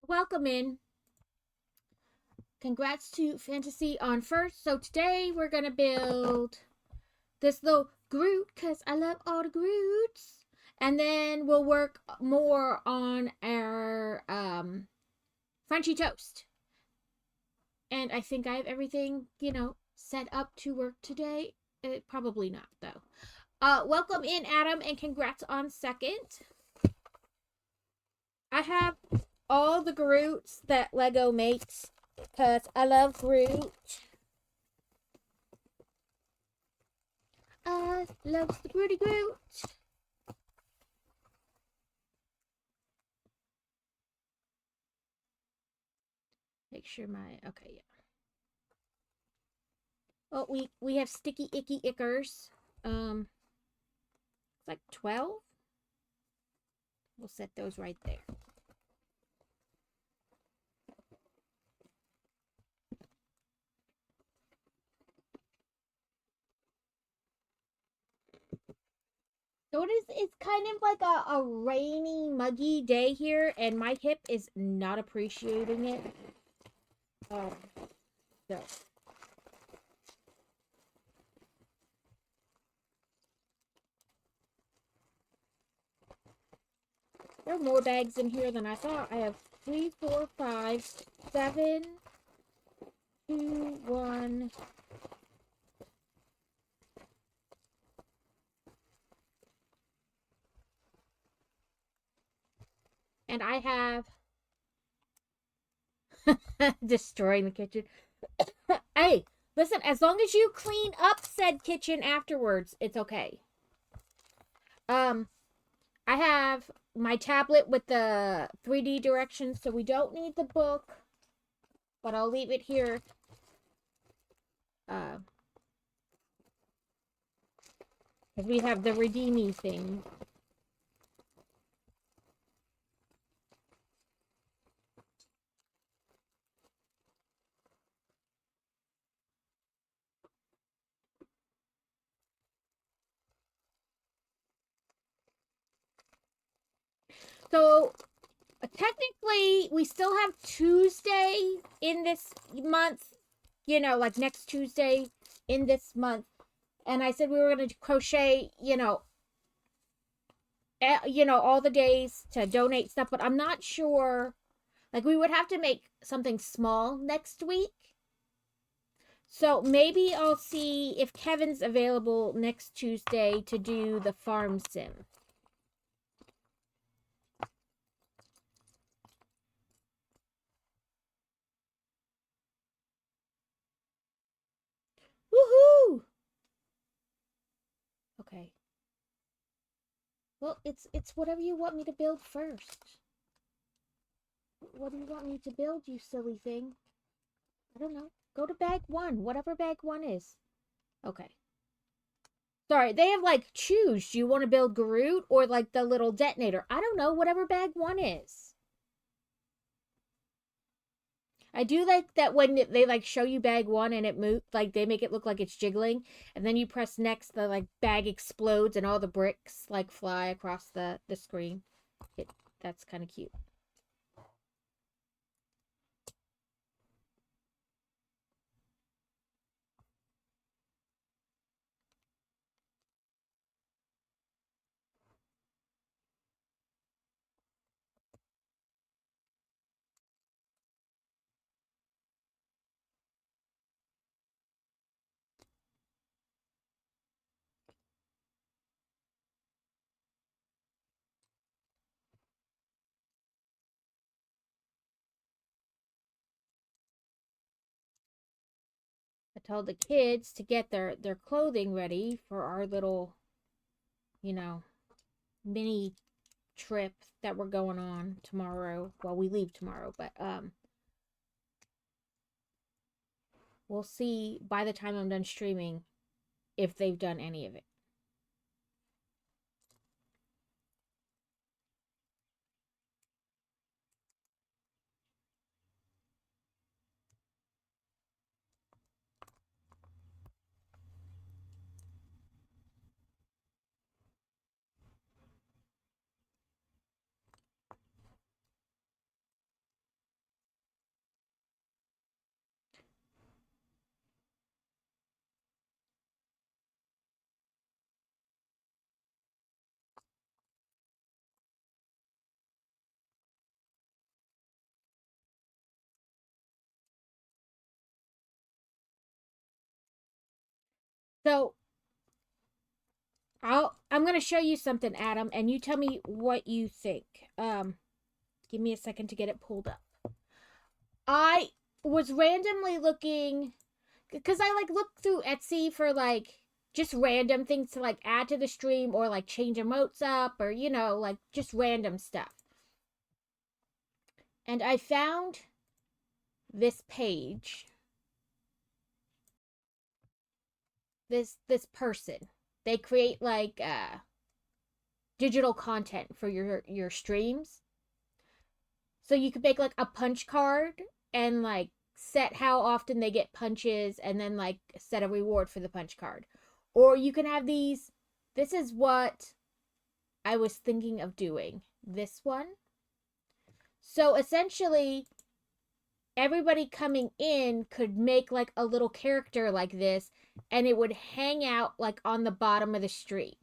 Welcome in. Congrats to Fantasy on first. So today we're gonna build this little Groot because I love all the Groots. And then we'll work more on our Frenchy toast. And I think I have everything, set up to work today. Probably not though. Welcome in, Adam, and congrats on second. I have all the Groots that Lego makes because I love Groot. I love the Grooty Groot. Make sure okay, yeah. Oh, we have sticky icky ickers. It's like 12. We'll set those right there. So it's kind of like a rainy, muggy day here, and my hip is not appreciating it. Oh, so. There are more bags in here than I thought. I have 3, 4, 5, 7, 2, 1. And I have destroying the kitchen. Hey, listen, as long as you clean up said kitchen afterwards, it's okay. I have my tablet with the 3D directions, so we don't need the book, but I'll leave it here. Because we have the redeeming thing. So technically, we still have Tuesday in this month, like next Tuesday in this month. And I said we were going to crochet, all the days to donate stuff, but I'm not sure. Like, we would have to make something small next week. So maybe I'll see if Kevin's available next Tuesday to do the farm sim. Woohoo! Okay. Well, it's whatever you want me to build first. What do you want me to build, you silly thing? I don't know. Go to bag 1, whatever bag 1 is. Okay. Sorry, they have like choose. Do you want to build Groot or like the little detonator? I don't know, whatever bag 1 is. I do like that when they like show you bag 1 and it moves, like they make it look like it's jiggling, and then you press next, the like bag explodes and all the bricks like fly across the screen. That's kind of cute. I told the kids to get their clothing ready for our little, mini trip that we're going on tomorrow. Well, we leave tomorrow, but we'll see by the time I'm done streaming if they've done any of it. So I'm gonna show you something, Adam, and you tell me what you think. Give me a second to get it pulled up. I was randomly looking because I like looked through Etsy for like just random things to like add to the stream or like change emotes up or like just random stuff. And I found this page. This person. They create like digital content for your streams. So you could make like a punch card and like set how often they get punches and then like set a reward for the punch card. Or you can have these. This is what I was thinking of doing. This one. So essentially, everybody coming in could make like a little character like this and it would hang out like on the bottom of the stream.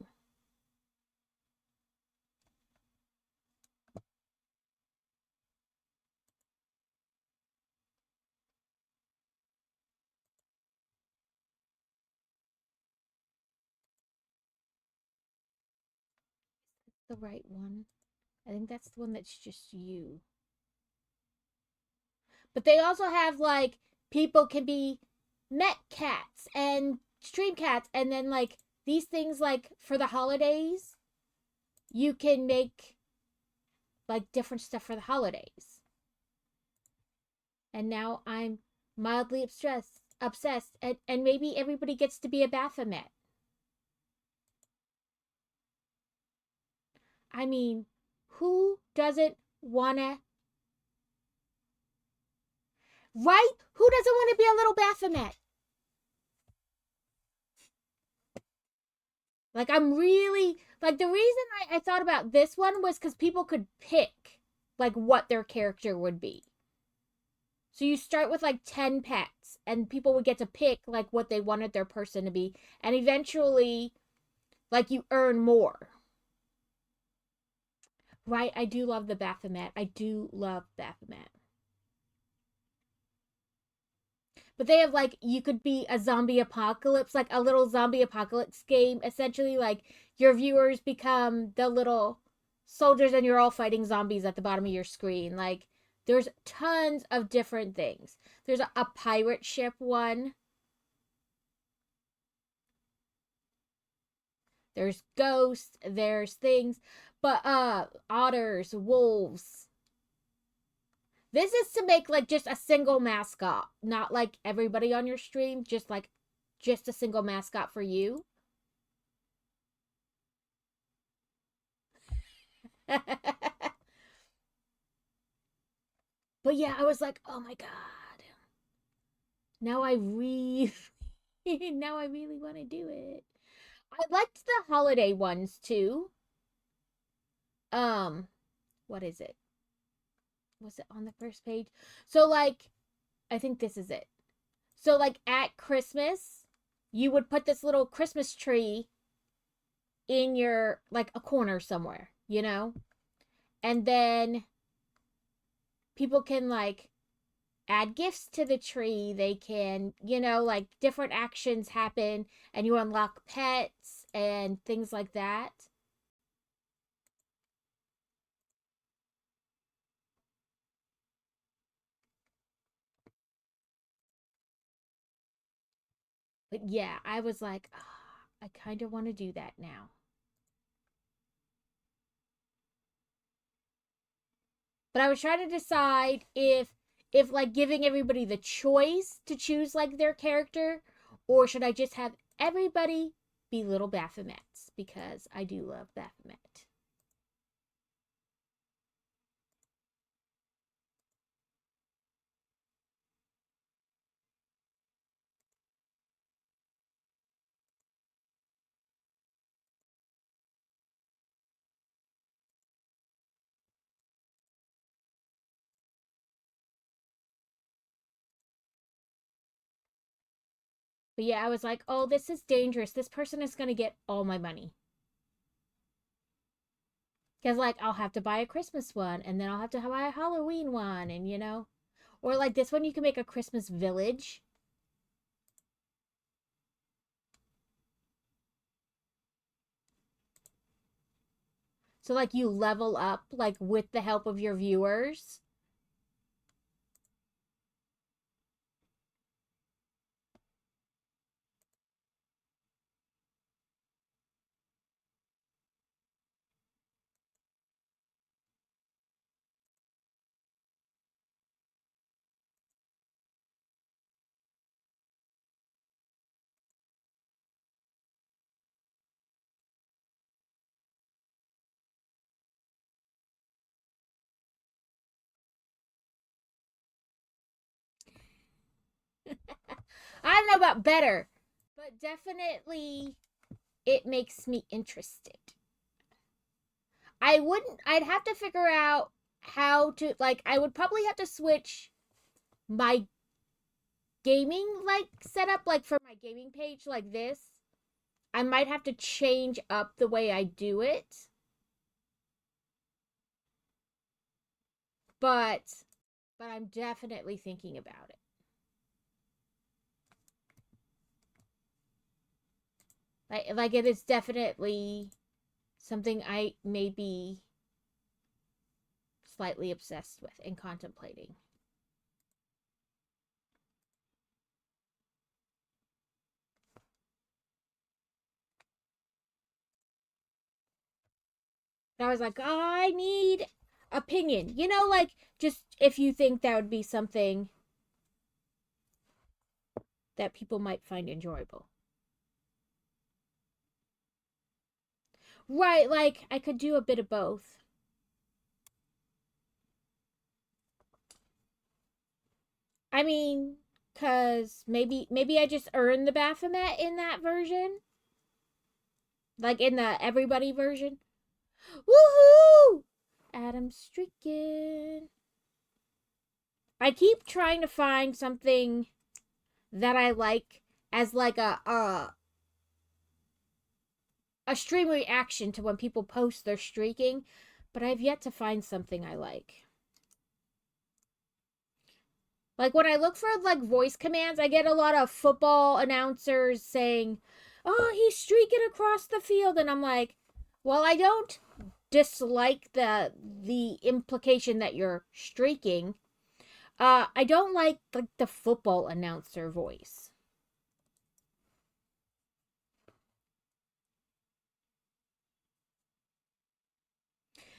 The right one. I think that's the one that's just you. But they also have like people can be met cats and stream cats, and then like these things like for the holidays, you can make like different stuff for the holidays. And now I'm mildly obsessed, and maybe everybody gets to be a Baphomet. I mean, who doesn't wanna? Right? Who doesn't want to be a little Baphomet? Like, I'm really, like, the reason I thought about this one was because people could pick, like, what their character would be. So you start with, like, 10 pets, and people would get to pick, like, what they wanted their person to be. And eventually, like, you earn more. Right? I do love the Baphomet. I do love Baphomet. But they have like you could be a zombie apocalypse, like a little zombie apocalypse game. Essentially, like your viewers become the little soldiers and you're all fighting zombies at the bottom of your screen. Like there's tons of different things. There's a pirate ship one. There's ghosts, there's things, but otters, wolves. This is to make like just a single mascot, not like everybody on your stream, just a single mascot for you. But yeah, I was like, "Oh my god. Now I really now I really want to do it." I liked the holiday ones too. What is it? Was it on the first page? So like I think this is it. So like at Christmas, you would put this little Christmas tree in your like a corner somewhere, And then people can like add gifts to the tree. They can, like different actions happen and you unlock pets and things like that. But yeah, I was like, oh, I kind of want to do that now. But I was trying to decide if like giving everybody the choice to choose like their character, or should I just have everybody be little Baphomets, because I do love Baphomet. But yeah, I was like, oh, this is dangerous. This person is going to get all my money. Because, like, I'll have to buy a Christmas one, and then I'll have to buy a Halloween one, and. Or, like, this one, you can make a Christmas village. So like you level up like with the help of your viewers. I don't know about better, but definitely it makes me interested. I'd have to figure out how to, like, I would probably have to switch my gaming, like, setup, like, for my gaming page, like this. I might have to change up the way I do it. But, I'm definitely thinking about it. Like it is definitely something I may be slightly obsessed with and contemplating. And I was like, oh, I need opinion. You know, like, just if you think that would be something that people might find enjoyable. Right, like, I could do a bit of both. I mean, because maybe I just earned the Baphomet in that version. Like, in the everybody version. Woohoo! Adam Stricken. I keep trying to find something that I like as like a stream reaction to when people post their streaking, but I've yet to find something I like. Like when I look for like voice commands, I get a lot of football announcers saying, "Oh, he's streaking across the field," and I'm like, "Well, I don't dislike the implication that you're streaking. I don't like the football announcer voice."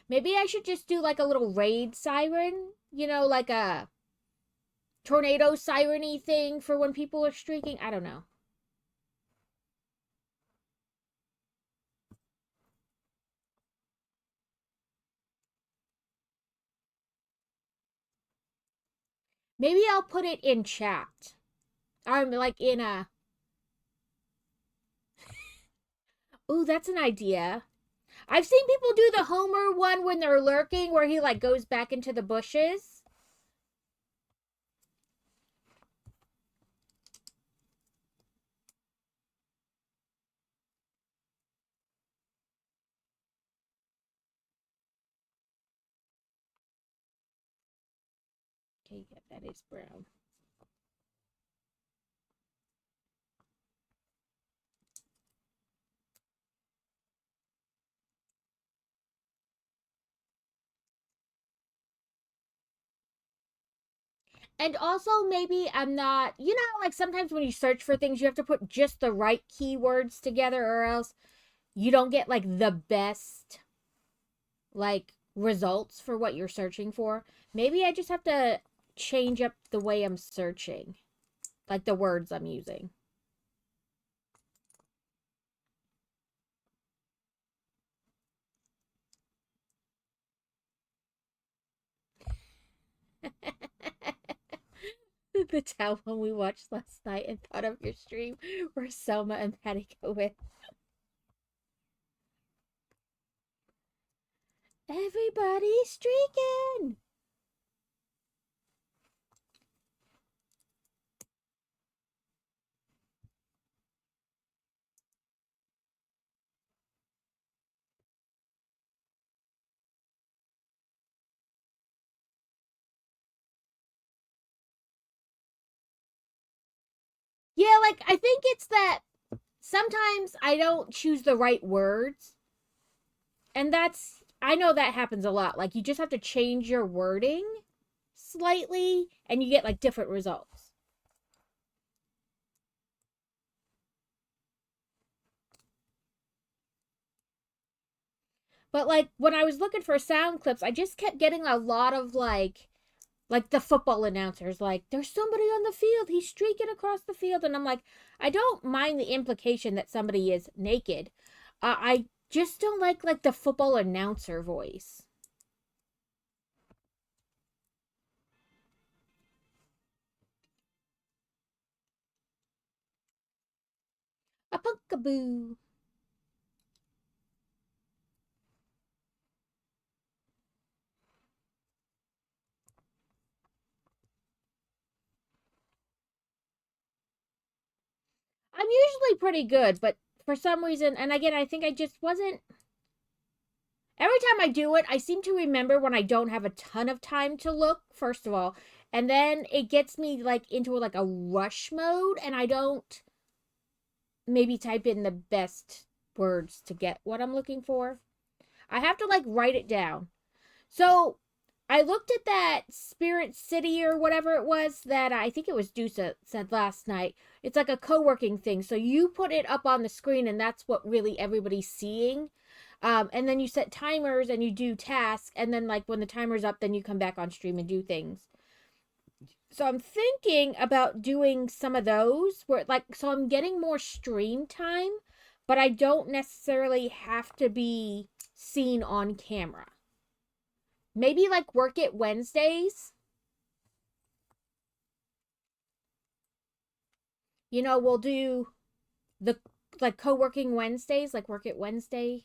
Maybe I should just do like a little raid siren, you know, like a tornado siren-y thing for when people are streaking. I don't know. Maybe I'll put it in chat. I'm like in a. Ooh, that's an idea. I've seen people do the Homer one when they're lurking, where he like goes back into the bushes. Okay, yeah, that is brown. And also, maybe I'm not, you know, like sometimes when you search for things, you have to put just the right keywords together, or else you don't get like the best, like, results for what you're searching for. Maybe I just have to change up the way I'm searching, like the words I'm using. The town one we watched last night and thought of your stream where Selma and Patty go with. Everybody's streaking. Yeah, like I think it's that sometimes I don't choose the right words. And that's I know that happens a lot. Like, you just have to change your wording slightly and you get like different results. But like when I was looking for sound clips, I just kept getting a lot of like the football announcers, like, there's somebody on the field, he's streaking across the field. And I'm like, I don't mind the implication that somebody is naked. I just don't like the football announcer voice. A punkaboo. I'm usually pretty good, but for some reason, and again, I think I just wasn't. Every time I do it, I seem to remember when I don't have a ton of time to look, first of all. And then it gets me like into like a rush mode, and I don't maybe type in the best words to get what I'm looking for. I have to like write it down. So I looked at that Spirit City or whatever it was that I think it was Dusa said last night. It's like a co working thing. So you put it up on the screen, and that's what really everybody's seeing. And then you set timers and you do tasks. And then, like, when the timer's up, then you come back on stream and do things. So I'm thinking about doing some of those where, like, so I'm getting more stream time, but I don't necessarily have to be seen on camera. Maybe like Work It Wednesdays. We'll do the like co-working Wednesdays, like Work It Wednesday.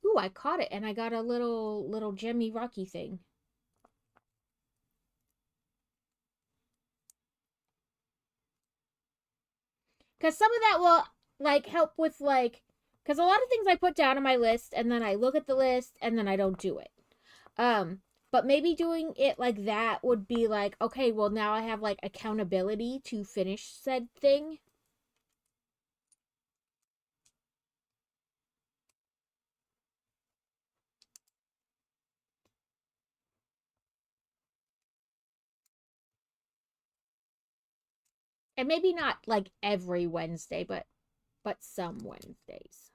Ooh, I caught it and I got a little gemmy rocky thing. Because some of that will like help with like, because a lot of things I put down on my list and then I look at the list and then I don't do it. But maybe doing it like that would be like, okay, well, now I have like accountability to finish said thing. And maybe not like every Wednesday, but some Wednesdays.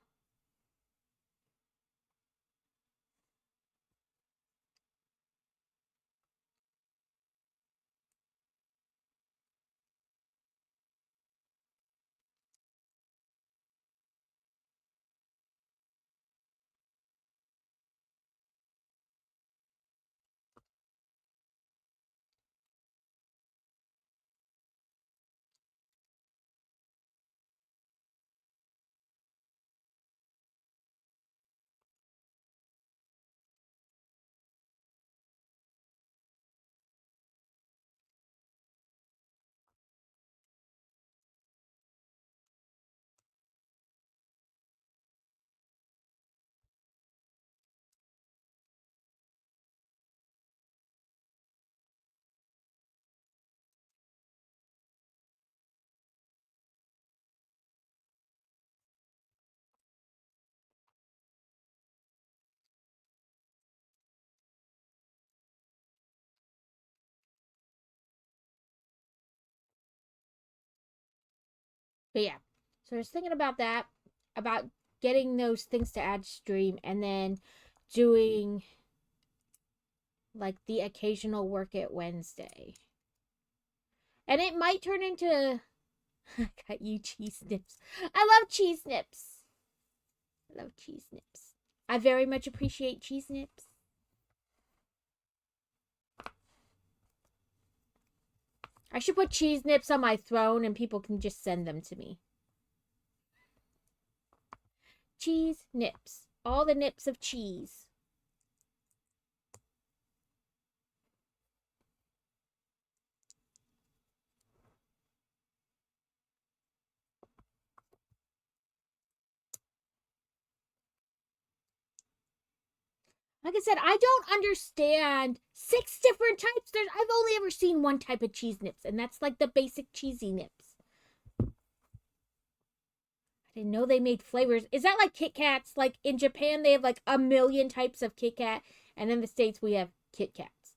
But yeah, so I was thinking about that, about getting those things to add stream, and then doing like the occasional Work It Wednesday. And it might turn into I got you cheese snips. I love cheese snips. I love cheese snips. I very much appreciate cheese snips. I should put cheese nips on my throne and people can just send them to me. Cheese nips. All the nips of cheese. Like I said, I don't understand 6 different types. I've only ever seen one type of cheese nips, and that's like the basic cheesy nips. I didn't know they made flavors. Is that like Kit Kats? Like in Japan, they have like a million types of Kit Kat, and in the States, we have Kit Kats.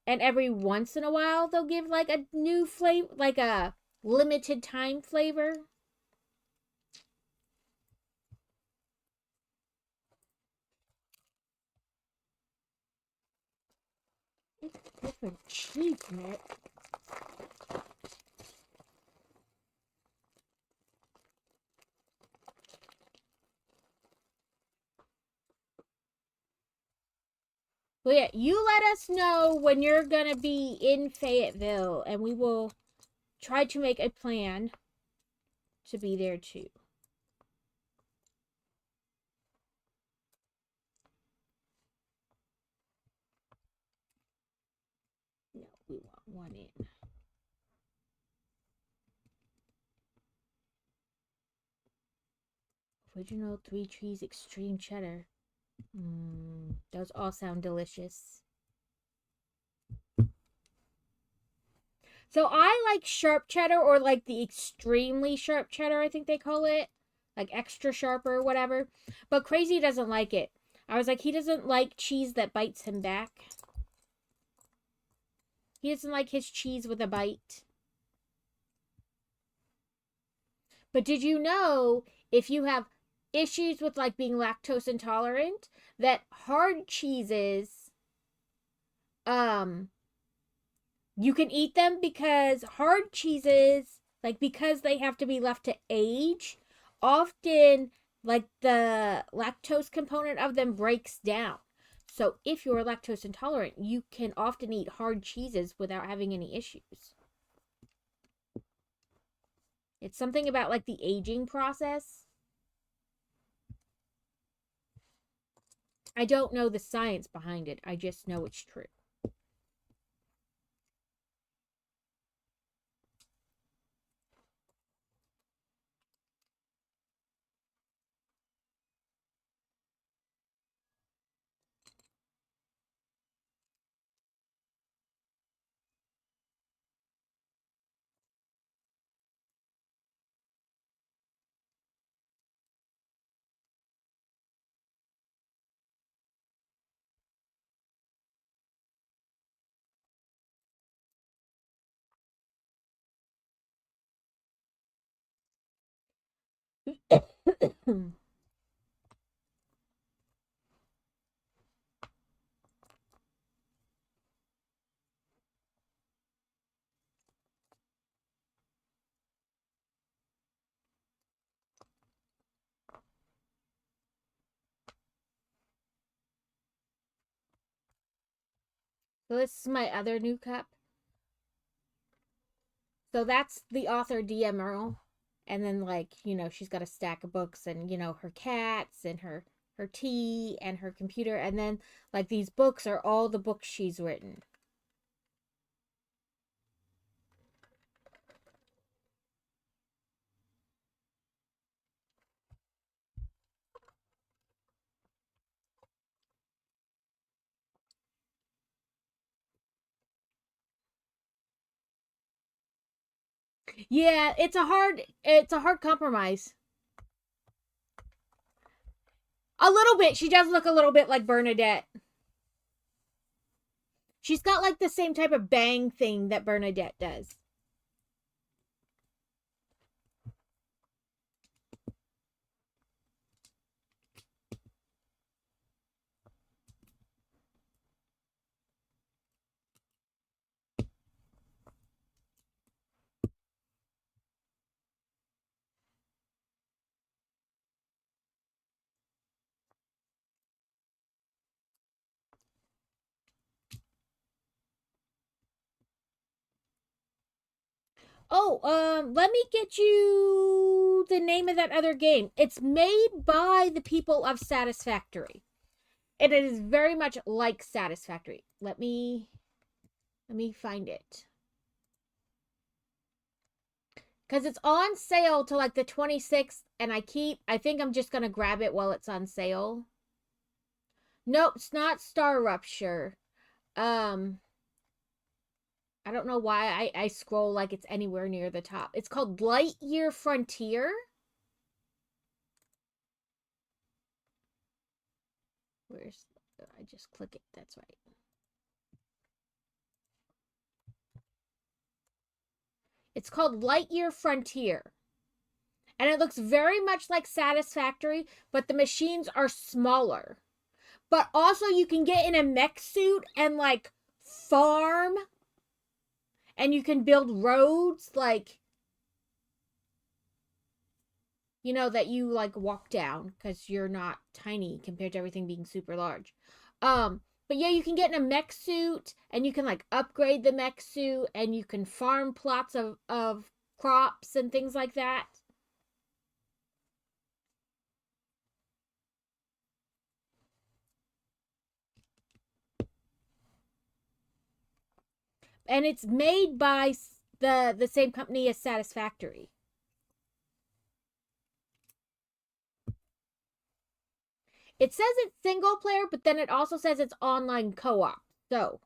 And every once in a while, they'll give like a new flavor, like a limited time flavor. It's different cheese nip. Well, yeah, you let us know when you're going to be in Fayetteville, and we will try to make a plan to be there too. No, we want one in. Original 3 Trees Extreme Cheddar. Those all sound delicious. So I like sharp cheddar, or like the extremely sharp cheddar, I think they call it. Like extra sharp or whatever. But Crazy doesn't like it. I was like, he doesn't like cheese that bites him back. He doesn't like his cheese with a bite. But did you know, if you have issues with like being lactose intolerant, that hard cheeses, you can eat them, because hard cheeses, like, because they have to be left to age, often like the lactose component of them breaks down. So if you're lactose intolerant, you can often eat hard cheeses without having any issues. It's something about like the aging process. I don't know the science behind it. I just know it's true. So this is my other new cup. So that's the author DM Earl. And then, like, she's got a stack of books, and, her cats and her tea and her computer. And then, like, these books are all the books she's written. Yeah, it's a hard compromise. A little bit. She does look a little bit like Bernadette. She's got like the same type of bang thing that Bernadette does. Oh, let me get you the name of that other game. It's made by the people of Satisfactory. And it is very much like Satisfactory. Let me find it. Because it's on sale till like the 26th, and I think I'm just going to grab it while it's on sale. Nope, it's not Star Rupture. Um, I don't know why I scroll like it's anywhere near the top. It's called Lightyear Frontier. Where's I just click it. That's right. It's called Lightyear Frontier. And it looks very much like Satisfactory, but the machines are smaller. But also you can get in a mech suit and like farm, and you can build roads like, you know, that you like walk down because you're not tiny compared to everything being super large. But yeah, you can get in a mech suit and you can like upgrade the mech suit and you can farm plots of crops and things like that. And it's made by the same company as Satisfactory. It says it's single player, but then it also says it's online co-op. So,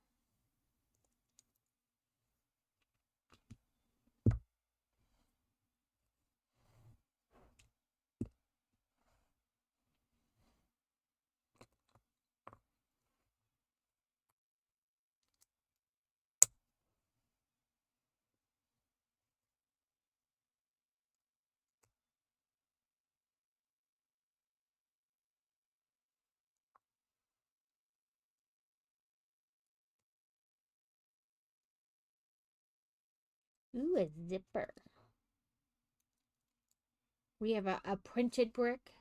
ooh, a zipper. We have a printed brick.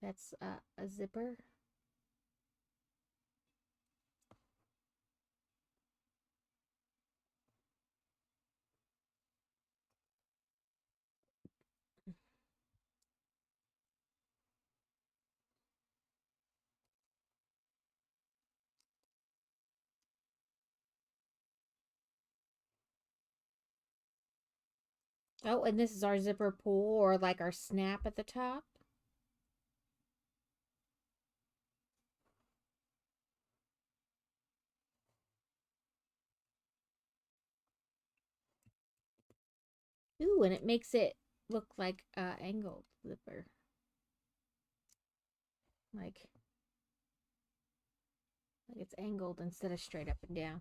That's a zipper. Oh, and this is our zipper pull, or like our snap at the top. Ooh, and it makes it look like angled zipper. Like it's angled instead of straight up and down.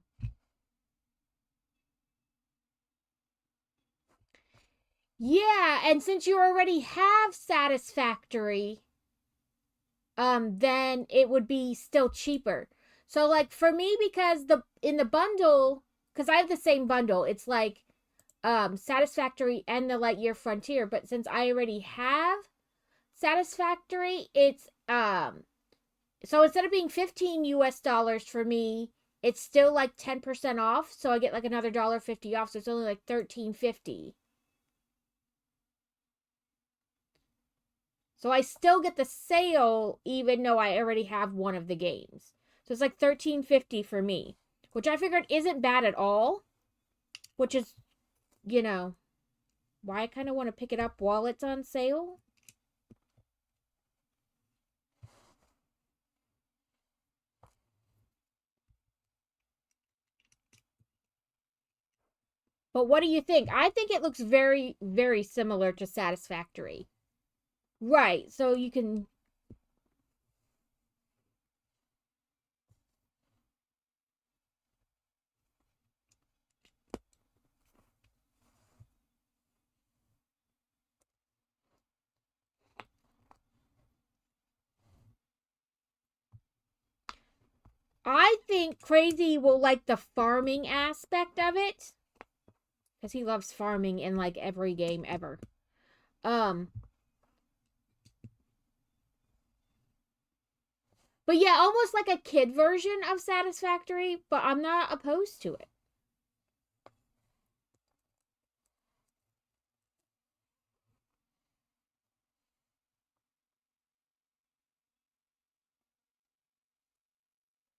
Yeah, and since you already have Satisfactory, then it would be still cheaper. So like for me, because the in the bundle, because I have the same bundle, it's like Satisfactory and the Lightyear Frontier, but since I already have Satisfactory, it's so instead of being 15 US dollars for me, it's still like 10% off, so I get like another $1.50 off, so it's only like $13.50. So I still get the sale even though I already have one of the games. So it's like $13.50 for me, which I figured isn't bad at all, which is, you know, why I kind of want to pick it up while it's on sale. But what do you think? I think it looks very, very similar to Satisfactory. Right. So you can. I think Crazy will like the farming aspect of it. Because he loves farming in like every game ever. Um. But yeah, almost like a kid version of Satisfactory, but I'm not opposed to it.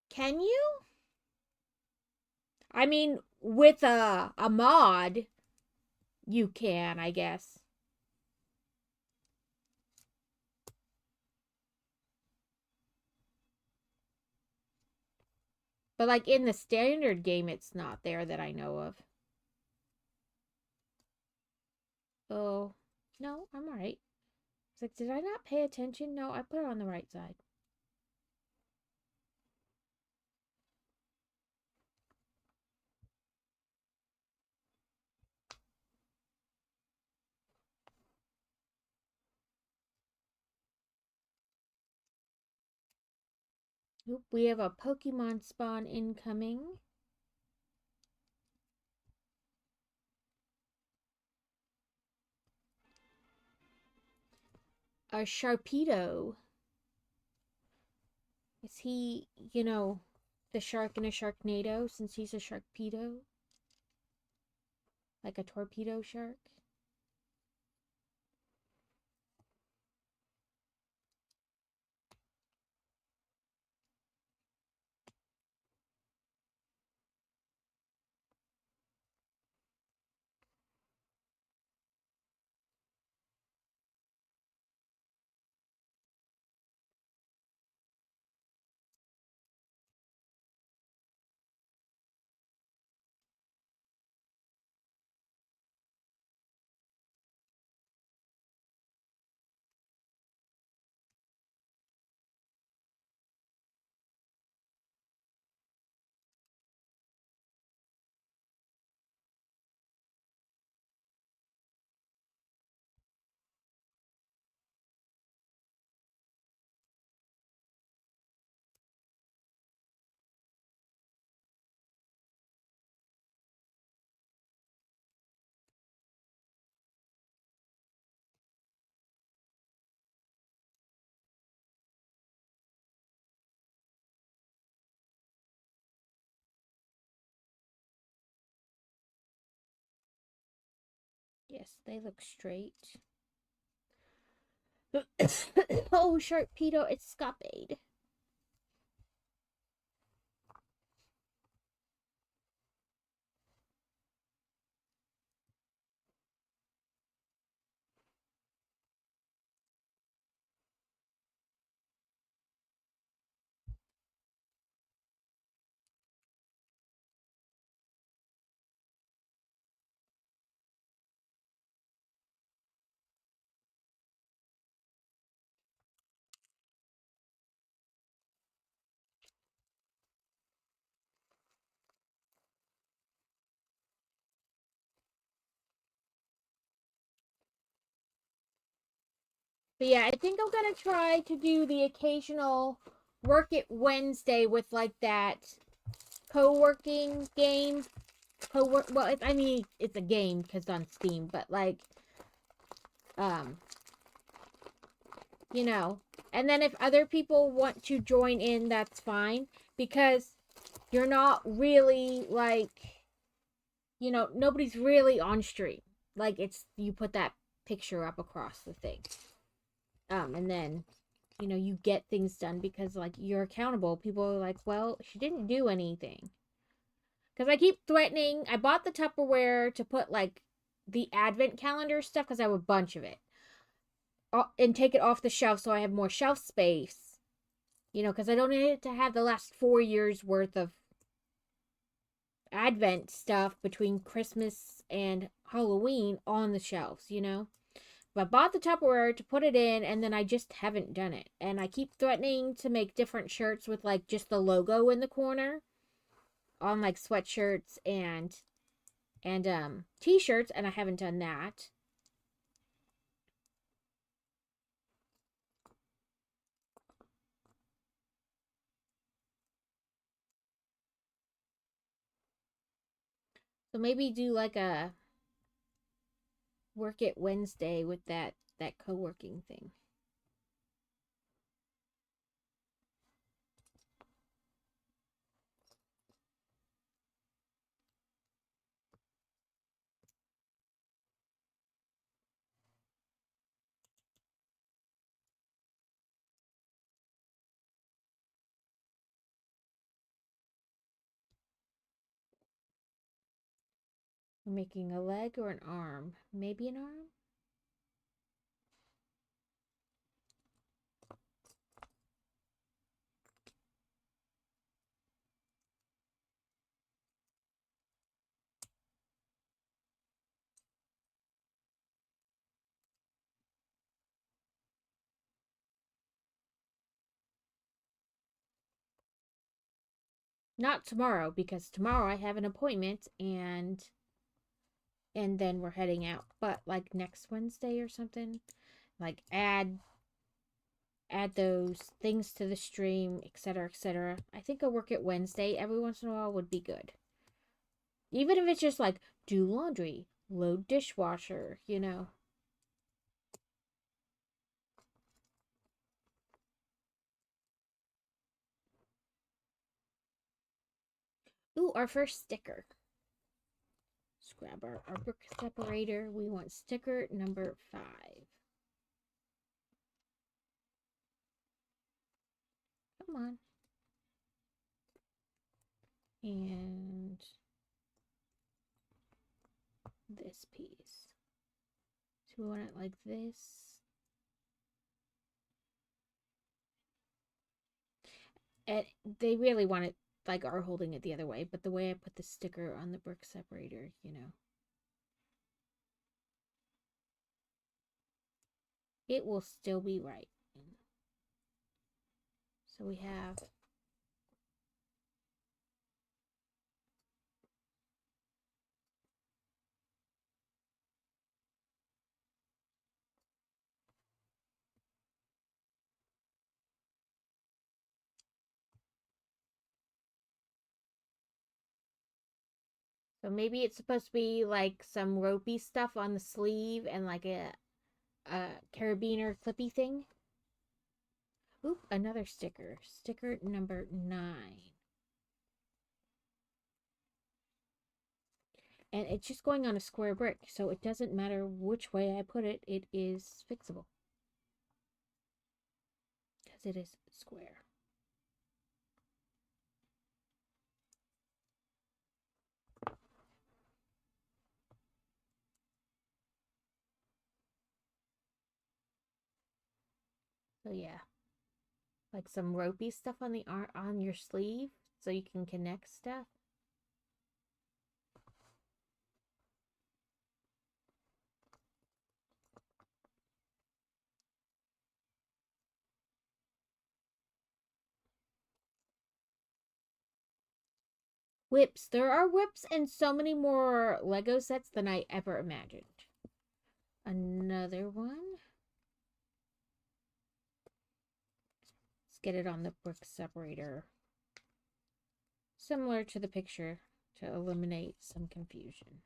Can you? I mean, with a mod, you can, I guess. But like in the standard game, it's not there that I know of. Oh, no, I'm alright. It's like, did I not pay attention? No, I put it on the right side. Oop, we have a Pokemon spawn incoming. A Sharpedo. Is he, the shark in a Sharknado since he's a Sharpedo? Like a torpedo shark? Yes, they look straight. Oh, Sharpedo escapade. But yeah, I think I'm gonna try to do the occasional Work It Wednesday with like that co-working game. Well, I mean, it's a game because on Steam, but like, um, you know. And then if other people want to join in, that's fine because you're not really like, nobody's really on stream. Like it's you put that picture up across the thing. And then you get things done because like you're accountable. People are like, well, she didn't do anything. Because I keep threatening. I bought the Tupperware to put like the advent calendar stuff because I have a bunch of it. And take it off the shelf so I have more shelf space. Because I don't need it to have the last 4 years worth of advent stuff between Christmas and Halloween on the shelves. But I bought the Tupperware to put it in, and then I just haven't done it. And I keep threatening to make different shirts with like just the logo in the corner on like sweatshirts and t-shirts, and I haven't done that. So maybe do like a Work It Wednesday with that co-working thing. We're making a leg or an arm? Maybe an arm? Not tomorrow, because tomorrow I have an appointment and then we're heading out. But like next Wednesday or something, like add those things to the stream, etc., etc. I think I'll work it Wednesday every once in a while would be good. Even if it's just like do laundry, load dishwasher, you know. Ooh, our first sticker. Let's grab our book separator. We want sticker number 5. Come on. And this piece. So we want it like this. And they really want it like are holding it the other way, but the way I put the sticker on the brick separator, you know, it will still be right. So we have so maybe it's supposed to be like some ropey stuff on the sleeve and like a carabiner clippy thing. Oop, another sticker. Sticker number 9. And it's just going on a square brick, so it doesn't matter which way I put it, it is fixable. Because it is square. So yeah. Like some ropey stuff on the on your sleeve so you can connect stuff. Whips. There are whips in so many more Lego sets than I ever imagined. Another one. Let's get it on the brick separator. Similar to the picture to eliminate some confusion.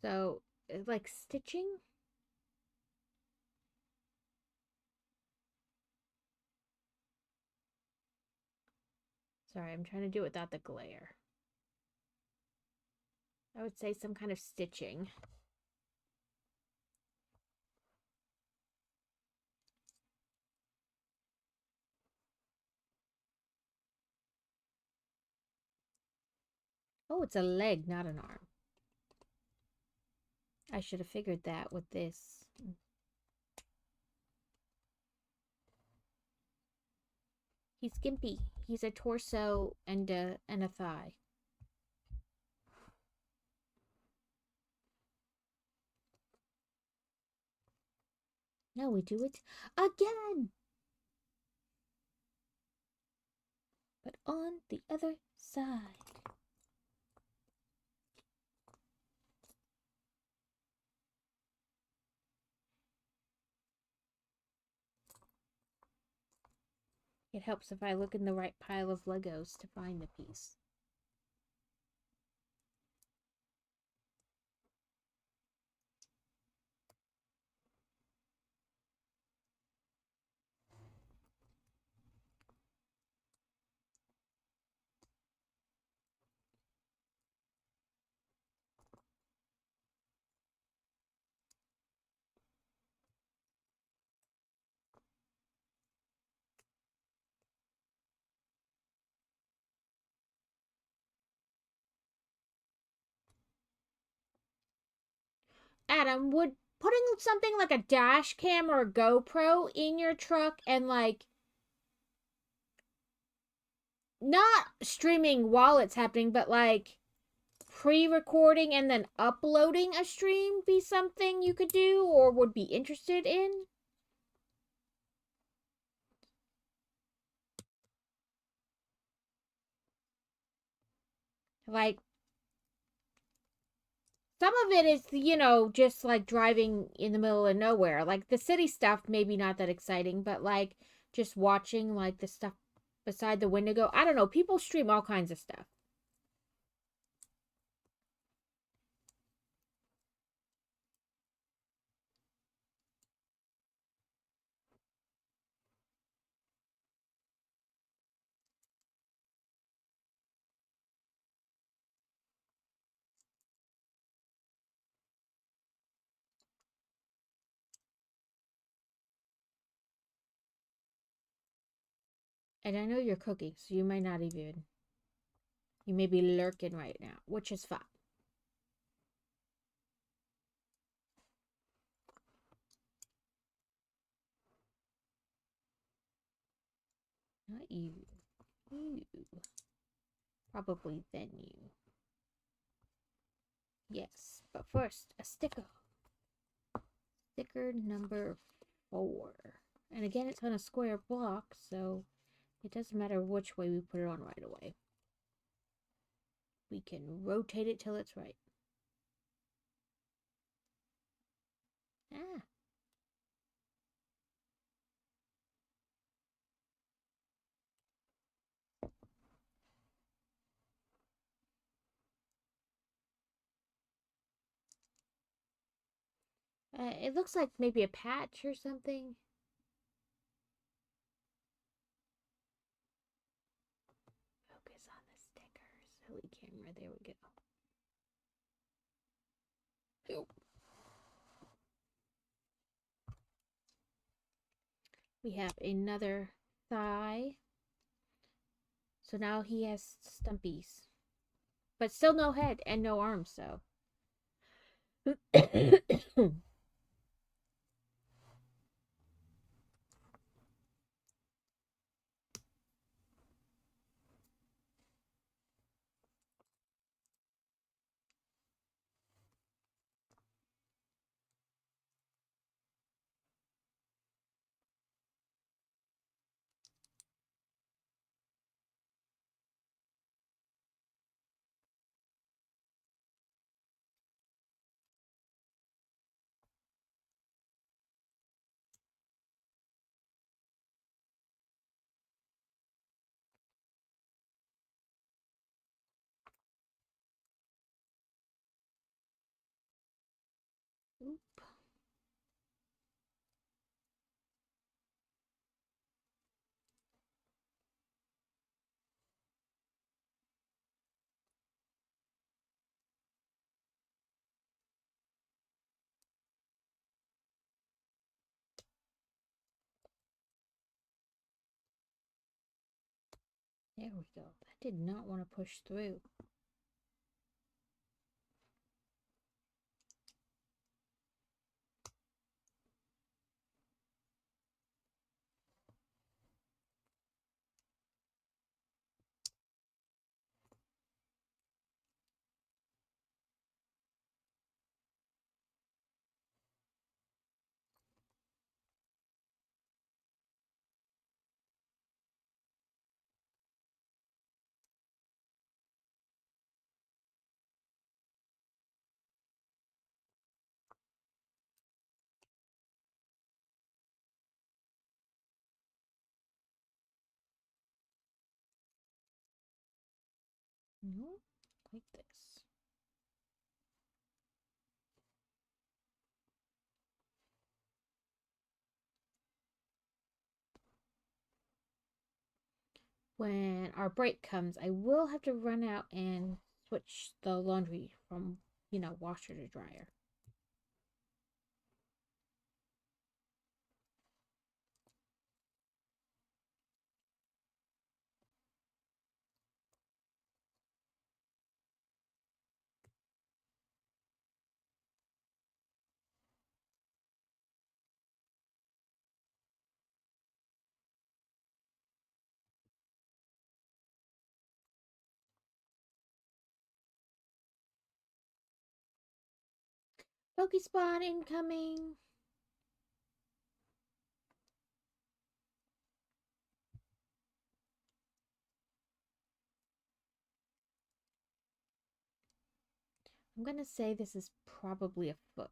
So, like stitching. Sorry, I'm trying to do it without the glare. I would say some kind of stitching. Oh, it's a leg, not an arm. I should have figured that with this. He's skimpy. He's a torso and a thigh. Now we do it again. But on the other side. It helps if I look in the right pile of Legos to find the piece. Adam, would putting something like a dash cam or a GoPro in your truck and like not streaming while it's happening, but like pre-recording and then uploading a stream be something you could do or would be interested in? Like some of it is, just like driving in the middle of nowhere. Like the city stuff, maybe not that exciting, but like just watching like the stuff beside the window go. I don't know. People stream all kinds of stuff. And I know you're cooking, so you might not even. You may be lurking right now, which is fine. Not you. You. Probably then you. Yes, but first, a sticker. Sticker number 4. And again, it's on a square block, so it doesn't matter which way we put it on right away. We can rotate it till it's right. Ah. It looks like maybe a patch or something. Focus on the sticker. Silly camera. There we go. We have another thigh. So now he has stumpies. But still no head and no arms, so. Oop. There we go. That did not want to push through. No, like this. When our break comes, I will have to run out and switch the laundry from, washer to dryer. Pokespawn incoming. I'm gonna say this is probably a foot.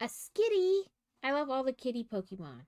A Skitty! I love all the kitty Pokemon.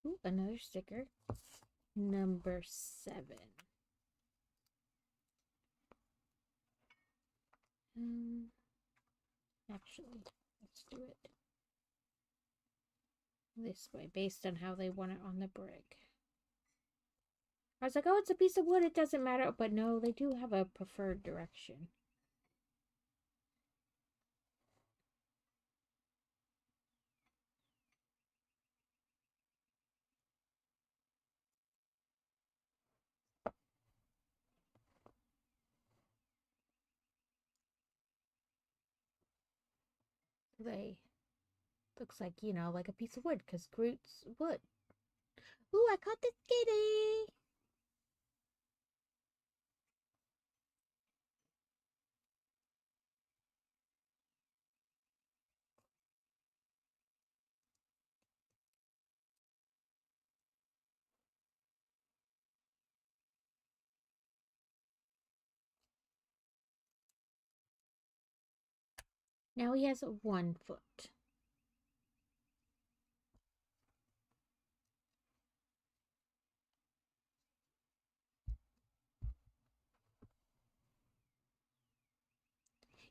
Ooh, another sticker. Number 7. Actually, let's do it this way, based on how they want it on the brick. I was like, oh, it's a piece of wood, it doesn't matter. But no, they do have a preferred direction. They looks like, you know, like a piece of wood, because Groot's wood. Ooh, I caught the kitty! Now he has 1 foot.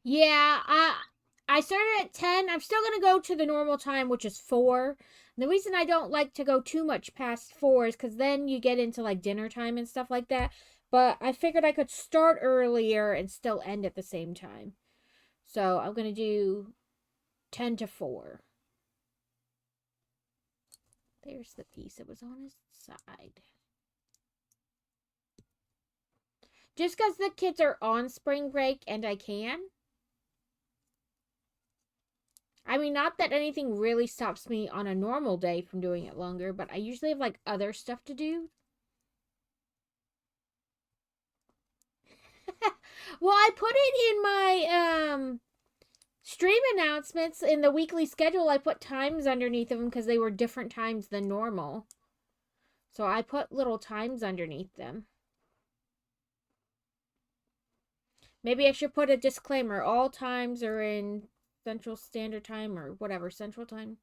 Yeah, I started at 10. I'm still going to go to the normal time, which is 4. The reason I don't like to go too much past 4 is because then you get into like dinner time and stuff like that. But I figured I could start earlier and still end at the same time. So I'm going to do 10 to 4. There's the piece that was on his side. Just because the kids are on spring break and I can. I mean, not that anything really stops me on a normal day from doing it longer, but I usually have like other stuff to do. Well, I put it in my stream announcements in the weekly schedule. I put times underneath of them because they were different times than normal. So I put little times underneath them. Maybe I should put a disclaimer. All times are in Central Standard Time or whatever, Central Time.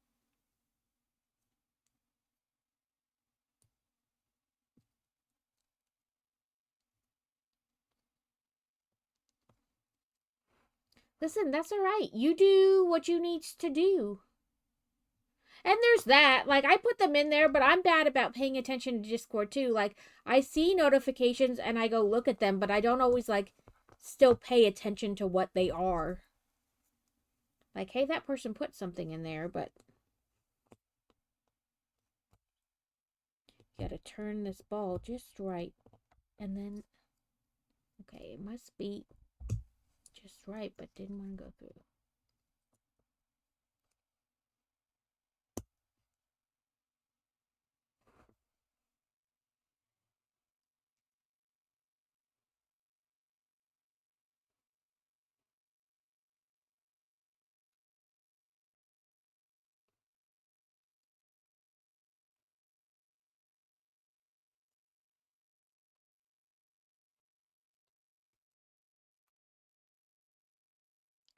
Listen, that's all right. You do what you need to do. And there's that. Like, I put them in there, but I'm bad about paying attention to Discord too. Like, I see notifications and I go look at them, but I don't always, like, still pay attention to what they are. Like, hey, that person put something in there, but you gotta turn this ball just right. And then, okay, it must be just right, but didn't want to go through.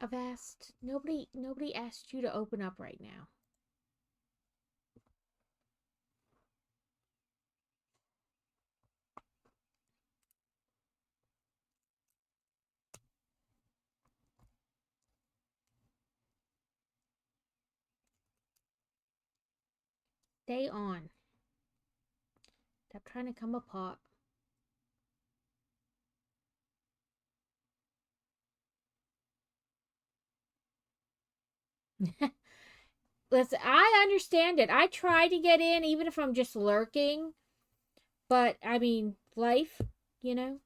I've asked, nobody asked you to open up right now. Stay on. Stop trying to come apart. Listen, I understand it. I try to get in even if I'm just lurking. But, I mean, life, you know,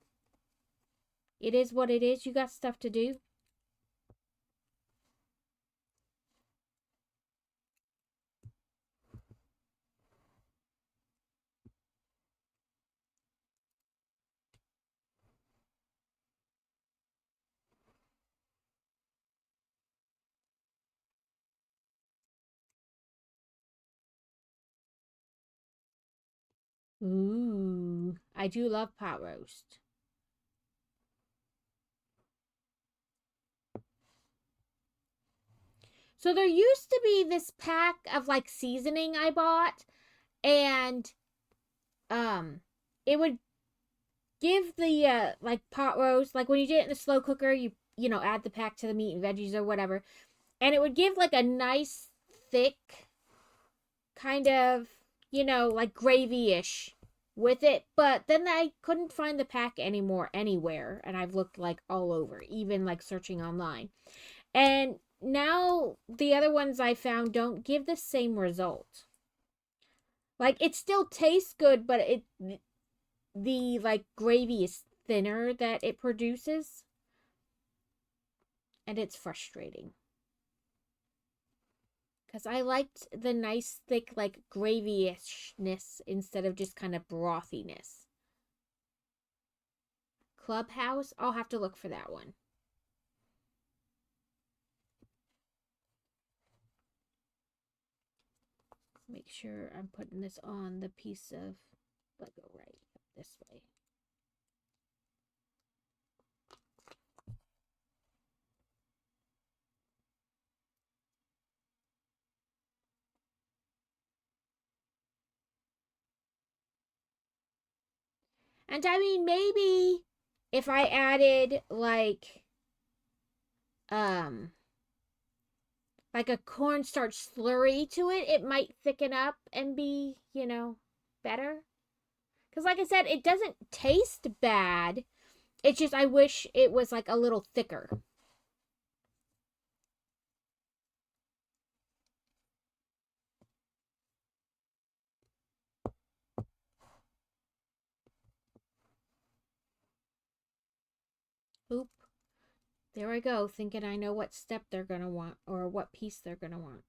it is what it is. You got stuff to do. Ooh, I do love pot roast. So there used to be this pack of like seasoning I bought, and it would give the like pot roast, like when you did it in the slow cooker, you know, add the pack to the meat and veggies or whatever, and it would give like a nice thick kind of, you know, like gravy-ish with it. But then I couldn't find the pack anymore anywhere, and I've looked like all over, even like searching online. And now the other ones I found don't give the same result. Like it still tastes good, but the like gravy is thinner that it produces, and it's frustrating. Because I liked the nice thick like gravy-ishness instead of just kind of brothiness. Clubhouse, I'll have to look for that one. Make sure I'm putting this on the piece of Lego right this way. And I mean, maybe if I added um like a cornstarch slurry to it, it might thicken up and be, you know, better. Because like I said, it doesn't taste bad. It's just I wish it was like a little thicker. Oop. There I go, thinking I know what step they're going to want or what piece they're going to want.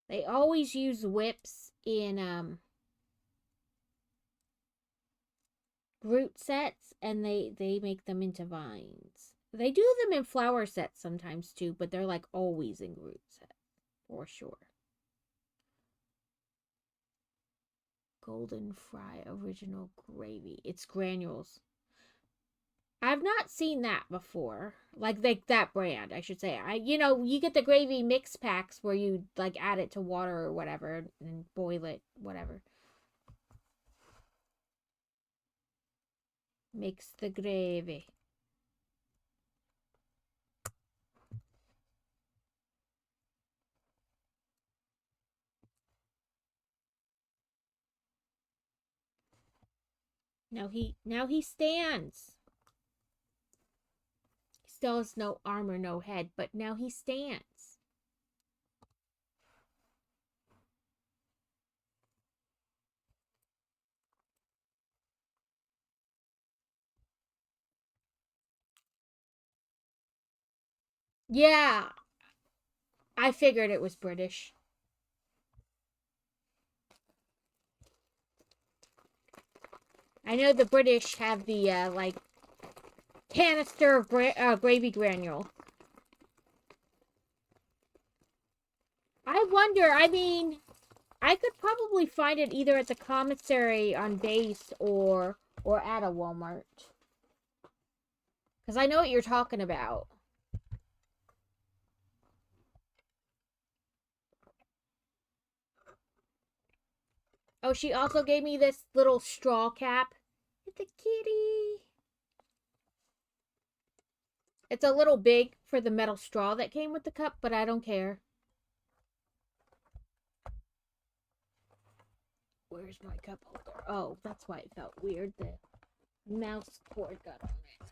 They always use whips in Groot sets, and they make them into vines. They do them in flower sets sometimes too, but they're like always in Groot sets for sure. Golden Fry original gravy. It's granules. I've not seen that before. Like that brand, I should say. You know, you get the gravy mix packs where you like add it to water or whatever and boil it, whatever. Mix the gravy. Now he stands. He still has no arm or no head, but now he stands. Yeah, I figured it was British. I know the British have the like canister of gravy granule. I wonder, I mean, I could probably find it either at the commissary on base or at a Walmart. Because I know what you're talking about. Oh, she also gave me this little straw cap It's a kitty. It's a little big for the metal straw that came with the cup, but I don't care. Where's my cup holder? Oh, that's why it felt weird. The mouse cord got on it.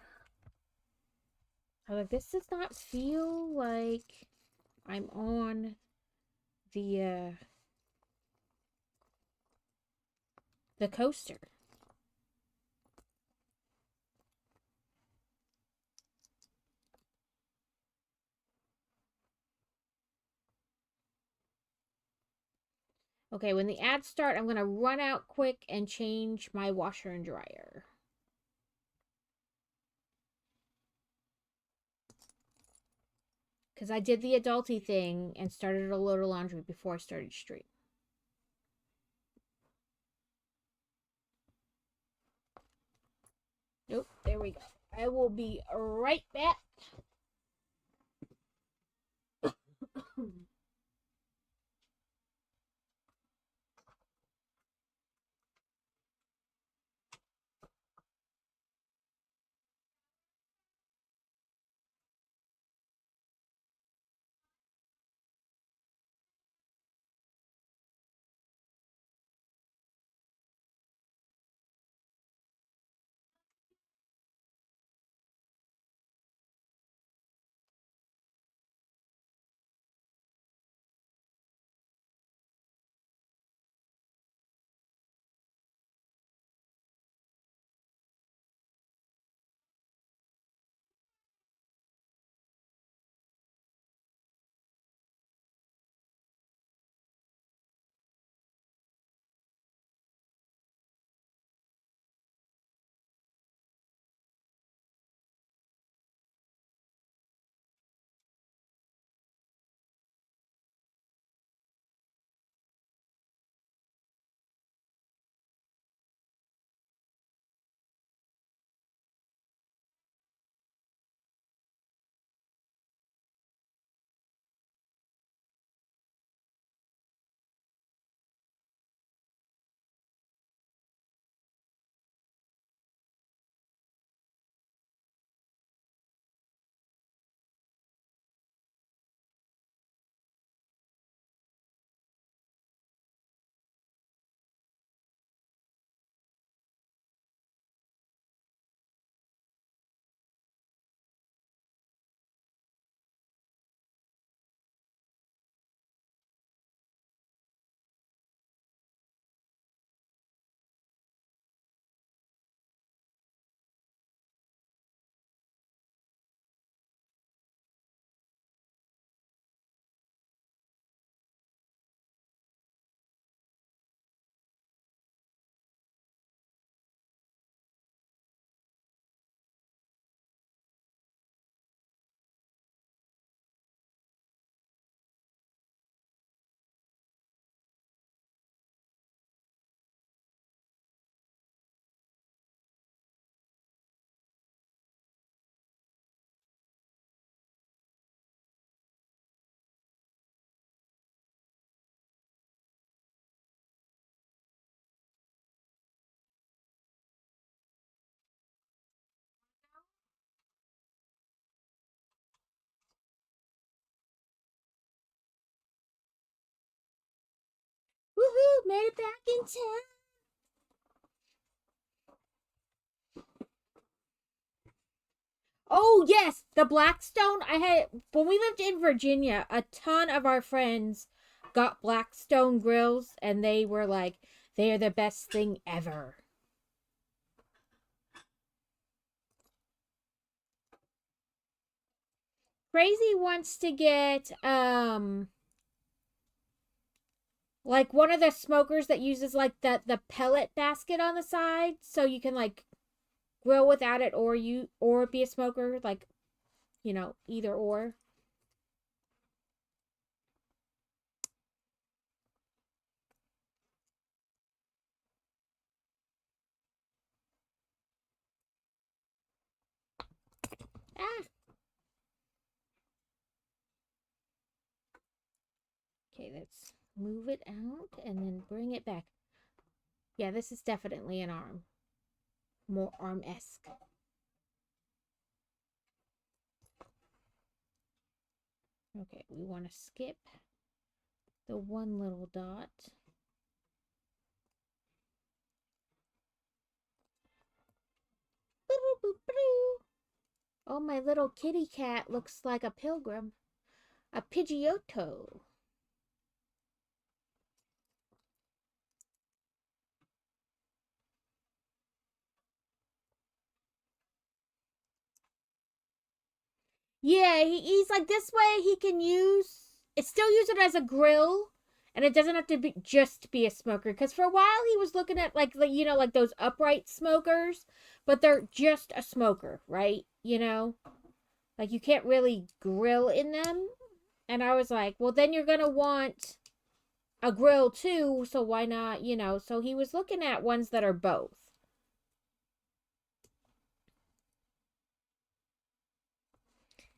I was like, this does not feel like I'm on the coaster. Okay, when the ads start, I'm going to run out quick and change my washer and dryer. Because I did the adulty thing and started a load of laundry before I started stream. Nope, there we go. I will be right back. Woohoo! Made it back in time. Oh yes, the Blackstone. I had when we lived in Virginia, a ton of our friends got Blackstone grills, and they were like, they are the best thing ever. Crazy wants to get like one of the smokers that uses like the pellet basket on the side, so you can like grill without it, or be a smoker, like, you know, either or. Ah. Okay, let's move it out and then bring it back. Yeah, this is definitely an arm. more arm-esque. Okay, we want to skip the one little dot. Oh, my little kitty cat looks like a pilgrim. A Pidgeotto. Yeah, he's like, this way he can still use it as a grill, and it doesn't have to be just be a smoker. Because for a while he was looking at like those upright smokers, but they're just a smoker, right? Like you can't really grill in them. And I was like, well, then you're gonna want a grill too, so why not? So he was looking at ones that are both.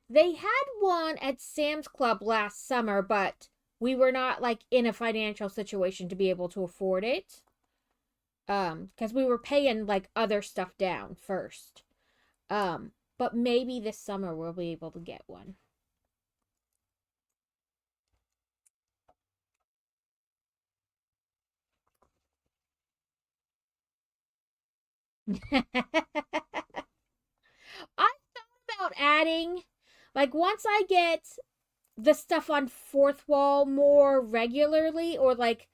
They had one at Sam's Club last summer, but we were not like in a financial situation to be able to afford it. Because we were paying like other stuff down first. But maybe this summer we'll be able to get one. I thought about adding, like, once I get the stuff on fourth wall more regularly, or like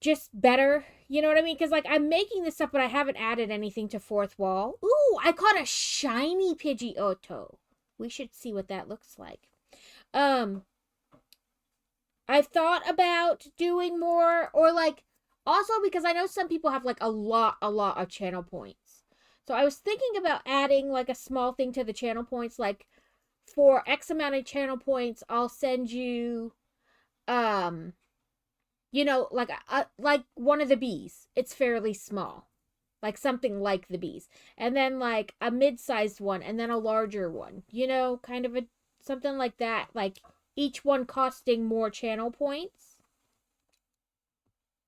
just better, you know what I mean? Because like I'm making this stuff, but I haven't added anything to fourth wall. Ooh, I caught a shiny Pidgeotto. We should see what that looks like. I've thought about doing more, or like, also because I know some people have like a lot of channel points. So I was thinking about adding like a small thing to the channel points, like for X amount of channel points, I'll send you, like one of the bees. It's fairly small, like something like the bees, and then like a mid-sized one, and then a larger one. Kind of something like that. Like each one costing more channel points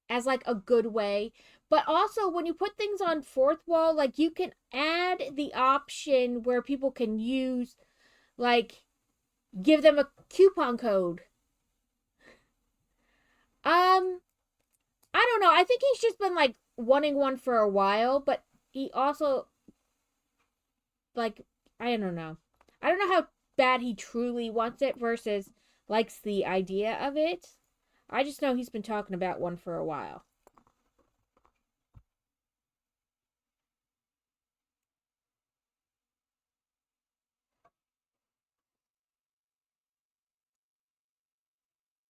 as like a good way. But also when you put things on fourth wall, like you can add the option where people can use, like, give them a coupon code. I don't know. I think he's just been like wanting one for a while, but he also, like, I don't know. I don't know how bad he truly wants it versus likes the idea of it. I just know he's been talking about one for a while.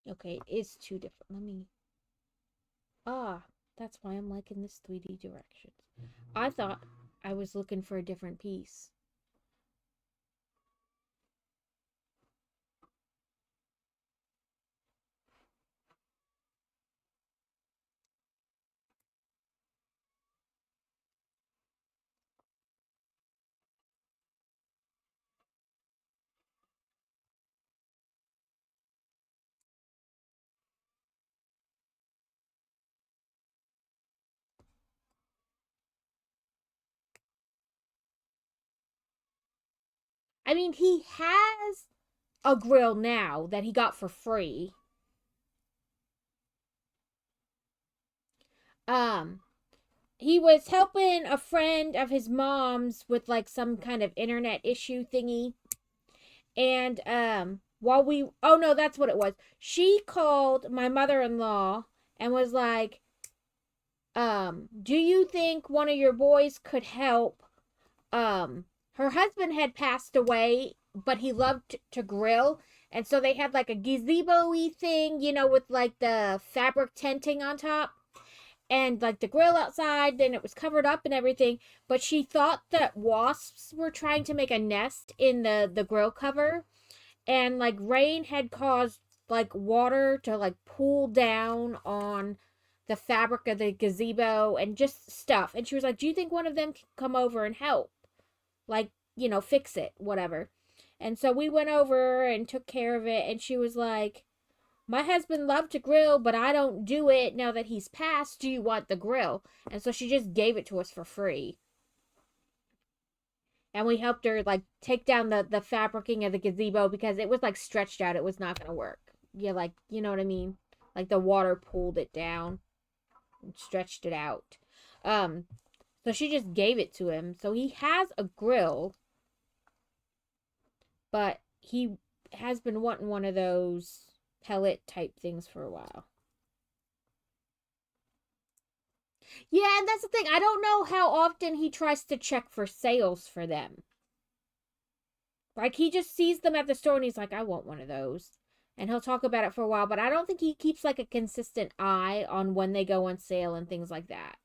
Okay, it is two different. That's why I'm liking this 3D directions. I thought I was looking for a different piece. I mean, he has a grill now that he got for free. Um, he was helping a friend of his mom's with like some kind of internet issue thingy. And while we oh no, that's what it was. She called my mother-in-law and was like, do you think one of your boys could help? Her husband had passed away, but he loved to grill. And so they had like a gazebo-y thing, with like the fabric tenting on top and like the grill outside, and it was covered up and everything. But she thought that wasps were trying to make a nest in the grill cover, and like rain had caused like water to like pool down on the fabric of the gazebo and just stuff. And she was like, do you think one of them can come over and help, like, fix it, whatever? And so we went over and took care of it, and she was like, My husband loved to grill, but I don't do it now that he's passed. Do you want the grill? And so she just gave it to us for free. And we helped her like take down the fabricing of the gazebo because it was like stretched out. It was not gonna work. Yeah, like you know what I mean? Like the water pulled it down and stretched it out. Um, so she just gave it to him. So he has a grill, but he has been wanting one of those pellet type things for a while. Yeah, and that's the thing. I don't know how often he tries to check for sales for them. Like he just sees them at the store and he's like, I want one of those. And he'll talk about it for a while, but I don't think he keeps like a consistent eye on when they go on sale and things like that.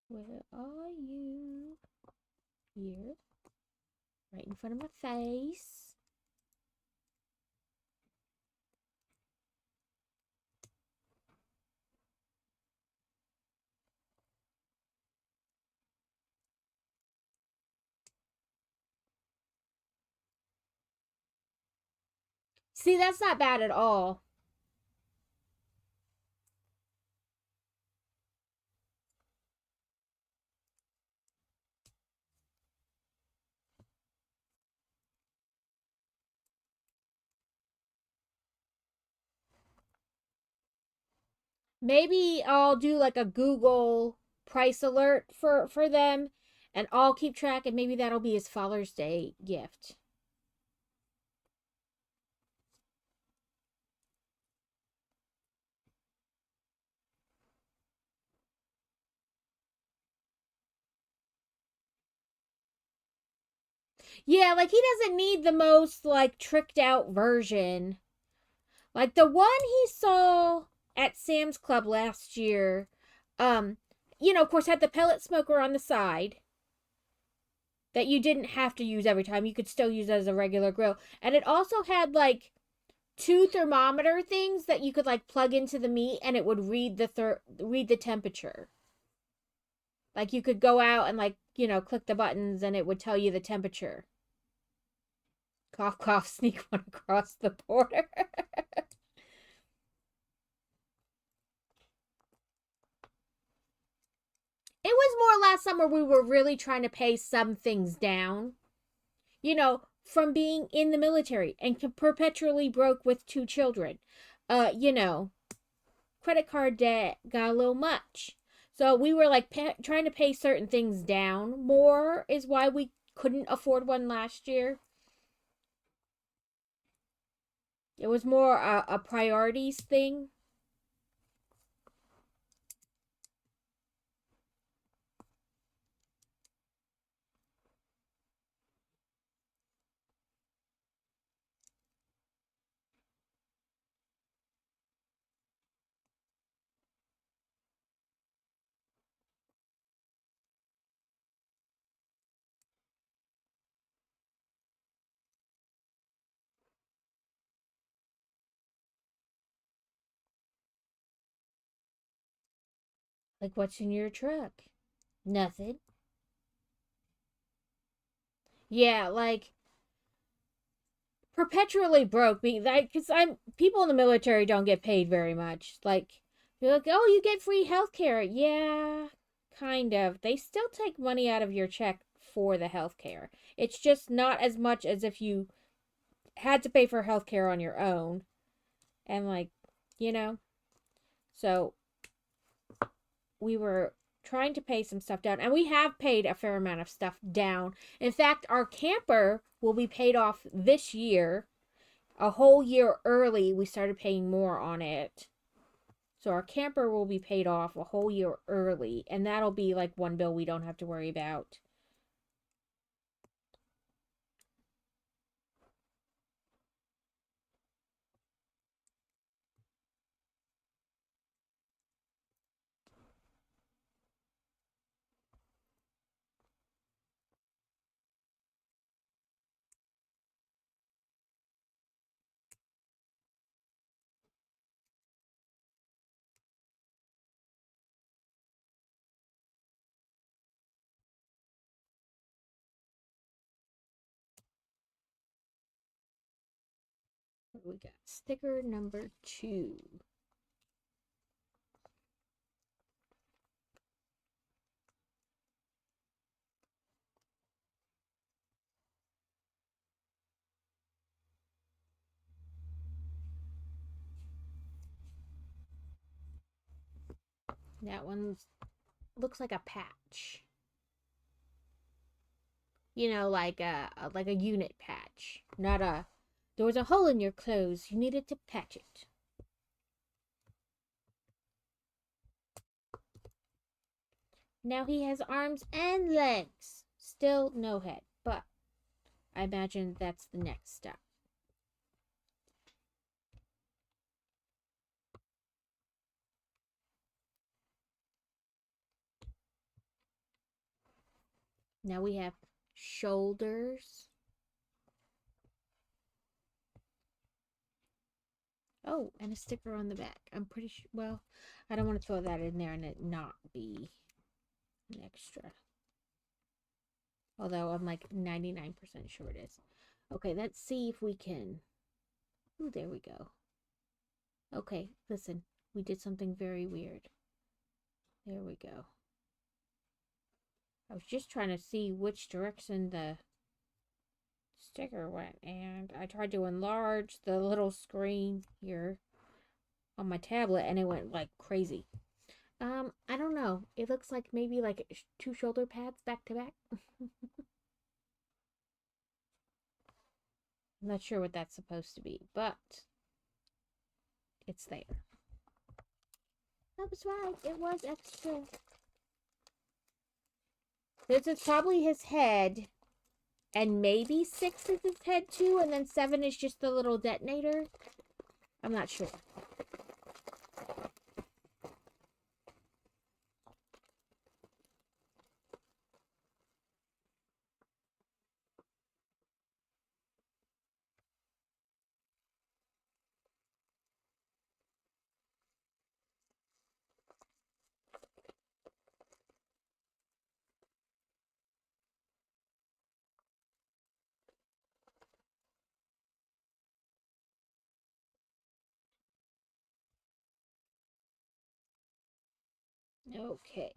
Where are you? Here. Right in front of my face. See, that's not bad at all. Maybe I'll do like a Google price alert for them and I'll keep track and maybe that'll be his Father's Day gift. Yeah, like he doesn't need the most like tricked out version. Like the one he saw at Sam's Club last year, um, of course had the pellet smoker on the side that you didn't have to use every time. You could still use as a regular grill. And it also had like two thermometer things that you could like plug into the meat and it would read the temperature. Like you could go out and like, click the buttons and it would tell you the temperature. Cough cough sneak one across the border. It was more last summer we were really trying to pay some things down. From being in the military and perpetually broke with two children. Uh, you know, Credit card debt got a little much. So we were like trying to pay certain things down more, is why we couldn't afford one last year. It was more a priorities thing. Like, what's in your truck? Nothing. Yeah, like perpetually broke because I'm people in the military don't get paid very much. Like you're like, oh, you get free health care. Yeah, kind of. They still take money out of your check for the health care. It's just not as much as if you had to pay for health care on your own. And like, you know, so we were trying to pay some stuff down and we have paid a fair amount of stuff down. In fact, our camper will be paid off this year. A whole year early, we started paying more on it. So our camper will be paid off a whole year early, and that'll be like one bill we don't have to worry about. we got sticker number 2. That one looks like a patch. You know, like a unit patch, not a. There was a hole in your clothes. You needed to patch it. Now he has arms and legs. Still no head, but I imagine that's the next step. Now we have shoulders. Oh, and a sticker on the back. I'm pretty sure. Well, I don't want to throw that in there and it not be an extra. Although I'm like 99% sure it is. Okay, let's see if we can. Ooh, there we go. Okay, listen. We did something very weird. There we go. I was just trying to see which direction the sticker went, and I tried to enlarge the little screen here on my tablet, and it went like crazy. I don't know. It looks like maybe like 2 shoulder pads back to back. I'm not sure what that's supposed to be, but it's there. That was right. It was extra. This is probably his head, and maybe 6 is his head too, and then 7 is just the little detonator. I'm not sure. Okay.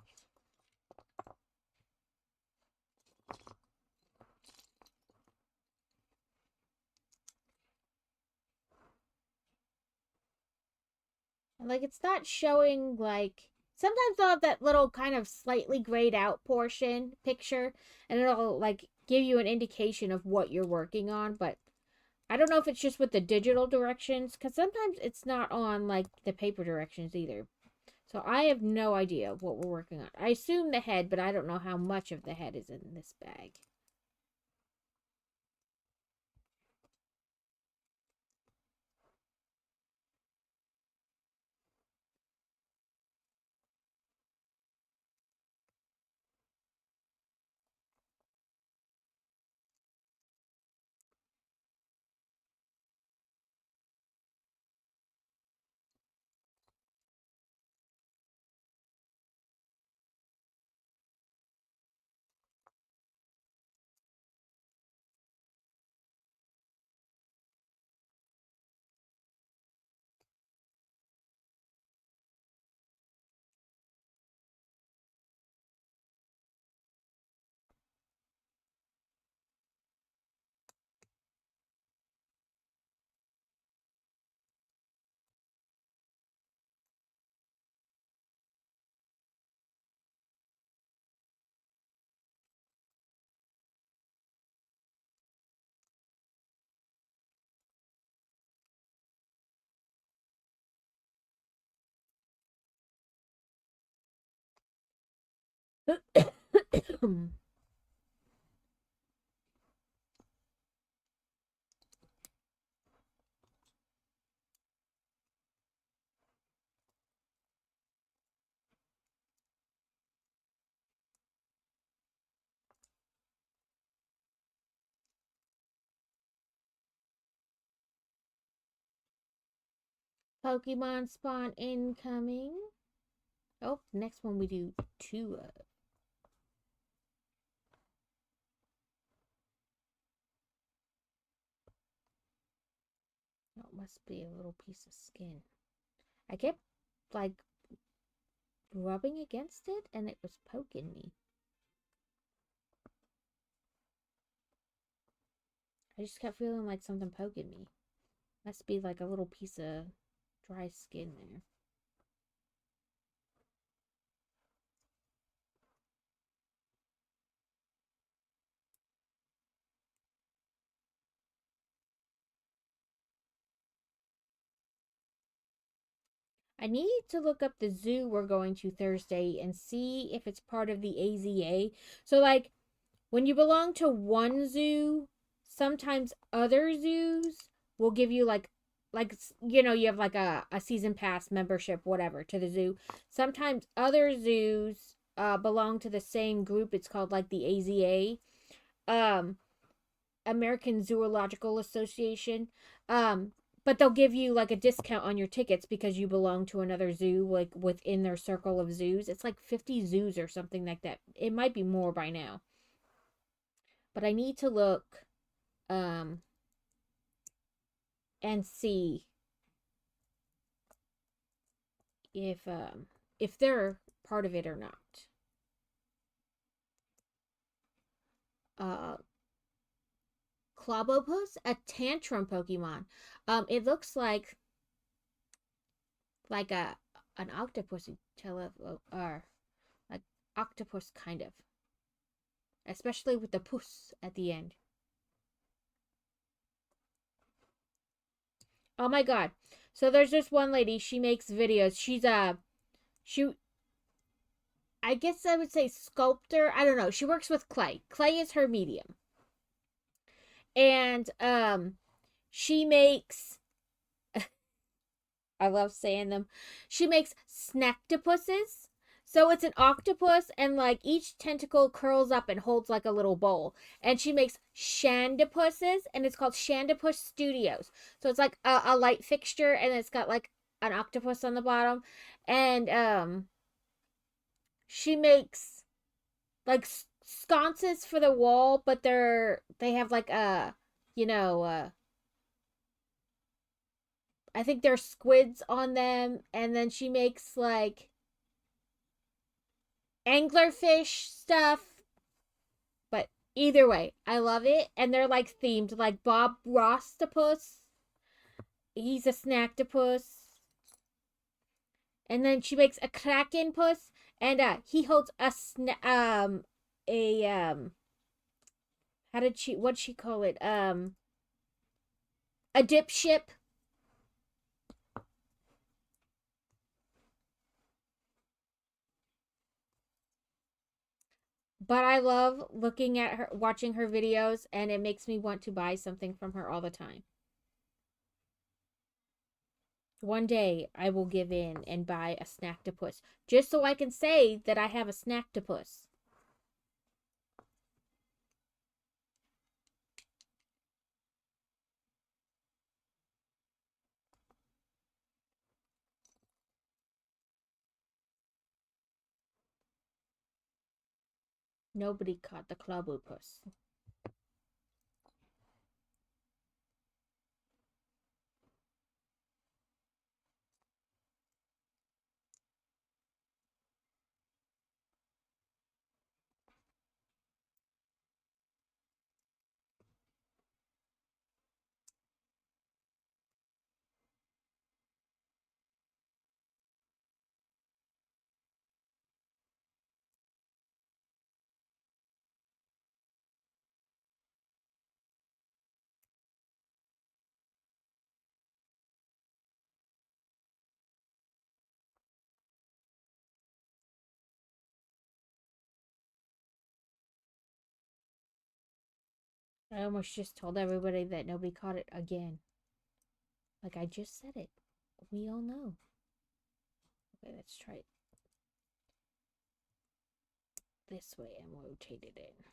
Like, it's not showing, like, sometimes they'll have that little kind of slightly grayed out portion picture, and it'll, like, give you an indication of what you're working on, but I don't know if it's just with the digital directions, because sometimes it's not on, like, the paper directions either. So I have no idea what we're working on. I assume the head, but I don't know how much of the head is in this bag. Pokemon spawn incoming. Oh, next one we do 2 of. Must be a little piece of skin. I kept, like, rubbing against it, and it was poking me. I just kept feeling like something poking me. Must be like a little piece of dry skin there. I need to look up the zoo we're going to Thursday and see if it's part of the AZA. So, like, when you belong to one zoo, sometimes other zoos will give you you have like a season pass membership, whatever, to the zoo. Sometimes other zoos belong to the same group. It's called like the AZA. American Zoological Association. But they'll give you like a discount on your tickets because you belong to another zoo, like within their circle of zoos. It's like 50 zoos or something like that. It might be more by now. But I need to look and see if they're part of it or not. Clobopus, a tantrum Pokemon. It looks like a an octopus or like octopus kind of, especially with the puss at the end. Oh my god! So there's this one lady. She makes videos. She I guess I would say sculptor. I don't know. She works with clay. Clay is her medium, and she makes. I love saying them. She makes snacktopusses. So it's an octopus, and like each tentacle curls up and holds like a little bowl. And she makes shandopusses, and it's called Shandopus Studios. So it's like a light fixture, and it's got like an octopus on the bottom. And she makes like sconces for the wall, but they have like you know, I think there's squids on them, and then she makes like anglerfish stuff. But either way, I love it, and they're like themed, like Bob Rostopus. He's a snacktopus, and then she makes a kraken puss, and he holds what'd she call it? A dip ship. But I love looking at her, watching her videos, and it makes me want to buy something from her all the time. One day I will give in and buy a snacktopus, just so I can say that I have a snacktopus. Nobody caught the clobopus. I almost just told everybody that nobody caught it again. Like I just said it. We all know. Okay, let's try it this way and rotate it in.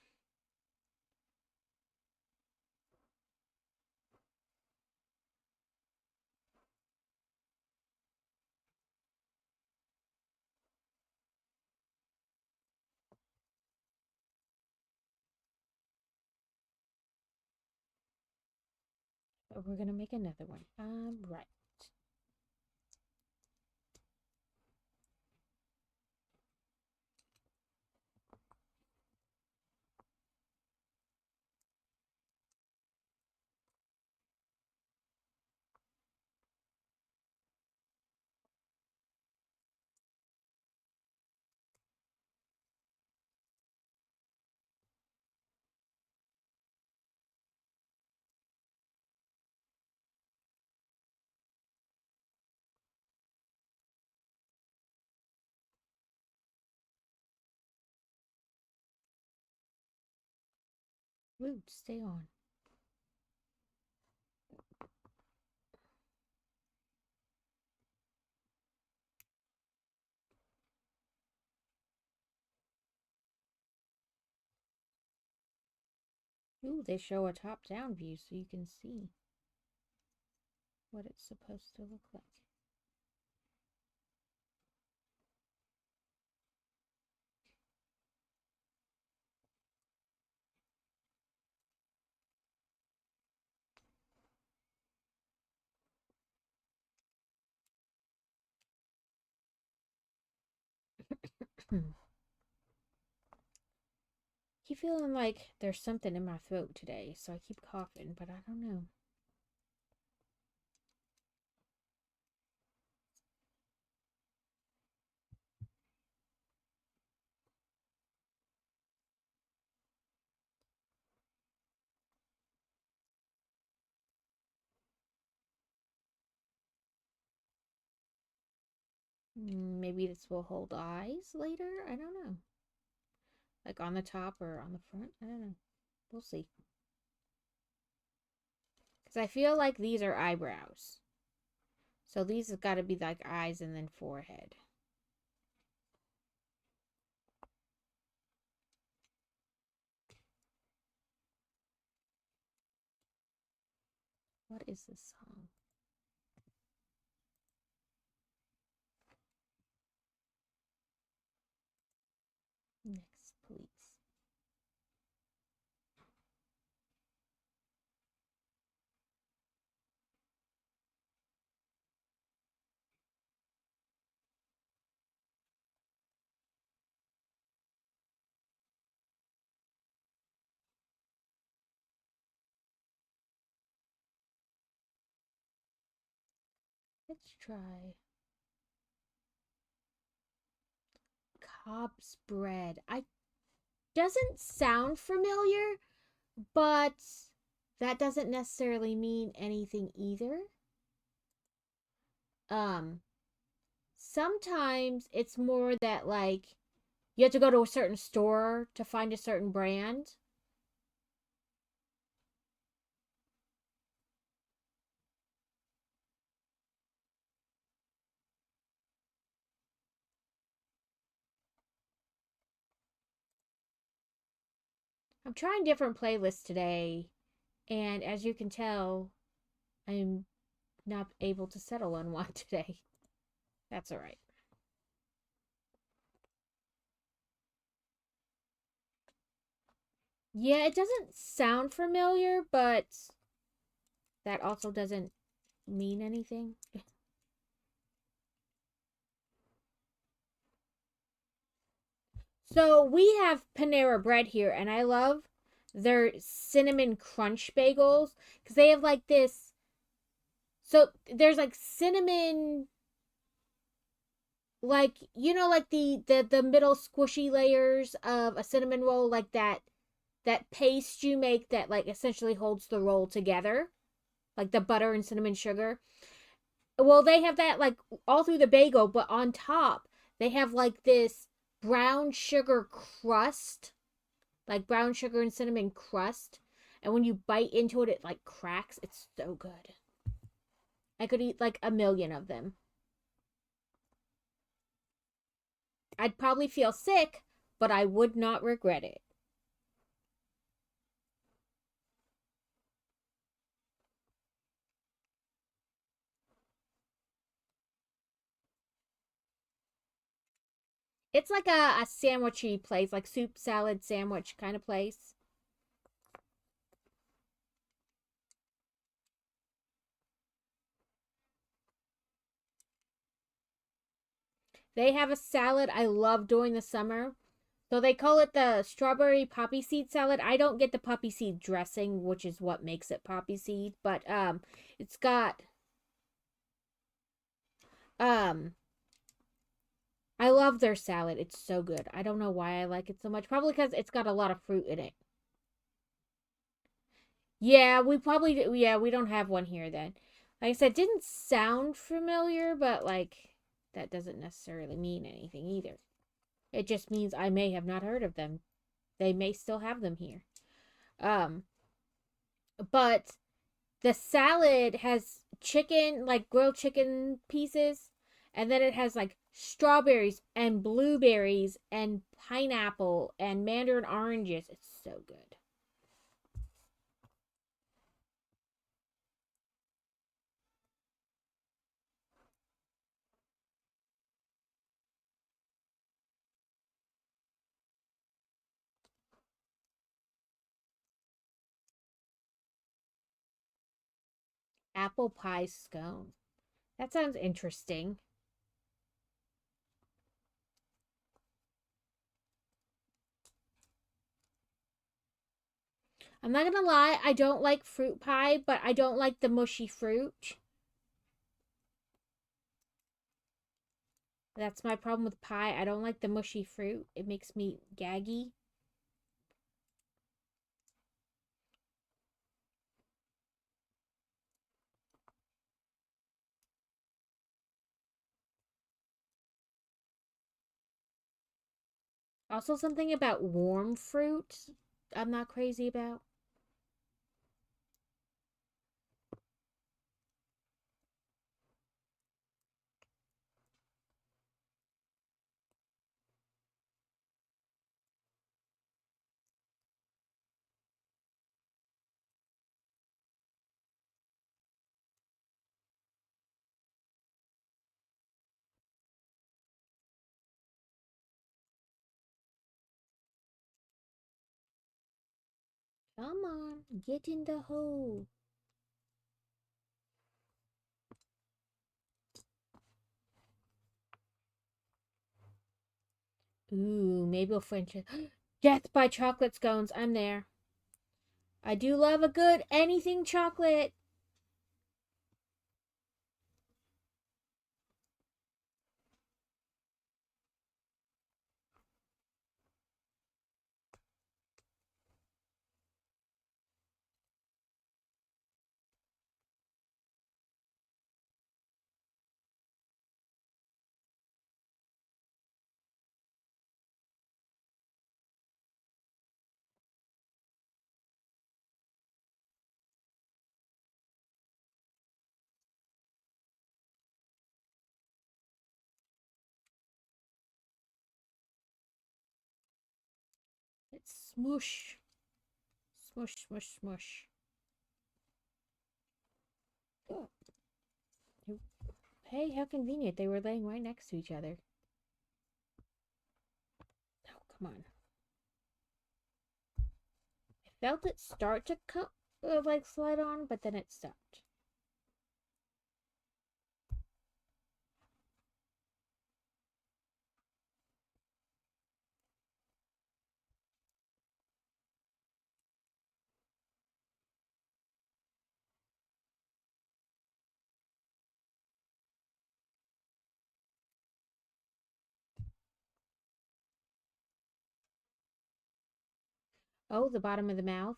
we're gonna make another one. Right. Root, stay on. Ooh, they show a top-down view so you can see what it's supposed to look like. Keep feeling like there's something in my throat today, so I keep coughing, but I don't know. Maybe this will hold eyes later? I don't know. Like on the top or on the front? I don't know. We'll see. Because I feel like these are eyebrows. So these have got to be like eyes and then forehead. What is this song? Next, please. Let's try Cobb's bread. Doesn't sound familiar, but that doesn't necessarily mean anything either. Sometimes it's more that like you have to go to a certain store to find a certain brand. I'm trying different playlists today, and as you can tell, I'm not able to settle on one today. That's all right. Yeah, it doesn't sound familiar, but that also doesn't mean anything. So we have Panera Bread here, and I love their cinnamon crunch bagels because they have like this. So there's like cinnamon, like like the middle squishy layers of a cinnamon roll, like that paste you make that like essentially holds the roll together, like the butter and cinnamon sugar. Well, they have that like all through the bagel, but on top they have like this brown sugar crust, like brown sugar and cinnamon crust. And when you bite into it, it like cracks. It's so good. I could eat like a million of them. I'd probably feel sick, but I would not regret it. It's like a sandwichy place, like soup, salad, sandwich kind of place. They have a salad I love during the summer. So they call it the strawberry poppy seed salad. I don't get the poppy seed dressing, which is what makes it poppy seed, but it's got um I love their salad. It's so good. I don't know why I like it so much. Probably because it's got a lot of fruit in it. Yeah, we probably yeah, we don't have one here then. Like I said, it didn't sound familiar, but like that doesn't necessarily mean anything either. It just means I may have not heard of them. They may still have them here. Um, but the salad has chicken, like grilled chicken pieces, and then it has like strawberries and blueberries and pineapple and mandarin oranges. It's so good. Apple pie scone. That sounds interesting. I'm not gonna lie, I don't like fruit pie, but I don't like the mushy fruit. That's my problem with pie. I don't like the mushy fruit. It makes me gaggy. Also, something about warm fruit I'm not crazy about. Come on, get in the hole. Ooh, Mabel French. Death by chocolate scones. I'm there. I do love a good anything chocolate. Let's smoosh. Smush, smush, smush. Hey, how convenient. They were laying right next to each other. Oh, come on. I felt it start to come, like slide on, but then it stopped. Oh, the bottom of the mouth,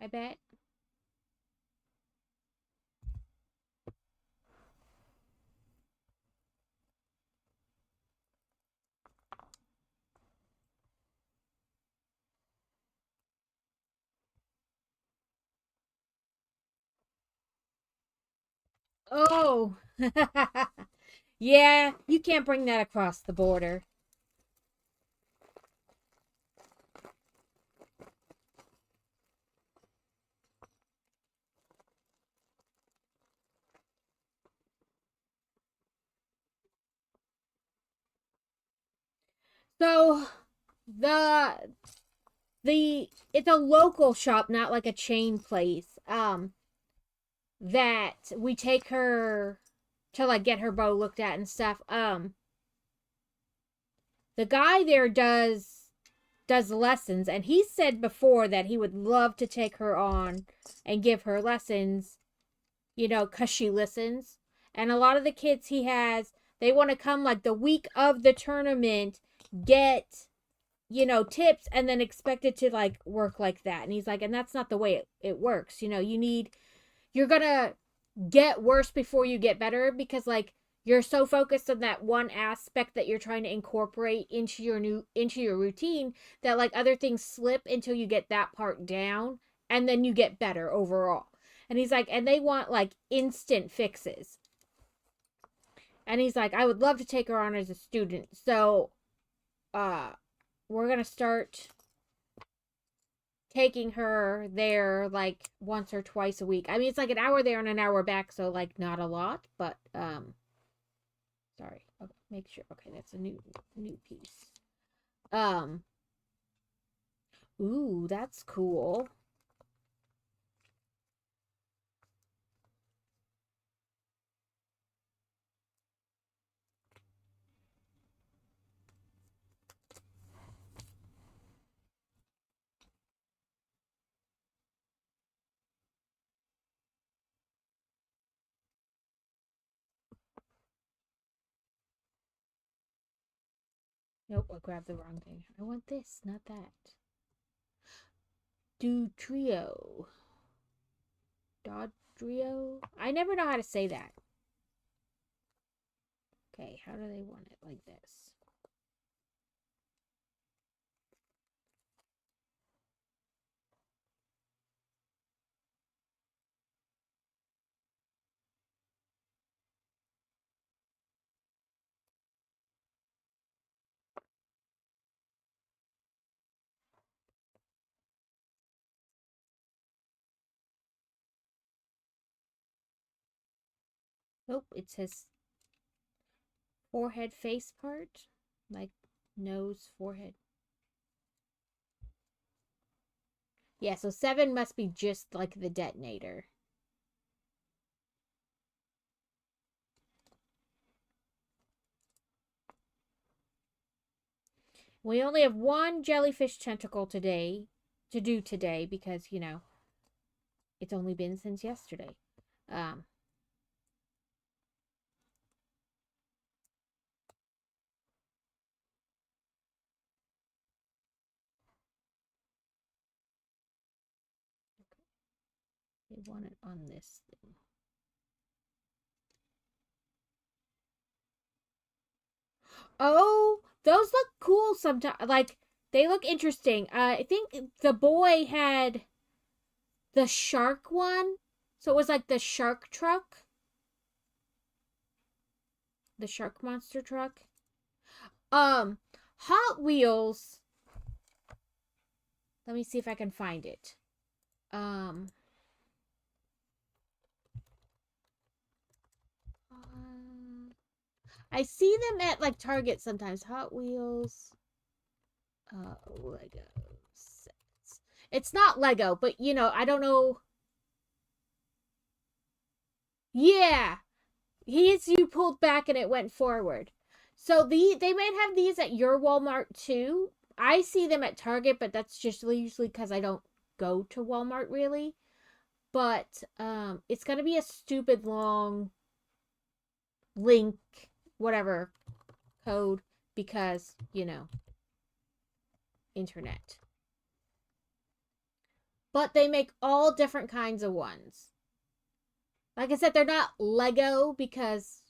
I bet. Oh! Yeah, you can't bring that across the border. So, the it's a local shop, not like a chain place. That we take her to like get her bow looked at and stuff. the guy there does lessons, and he said before that he would love to take her on and give her lessons, you know, because she listens. And a lot of the kids he has, they want to come like the week of the tournament, get, you know, tips, and then expect it to like work like that. And he's like, and that's not the way it works. You know, you're gonna get worse before you get better, because like you're so focused on that one aspect that you're trying to incorporate into your routine, that like other things slip until you get that part down, and then you get better overall. And he's like, and they want like instant fixes. And he's like, I would love to take her on as a student. So we're gonna start taking her there like once or twice a week. I mean, it's like an hour there and an hour back, so like not a lot, but sorry. Okay, make sure. Okay, that's a new piece. Ooh, that's cool. Nope, I grabbed the wrong thing. I want this, not that. Dodrio. Dodrio? I never know how to say that. Okay, how do they want it? Like this. Nope, it says forehead face part. Like nose, forehead. Yeah, so 7 must be just like the detonator. We only have one jellyfish tentacle to do today, because, you know, it's only been since yesterday. They want it on this thing. Oh, those look cool sometimes. Like, they look interesting. I think the boy had the shark one. So it was like the shark truck. The shark monster truck. Hot Wheels. Let me see if I can find it. I see them at like Target sometimes. Hot Wheels. Lego sets. It's not Lego, but you know, I don't know. Yeah, you pulled back and it went forward. So they might have these at your Walmart too. I see them at Target, but that's just usually because I don't go to Walmart really. But it's gonna be a stupid long link, whatever code, because you know, internet. But they make all different kinds of ones. Like I said, they're not Lego because.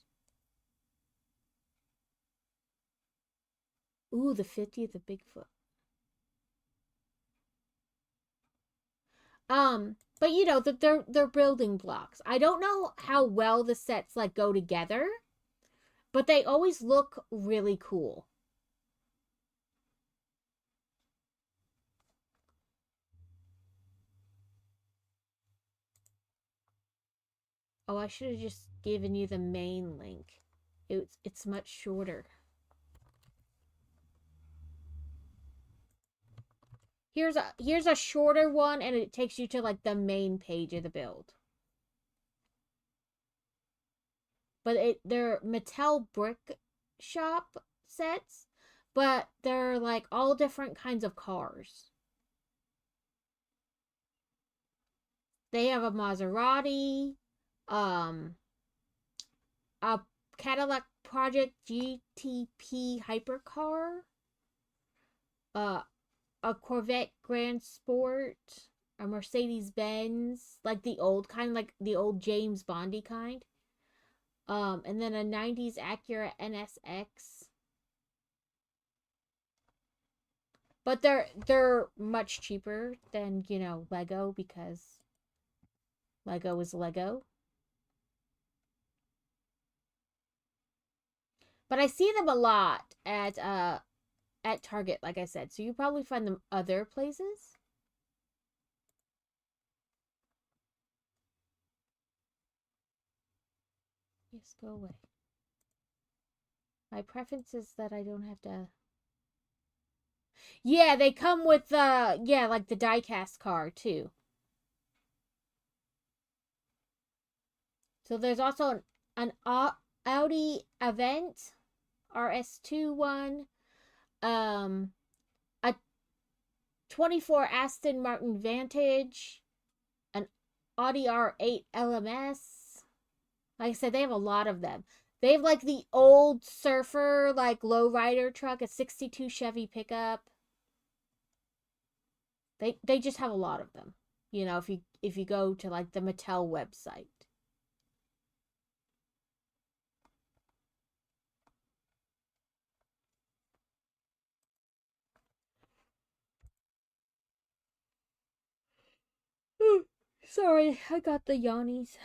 Ooh, the 50th of Bigfoot. But you know that they're building blocks. I don't know how well the sets like go together, but they always look really cool. Oh, I should have just given you the main link. It's much shorter. Here's a shorter one, and it takes you to like the main page of the build. But they're Mattel brick shop sets, but they're like all different kinds of cars. They have a Maserati, um, a Cadillac Project GTP hypercar, uh, a Corvette Grand Sport, a Mercedes Benz, like the old kind, like the old James Bondy kind. And then a 90s Acura NSX. But they're much cheaper than, Lego, because Lego is Lego. But I see them a lot at Target, like I said. So you probably find them other places. Yes, go away. My preference is that I don't have to. Yeah, they come with like the diecast car too. So there's also an Audi Avant RS2 one, a 24 Aston Martin Vantage, an Audi R8 LMS. Like I said, they have a lot of them. They have like the old surfer, like lowrider truck, a 62 Chevy pickup. They just have a lot of them. If you go to like the Mattel website. Sorry, I got the yawnies.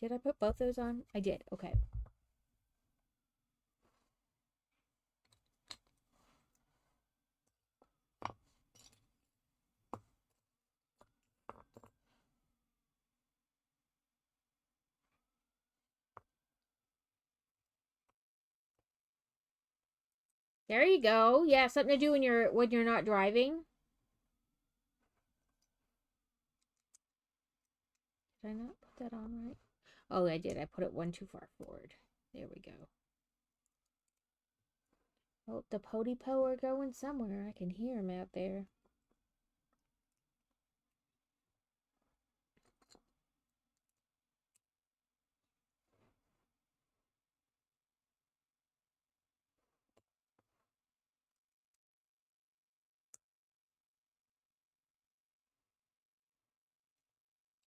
Did I put both those on? I did. Okay. There you go. Yeah, something to do when you're not driving. Did I not put that on right? Oh, I did. I put it one too far forward. There we go. Oh, the Pody-Po are going somewhere. I can hear them out there.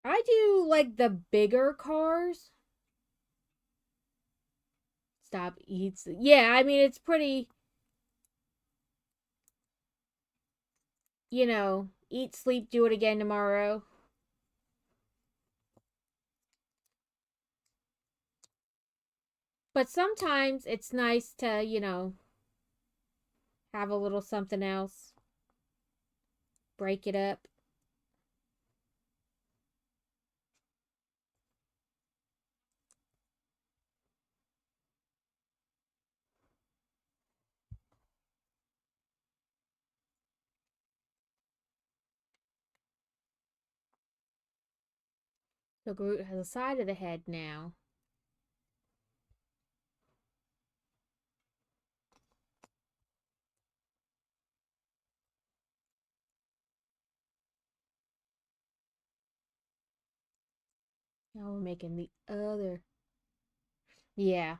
I do like the bigger cars. Stop eats. Yeah, I mean it's pretty, eat, sleep, do it again tomorrow. But sometimes it's nice to, have a little something else. Break it up. So Groot has a side of the head now. Now we're making the other. Yeah.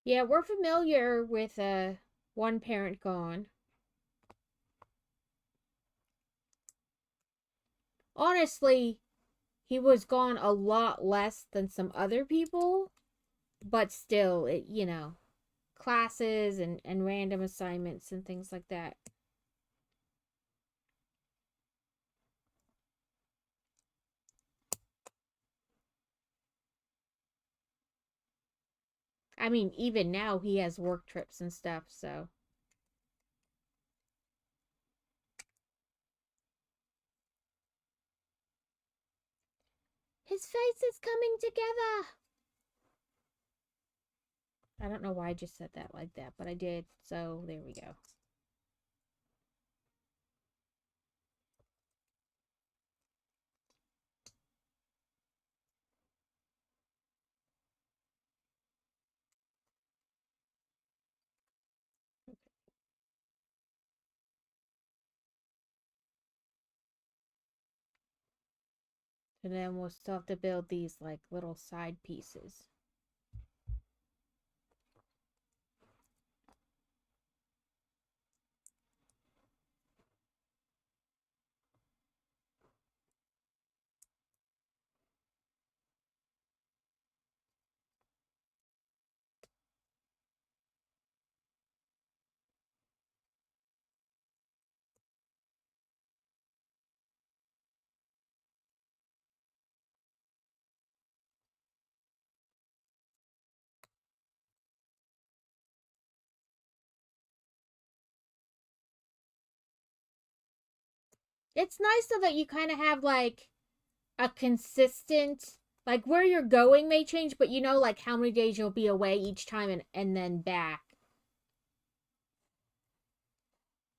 Yeah, we're familiar with one parent gone. Honestly, he was gone a lot less than some other people, but still, classes and random assignments and things like that. I mean, even now he has work trips and stuff, so. His face is coming together. I don't know why I just said that like that, but I did, so there we go. And then we'll still have to build these like little side pieces. It's nice though that you kind of have like a consistent, like where you're going may change, but you know like how many days you'll be away each time and then back.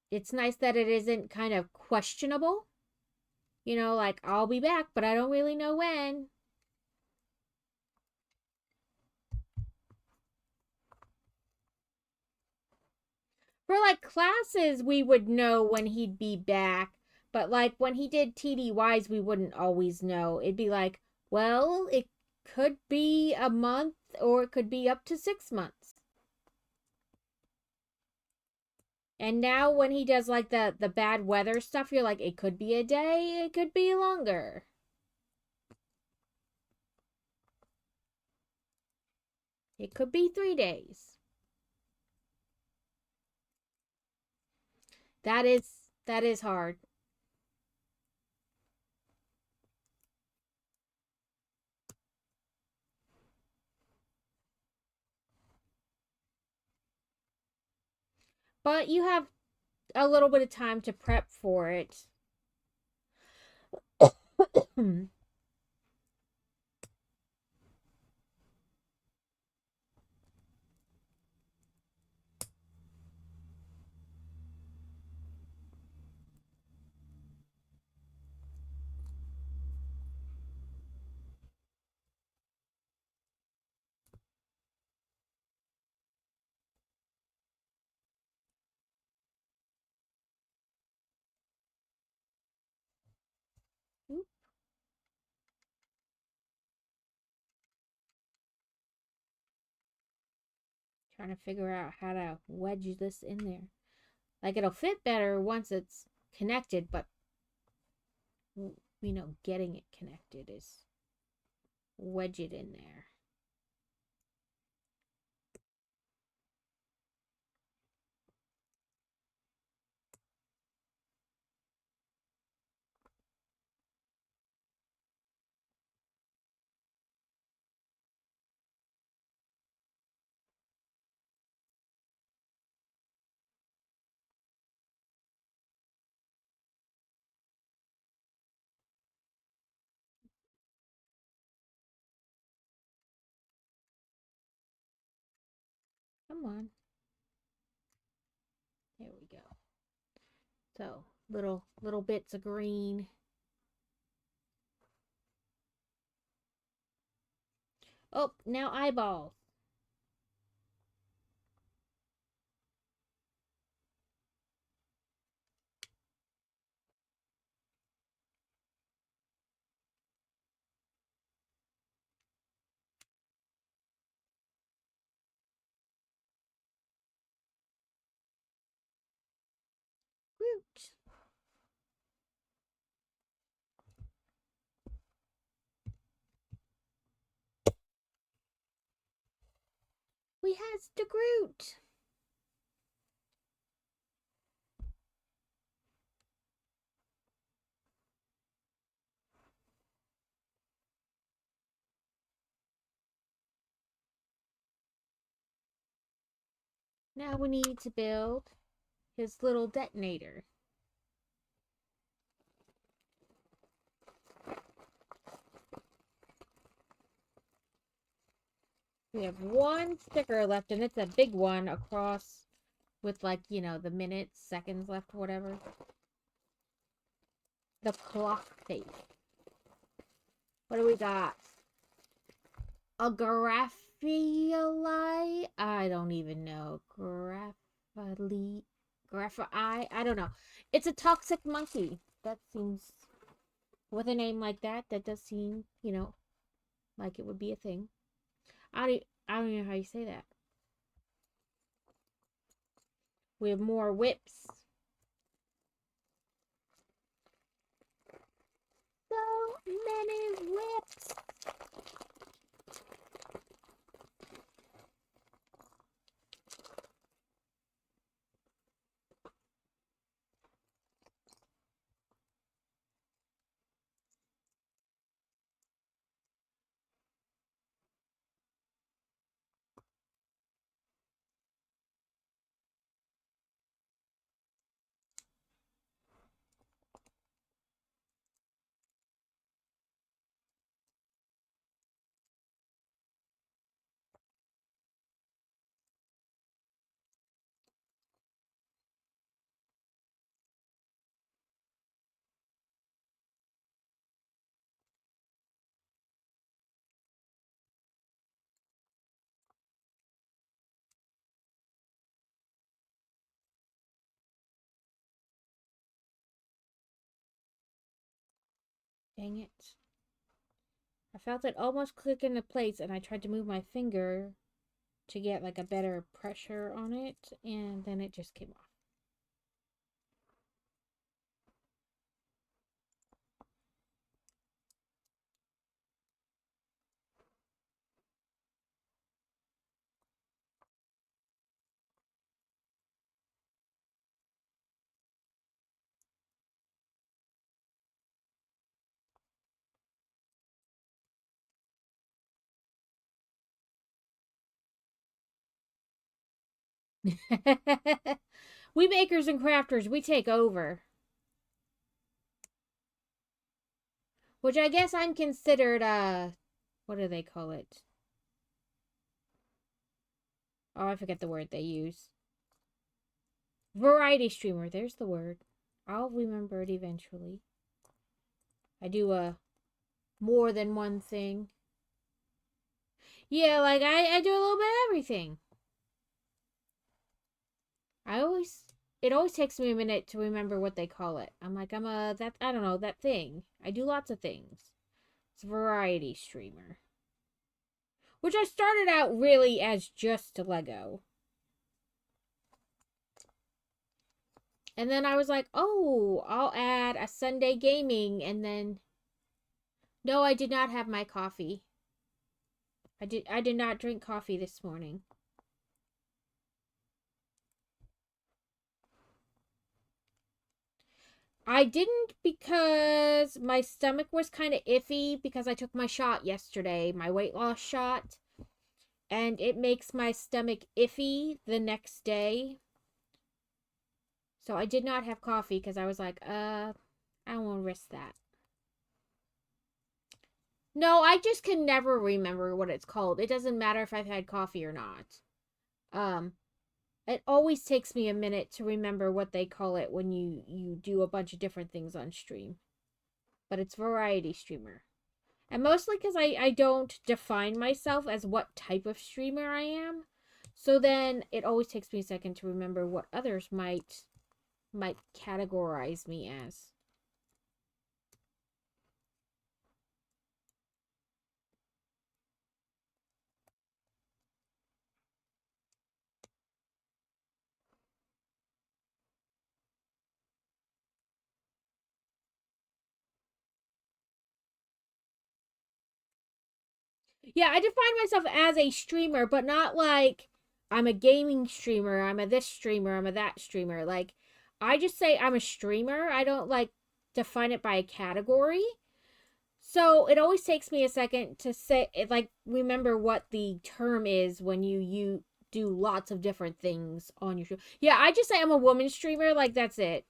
It's nice that it isn't kind of questionable. You know, like I'll be back, but I don't really know when. For like classes, we would know when he'd be back, but like when he did TDYs, we wouldn't always know. It'd be like, well, it could be a month or it could be up to 6 months. And now when he does like the bad weather stuff, you're like, it could be a day, it could be longer. It could be 3 days. That is hard. But you have a little bit of time to prep for it. Trying to figure out how to wedge this in there. Like it'll fit better once it's connected, but you know, getting it connected is wedge it in there. Come on. There we go. So little bits of green. Oh, now eyeballs. Groot. We has the Groot. Now we need to build his little detonator. We have one sticker left, and it's a big one across with like, you know, the minutes, seconds left, whatever. The clock face. What do we got? A graphili? I don't even know. Graphii? I don't know. It's a toxic monkey. That seems With a name like that, that does seem, you know, like it would be a thing. I don't know how you say that. We have more whips. So many whips. Dang it. I felt it almost click into place and I tried to move my finger to get like a better pressure on it and then it just came off. We makers and crafters, we take over. Which I guess I'm considered, what do they call it? Oh, I forget the word they use. Variety streamer, there's the word. I'll remember it eventually. I do, more than one thing. Yeah, like, I do a little bit of everything. It always takes me a minute to remember what they call it. I'm like, I don't know, that thing. I do lots of things. It's a variety streamer. Which I started out really as just Lego. And then I was like, oh, I'll add a Sunday gaming. And then, no, I did not have my coffee. I did not drink coffee this morning. I didn't because my stomach was kind of iffy because I took my shot yesterday, my weight loss shot. And it makes my stomach iffy the next day. So I did not have coffee because I was like, I don't want to risk that. No, I just can never remember what it's called. It doesn't matter if I've had coffee or not. Um, it always takes me a minute to remember what they call it when you do a bunch of different things on stream. But it's variety streamer. And mostly because I don't define myself as what type of streamer I am. So then it always takes me a second to remember what others might categorize me as. Yeah, I define myself as a streamer, but not like I'm a gaming streamer, I'm a this streamer, I'm a that streamer. Like, I just say I'm a streamer. I don't like define it by a category. So it always takes me a second to say, like, remember what the term is when you do lots of different things on your show. Yeah, I just say I'm a woman streamer. Like, that's it.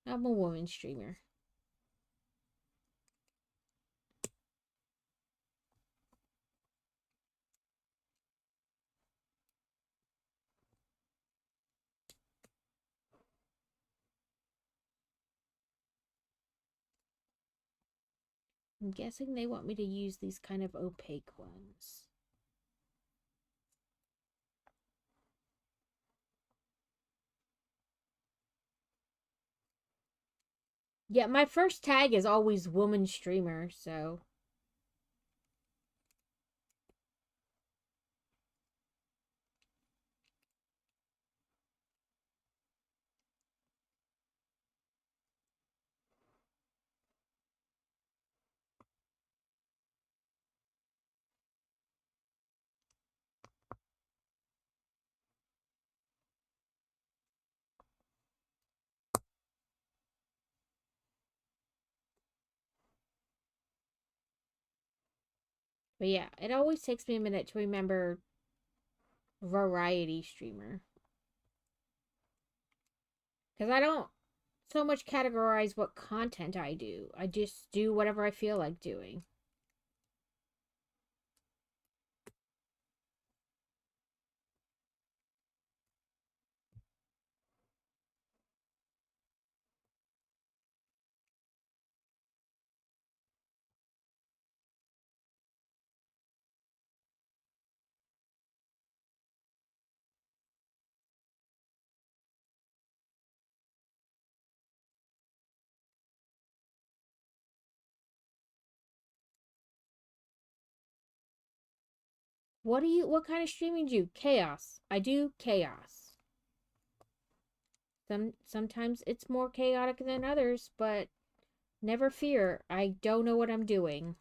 I'm a woman streamer. I'm guessing they want me to use these kind of opaque ones. Yeah, my first tag is always woman streamer, so. But yeah, it always takes me a minute to remember variety streamer. Because I don't so much categorize what content I do. I just do whatever I feel like doing. What kind of streaming do you do? Chaos. I do chaos. Sometimes it's more chaotic than others, but never fear. I don't know what I'm doing.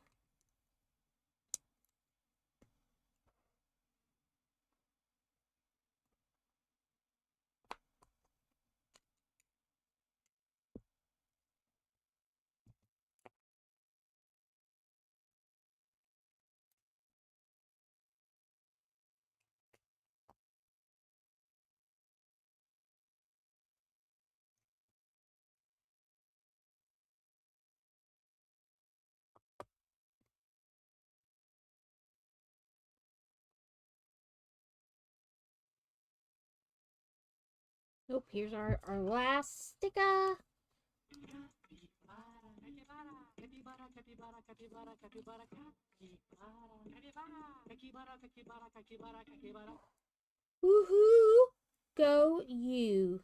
Oh, here's our last sticker. Woohoo! Go you.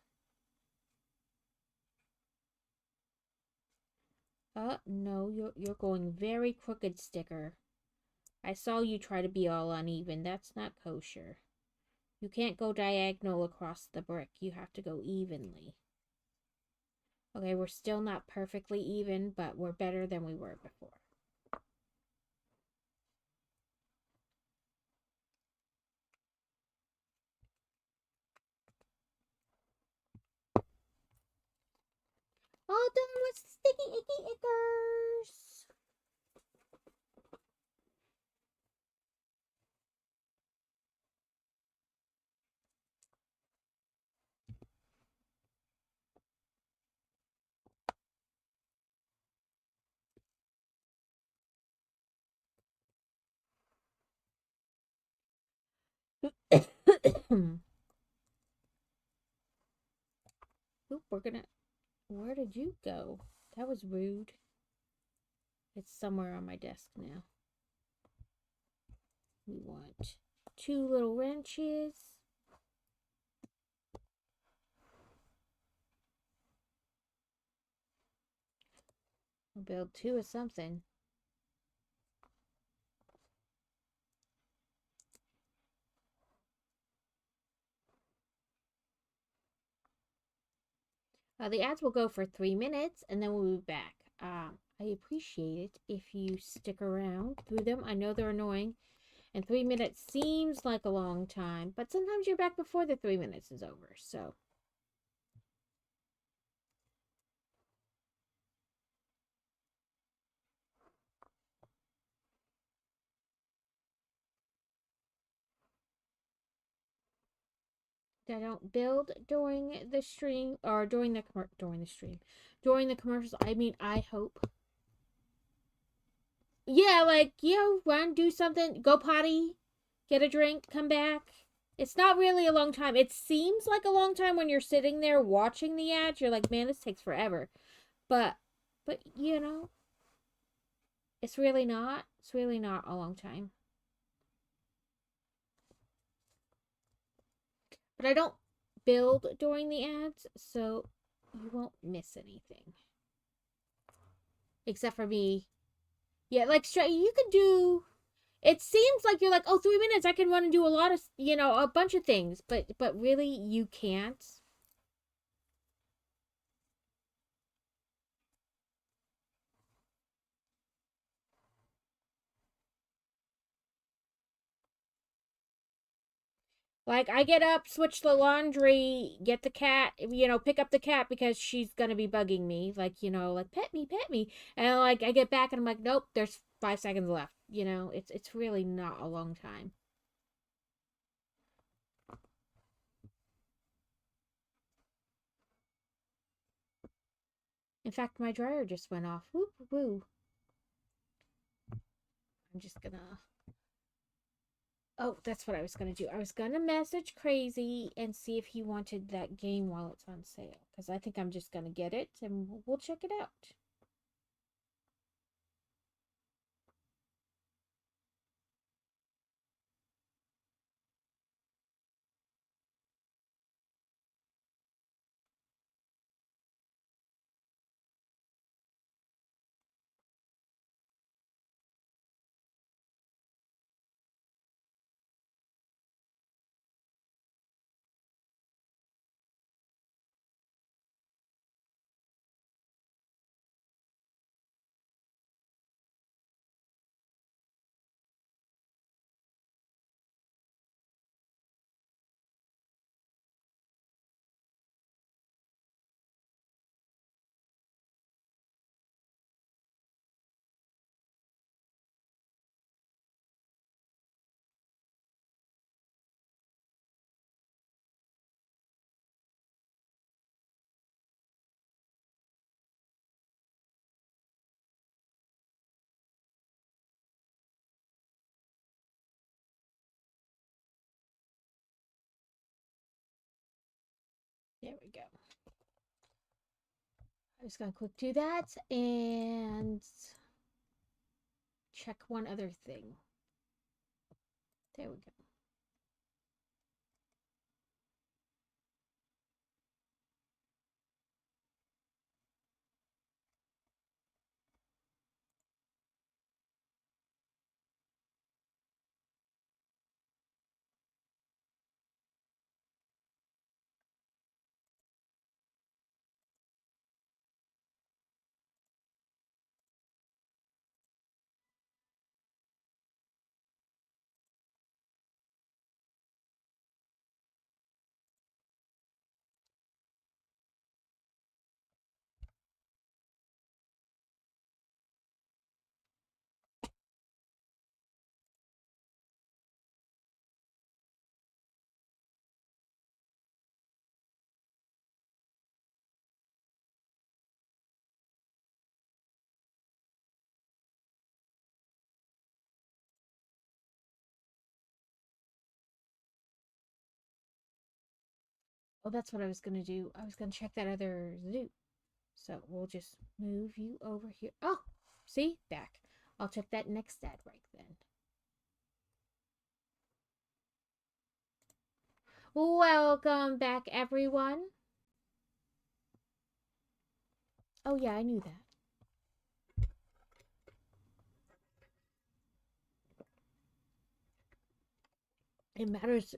No, you're going very crooked, sticker. I saw you try to be all uneven. That's not kosher. You can't go diagonal across the brick. You have to go evenly. Okay, we're still not perfectly even, but we're better than we were before. All done with sticky icky ickers. Oop, we're gonna. Where did you go? That was rude. It's somewhere on my desk now. We want 2 little wrenches. We'll build 2 of something. The ads will go for 3 minutes and then we'll be back. I appreciate it if you stick around through them. I know they're annoying, and 3 minutes seems like a long time, but sometimes you're back before the 3 minutes is over, so. I don't build during the stream or during the commercials. I mean, I hope. Yeah, like, run, do something, go potty, get a drink, come back. It's not really a long time. It seems like a long time when you're sitting there watching the ads. You're like, man, this takes forever. But it's really not. It's really not a long time. But I don't build during the ads, so you won't miss anything. except for me. Yeah, like you could do. It seems like you're like, oh, 3 minutes. I can run and do a lot of, a bunch of things, but really, you can't. Like, I get up, switch the laundry, get the cat, pick up the cat because she's gonna be bugging me. Like, like, pet me, pet me. And, like, I get back and I'm like, nope, there's 5 seconds left. It's really not a long time. In fact, my dryer just went off. Whoop, woo. I'm just gonna. Oh, that's what I was gonna do. I was gonna message Crazy and see if he wanted that game while it's on sale. Because I think I'm just gonna get it and we'll check it out. There we go. I'm just gonna quick do that and check one other thing. There we go. Oh, that's what I was gonna do. I was gonna check that other zoo. So we'll just move you over here. Oh, see? Back. I'll check that next ad right then. Welcome back, everyone. Oh, yeah, I knew that. It matters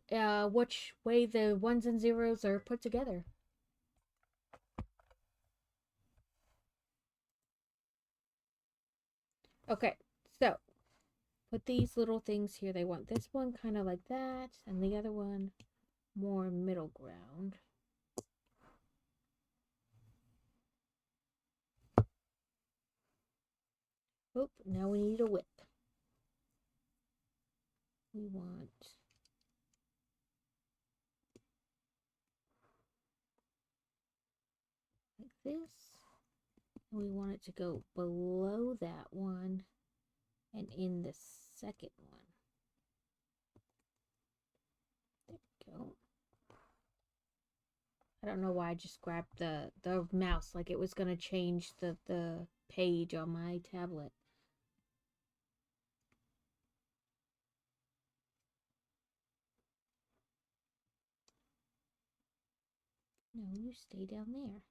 which way the ones and zeros are put together. Okay, so put these little things here. They want this one kind of like that, and the other one more middle ground. Oh, now we need a whip. We want like this. We want it to go below that one and in the second one. There we go. I don't know why I just grabbed the mouse like it was going to change the page on my tablet. No, you stay down there.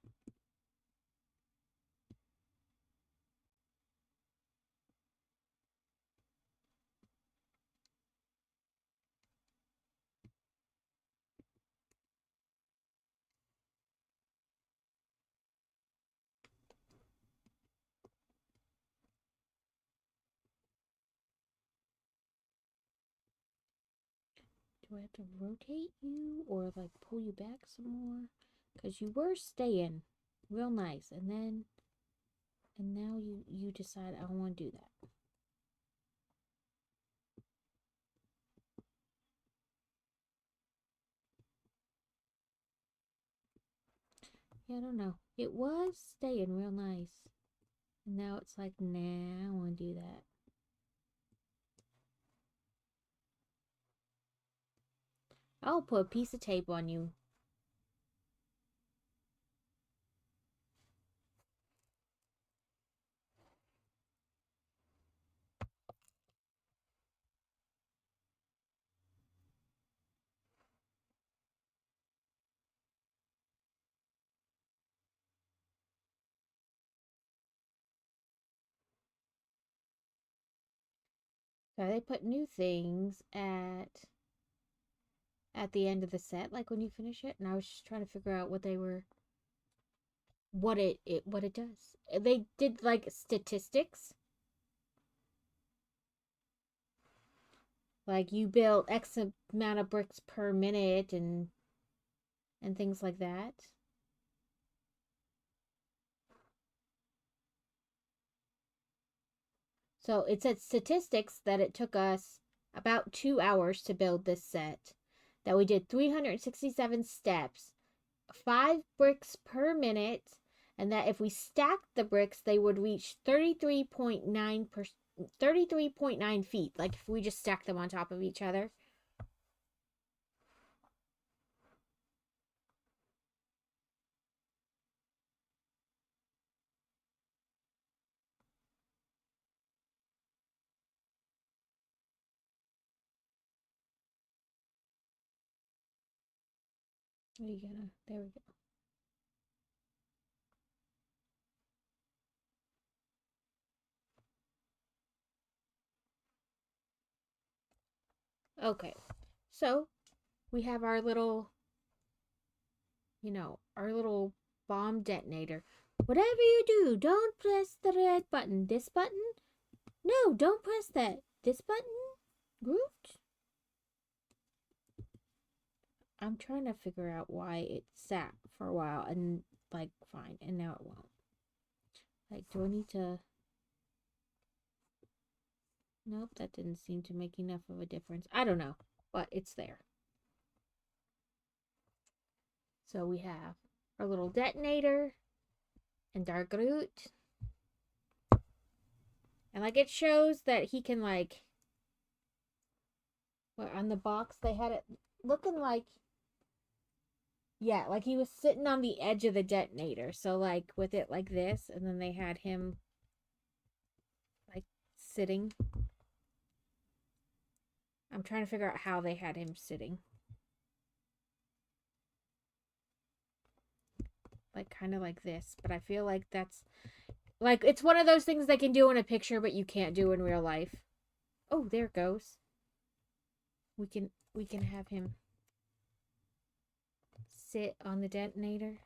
Do I have to rotate you or like pull you back some more? Because you were staying real nice, and now you decide I don't want to do that. Yeah, I don't know. It was staying real nice. And now it's like, nah, I want to do that. I'll put a piece of tape on you. So they put new things at the end of the set, like when you finish it, and I was just trying to figure out what they were, what it does. They did like statistics, like you built X amount of bricks per minute and things like that. So it said statistics that it took us about 2 hours to build this set, that we did 367 steps, 5 bricks per minute, and that if we stacked the bricks, they would reach 33.9 feet. Like if we just stacked them on top of each other. What are you gonna? There we go. Okay, so we have our little, our little bomb detonator. Whatever you do, don't press the red button. This button? No, don't press that. This button? Groot? I'm trying to figure out why it sat for a while and, like, fine, and now it won't. Like, do I need to... Nope, that didn't seem to make enough of a difference. I don't know, but it's there. So we have our little detonator and our Groot. And, like, it shows that he can, like... Well, on the box, they had it looking like... Yeah, like he was sitting on the edge of the detonator. So, like, with it like this, and then they had him, like, sitting. I'm trying to figure out how they had him sitting. Like, kind of like this. But I feel like that's... Like, it's one of those things they can do in a picture, but you can't do in real life. Oh, there it goes. We can have him sit on the detonator.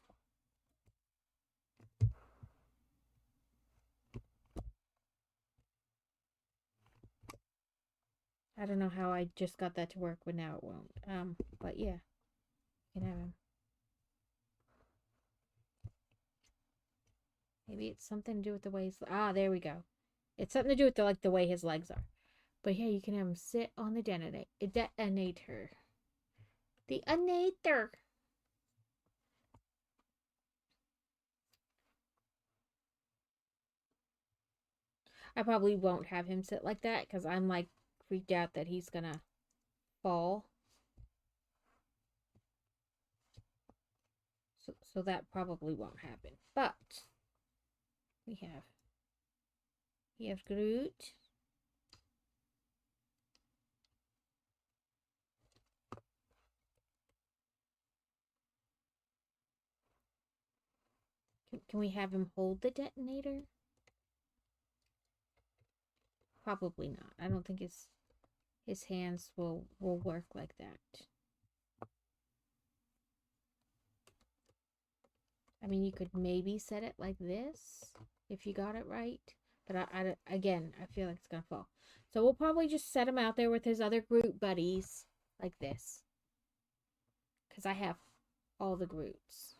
I don't know how I just got that to work, but now it won't. But yeah, you can have him. Maybe it's something to do with the way his... Ah, there we go. It's something to do with the way his legs are. But yeah, you can have him sit on the detonator. Detonator. The detonator. I probably won't have him sit like that because I'm like freaked out that he's gonna fall. So that probably won't happen. But we have Groot. Can we have him hold the detonator? Probably not. I don't think his hands will work like that. I mean, you could maybe set it like this if you got it right. But again, I feel like it's going to fall. So we'll probably just set him out there with his other Groot buddies. like this. Because I have all the Groots.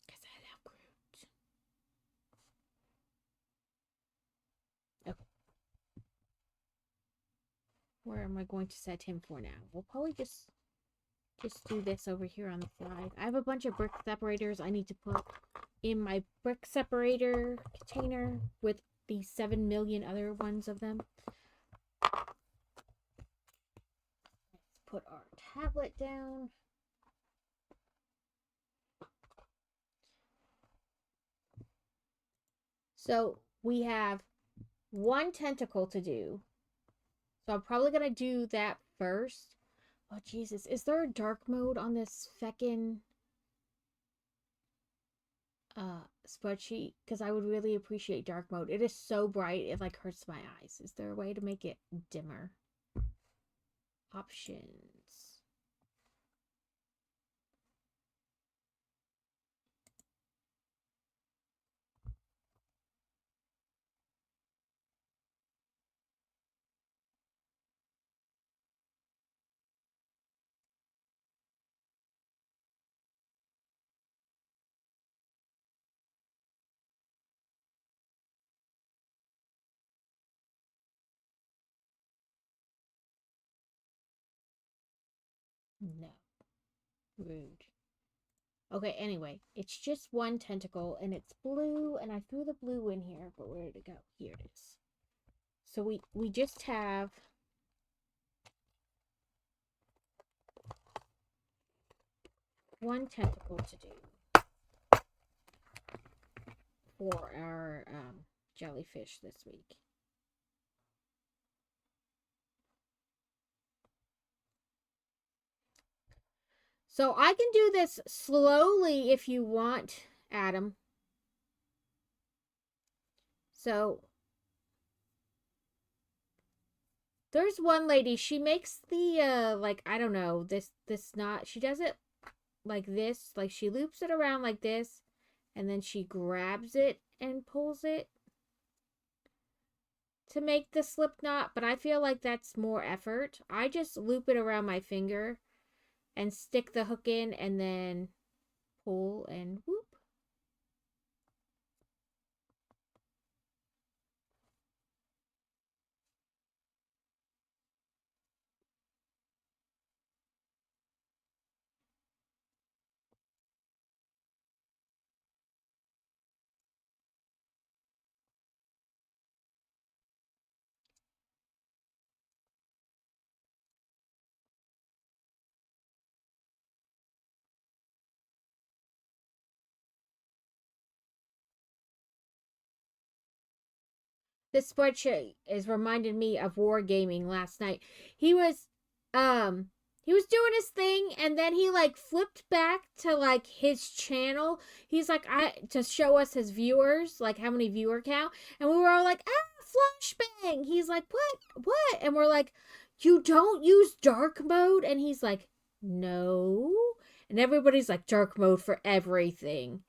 Because I love Groot. Okay. Where am I going to set him for now? We'll probably just do this over here on the side. I have a bunch of brick separators I need to put in my brick separator container with the 7 million other ones of them. Let's put our tablet down. So we have one tentacle to do. So I'm probably going to do that first. Oh, Jesus. Is there a dark mode on this feckin' spreadsheet? Because I would really appreciate dark mode. It is so bright, it like hurts my eyes. Is there a way to make it dimmer? Options. No. Rude. Okay, anyway, it's just one tentacle and it's blue, and I threw the blue in here, but where did it go? Here it is. So we just have one tentacle to do for our jellyfish this week. So I can do this slowly if you want, Adam. So there's one lady, she makes the like, I don't know, this knot. She does it like this, like she loops it around like this, and then she grabs it and pulls it to make the slip knot, but I feel like that's more effort. I just loop it around my finger and stick the hook in and then pull and whoop. This spreadsheet is reminded me of wargaming last night. He was doing his thing, and then he like flipped back to like his channel. He's like, to show us his viewers, like how many viewer count, and we were all like, flashbang. He's like, what? And we're like, you don't use dark mode? And he's like, no. And everybody's like, dark mode for everything.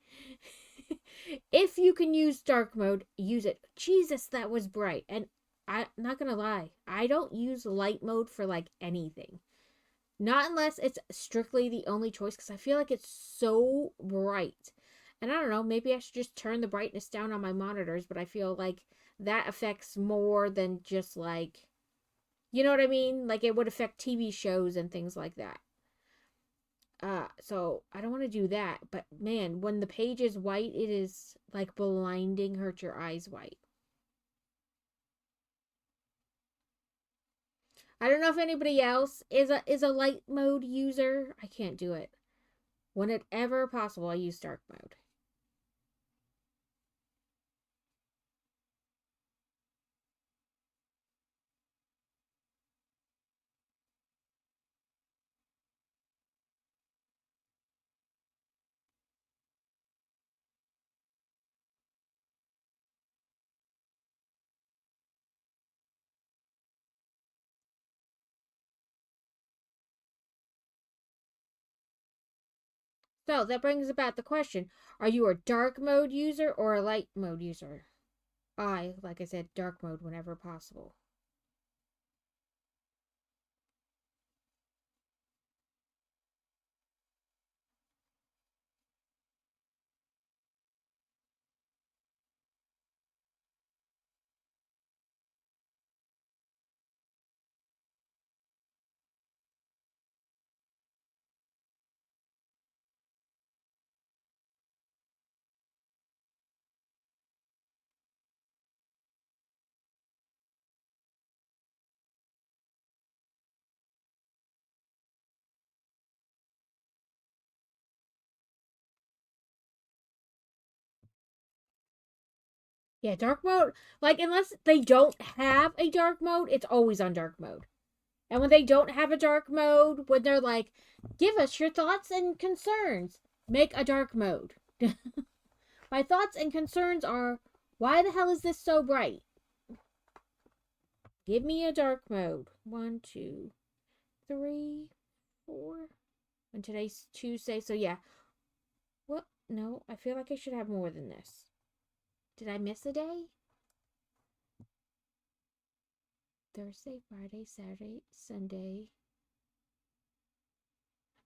If you can use dark mode, use it. Jesus, that was bright. And I'm not gonna lie, I don't use light mode for like anything. Not unless it's strictly the only choice, because I feel like it's so bright. And I don't know, maybe I should just turn the brightness down on my monitors, but I feel like that affects more than just like, you know what I mean? Like it would affect TV shows and things like that. So I don't want to do that, but man, when the page is white, it is like blinding, hurt your eyes white. I don't know if anybody else is a light mode user. I can't do it. Whenever possible, I use dark mode. So that brings about the question: are you a dark mode user or a light mode user? Like I said, dark mode whenever possible. Yeah, dark mode, like, unless they don't have a dark mode, it's always on dark mode. And when they don't have a dark mode, when they're like, give us your thoughts and concerns, make a dark mode. My thoughts and concerns are, why the hell is this so bright? Give me a dark mode. 1, 2, 3, 4. And today's Tuesday, so yeah. What? No, I feel like I should have more than this. Did I miss a day? Thursday, Friday, Saturday, Sunday.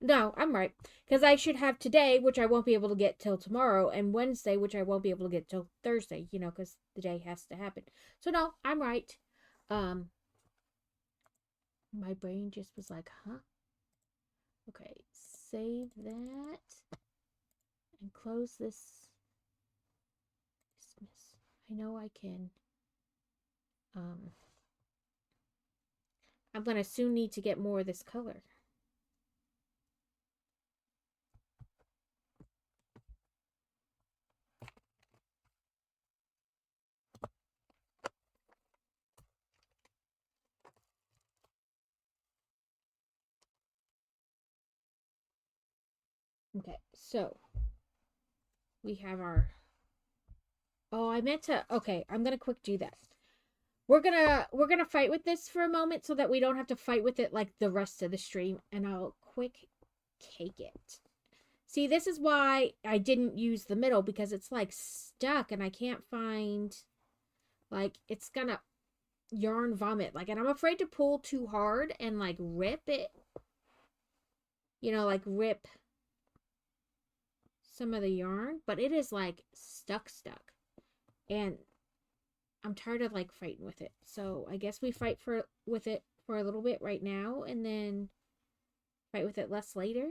No, I'm right. Because I should have today, which I won't be able to get till tomorrow, and Wednesday, which I won't be able to get till Thursday, because the day has to happen. So no, I'm right. My brain just was like, huh? Okay, save that. And close this. Dismiss. I know I can. I'm gonna soon need to get more of this color. Okay, so we have our. Oh, I meant to. Okay, I'm gonna quick do that. We're gonna fight with this for a moment so that we don't have to fight with it like the rest of the stream, and I'll quick cake it. See, this is why I didn't use the middle, because it's like stuck and I can't find, like, it's gonna yarn vomit, like, and I'm afraid to pull too hard and like rip it, like rip some of the yarn, but it is like stuck, and I'm tired of like fighting with it. So I guess we fight with it for a little bit right now, and then fight with it less later.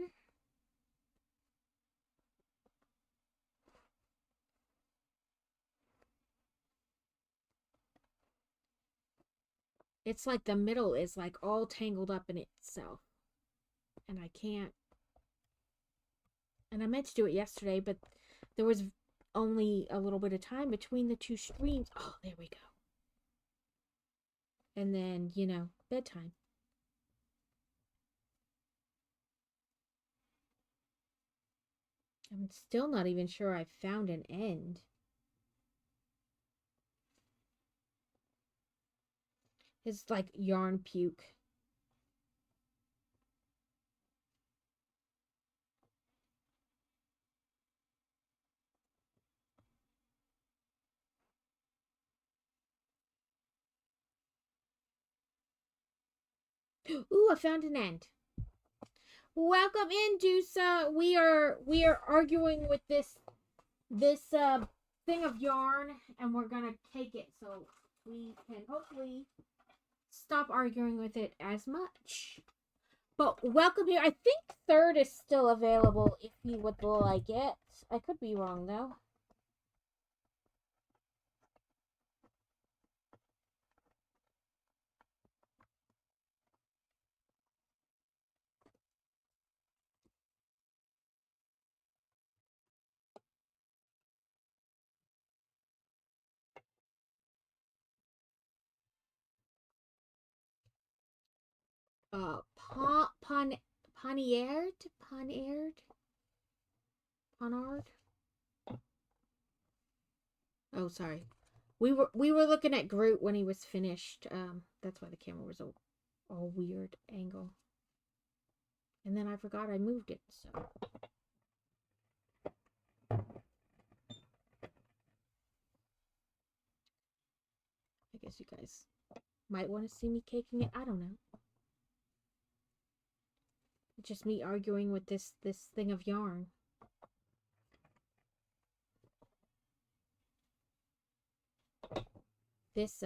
It's like the middle is like all tangled up in itself, and I can't. And I meant to do it yesterday, but there was only a little bit of time between the two streams. Oh, there we go. And then, bedtime. I'm still not even sure I found an end. It's like yarn puke. Ooh, I found an end. Welcome in, Dusa. We are arguing with this thing of yarn, and we're gonna take it so we can hopefully stop arguing with it as much. But welcome here. I think third is still available if you would like it. I could be wrong though. Poniard? Ponard? Oh, sorry. We were looking at Groot when he was finished. That's why the camera was all weird angle. And then I forgot I moved it, so. I guess you guys might want to see me caking it. I don't know. It's just me arguing with this thing of yarn. This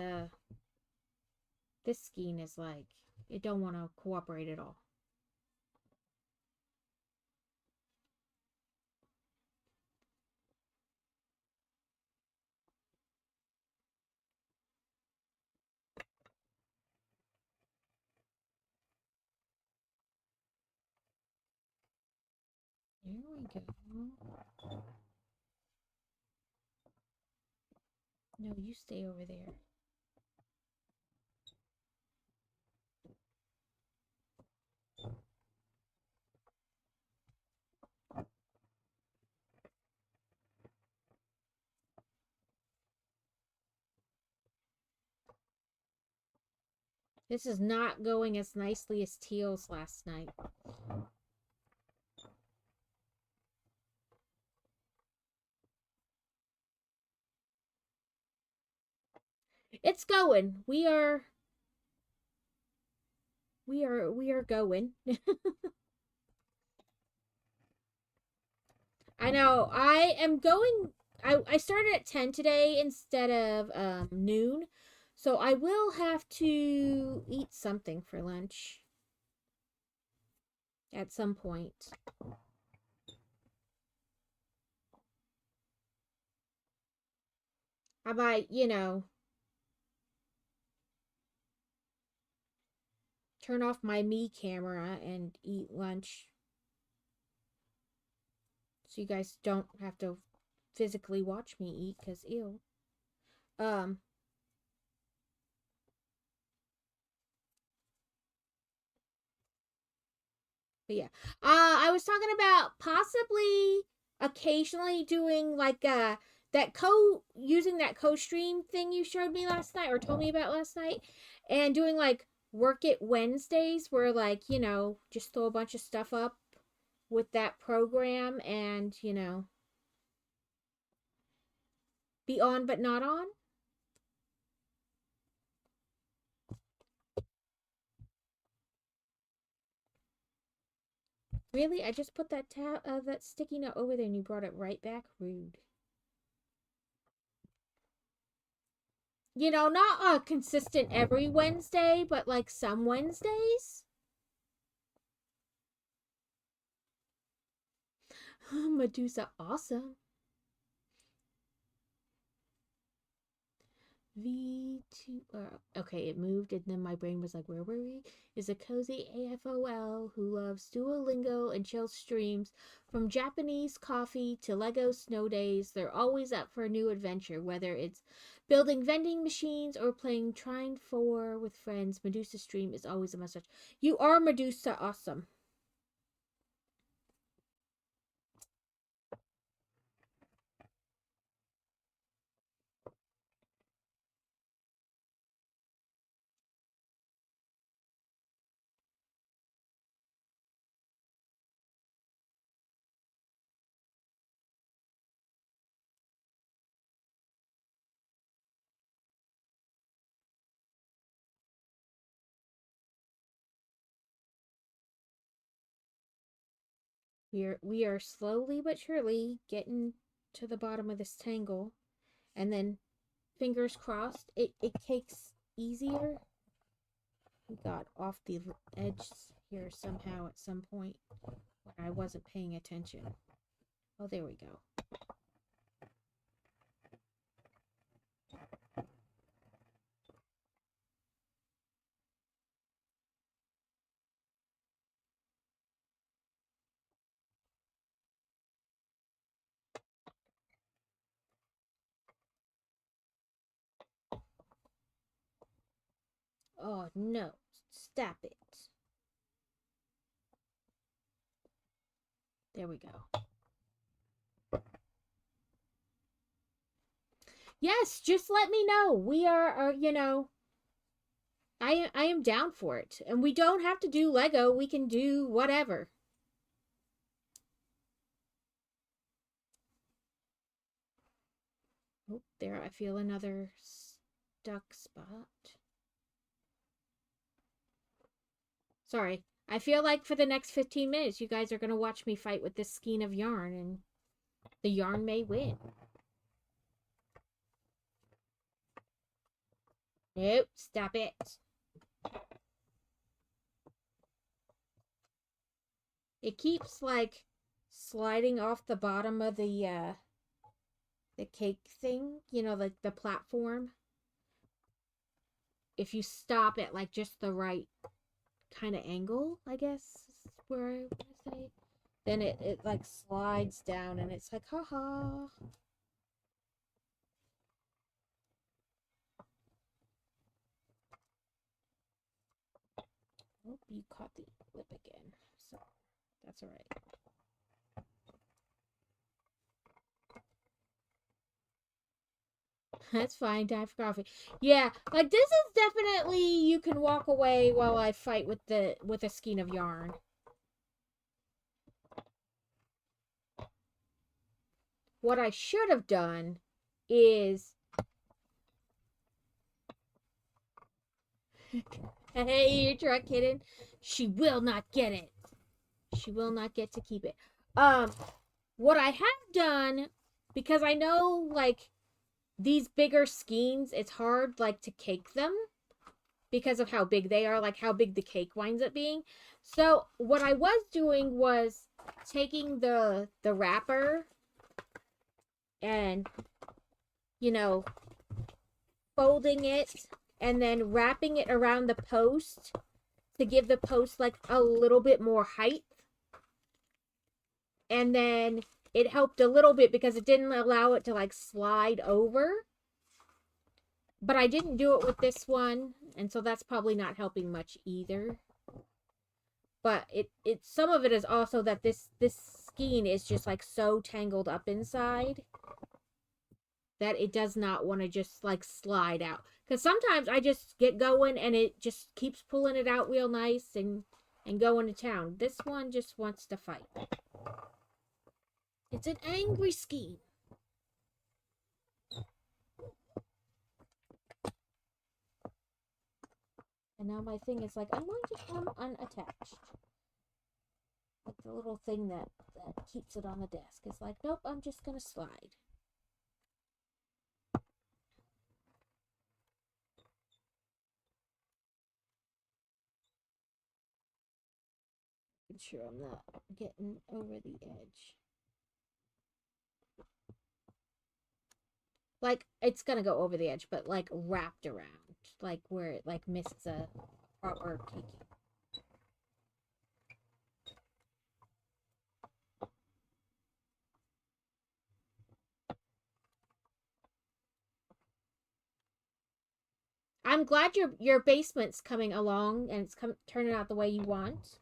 skein is like, it don't want to cooperate at all. There we go. No, you stay over there. This is not going as nicely as Teal's last night. It's going. We are going. I know. I am going. I started at 10 today instead of noon. So I will have to eat something for lunch at some point. I might, turn off my me camera and eat lunch. So you guys don't have to physically watch me eat, because ew. But yeah. I was talking about possibly occasionally doing like using that co-stream thing you showed me last night or told me about last night, and doing like Work It Wednesdays where like, just throw a bunch of stuff up with that program and, be on but not on. Really? I just put that that sticky note over there and you brought it right back? Rude. Not consistent every Wednesday, but like some Wednesdays. Medusa, awesome. V2. Okay, it moved, and then my brain was like, where were we? Is a cozy AFOL who loves Duolingo and chill streams. From Japanese coffee to Lego snow days, they're always up for a new adventure, whether it's building vending machines or playing Trine 4 with friends. Medusa stream is always a must watch. You are Medusa awesome. We are slowly but surely getting to the bottom of this tangle, and then fingers crossed it takes easier. We got off the edge here somehow at some point when I wasn't paying attention. Oh, there we go. Oh no, stop it. There we go. Yes, just let me know. We are I am down for it. And we don't have to do Lego. We can do whatever. Oh, there I feel another stuck spot. Sorry. I feel like for the next 15 minutes you guys are going to watch me fight with this skein of yarn, and the yarn may win. Nope, stop it. It keeps like sliding off the bottom of the cake thing, like the platform. If you stop at like just the right kind of angle, I guess is where I want to say, then it like slides down and it's like, haha. Oh, you caught the lip again. So that's all right. That's fine. Time for coffee. Yeah, like this is definitely you can walk away while I fight with a skein of yarn. What I should have done is hey, your truck kitten. She will not get it. She will not get to keep it. What I have done, because I know like these bigger skeins, it's hard like to cake them because of how big they are, like how big the cake winds up being. So what I was doing was taking the wrapper and, you know, folding it and then wrapping it around the post to give the post like a little bit more height. And then it helped a little bit because it didn't allow it to like slide over. But I didn't do it with this one, and so that's probably not helping much either. But it some of it is also that this skein is just like so tangled up inside that it does not want to just like slide out. Because sometimes I just get going and it just keeps pulling it out real nice and going to town. This one just wants to fight. It's an angry skein. And now my thing is like, I'm going to come unattached. Like the little thing that keeps it on the desk. It's like, nope, I'm just going to slide. I'm sure I'm not getting over the edge. Like, it's going to go over the edge, but like wrapped around. Like where it like misses a proper caking. I'm glad your basement's coming along and it's turning out the way you want.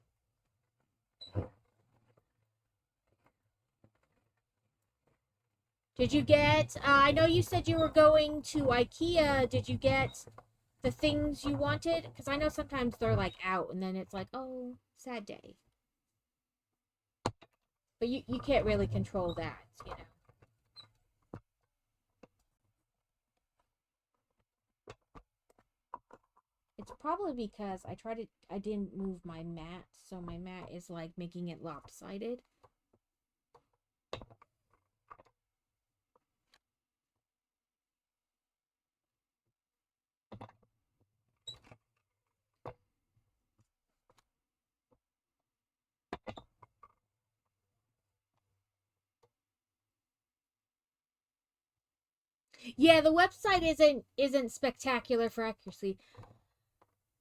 Did you get, I know you said you were going to IKEA. Did you get the things you wanted? Because I know sometimes they're like out and then it's like, oh, sad day. But you can't really control that, you know. It's probably because I didn't move my mat, so my mat is like making it lopsided. Yeah, the website isn't spectacular for accuracy.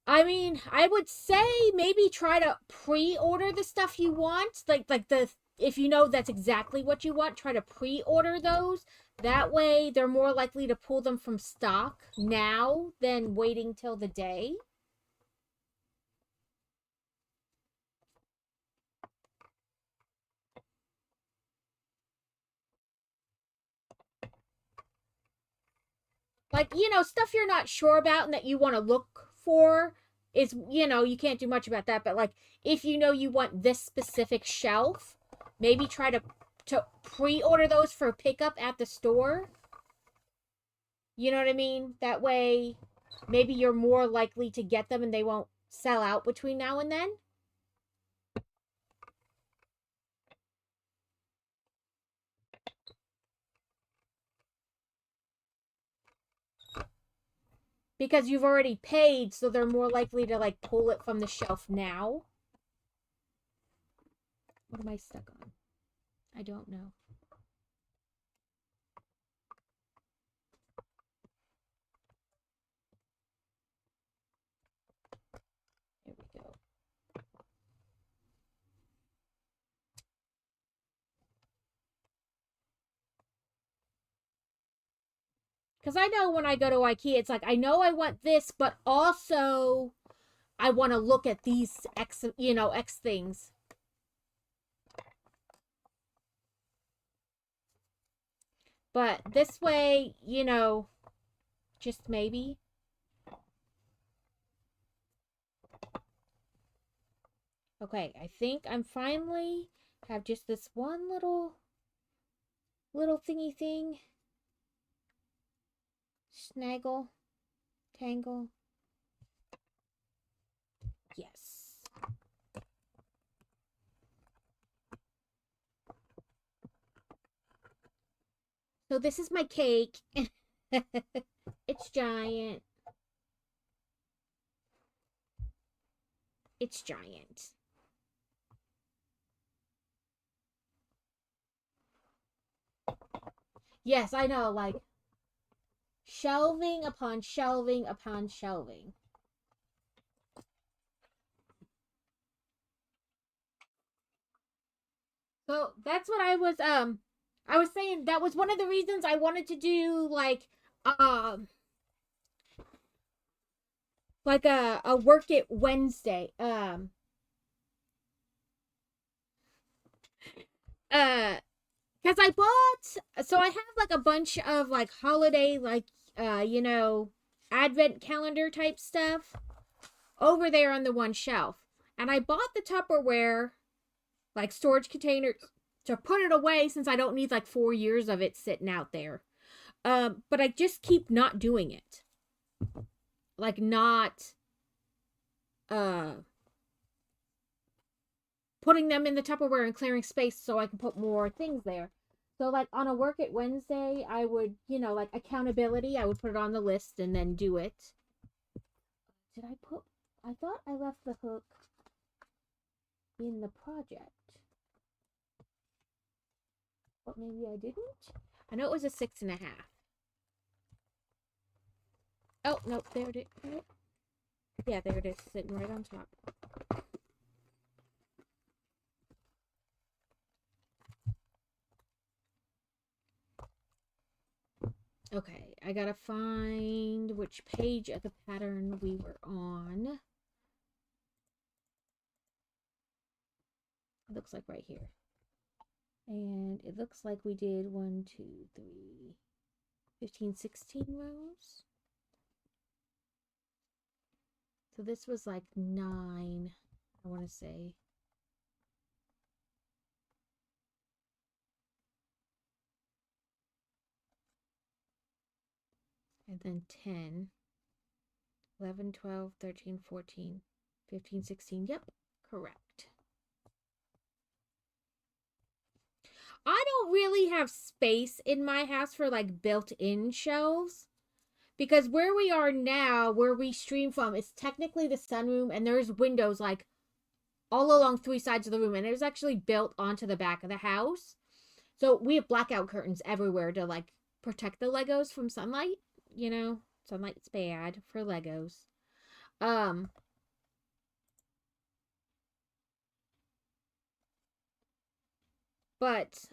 I mean, I would say maybe try to pre-order the stuff you want, like the if you know that's exactly what you want, try to pre-order those. That way, they're more likely to pull them from stock now than waiting till the day. Like, you know, stuff you're not sure about and that you want to look for is, you know, you can't do much about that. But like, if you know you want this specific shelf, maybe try to pre-order those for pickup at the store. You know what I mean? That way, maybe you're more likely to get them and they won't sell out between now and then. Because you've already paid, so they're more likely to like pull it from the shelf now. What am I stuck on? I don't know. There we go. Because I know when I go to IKEA, it's like, I know I want this, but also I want to look at these X, X things. But this way, just maybe. Okay, I think I'm finally have just this one little thingy thing. Snaggle. Tangle. Yes. So this is my cake. It's giant. It's giant. Yes, I know, like shelving upon shelving upon shelving. So that's what I was saying that was one of the reasons I wanted to do like a work it Wednesday. Because I bought, so I have like a bunch of like holiday, like, advent calendar type stuff over there on the one shelf. And I bought the Tupperware, like storage containers to put it away since I don't need like 4 years of it sitting out there. But I just keep not doing it. Like, not, putting them in the Tupperware and clearing space so I can put more things there. So, like, on a Work It Wednesday, I would, like accountability, I would put it on the list and then do it. I thought I left the hook in the project. But maybe I didn't? I know it was a 6.5. Oh, no, there it is. Yeah, there it is, sitting right on top. Okay, I gotta find which page of the pattern we were on. It looks like right here. And it looks like we did 1, 2, 3, 15, 16 rows. So this was like 9, I want to say. And then 10, 11, 12, 13, 14, 15, 16. Yep, correct. I don't really have space in my house for like built-in shelves. Because where we are now, where we stream from, is technically the sunroom, and there's windows like all along 3 sides of the room, and it was actually built onto the back of the house. So we have blackout curtains everywhere to like protect the Legos from sunlight. Sunlight's bad for Legos. But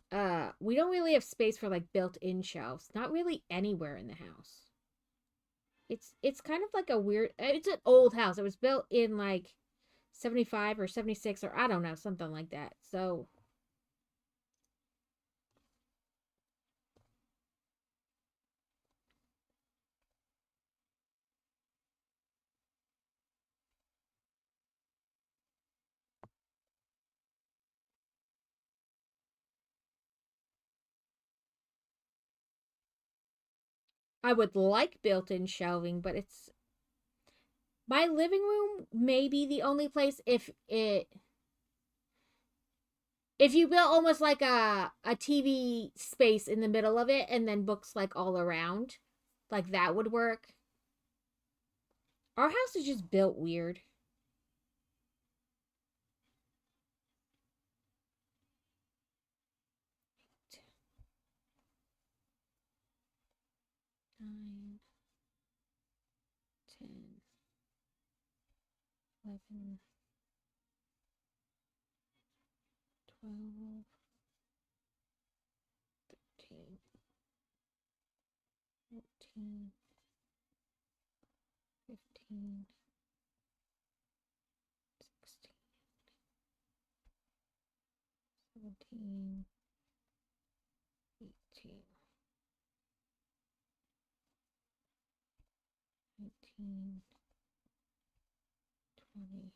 we don't really have space for like built-in shelves. Not really anywhere in the house. It's kind of like a weird, it's an old house. It was built in like 75 or 76 or I don't know, something like that. So I would like built-in shelving, but it's my living room may be the only place if you built almost like a TV space in the middle of it and then books like all around, like that would work. Our house is just built weird. Nine, 10, 11, 12, 13, 14, 15, 17, 18, 19, 20,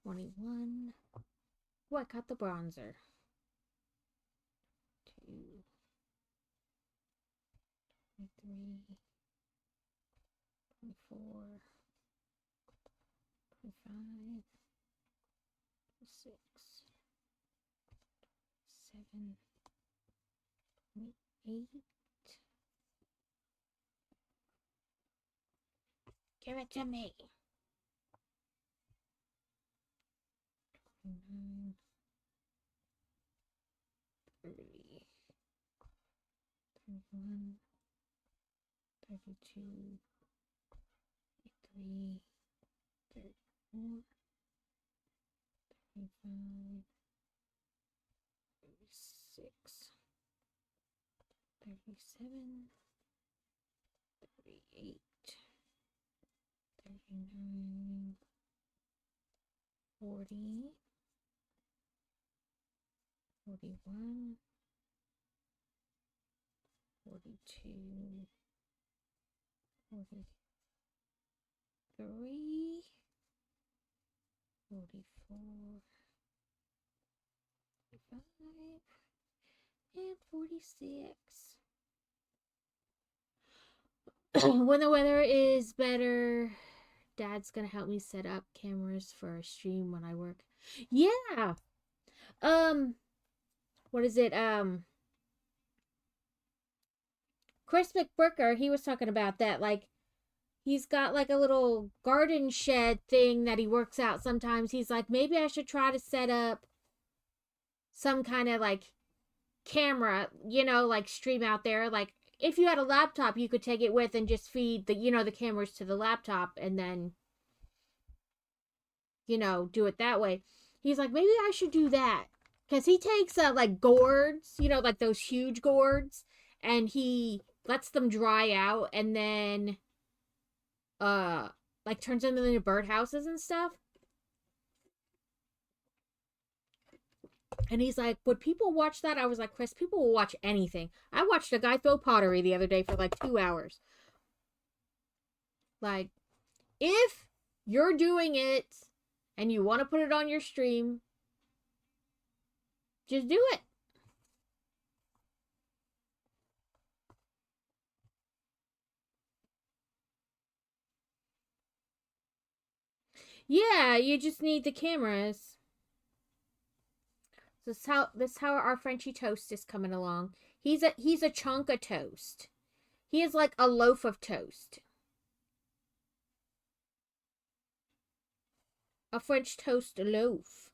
21. Oh, I got the bronzer. 2, 23, 24, 25, 26, 7, 28. Give it to me. 29, 30, 31, 32, 33, 34, 35, 36, 37, 38, 39, 40, 41, 42, 43, 44, 45, and 46. When the weather is better, Dad's gonna help me set up cameras for a stream when I work. Yeah. What is it? Chris McBrooker, he was talking about that. Like, he's got like a little garden shed thing that he works out sometimes. He's like, maybe I should try to set up some kind of like camera, like stream out there. Like, if you had a laptop, you could take it with and just feed the cameras to the laptop and then, do it that way. He's like, maybe I should do that. Because he takes like gourds, like those huge gourds, and he lets them dry out and then like turns them into birdhouses and stuff. And he's like, would people watch that? I was like, Chris, people will watch anything. I watched a guy throw pottery the other day for like 2 hours. Like, if you're doing it and you want to put it on your stream, just do it. Yeah, you just need the cameras. This is how our Frenchy toast is coming along. He's a chunk of toast. He is like a loaf of toast. A French toast loaf.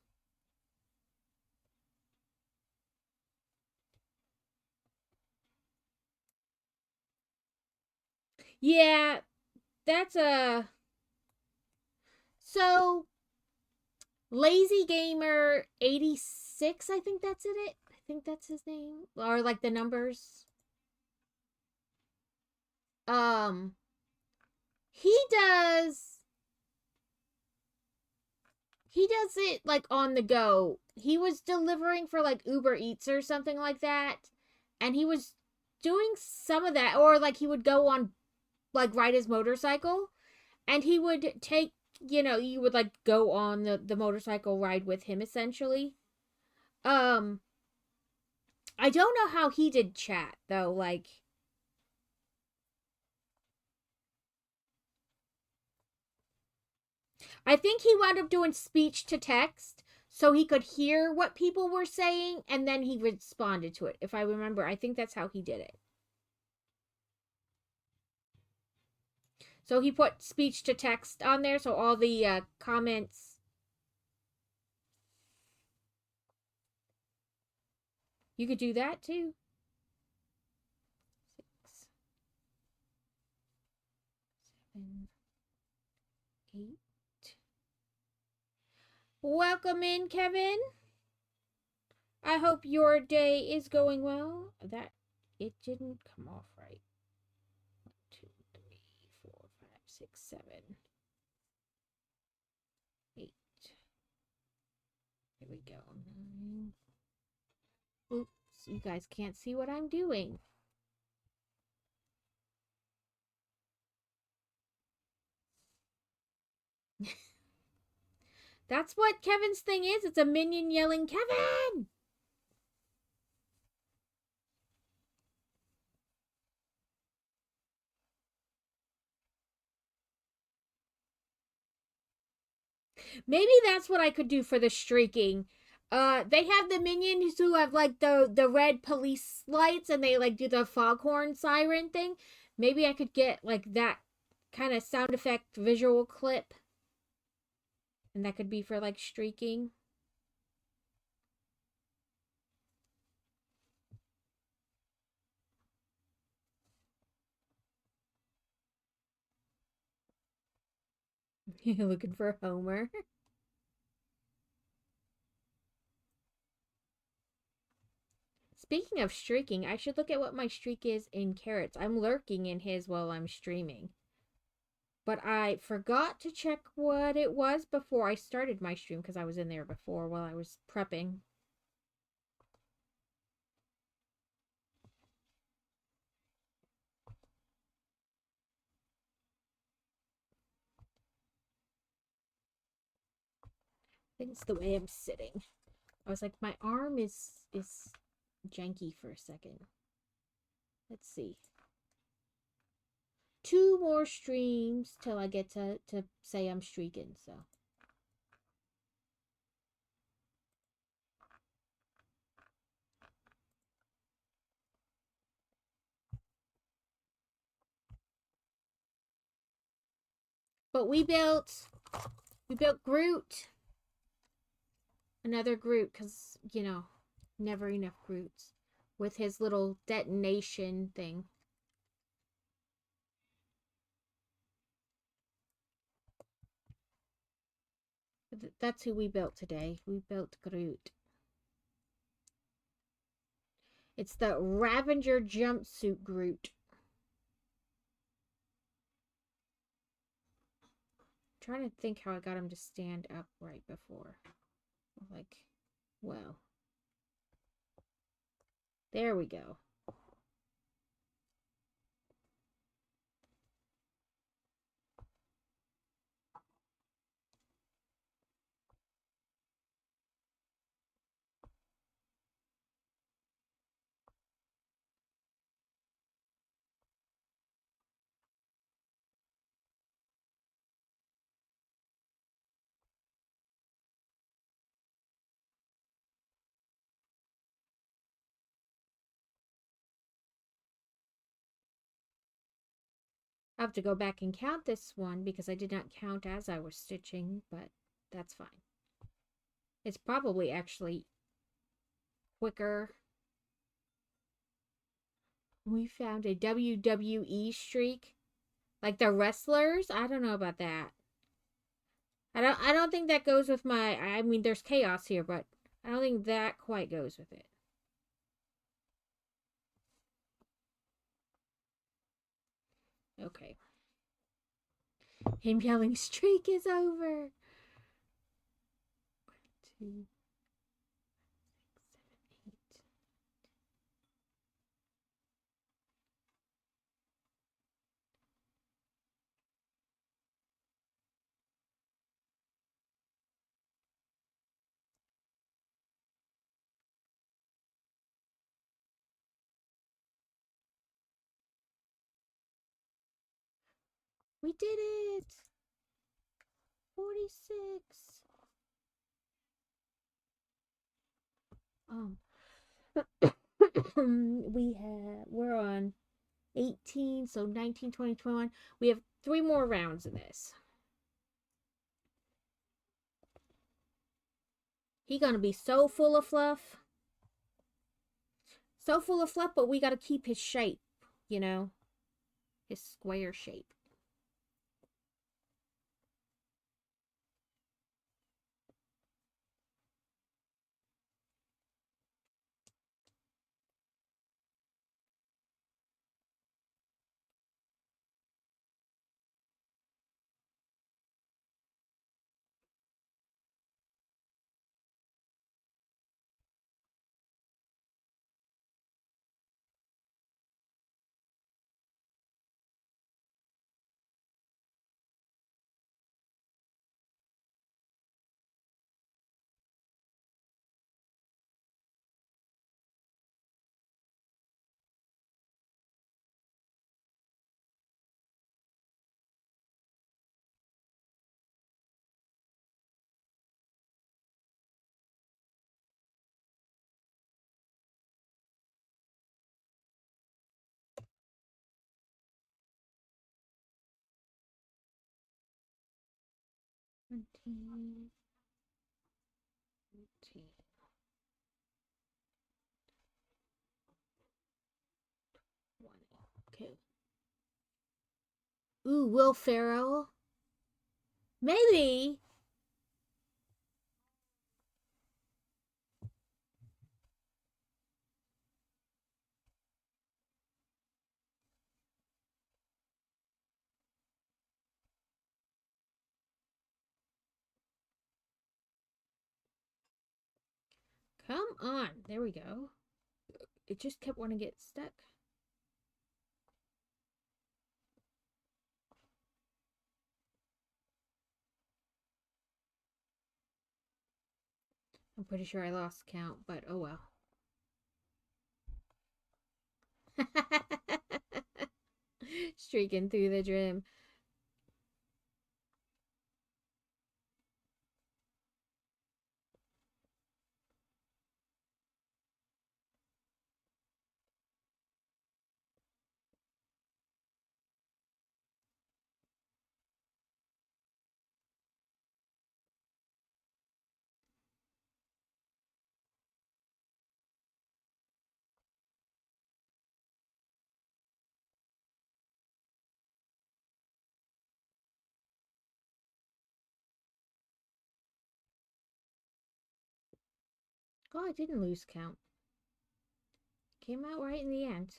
Yeah, that's a... So, Lazy Gamer 86, I think that's it. I think that's his name. Or like the numbers. He does it like on the go. He was delivering for like Uber Eats or something like that. And he was doing some of that, or like he would go on like ride his motorcycle and he would take, you would like go on the motorcycle ride with him essentially. I don't know how he did chat though. Like, I think he wound up doing speech to text so he could hear what people were saying and then he responded to it. If I remember, I think that's how he did it. So he put speech to text on there, so all the comments. You could do that too. 6, 7, 8. Welcome in, Kevin. I hope your day is going well. That it didn't come off right. 1, 2, 3, 4, 5, 6, 7, 8. Here we go. Oops, you guys can't see what I'm doing. That's what Kevin's thing is. It's a minion yelling, Kevin! Maybe that's what I could do for the streaking. They have the minions who have like the red police lights and they like do the foghorn siren thing. Maybe I could get like that kind of sound effect visual clip. And that could be for like streaking. You're looking for Homer. Speaking of streaking, I should look at what my streak is in carrots. I'm lurking in his while I'm streaming. But I forgot to check what it was before I started my stream because I was in there before while I was prepping. I think it's the way I'm sitting. I was like, my arm is janky for a second. Let's see. 2 more streams till I get to say I'm streaking, so. But we built Groot. Another Groot, because, you know, never enough Groots. With his little detonation thing. That's who we built today. We built Groot. It's the Ravanger Jumpsuit Groot. I'm trying to think how I got him to stand up right before. Like, well. There we go. I have to go back and count this one because I did not count as I was stitching, but that's fine. It's probably actually quicker. We found a WWE streak. Like the wrestlers? I don't know about that. I don't think that goes with my, I mean there's chaos here, but I don't think that quite goes with it. Okay. Him yelling streak is over. 1, 2, 6, 7, 8. We did it! 46. We're on 18, so 19, 20, 21. We have 3 more rounds of this. He gonna be so full of fluff. So full of fluff, but we gotta keep his shape, you know? His square shape. 20. Okay. Ooh, Will Ferrell. Maybe. Come on. There we go. It just kept wanting to get stuck. I'm pretty sure I lost count, but oh well. Streaking through the gym. Oh, I didn't lose count. Came out right in the end.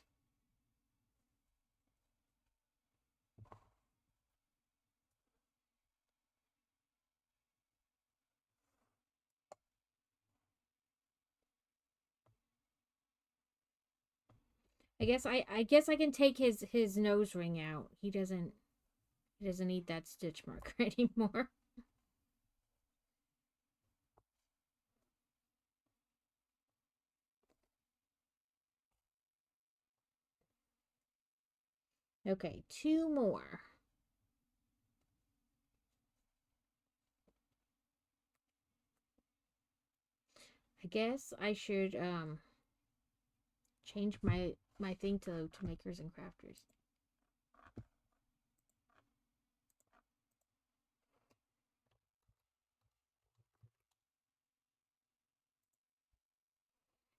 I guess I can take his nose ring out. He doesn't need that stitch marker anymore. Okay, 2 more. I guess I should change my thing to makers and crafters.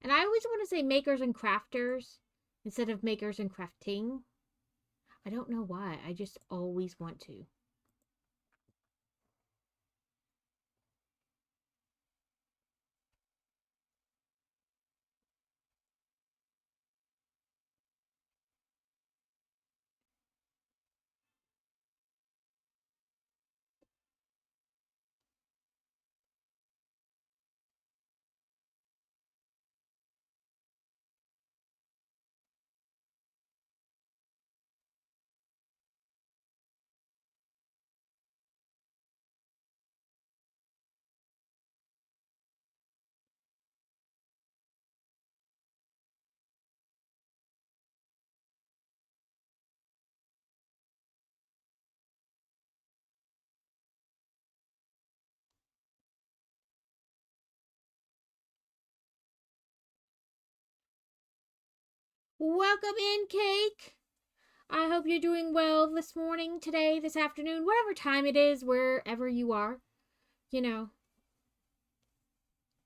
And I always want to say makers and crafters instead of makers and crafting. I don't know why. I just always want to. Welcome in, Cake. I hope you're doing well this morning, today, this afternoon, whatever time it is, wherever you are. You know,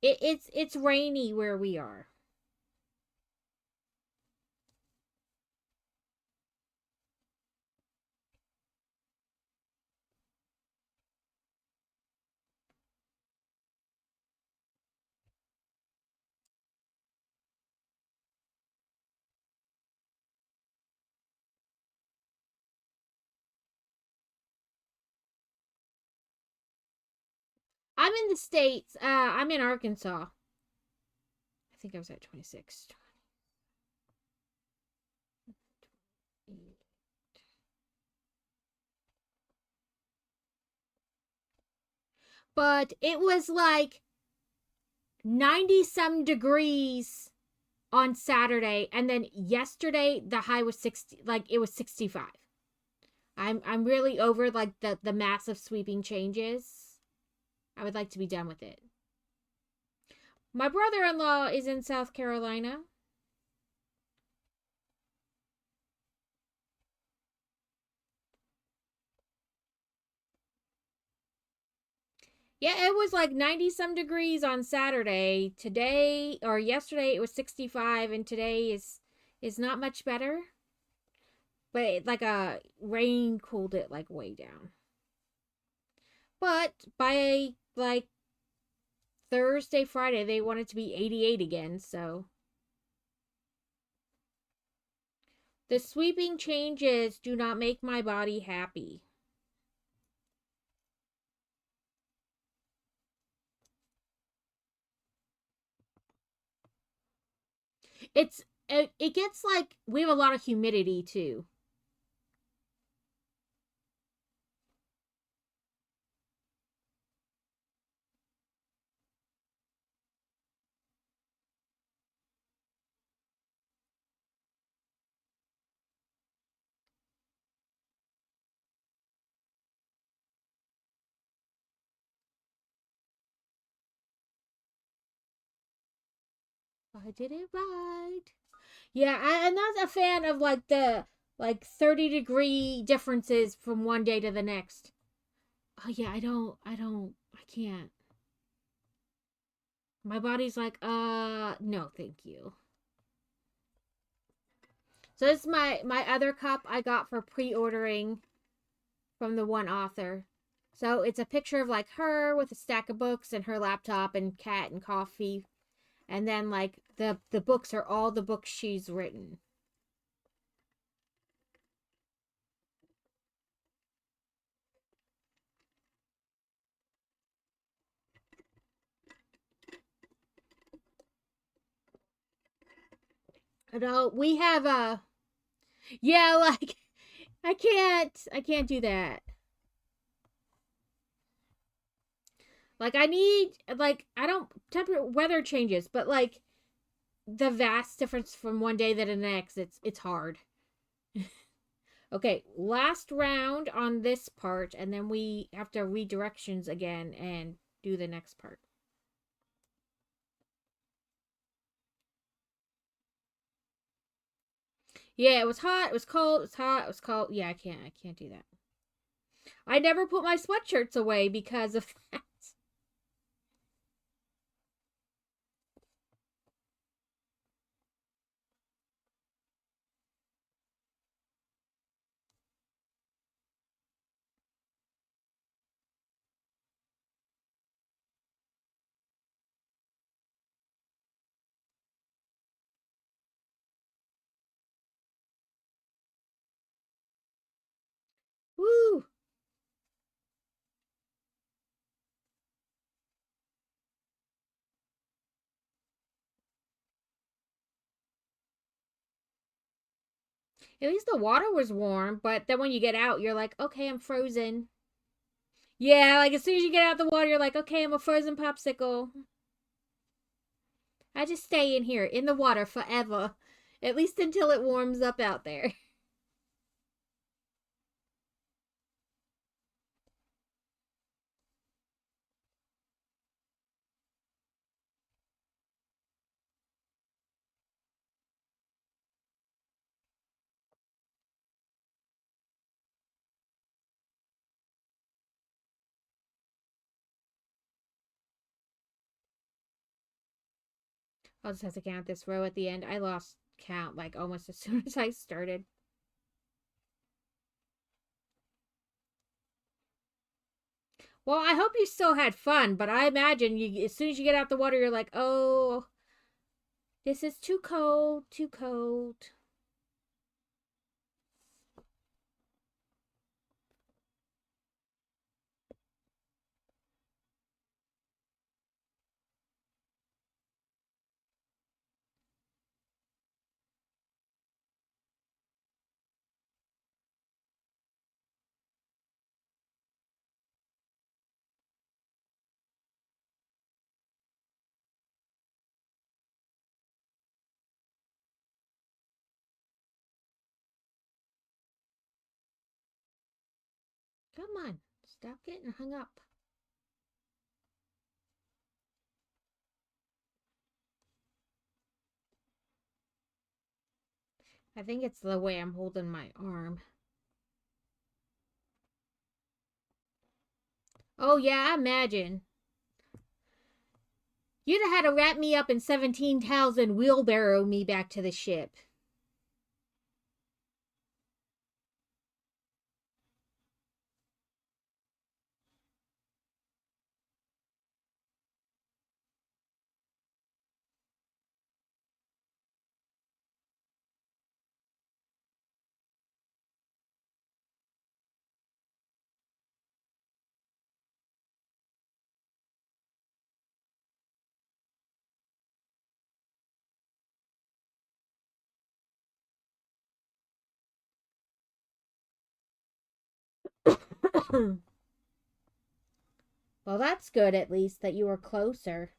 it's rainy where we are. I'm in the States. I'm in Arkansas. I think I was at 26. But it was like 90 some degrees on Saturday, and then yesterday the high was 60, like it was 65. I'm really over like the massive sweeping changes. I would like to be done with it. My brother-in-law is in South Carolina. Yeah, it was like 90 some degrees on Saturday. Today or yesterday it was 65 and today is not much better. But like a rain cooled it like way down. But by like Thursday, Friday they want it to be 88 again, so the sweeping changes do not make my body happy. It gets like we have a lot of humidity too. I did it right. Yeah, I'm not a fan of like the like 30-degree differences from one day to the next. Oh yeah, I can't. My body's like, no, thank you. So this is my other cup I got for pre-ordering from the one author. So it's a picture of like her with a stack of books and her laptop and cat and coffee. And then like the books are all the books she's written. No, we have a yeah, like I can't do that. Like I need like I don't temperature weather changes, but like the vast difference from one day to the next, it's hard. Okay, last round on this part, and then we have to read directions again and do the next part. Yeah, it was hot, it was cold, it was hot, it was cold. Yeah, I can't do that. I never put my sweatshirts away because of that. Woo! At least the water was warm, but then when you get out, you're like, okay, I'm frozen. Yeah, like as soon as you get out the water, you're like, okay, I'm a frozen popsicle. I just stay in here in the water forever, at least until it warms up out there. I'll just have to count this row at the end. I lost count like almost as soon as I started. Well, I hope you still had fun, but I imagine you as soon as you get out the water, you're like, oh, this is too cold, too cold. Come on, stop getting hung up. I think it's the way I'm holding my arm. Oh, yeah, I imagine. You'd have had to wrap me up in 17 towels and wheelbarrow me back to the ship. Well, that's good at least that you were closer.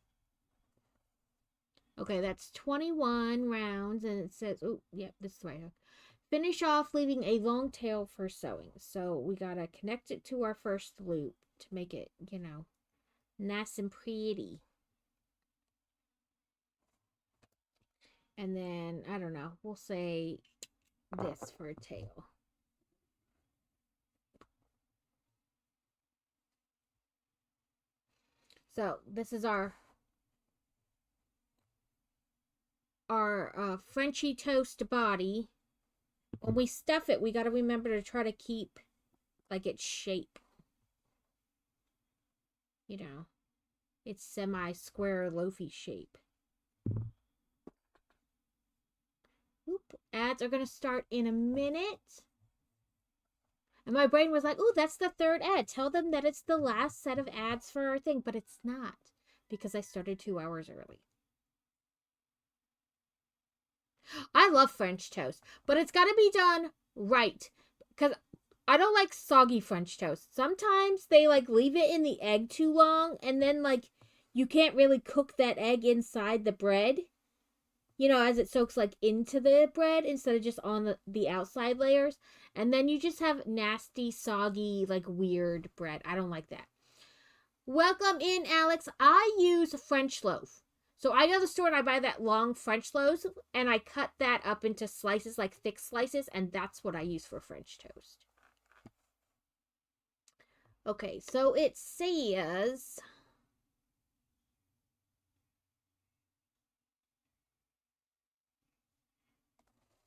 Okay, that's 21 rounds, and it says, oh, yep, this is right. Finish off leaving a long tail for sewing. So we gotta connect it to our first loop to make it, you know, nice and pretty. And then, I don't know, we'll say this for a tail. So this is our Frenchy toast body. When we stuff it, we got to remember to try to keep like its shape. You know, its semi-square loafy shape. Oop, ads are going to start in a minute. And my brain was like, ooh, that's the third ad. Tell them that it's the last set of ads for our thing. But it's not, because I started 2 hours early. I love French toast, but it's got to be done right. Because I don't like soggy French toast. Sometimes they like leave it in the egg too long, and then like you can't really cook that egg inside the bread. You know, as it soaks like into the bread instead of just on the outside layers. And then you just have nasty, soggy, like weird bread. I don't like that. Welcome in, Alex. I use French loaf. So I go to the store and I buy that long French loaf and I cut that up into slices, like thick slices, and that's what I use for French toast. Okay, so it says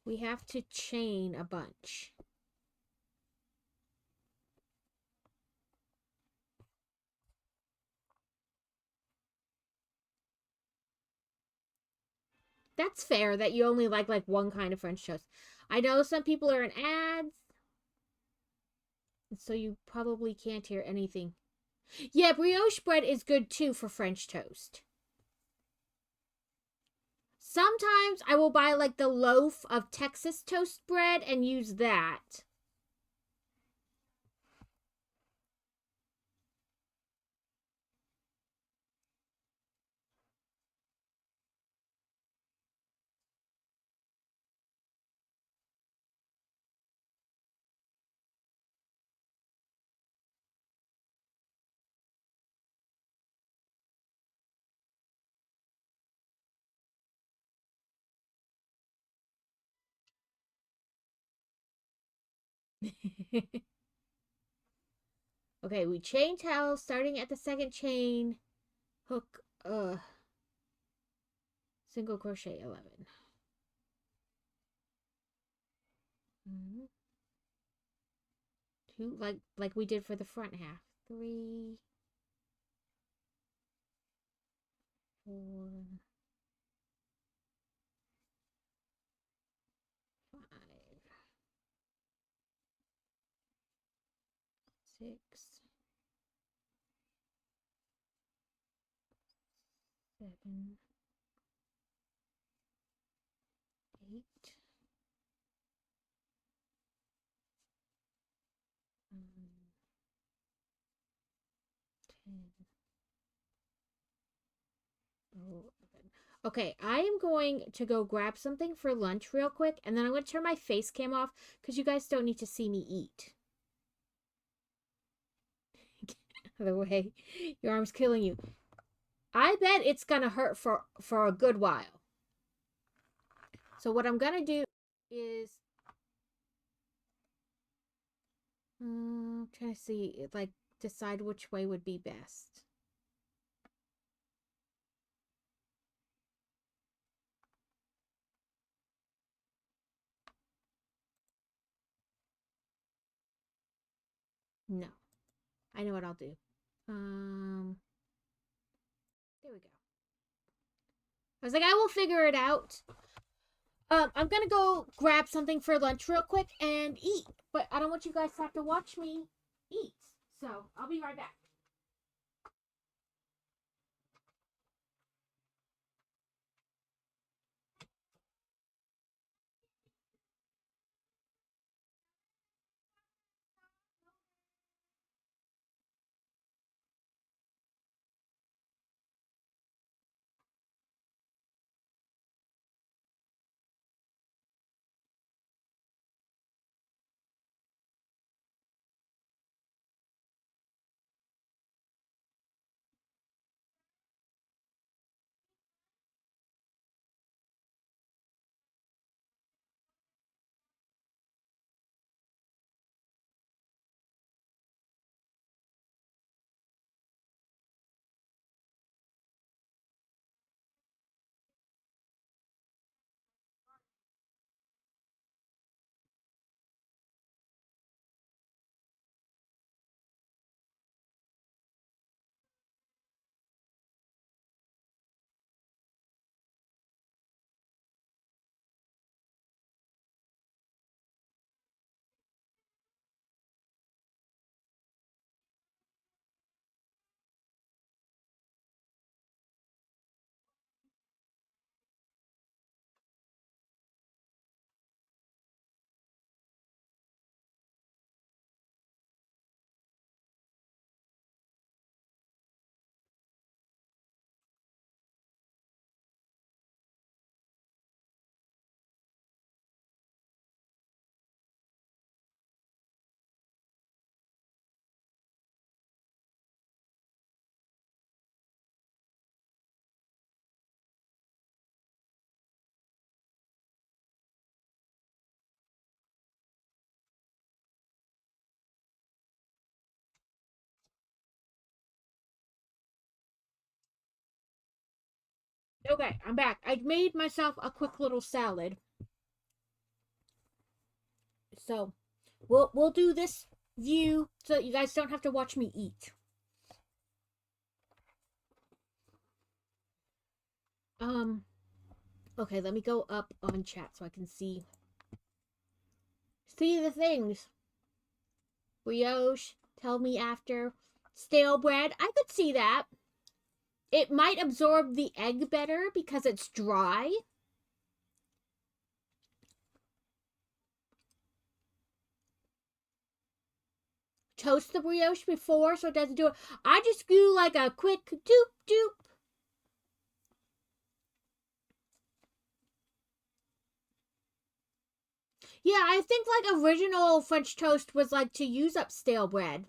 we have to chain a bunch. That's fair that you only like one kind of French toast. I know some people are in ads, so you probably can't hear anything. Yeah, brioche bread is good too for French toast. Sometimes I will buy like the loaf of Texas toast bread and use that. Okay, we chain towel starting at the second chain. Hook, single crochet 11. Mm-hmm. Two, like we did for the front half. 3, 4, 5, 6, 7, 8, 10, 11. Okay, I am going to go grab something for lunch real quick, and then I'm going to turn my face cam off because you guys don't need to see me eat. Other way, your arm's killing you. I bet it's going to hurt for a good while. So what I'm going to do is I'm trying to see, like, decide which way would be best. No. I know what I'll do. There we go. I was like, I will figure it out. I'm gonna go grab something for lunch real quick and eat. But I don't want you guys to have to watch me eat. So I'll be right back. Okay, I'm back. I made myself a quick little salad. So we'll do this view so that you guys don't have to watch me eat. Okay, let me go up on chat so I can see the things. Brioche, tell me after. Stale bread, I could see that. It might absorb the egg better because it's dry. Toast the brioche before so it doesn't do it. I just do like a quick doop doop. Yeah, I think like original French toast was like to use up stale bread.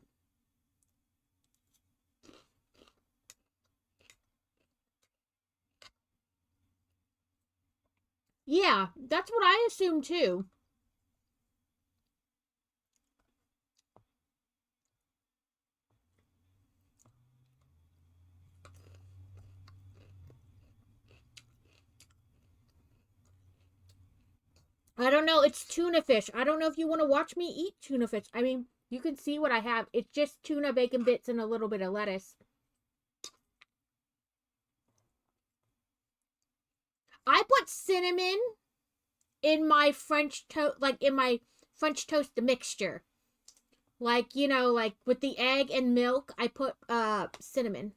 Yeah, that's what I assume too. I don't know. It's tuna fish. I don't know if you want to watch me eat tuna fish. I mean, you can see what I have. It's just tuna, bacon bits, and a little bit of lettuce. I put cinnamon in my French toast, like in my French toast mixture. Like, you know, like with the egg and milk, I put cinnamon.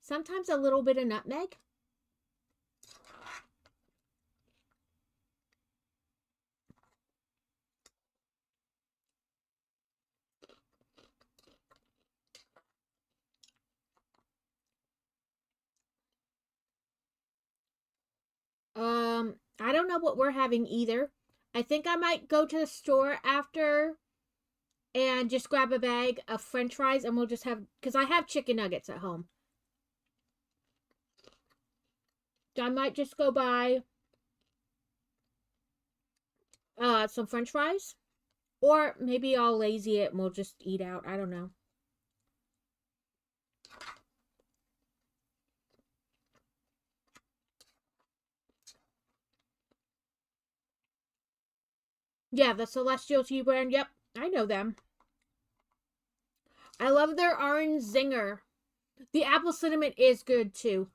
Sometimes a little bit of nutmeg. I don't know what we're having either. I think I might go to the store after and just grab a bag of french fries and we'll just have, because I have chicken nuggets at home. So I might just go buy some french fries. Or maybe I'll lazy it and we'll just eat out. I don't know. Yeah, the Celestial Tea brand. Yep, I know them. I love their orange zinger. The apple cinnamon is good too.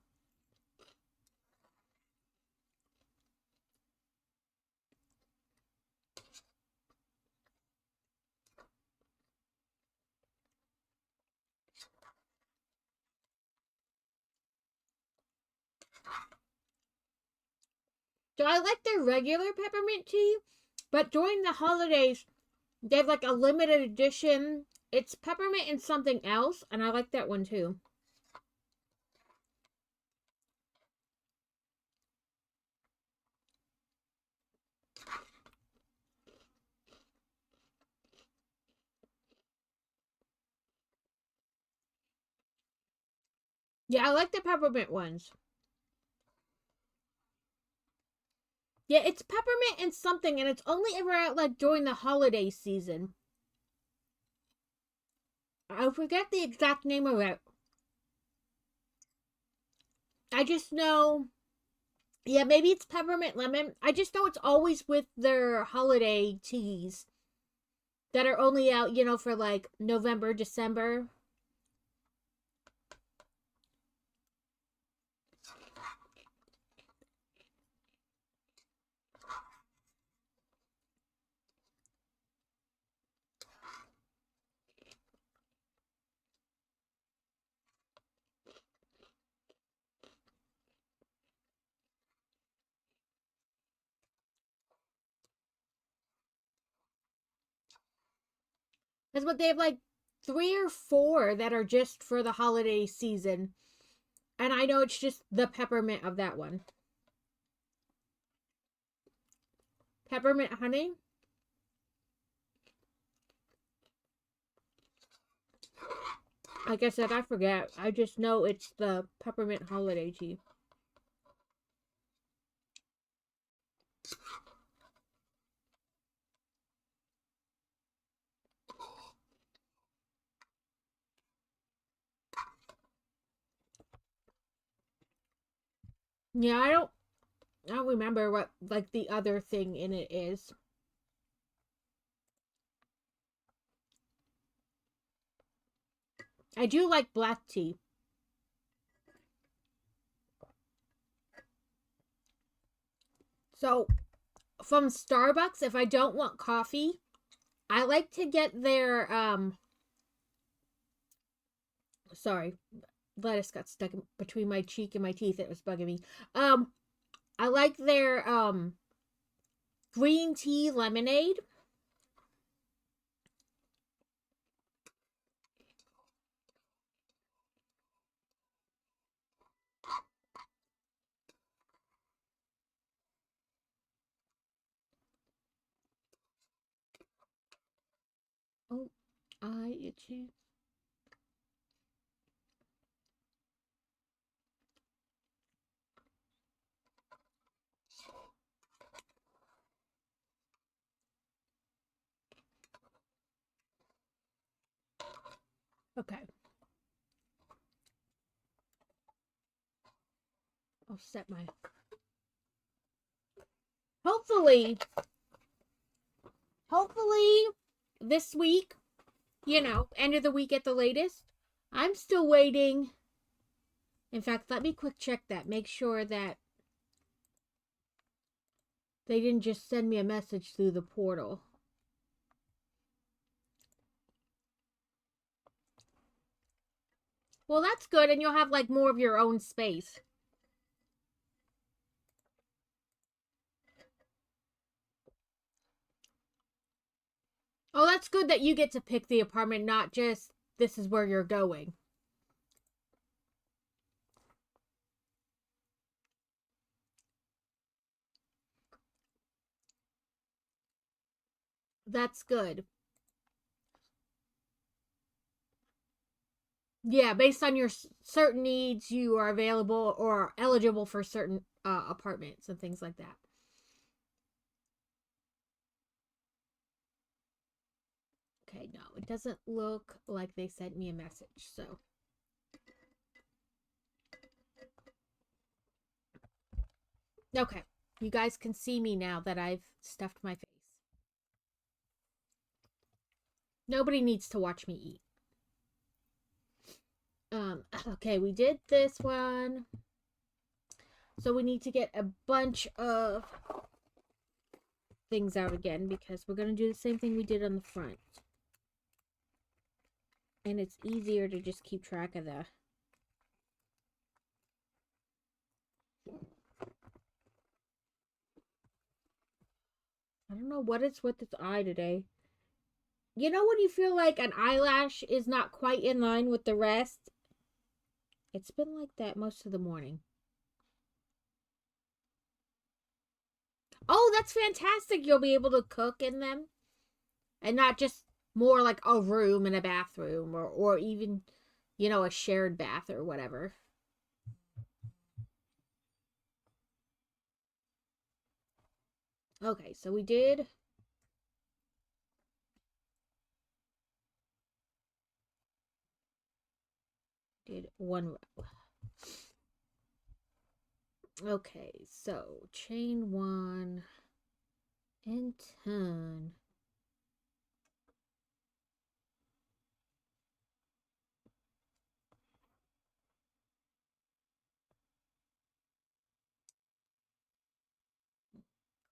So I like their regular peppermint tea, but during the holidays, they have like a limited edition. It's peppermint and something else, and I like that one too. Yeah, I like the peppermint ones. Yeah, it's peppermint and something, and it's only ever out like during the holiday season. I forget the exact name of it. I just know, yeah, maybe it's peppermint lemon. I just know it's always with their holiday teas that are only out, for like November, December. That's what they have, like 3 or 4 that are just for the holiday season. And I know it's just the peppermint of that one. Peppermint honey. Like I said, I forget. I just know it's the peppermint holiday tea. Yeah, I don't remember what like the other thing in it is. I do like black tea. So from Starbucks, if I don't want coffee, I like to get their sorry, lettuce got stuck between my cheek and my teeth. It was bugging me. I like their green tea lemonade. Oh, I itchy. Okay. I'll set my. Hopefully, hopefully this week, end of the week at the latest. I'm still waiting. In fact, let me quick check that. Make sure that they didn't just send me a message through the portal. Well, that's good, and you'll have like more of your own space. Oh, that's good that you get to pick the apartment, not just this is where you're going. That's good. Yeah, based on your certain needs, you are available or eligible for certain apartments and things like that. Okay, no, it doesn't look like they sent me a message, so. Okay, you guys can see me now that I've stuffed my face. Nobody needs to watch me eat. Okay, we did this one. So we need to get a bunch of things out again because we're going to do the same thing we did on the front. And it's easier to just keep track of that. I don't know what it's with this eye today. You know when you feel like an eyelash is not quite in line with the rest? It's been like that most of the morning. Oh, that's fantastic. You'll be able to cook in them. And not just more like a room and a bathroom or even, you know, a shared bath or whatever. Okay, so we did one row. Okay, so chain one and turn.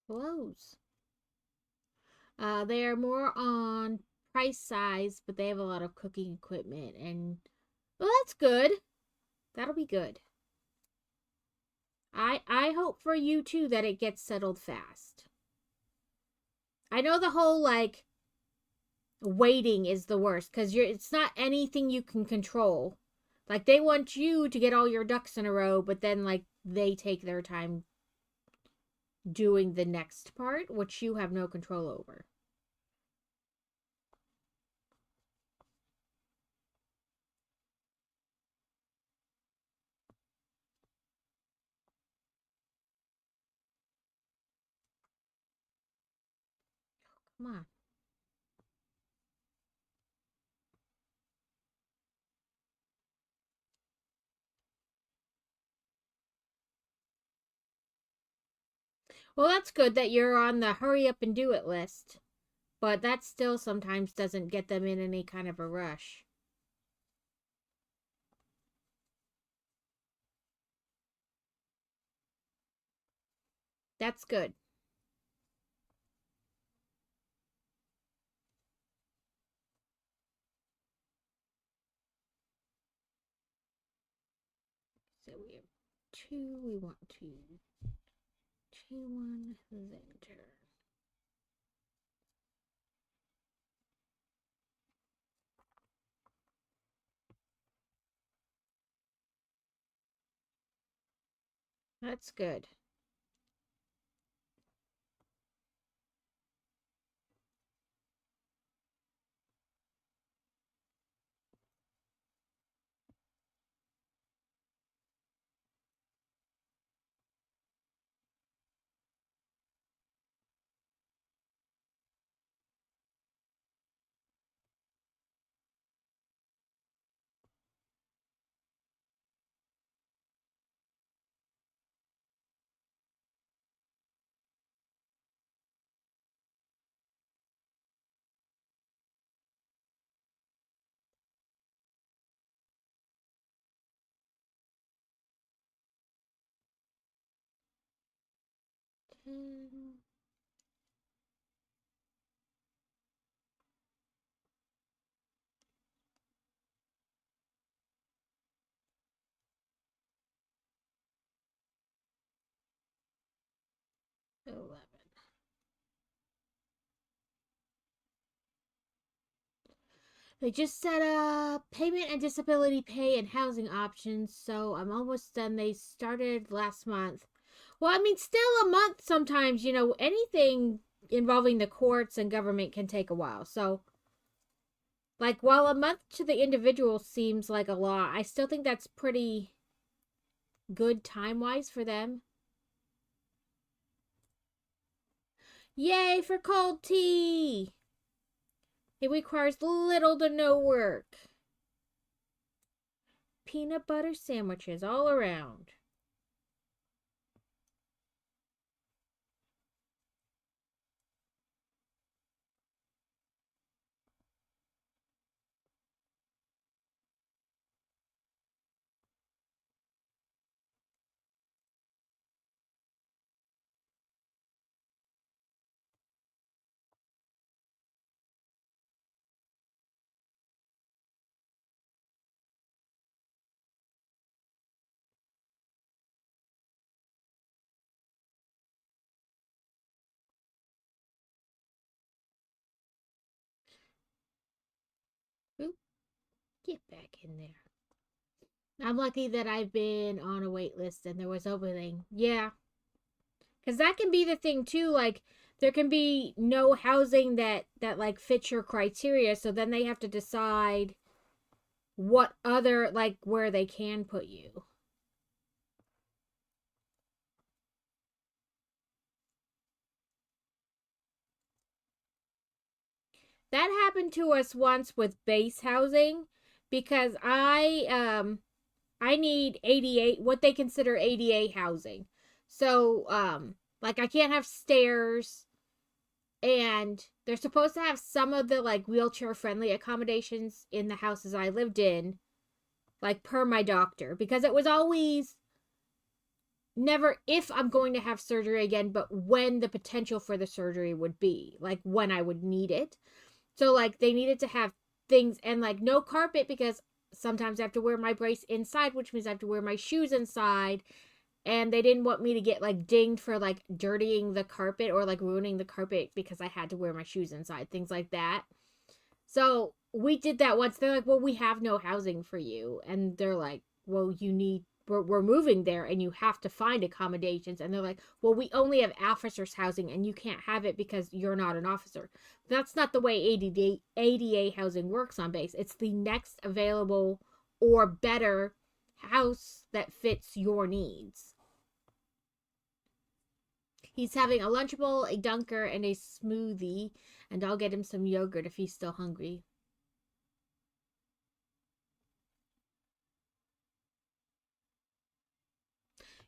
Close. They are more on price size, but they have a lot of cooking equipment, and well, that's good. That'll be good. I hope for you too that it gets settled fast. I know the whole like waiting is the worst because it's not anything you can control. Like they want you to get all your ducks in a row, but then like they take their time doing the next part, which you have no control over. Come on. Well, that's good that you're on the hurry up and do it list, but that still sometimes doesn't get them in any kind of a rush. That's good. So we have two, we want to chain one, then turn. That's good. Ten. 11. They just set up payment and disability pay and housing options, so I'm almost done. They started last month. Well, I mean, still a month sometimes, you know, anything involving the courts and government can take a while. So, like, while a month to the individual seems like a lot, I still think that's pretty good time wise for them. Yay for cold tea! It requires little to no work. Peanut butter sandwiches all around. Get back in there. I'm lucky that I've been on a wait list and there was opening. Yeah. Because that can be the thing too. Like, there can be no housing that like fits your criteria. So then they have to decide what other, like, where they can put you. That happened to us once with base housing because I need ADA, what they consider ADA housing. So like I can't have stairs, and they're supposed to have some of the like wheelchair friendly accommodations in the houses I lived in, like per my doctor, because it was always never if I'm going to have surgery again, but when the potential for the surgery would be, like when I would need it. So like they needed to have things, and like no carpet because sometimes I have to wear my brace inside, which means I have to wear my shoes inside. And they didn't want me to get like dinged for like dirtying the carpet or like ruining the carpet because I had to wear my shoes inside, things like that. So we did that once. They're like, well, we have no housing for you. And they're like, well, we're moving there and you have to find accommodations. And they're like, well, we only have officers housing and you can't have it because you're not an officer. That's not the way ADA housing works on base. It's the next available or better house that fits your needs. He's having a Lunchable, a Dunker, and a smoothie, and I'll get him some yogurt if he's still hungry.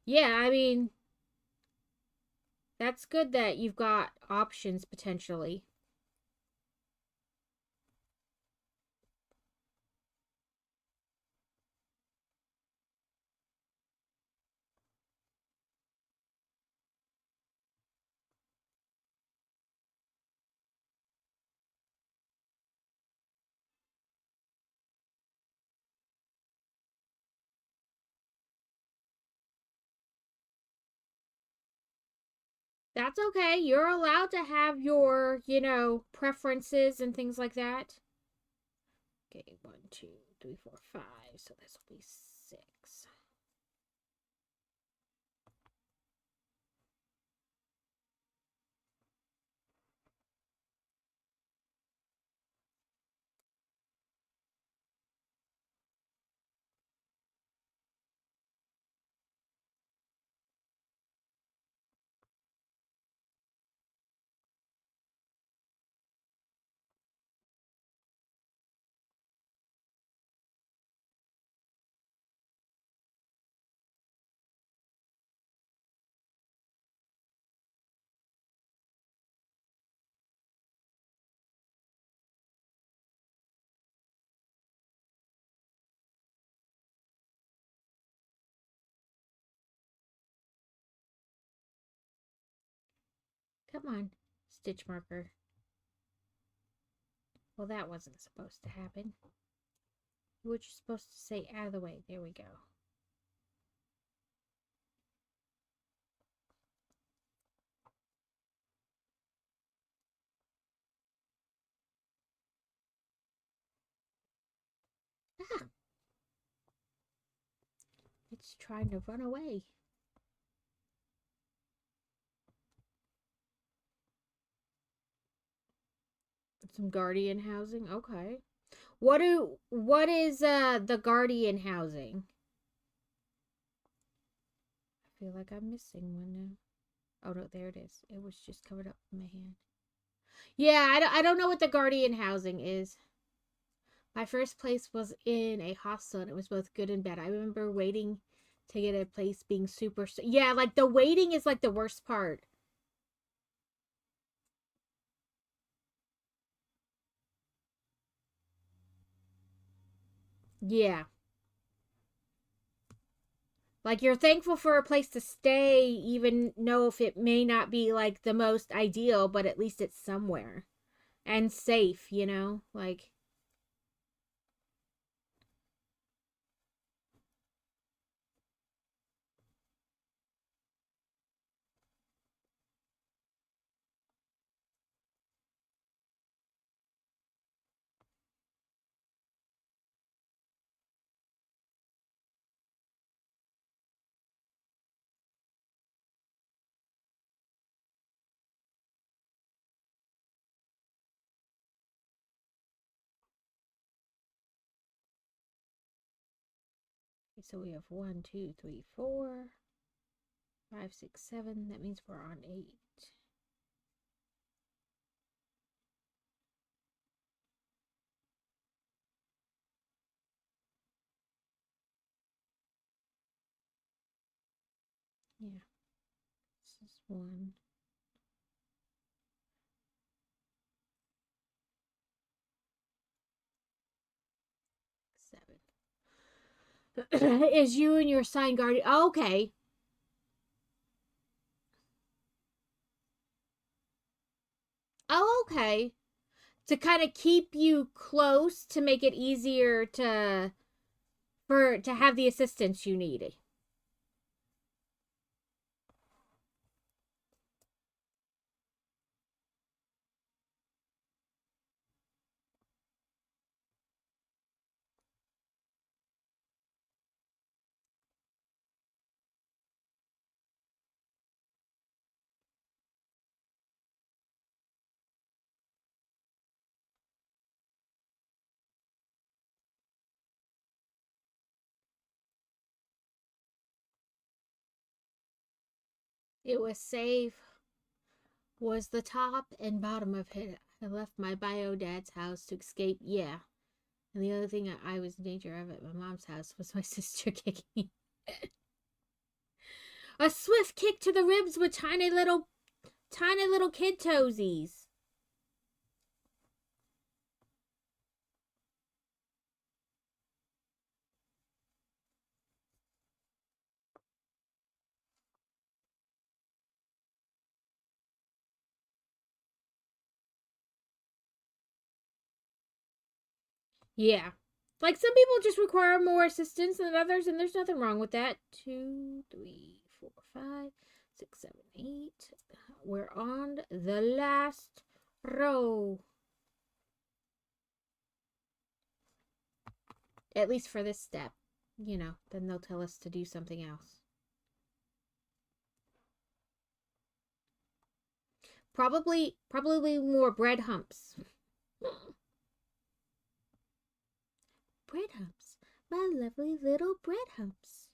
Yeah, I mean, that's good that you've got options potentially. That's okay. You're allowed to have your, preferences and things like that. Okay, 1, 2, 3, 4, 5. So this will be 6. Come on, stitch marker. Well, that wasn't supposed to happen. What you supposed to say out of the way. There we go. Ah, it's trying to run away. Some guardian housing. Okay. What is the guardian housing? I feel like I'm missing one now. Oh no, there it is. It was just covered up in my hand. Yeah, I don't know what the guardian housing is. My first place was in a hostel and it was both good and bad. I remember waiting to get a place being super. Yeah, like the waiting is like the worst part. Yeah. Like you're thankful for a place to stay, even know if it may not be like the most ideal, but at least it's somewhere and safe. Like So we have 1, 2, 3, 4, 5, 6, 7. That means we're on 8. Yeah. This is 1. Is you and your sign guardian. Oh, okay. Oh, okay. To kind of keep you close to make it easier to have the assistance you need. It was safe. Was the top and bottom of it. I left my bio dad's house to escape. Yeah. And the other thing I was in danger of at my mom's house was my sister kicking me. A swift kick to the ribs with tiny little kid toesies. Yeah. Like some people just require more assistance than others, and there's nothing wrong with that. 2, 3, 4, 5, 6, 7, 8. We're on the last row. At least for this step. You know, then they'll tell us to do something else. Probably more bread humps. Bread humps. My lovely little bread humps.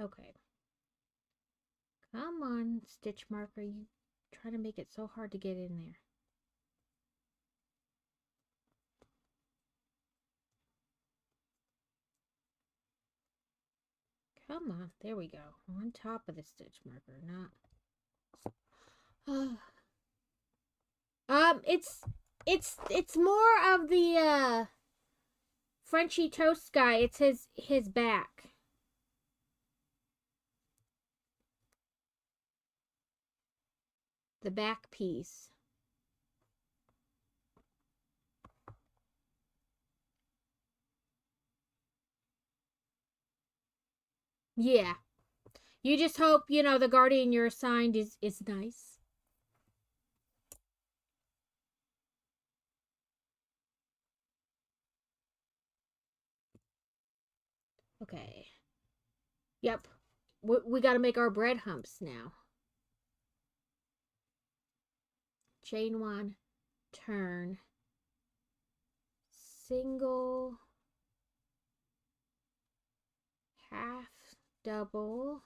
Okay. Come on, stitch marker. You try to make it so hard to get in there. Come on. There we go. On top of the stitch marker, not... it's more of the Frenchy toast guy. It's his back. The back piece. Yeah. You just hope, you know, the guardian you're assigned is nice. Okay. Yep. We got to make our bread humps now. Chain 1, turn, single, half double.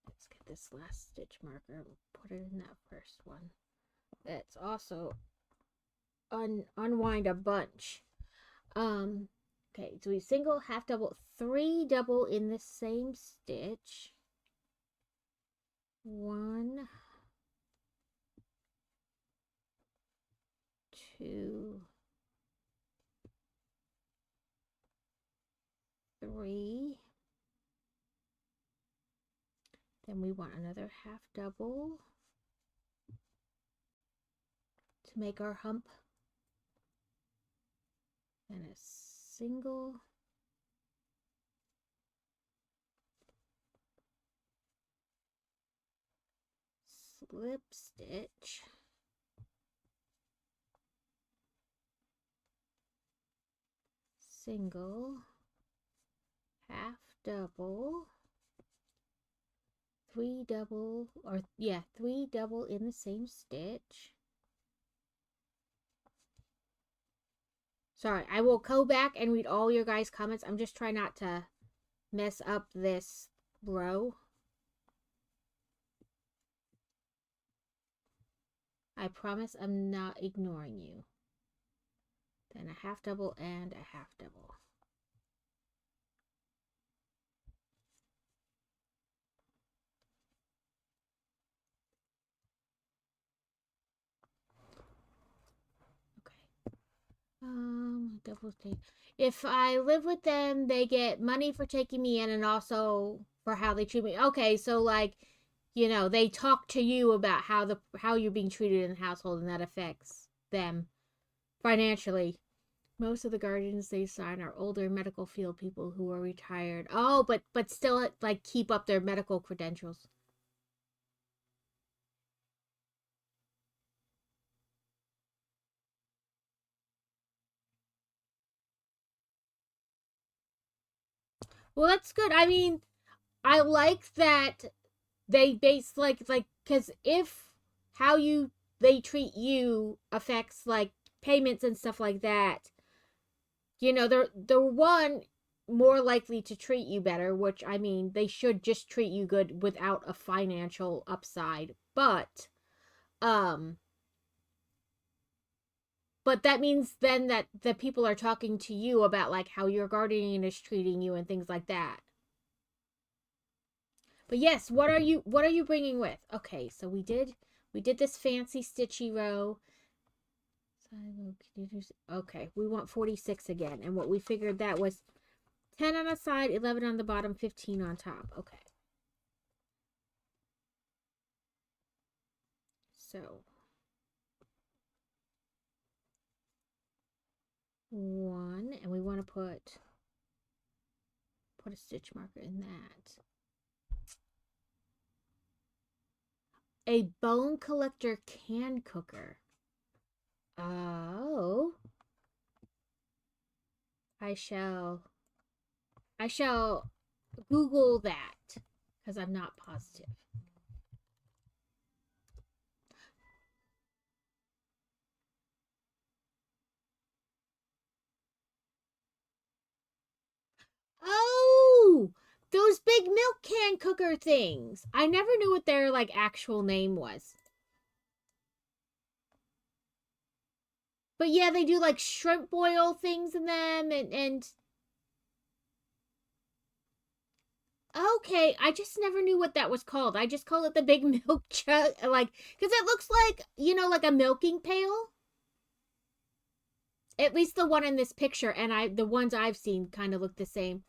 Let's get this last stitch marker and put it in that first one. Let's also unwind a bunch. Okay, so we single, half double, 3 double in the same stitch. 1, 2, 3. Then we want another half double. to make our hump. And a single slip stitch, single, half double, three double, or yeah, three double in the same stitch. Sorry, I will go back and read all your guys' comments. I'm just trying not to mess up this row. I promise I'm not ignoring you. Then a half double and a half double. Double take. If I live with them, they get money for taking me in and also for how they treat me. Okay, so like, you know, they talk to you about how you're being treated in the household, and that affects them financially. Most of the guardians they sign are older medical field people who are retired. Oh, but still like keep up their medical credentials. Well, that's good. I mean, I like that they base like because if how they treat you affects like payments and stuff like that, you know, they're one more likely to treat you better, which I mean they should just treat you good without a financial upside. But that means then that the people are talking to you about like how your guardian is treating you and things like that. But yes, what are you bringing with? Okay, so we did this fancy stitchy row. Okay, we want 46 again, and what we figured that was 10 on the side, 11 on the bottom, 15 on top. Okay. So 1, and we want to put a stitch marker in that. A bone collector can cooker. Oh. I shall Google that because I'm not positive. Oh, those big milk can cooker things. I never knew what their like actual name was. But yeah, they do like shrimp boil things in them and okay, I just never knew what that was called. I just call it the big milk jug, like, because it looks like, you know, like a milking pail. At least the one in this picture, and the ones I've seen kind of look the same.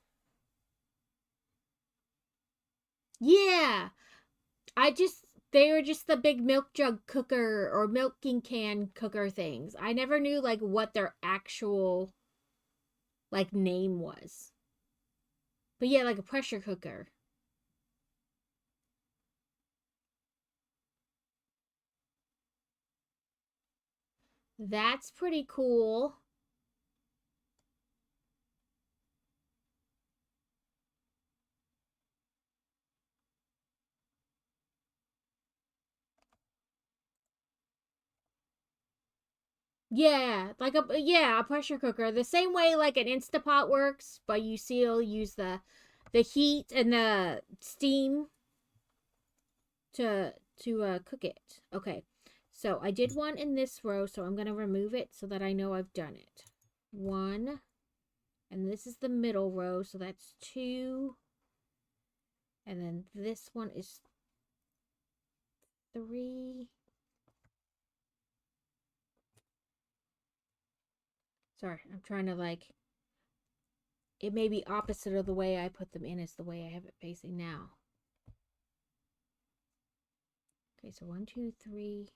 Yeah, they were just the big milk jug cooker or milking can cooker things. I never knew like what their actual like name was. But yeah, like a pressure cooker. That's pretty cool. Yeah, like a pressure cooker. The same way like an Instapot works, but you still use the heat and the steam to cook it. Okay. So I did one in this row, so I'm going to remove it so that I know I've done it. 1, and this is the middle row, so that's 2. And then this one is 3. Sorry, I'm trying to like, it may be opposite of the way I put them in is the way I have it facing now. Okay, so 1, 2, 3,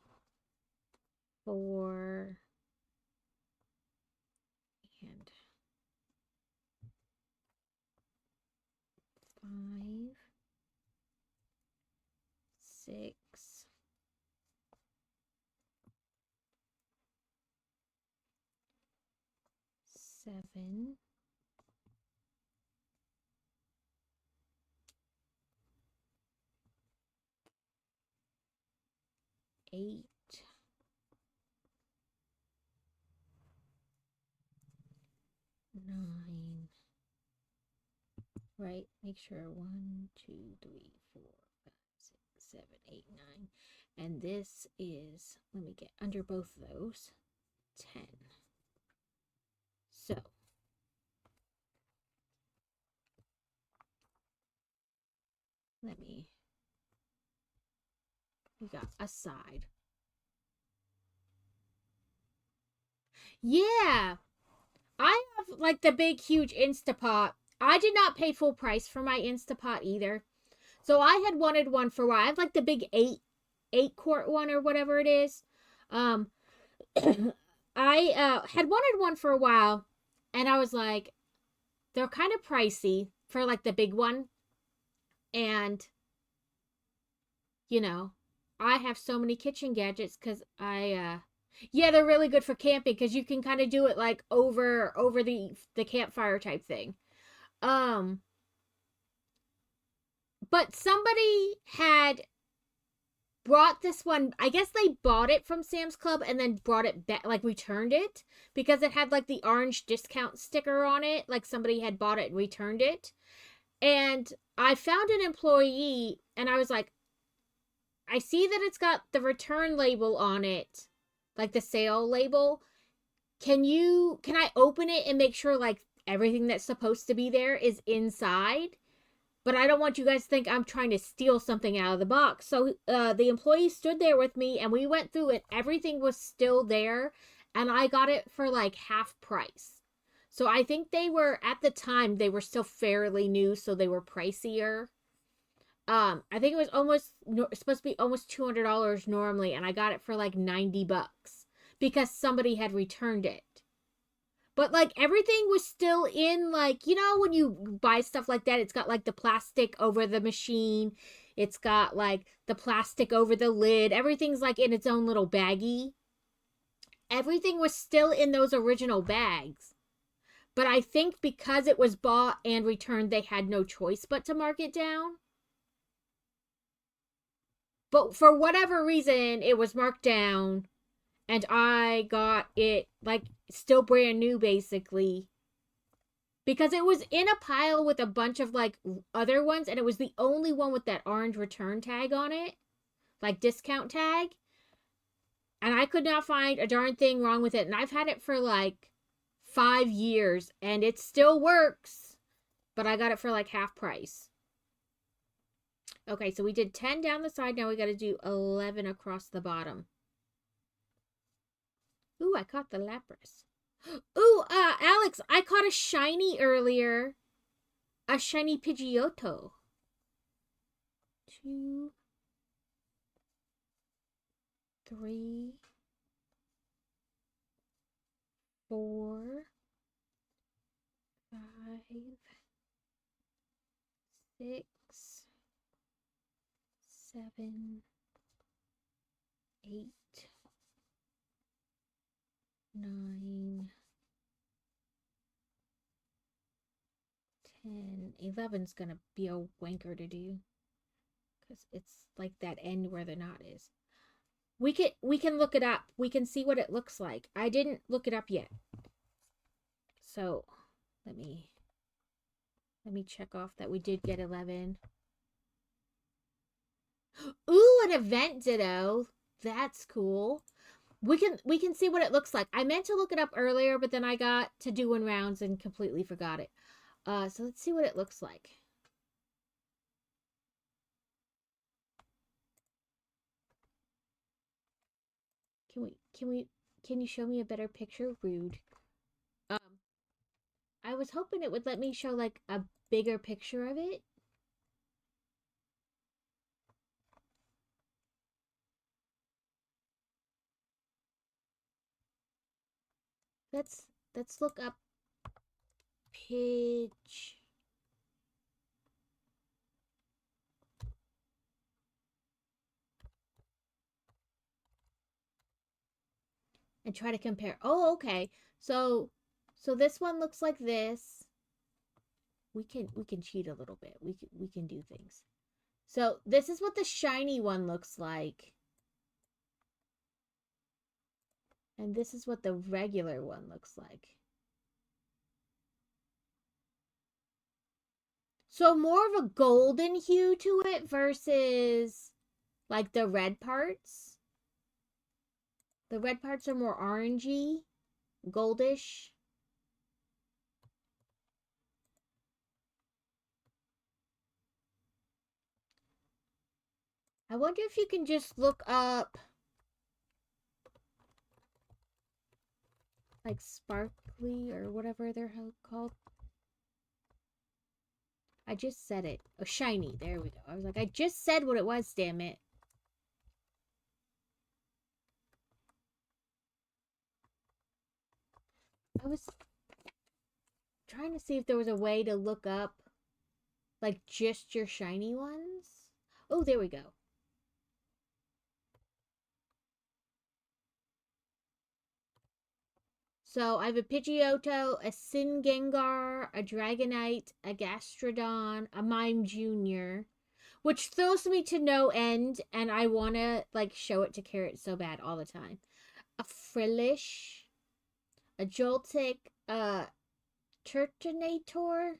4 and 5, 6, 7, 8, 9. Right? Make sure 1, 2, 3, 4, 5, 6, 7, 8, 9. And this is, let me get under both of those, 10. So, we got a side. Yeah, I have like the big, huge Instapot. I did not pay full price for my Instapot either. So I had wanted one for a while. I have like the big 8 quart one or whatever it is. Um, I had wanted one for a while, and I was like, they're kind of pricey for like the big one. And, you know, I have so many kitchen gadgets because yeah, they're really good for camping because you can kind of do it like over the campfire type thing. Um, but somebody had brought this one. I guess they bought it from Sam's Club and then brought it back, like returned it because it had like the orange discount sticker on it. Like somebody had bought it and returned it. And I found an employee and I was like, I see that it's got the return label on it, like the sale label. Can I open it and make sure like everything that's supposed to be there is inside? But I don't want you guys to think I'm trying to steal something out of the box. So the employee stood there with me and we went through it. Everything was still there and I got it for like half price. So I think they were, at the time, they were still fairly new, so they were pricier. I think it was supposed to be almost $200 normally, and I got it for like $90 because somebody had returned it. But like everything was still in, like, when you buy stuff like that, it's got like the plastic over the machine. It's got like the plastic over the lid. Everything's like in its own little baggie. Everything was still in those original bags. But I think because it was bought and returned, they had no choice but to mark it down. But for whatever reason, it was marked down. And I got it like still brand new basically. Because it was in a pile with a bunch of like other ones. And it was the only one with that orange return tag on it. Like discount tag. And I could not find a darn thing wrong with it. And I've had it for like 5 years. And it still works. But I got it for like half price. Okay, so we did 10 down the side. Now we got to do 11 across the bottom. Ooh, I caught the lapras. Ooh, Alex, I caught a shiny earlier. A shiny Pidgeotto. 2, 3, 4, 5, 6, 7, 8, 9, 10, 11's gonna be a wanker to do. Because it's like that end where the knot is. We can look it up. We can see what it looks like. I didn't look it up yet. So let me check off that we did get 11. Ooh, an event ditto. That's cool. We can see what it looks like. I meant to look it up earlier, but then I got to doing rounds and completely forgot it. So let's see what it looks like. Can you show me a better picture? Rude. I was hoping it would let me show like a bigger picture of it. let's look up Pidge. And try to compare. Oh, okay. So this one looks like this. We can cheat a little bit. We can do things. So this is what the shiny one looks like. And this is what the regular one looks like. So more of a golden hue to it versus like the red parts. The red parts are more orangey, goldish. I wonder if you can just look up like sparkly or whatever they're called. I just said it. Oh, shiny. There we go. I was like, I just said what it was, damn it. I was trying to see if there was a way to look up like just your shiny ones. Oh, there we go. So I have a Pidgeotto, a Singengar, a Dragonite, a Gastrodon, a Mime Junior, which throws me to no end, and I want to like show it to Carrot so bad all the time. A Frillish, a Joltik, a Turtonator,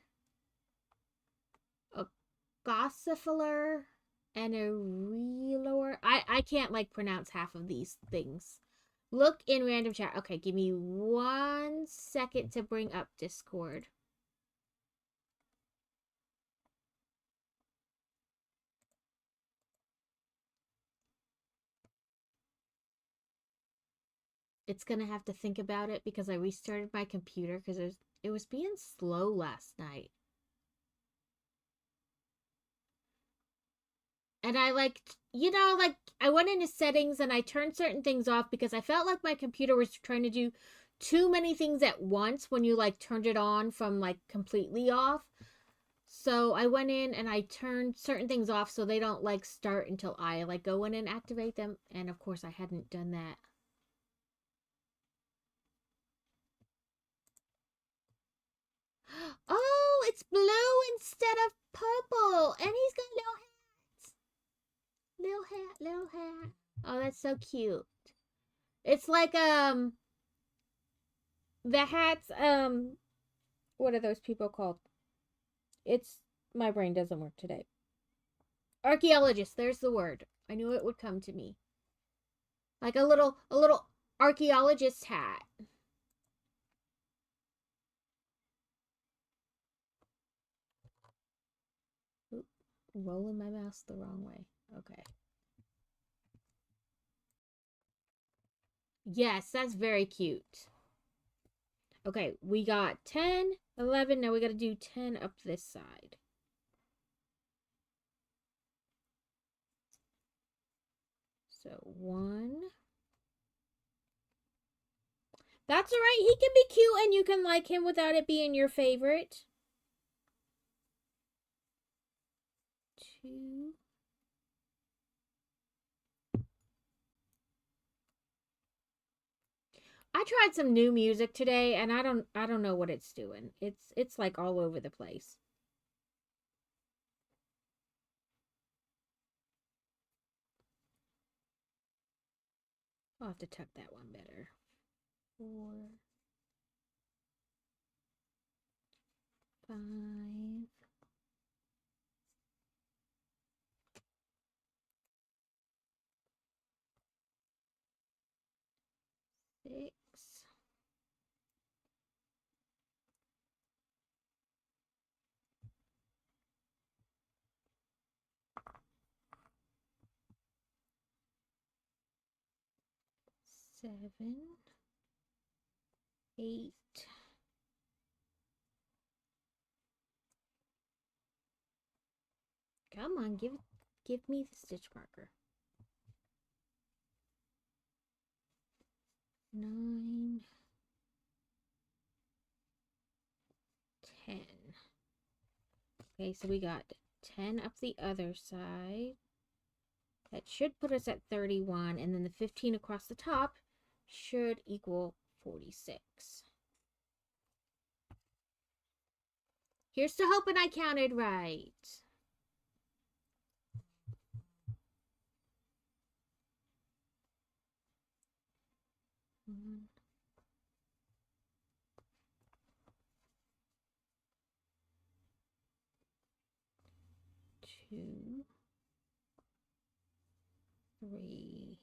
a Gossifler, and a Relor. I can't like pronounce half of these things. Look in random chat. Okay, give me 1 second to bring up Discord. It's gonna have to think about it because I restarted my computer because it was being slow last night. And I like, like I went into settings and I turned certain things off because I felt like my computer was trying to do too many things at once when you like turned it on from like completely off. So I went in and I turned certain things off so they don't like start until I like go in and activate them. And of course I hadn't done that. Oh, it's blue instead of purple. And he's got little hats. Little hat, little hat. Oh, that's so cute. It's like the hats what are those people called? It's my brain doesn't work today. Archaeologist, there's the word. I knew it would come to me. Like a little archaeologist hat. Oop, rolling my mouse the wrong way. Okay. Yes, that's very cute. Okay, we got 10, 11. Now we got to do 10 up this side. So 1. That's all right. He can be cute and you can like him without it being your favorite. 2. I tried some new music today and I don't know what it's doing. It's like all over the place. I'll have to tuck that one better. 4, 5. Six. 7. 8. Come on, give me the stitch marker. 9. Okay, so we got 10 up the other side. That should put us at 31, and then the 15 across the top should equal 46. Here's to hoping I counted right. One, 2, 3,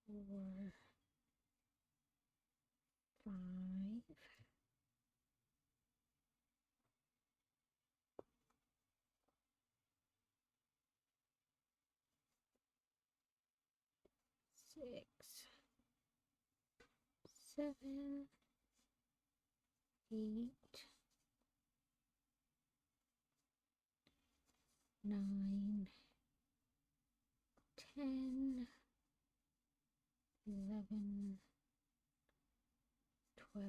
4, 5, 6, 7, 8, 9, 10, 11, 12,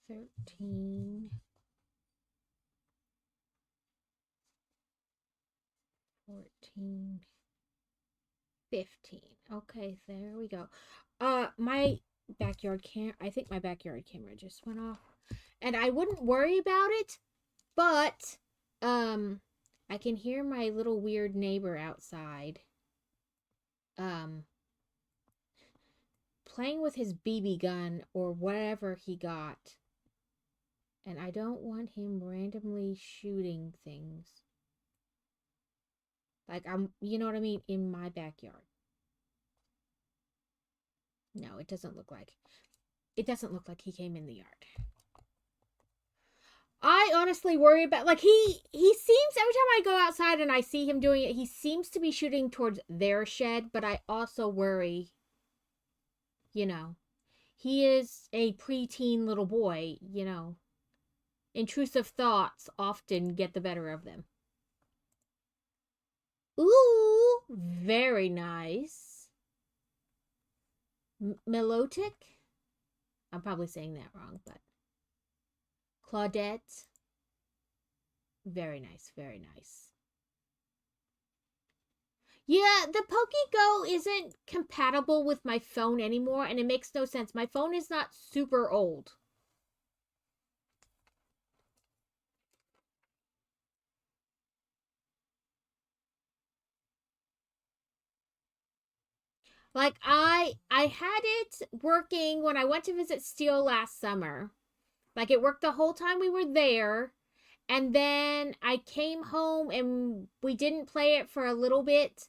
13, 14, 15. Okay, there we go. My backyard I think my backyard camera just went off. And I wouldn't worry about it, but I can hear my little weird neighbor outside playing with his BB gun or whatever he got. And I don't want him randomly shooting things. Like you know what I mean, in my backyard. No, it doesn't look like he came in the yard. I honestly worry about, like, he seems, every time I go outside and I see him doing it, he seems to be shooting towards their shed, but I also worry, you know, he is a preteen little boy, you know. Intrusive thoughts often get the better of them. Ooh, very nice. Melotic? I'm probably saying that wrong, but Claudette. Very nice, very nice. Yeah, the PokéGo isn't compatible with my phone anymore, and it makes no sense. My phone is not super old. Like, I had it working when I went to visit Steel last summer. Like, it worked the whole time we were there. And then I came home and we didn't play it for a little bit.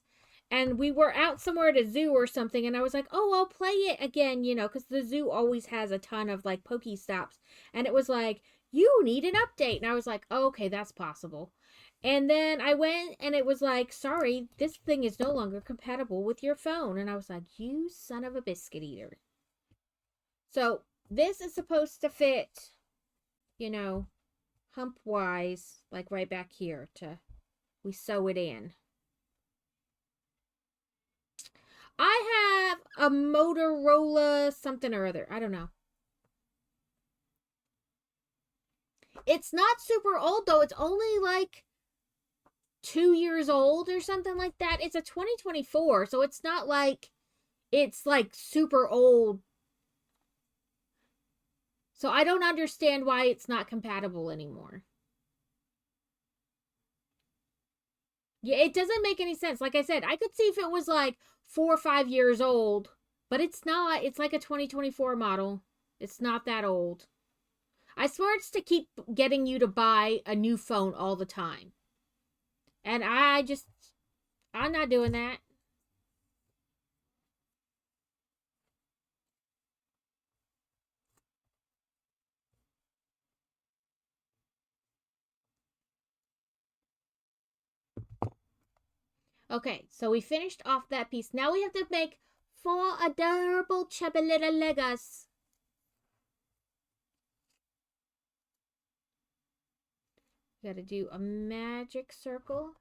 And we were out somewhere at a zoo or something. And I was like, oh, I'll play it again, you know, because the zoo always has a ton of, like, Pokestops. And it was like, you need an update. And I was like, oh, okay, that's possible. And then I went and it was like, sorry, this thing is no longer compatible with your phone. And I was like, you son of a biscuit eater. So this is supposed to fit, you know, hump wise, like right back here we sew it in. I have a Motorola something or other. I don't know. It's not super old though. It's only like 2 years old or something like that. It's a 2024, so it's not like it's like super old. So I don't understand why it's not compatible anymore. Yeah, it doesn't make any sense. Like I said, I could see if it was like 4 or 5 years old, but it's not. It's like a 2024 model. It's not that old. I swear it's to keep getting you to buy a new phone all the time. And I'm not doing that. Okay, so we finished off that piece. Now we have to make 4 adorable chubby little leggers. You gotta do a magic circle.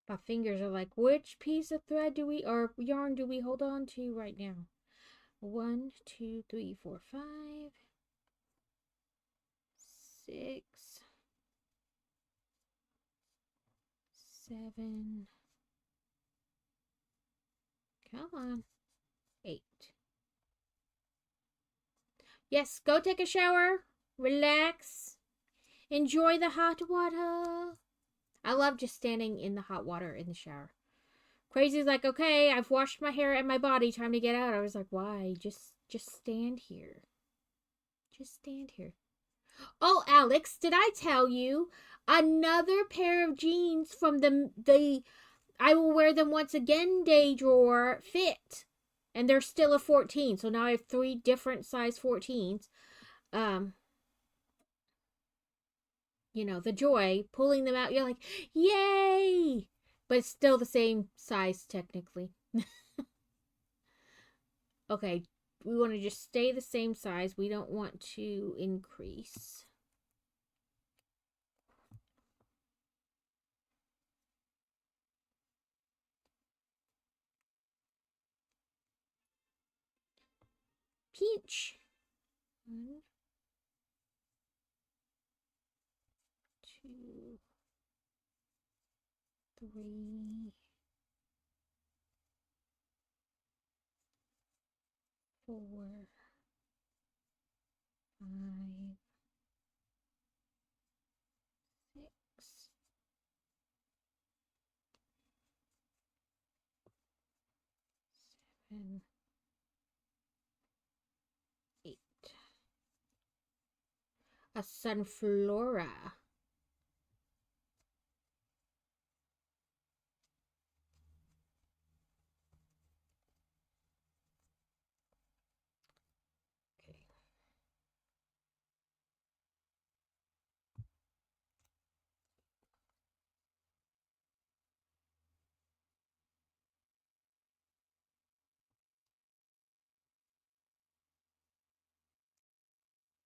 My fingers are like, which piece of thread do we, or yarn do we hold on to right now? 1, 2, 3, 4, 5, 6, 7. Come on. 8. Yes, go take a shower. Relax. Enjoy the hot water. I love just standing in the hot water in the shower. Crazy's like, okay, I've washed my hair and my body. Time to get out. I was like, why? Just stand here. Just stand here. Oh, Alex, did I tell you? Another pair of jeans from the I will wear them once again day drawer fit. And they're still a 14. So now I have 3 different size 14s. You know, the joy, pulling them out, you're like, yay! But it's still the same size, technically. Okay, we want to just stay the same size. We don't want to increase. Peach. 1, 2, 3, 4, 5, 6, 7, 8. A sunflora. Okay.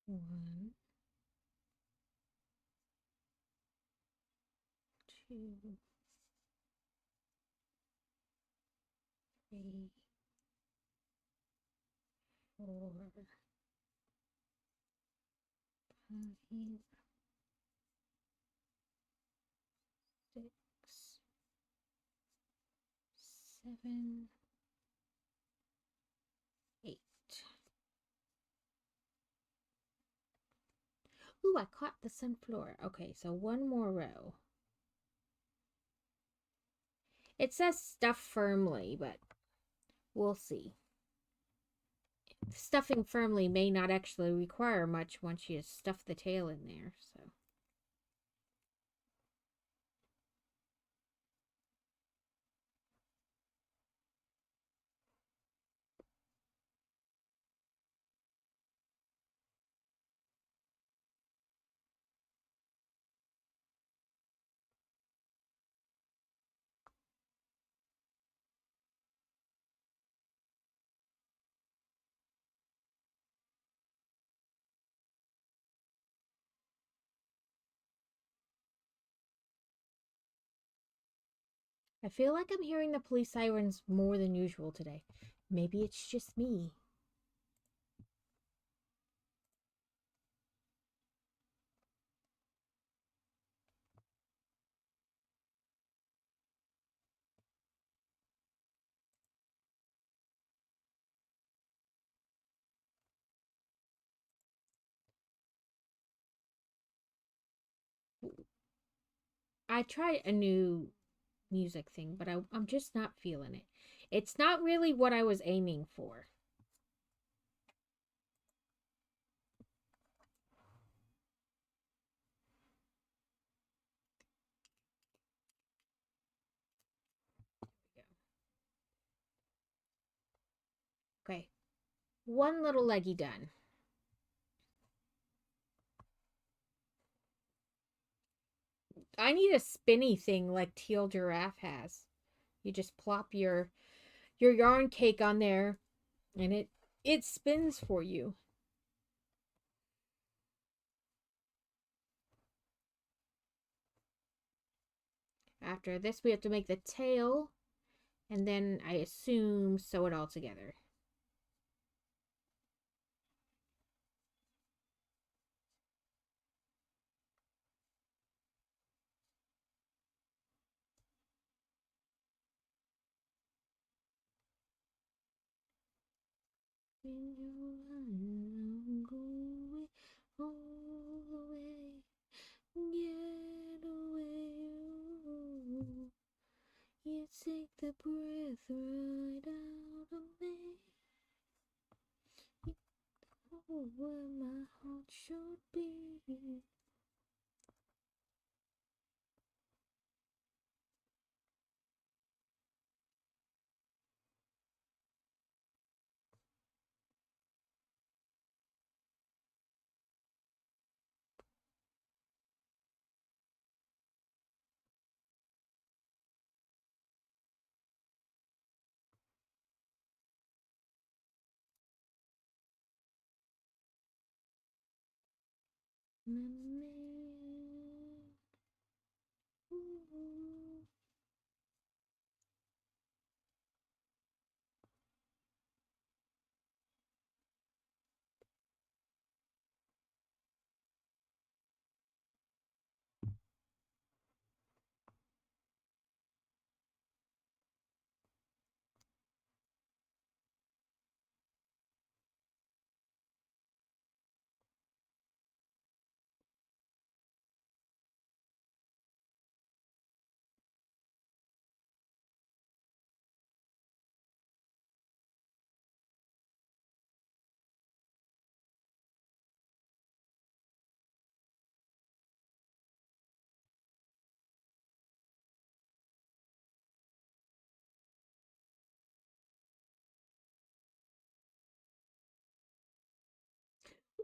One, two, 3, 4, 5, 6, 7, 8. Ooh, I caught the sunflower. Okay, so one more row. It says stuff firmly, but we'll see. Stuffing firmly may not actually require much once you stuff the tail in there, so. I feel like I'm hearing the police sirens more than usual today. Maybe it's just me. I tried a new music thing, but I'm just not feeling it. It's not really what I was aiming for. Okay, one little leggy done. I need a spinny thing like Teal Giraffe has. You just plop your yarn cake on there and it spins for you. After this, we have to make the tail, and then I assume sew it all together. In your eyes, go away, all the way, get away. You take the breath right out of me. Oh, where my heart should be.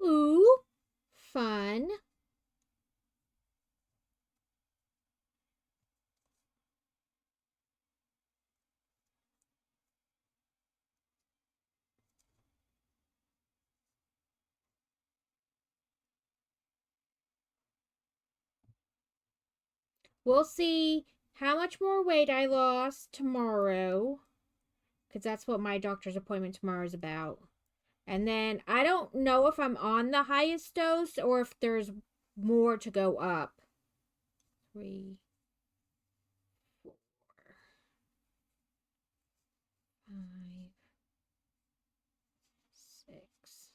Ooh, fun. We'll see how much more weight I lost tomorrow, because that's what my doctor's appointment tomorrow is about. And then I don't know if I'm on the highest dose or if there's more to go up. 3, 4, 5, 6,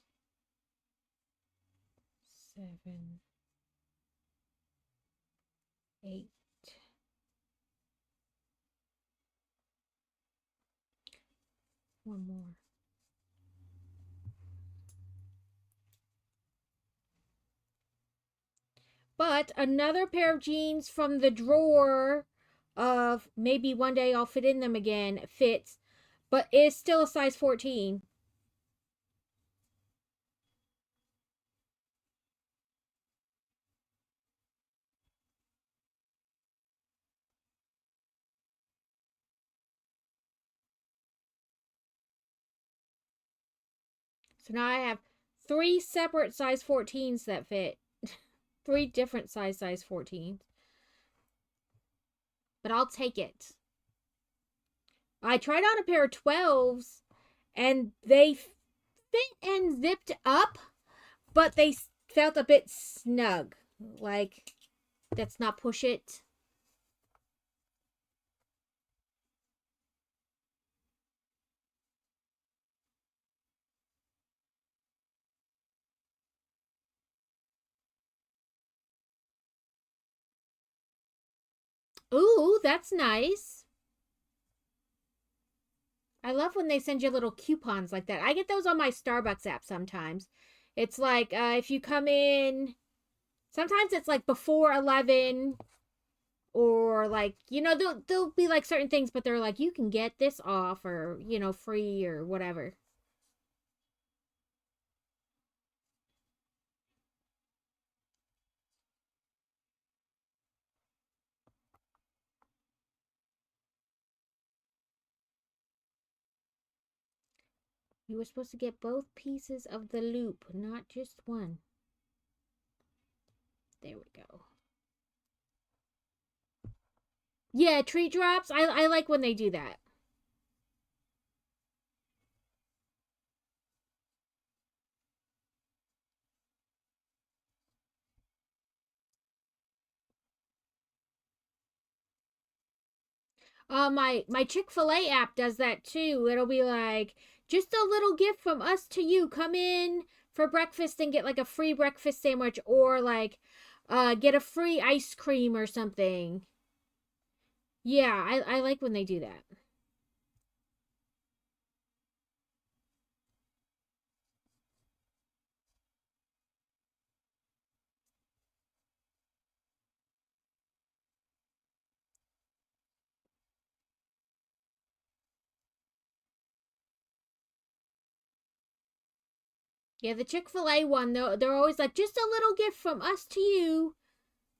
7, 8. One more. But another pair of jeans from the drawer of maybe one day I'll fit in them again fits, but is still a size 14. So now I have 3 separate size 14s that fit. 3 different size 14s. But I'll take it. I tried on a pair of 12s and they fit and zipped up, but they felt a bit snug. Like, let's not push it. Ooh, that's nice. I love when they send you little coupons like that. I get those on my Starbucks app sometimes. It's like if you come in, sometimes it's like before 11, or like, there'll be like certain things, but they're like, you can get this off, or free, or whatever. You were supposed to get both pieces of the loop, not just one. There we go. Yeah, tree drops. I like when they do that. My Chick-fil-A app does that too. It'll be like, just a little gift from us to you. Come in for breakfast and get like a free breakfast sandwich, or like get a free ice cream or something. Yeah, I like when they do that. Yeah, the Chick-fil-A one, they're always like, just a little gift from us to you.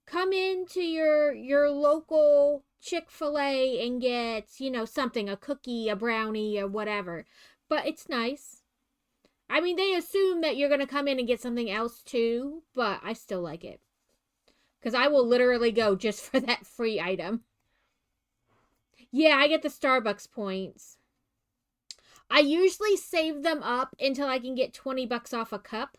Come into your local Chick-fil-A and get, something, a cookie, a brownie, or whatever. But it's nice. I mean, they assume that you're going to come in and get something else too, but I still like it. Because I will literally go just for that free item. Yeah, I get the Starbucks points. I usually save them up until I can get 20 bucks off a cup.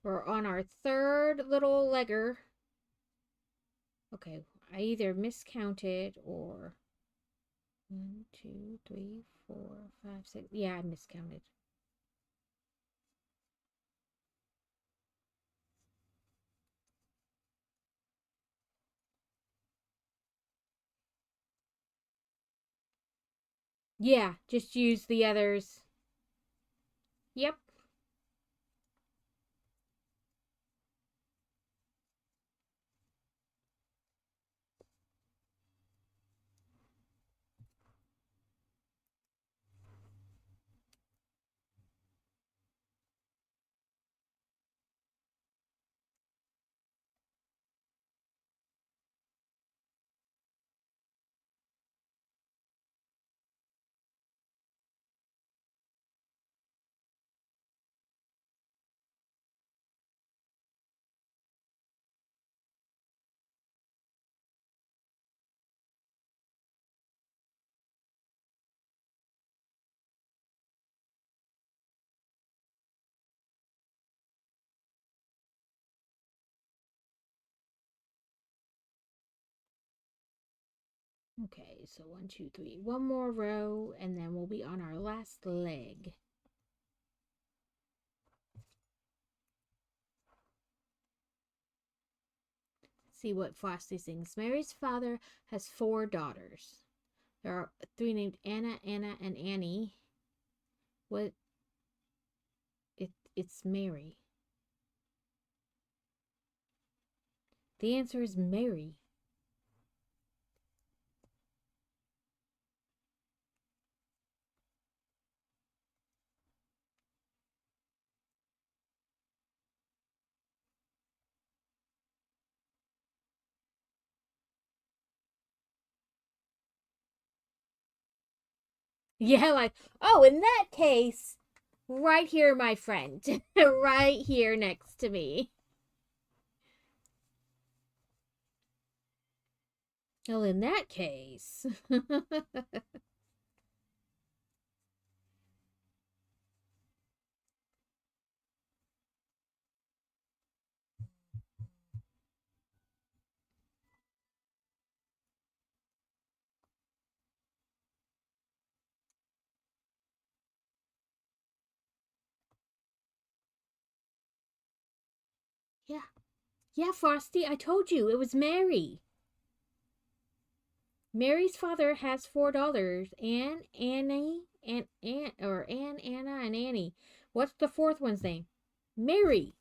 We're on our third little legger. Okay, I either miscounted or 1, 2, 3, 4, 5, 6. Yeah, I miscounted. Yeah, just use the others. Yep. Okay, so 1, 2, 3. One more row, and then we'll be on our last leg. See what Frosty sings. Mary's father has 4 daughters. There are 3 named Anna, Anna, and Annie. What? It's Mary. The answer is Mary. Yeah, like, oh, in that case, right here, my friend. Right here next to me. Well, in that case. Yeah. Yeah, Frosty, I told you it was Mary. Mary's father has 4 daughters, Anne, Annie, and Anne, Anna, and Annie. What's the fourth one's name? Mary.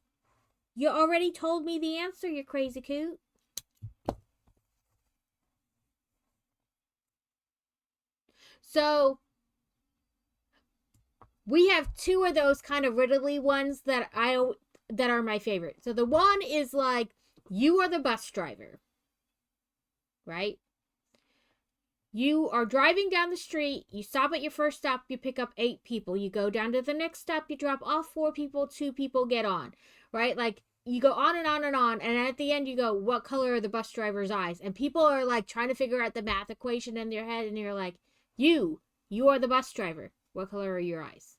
You already told me the answer, you crazy coot. So we have 2 of those kind of riddly ones that that are my favorite. So the one is like, you are the bus driver, right? You are driving down the street, you stop at your first stop, you pick up 8 people. You go down to the next stop, you drop off 4 people, 2 people get on, right? Like, you go on and on and on, and at the end you go, what color are the bus driver's eyes? And people are like trying to figure out the math equation in their head, and you're like, you are the bus driver. What color are your eyes?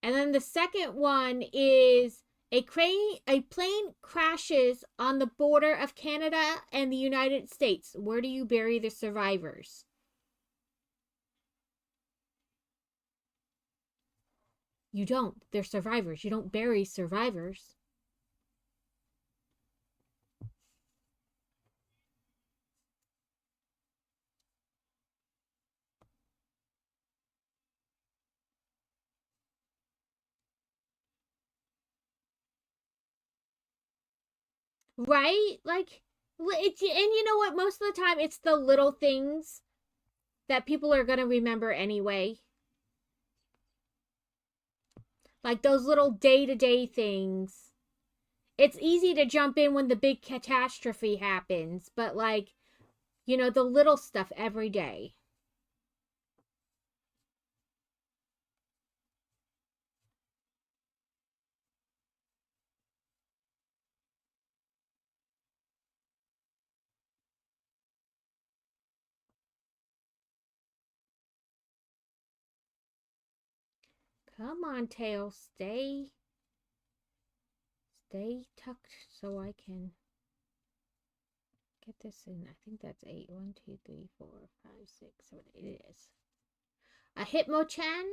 And then the second one is a plane crashes on the border of Canada and the United States. Where do you bury the survivors? You don't. They're survivors. You don't bury survivors. Right? Like, it's, and you know what? Most of the time, it's the little things that people are going to remember anyway. Like those little day-to-day things. It's easy to jump in when the big catastrophe happens, but like, you know, the little stuff every day. Come on, tail, stay tucked so I can get this in. I think that's 8. 1, 2, 3, 4, 5, 6, 7, 8. It is. A Hitmonchan.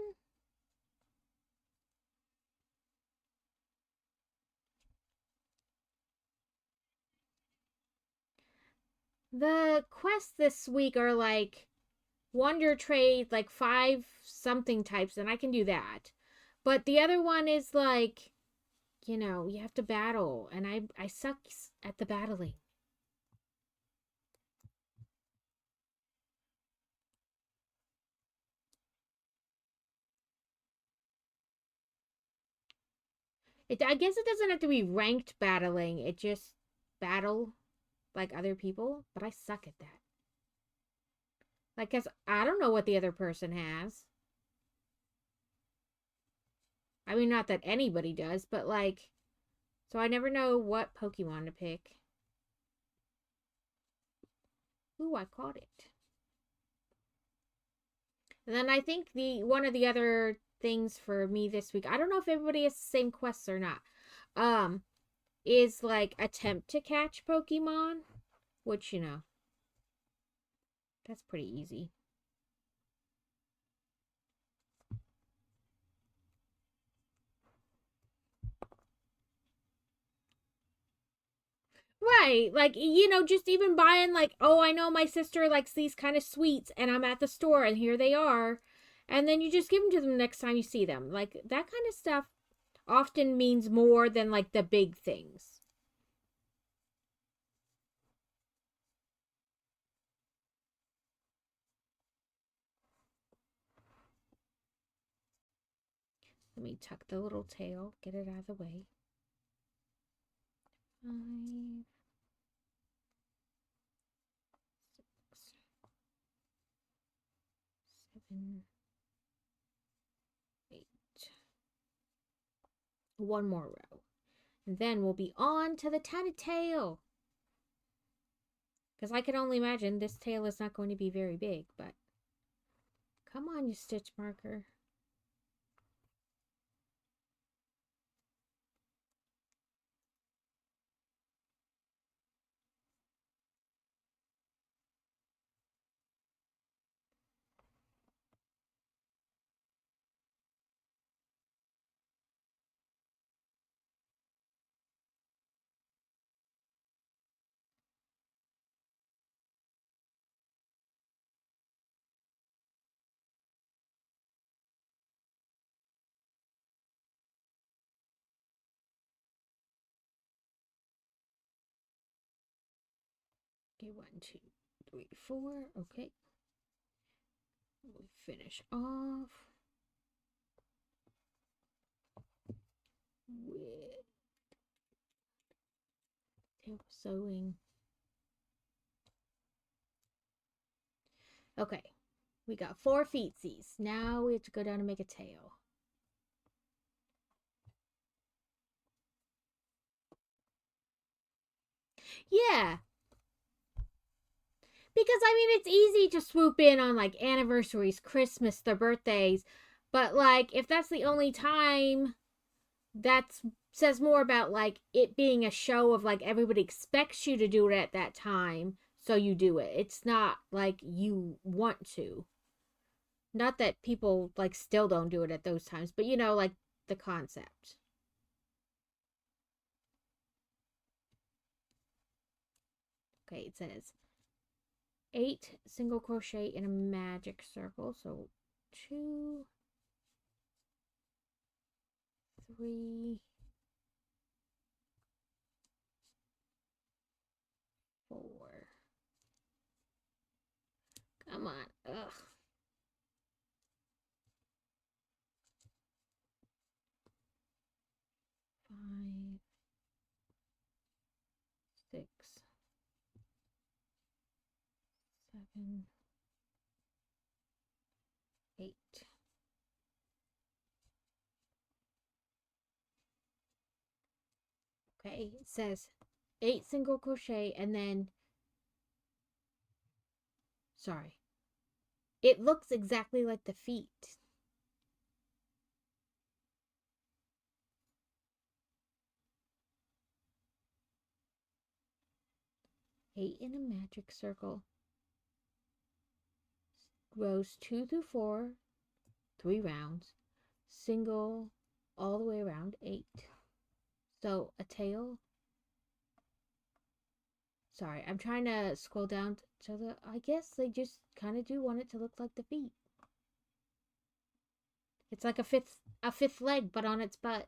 The quests this week are like Wonder Trade, like 5 something types, and I can do that. But the other one is like, you know, you have to battle, and I suck at the battling. I guess it doesn't have to be ranked battling. It just battle like other people, but I suck at that. Like, cause I don't know what the other person has. I mean, not that anybody does, but like, so I never know what Pokemon to pick. Ooh, I caught it. And then I think one of the other things for me this week, I don't know if everybody has the same quests or not, is like attempt to catch Pokemon, which, you know, that's pretty easy. Right. Like, you know, just even buying, like, oh, I know my sister likes these kind of sweets, and I'm at the store, and here they are. And then you just give them to them next time you see them. Like, that kind of stuff often means more than, like, the big things. Let me tuck the little tail, get it out of the way. 5, 6, 7, 8. One more row. And then we'll be on to the tiny tail. Because I can only imagine this tail is not going to be very big, but come on, you stitch marker. Okay, 1, 2, 3, 4. Okay. We finish off. sewing. Okay, we got 4 feetsies. Now we have to go down and make a tail. Yeah. Because I mean it's easy to swoop in on like anniversaries, Christmas, their birthdays, but like if that's the only time, that says more about like it being a show of like everybody expects you to do it at that time, so you do it. It's not like you want to. Not that people like still don't do it at those times, but you know, like the concept. Okay, it says 8 single crochet in a magic circle. So 2, 3, 4. Come on. Ugh. 5, 6, 7, 8. Okay, it says 8 single crochet and then, sorry, it looks exactly like the feet. Eight in a magic circle. Rows 2 through 4, 3 rounds. Single all the way around 8. So a tail. Sorry, I'm trying to scroll down to the. I guess they just kind of do want it to look like the feet. It's like a fifth leg, but on its butt.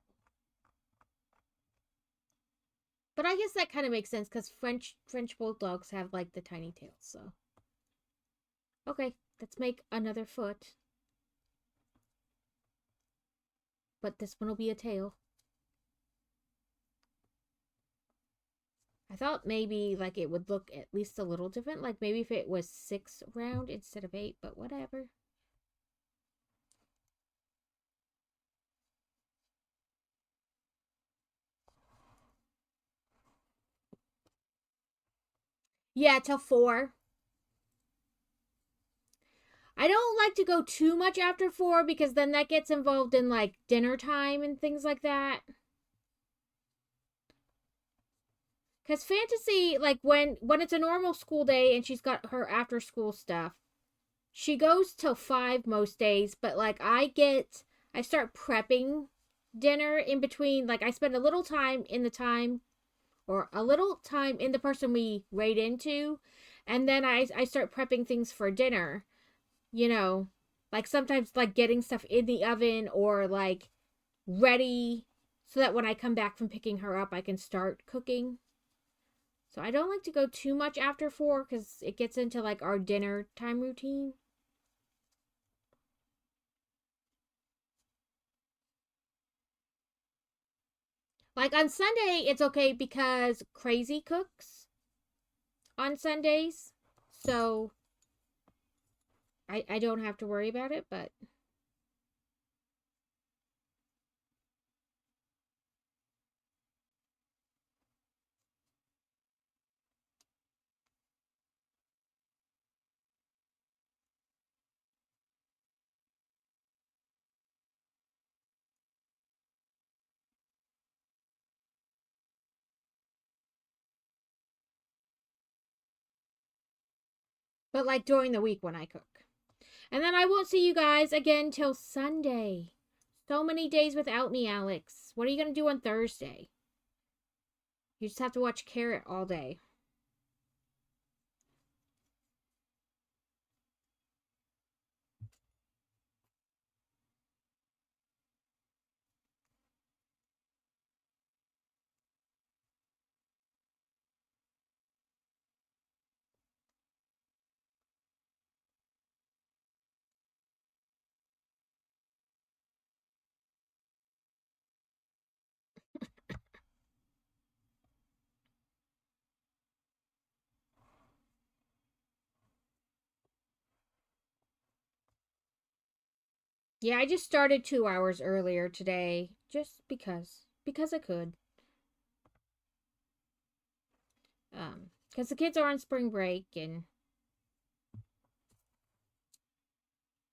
But I guess that kind of makes sense because French bulldogs have like the tiny tails. So okay, let's make another foot. But this one will be a tail. I thought maybe like it would look at least a little different. Like maybe if it was 6 round instead of 8, but whatever. Yeah, till 4. I don't like to go too much after 4 because then that gets involved in like dinner time and things like that. Because fantasy, like when it's a normal school day and she's got her after school stuff, she goes till 5 most days. But like I start prepping dinner in between. Like I spend a little time in the time, or a little time in the person we raid into, and then I start prepping things for dinner. You know, like sometimes like getting stuff in the oven or like ready so that when I come back from picking her up, I can start cooking. So I don't like to go too much after 4 because it gets into like our dinner time routine. Like on Sunday, it's okay because Crazy cooks on Sundays. So I don't have to worry about it, but like during the week when I cook. And then I won't see you guys again till Sunday. So many days without me, Alex. What are you going to do on Thursday? You just have to watch Carrot all day. Yeah, I just started 2 hours earlier today, just because I could. Because the kids are on spring break and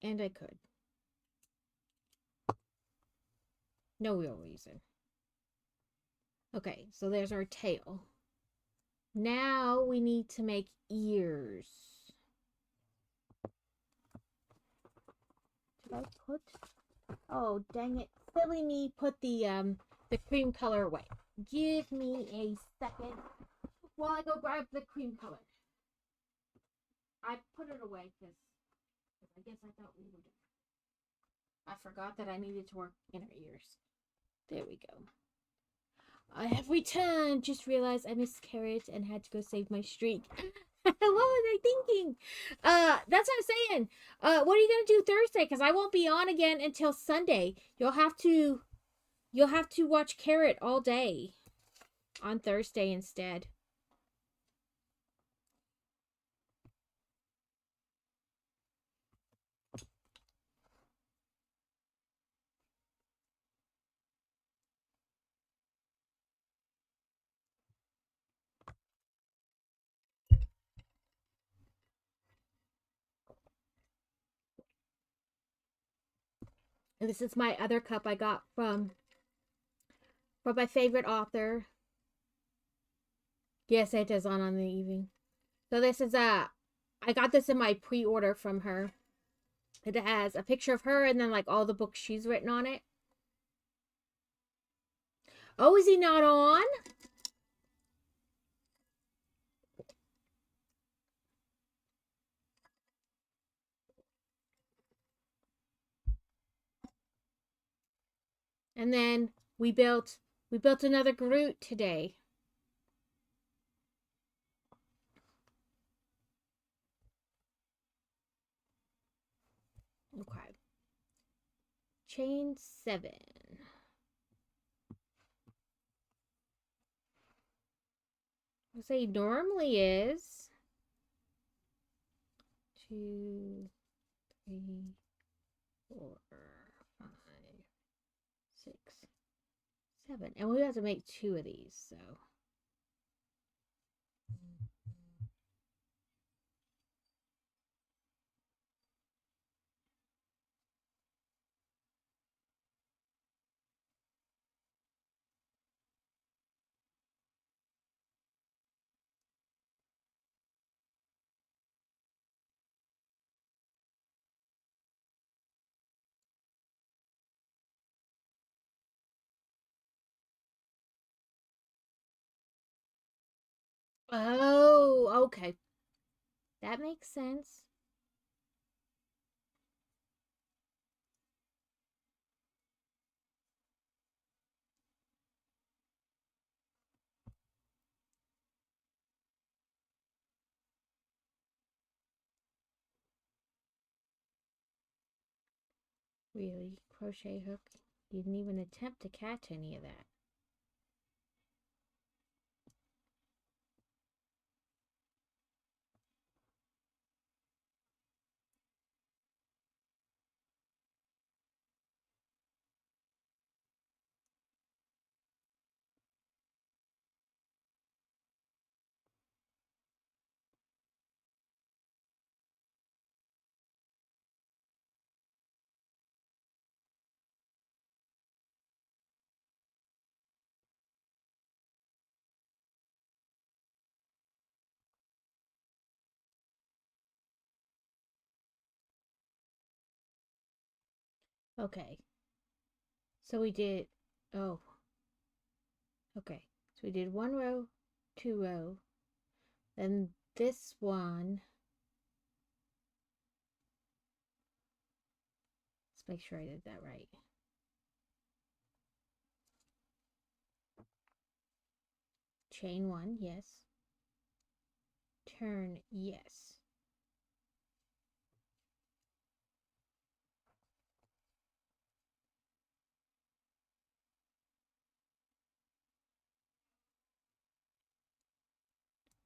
I could. No real reason. Okay, so there's our tail. Now we need to make ears. Did I put? Oh, dang it. Silly me put the cream color away. Give me a second while I go grab the cream color. I put it away because I guess I thought we would. I forgot that I needed to work in our ears. There we go. I have returned. Just realized I miscarried and had to go save my streak. What was I thinking? That's what I'm saying. What are you gonna do Thursday? Because I won't be on again until Sunday. You'll have to watch Carrot all day on Thursday instead. And this is my other cup I got from my favorite author. Yes, it is on the evening. So this is I got this in my pre-order from her. It has a picture of her and then like all the books she's written on it. Oh, is he not on? And then we built another Groot today. Okay. Chain 7. I'll say normally is 2, 3, 4, 5, 6, 7. And we have to make 2 of these, so. Oh, okay. That makes sense. Really? Crochet hook? You didn't even attempt to catch any of that. Okay. So we did, oh, okay. So we did 1 row, 2 row. Then this one. Let's make sure I did that right. Chain 1, yes. Turn, yes.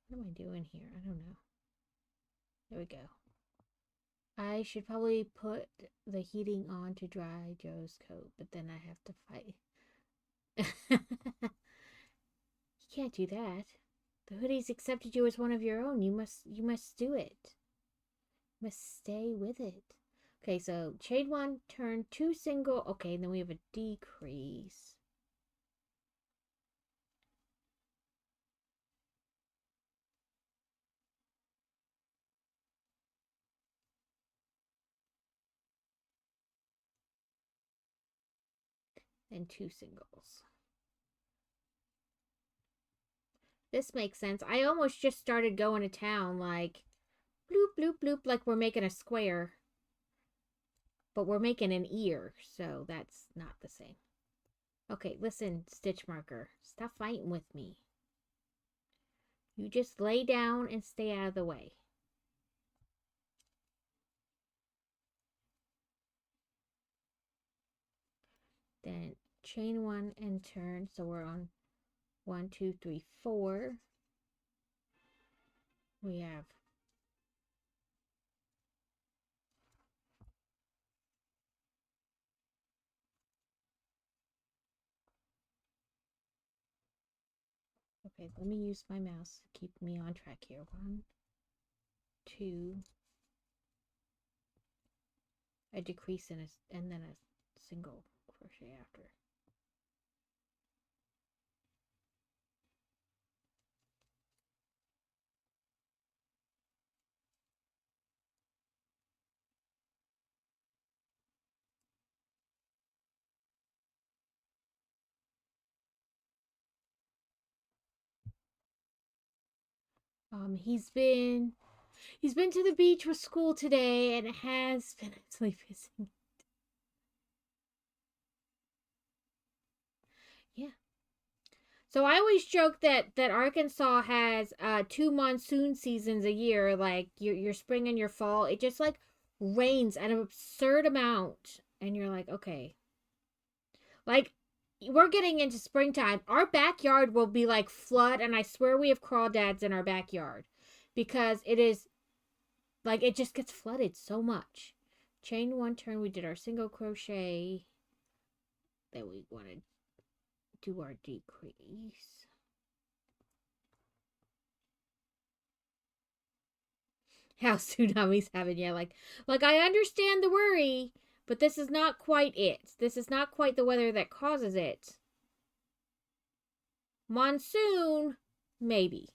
What am I doing here? I don't know. There we go. I should probably put the heating on to dry Joe's coat, but then I have to fight. You can't do that. The hoodie's accepted you as one of your own. You must do it. You must stay with it. Okay, so chain 1, turn 2 single. Okay, and then we have a decrease. And 2 singles. This makes sense. I almost just started going to town like bloop, bloop, bloop, like we're making a square. But we're making an ear, so that's not the same. Okay, listen, stitch marker. Stop fighting with me. You just lay down and stay out of the way. Then chain 1 and turn. So we're on 1, 2, 3, 4. We have okay, let me use my mouse to keep me on track here. 1, 2, a decrease and then a single crochet after. He's been to the beach with school today and has been actually busy. Yeah. So I always joke that Arkansas has 2 monsoon seasons a year, like your spring and your fall. It just like rains an absurd amount, and you're like, okay, like we're getting into springtime. Our backyard will be like flood, and I swear we have crawdads in our backyard because it is like it just gets flooded so much. Chain 1 turn, we did our single crochet. Then we want to do our decrease. How tsunamis happen. Yeah, like I understand the worry, but this is not quite it. This is not quite the weather that causes it. Monsoon, maybe.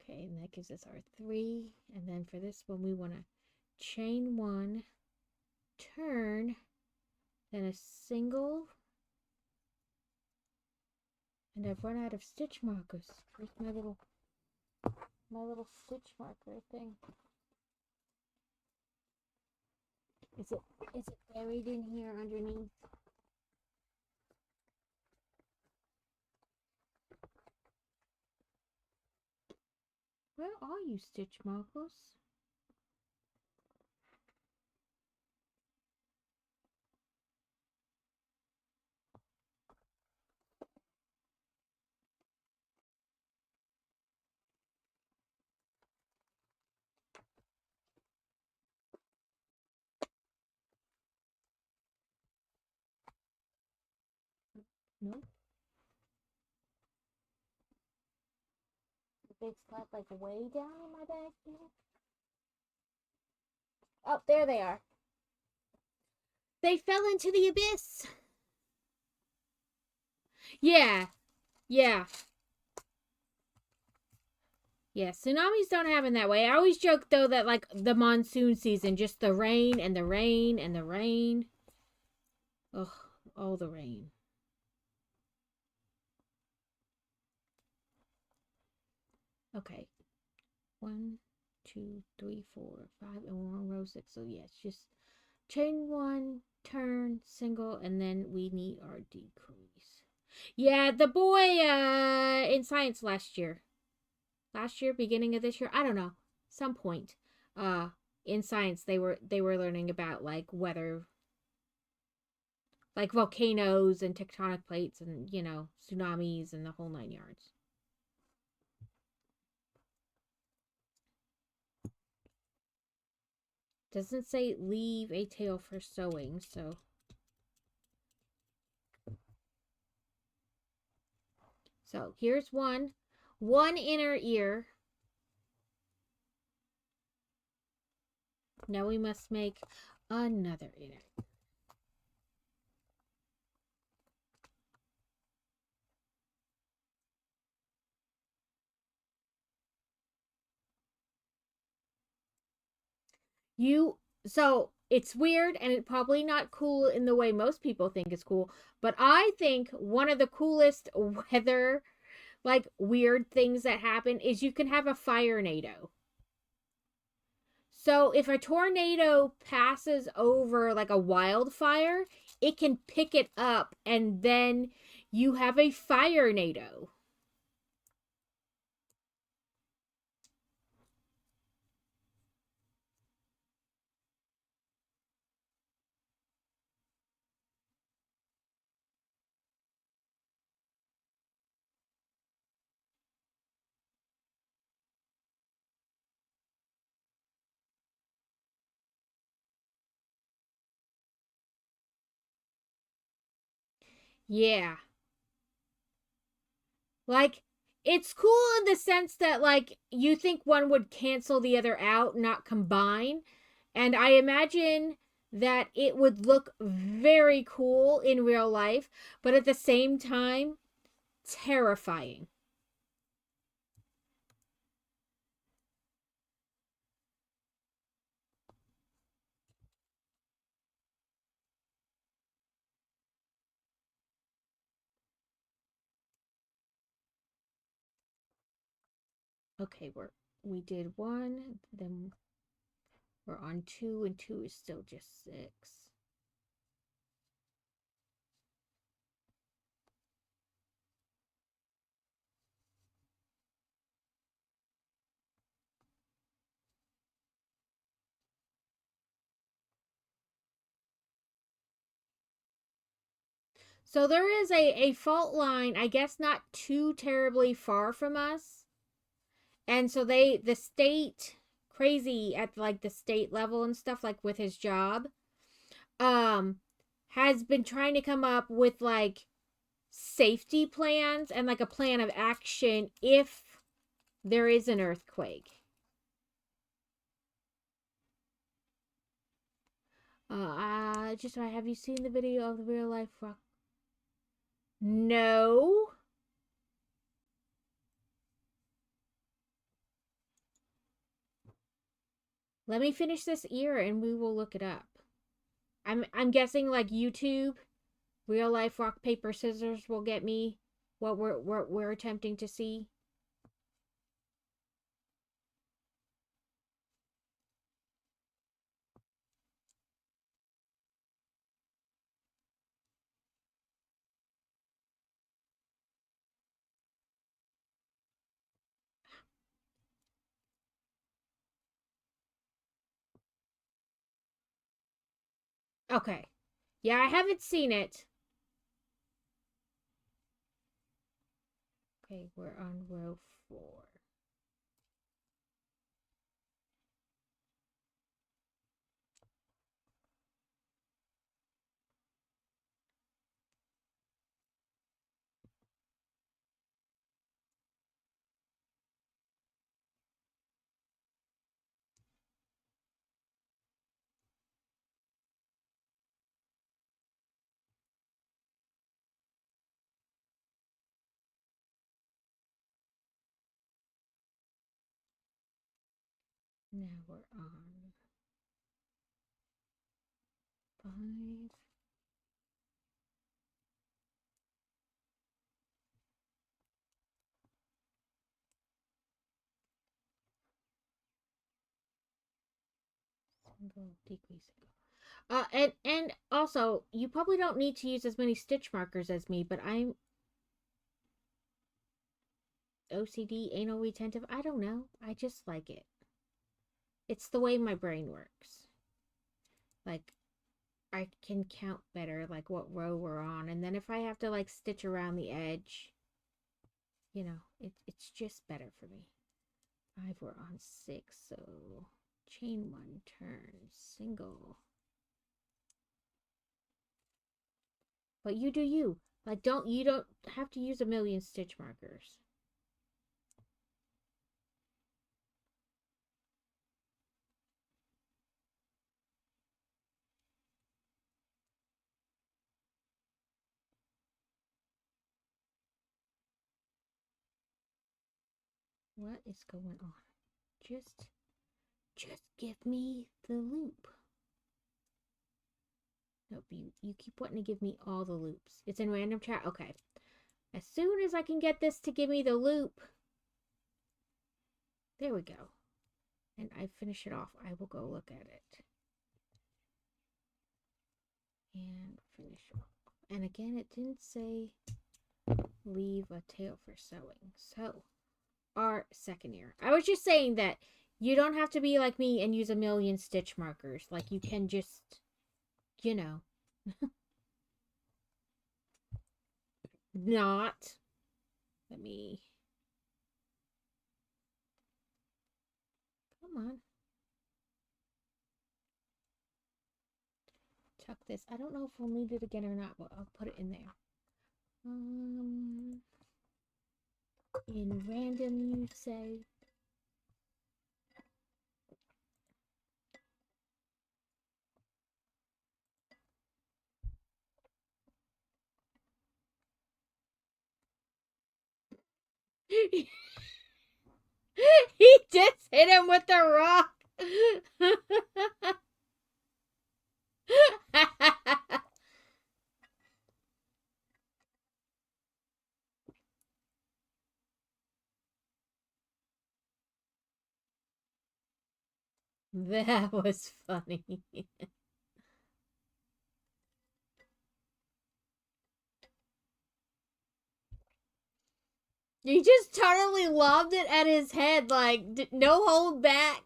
Okay, and that gives us our 3. And then for this one, we want to chain 1, turn, then a single. And I've run out of stitch markers. Where's my little stitch marker thing? Is it buried in here underneath? Where are you, stitch markers? No. The big spot like way down in my bag here. Oh, there they are. They fell into the abyss. Yeah. Yeah. Yeah, tsunamis don't happen that way. I always joke, though, that, like, the monsoon season, just the rain and the rain and the rain. Ugh, all the rain. Okay. 1, 2, 3, 4, 5, and we're on row 6. So, yes, just chain 1, turn, single, and then we need our decrease. Yeah, the boy in science last year, beginning of this year, I don't know, some point. in science they were learning about like weather, like volcanoes and tectonic plates and, you know, tsunamis and the whole 9 yards. Doesn't say leave a tail for sewing, so. So here's one inner ear. Now we must make another inner. So it's weird and it's probably not cool in the way most people think it's cool, but I think one of the coolest weather, like, weird things that happen is you can have a firenado. So if a tornado passes over like a wildfire, it can pick it up and then you have a firenado. Yeah. Like, it's cool in the sense that, like, you think one would cancel the other out, not combine. And I imagine that it would look very cool in real life, but at the same time, terrifying. Okay, we did one, then we're on two, and two is still just 6. So there is a fault line, I guess not too terribly far from us. And so the state, crazy at like the state level and stuff, like with his job, um, has been trying to come up with like safety plans and like a plan of action if there is an earthquake. Just have you seen the video of the real life rock? No. Let me finish this ear and we will look it up. I'm guessing like YouTube, real life rock paper scissors will get me what we're attempting to see. Okay. Yeah, I haven't seen it. Okay, we're on row 4. Now we're on 5. Single decrease. And also, you probably don't need to use as many stitch markers as me, but I'm OCD, anal retentive. I don't know. I just like it. It's the way my brain works. Like, I can count better, like, what row we're on. And then if I have to, like, stitch around the edge, you know, it's just better for me. 5, we're on 6, so chain 1, turn, single. But you do you. Like, you don't have to use a million stitch markers. What is going on? Just give me the loop. Nope, you keep wanting to give me all the loops. It's in random chat? Okay. As soon as I can get this to give me the loop. There we go. And I finish it off. I will go look at it. And finish off. And again, it didn't say leave a tail for sewing. So, our second year. I was just saying that you don't have to be like me and use a million stitch markers. Like, you can just, you know, not. Let me. Come on. Tuck this. I don't know if we'll need it again or not, but I'll put it in there. In random, you say. He just hit him with the rock. That was funny. You just totally lobbed it at his head, like, no hold back.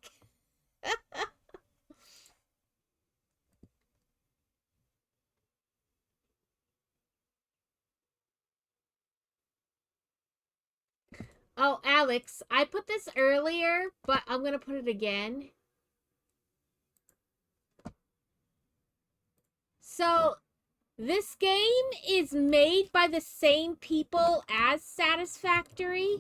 Oh, Alex, I put this earlier, but I'm going to put it again. So, this game is made by the same people as Satisfactory.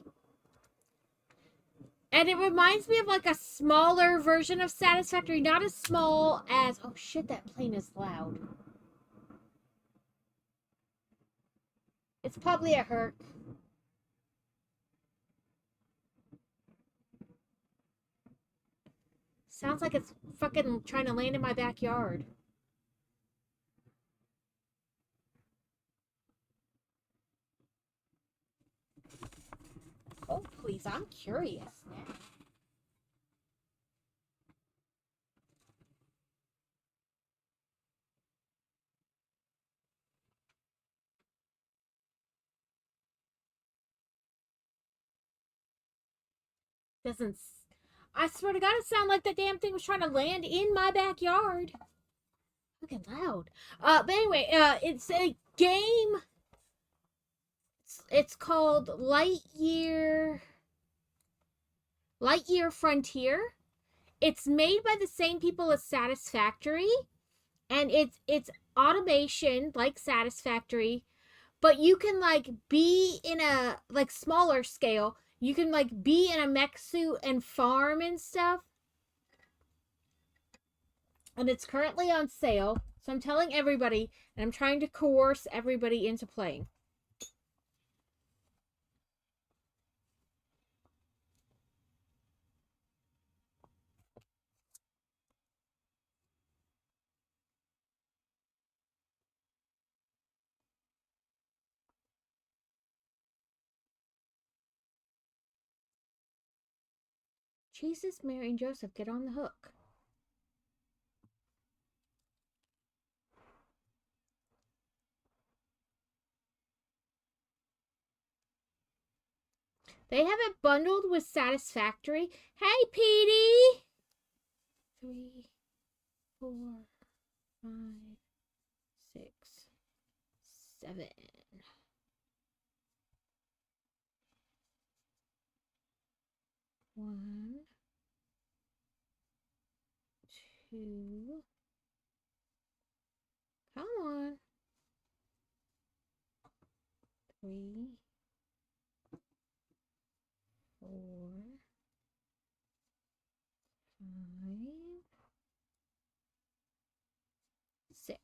And it reminds me of like a smaller version of Satisfactory, not as small as... Oh shit, that plane is loud. It's probably a Herc. Sounds like it's fucking trying to land in my backyard. Oh, please, I'm curious now. Doesn't... I swear to God, it sounded like the damn thing was trying to land in my backyard. Fucking loud. But anyway, it's a game. It's called Lightyear Frontier. It's made by the same people as Satisfactory, and it's automation like Satisfactory, but you can like be in a like smaller scale. You can like be in a mech suit and farm and stuff. And it's currently on sale, so I'm telling everybody, and I'm trying to coerce everybody into playing. Jesus, Mary, and Joseph, get on the hook. They have it bundled with Satisfactory. Hey, Petey! 3, 4, 5, 6, 7. 1, 2. Come on. 3, 4, 5, 6.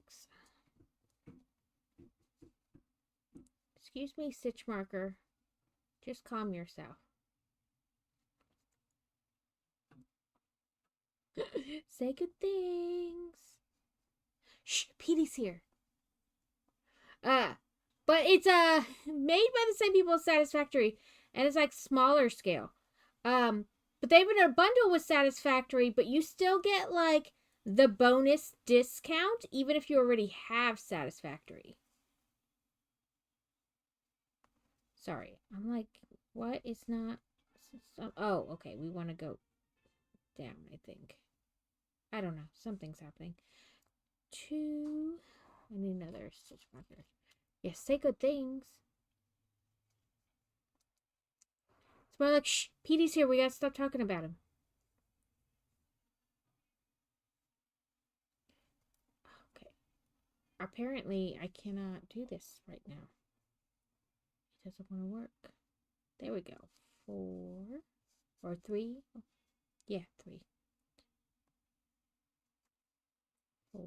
Excuse me, stitch marker. Just calm yourself. Say good things. Shh, Petey's here. But it's made by the same people as Satisfactory, and it's like smaller scale. But they've been a bundle with Satisfactory, but you still get like the bonus discount even if you already have Satisfactory. Sorry, I'm like, what? It's not. Oh, okay. We want to go down, I think. I don't know. Something's happening. 2. I need another stitch marker. Yes, say good things. It's more like, shh, Petey's here. We gotta stop talking about him. Okay. Apparently, I cannot do this right now. It doesn't want to work. There we go. 4 or 3. Yeah, 3. 4.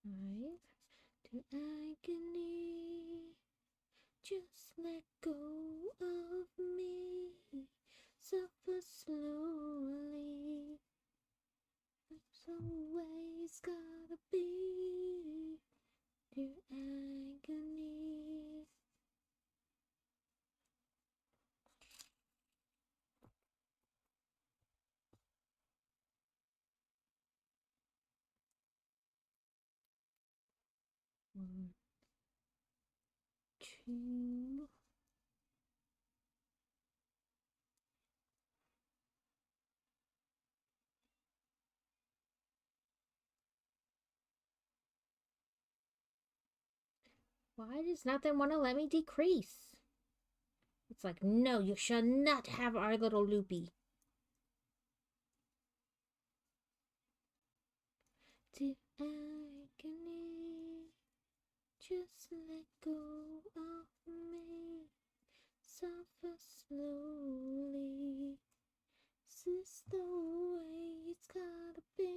5. To agony. Just let go of me. Suffer slowly. There's always gotta be your agony. One, 2. Why does nothing want to let me decrease? It's like, no, you shall not have our little loopy. To agony, just let go of me. Suffer slowly. Is this the way it's gotta be?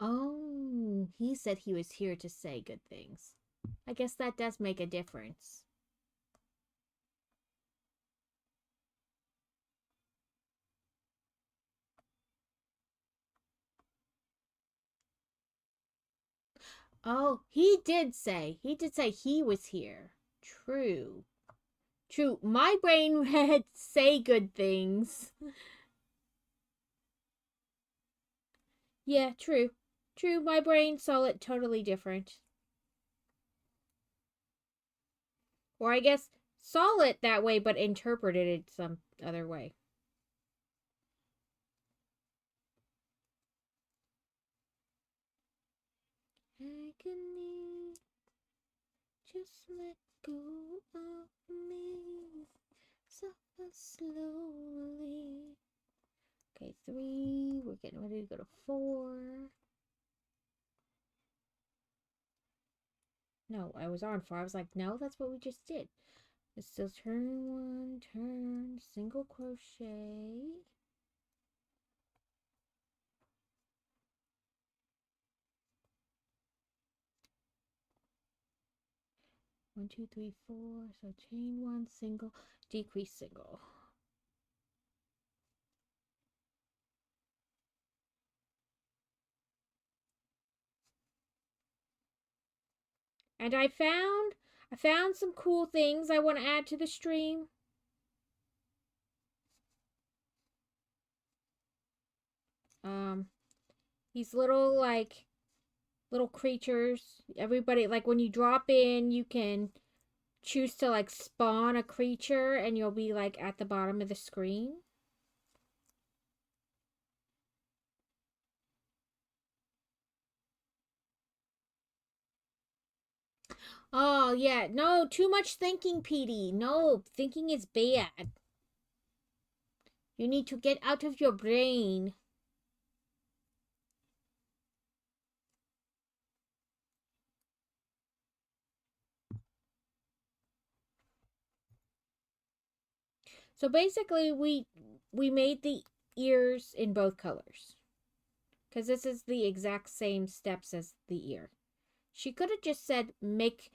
Oh, he said he was here to say good things. I guess that does make a difference. Oh, he did say he was here. True. True. My brain read say good things. Yeah, true. True, my brain saw it totally different. Or I guess saw it that way but interpreted it some other way. Agony, just let go of me. Suffer slowly. Okay, 3. We're getting ready to go to 4. No, I was on 4. I was like, no, that's what we just did. It's still turn 1, turn, single crochet. One, 2, 3, 4. So chain 1, single, decrease single. And I found I found some cool things I want to add to the stream. These little little creatures. Everybody, like when you drop in, you can choose to like spawn a creature and you'll be like at the bottom of the screen. Oh, yeah. No, too much thinking, PD. No, thinking is bad. You need to get out of your brain. So basically, we made the ears in both colors. Because this is the exact same steps as the ear. She could have just said, make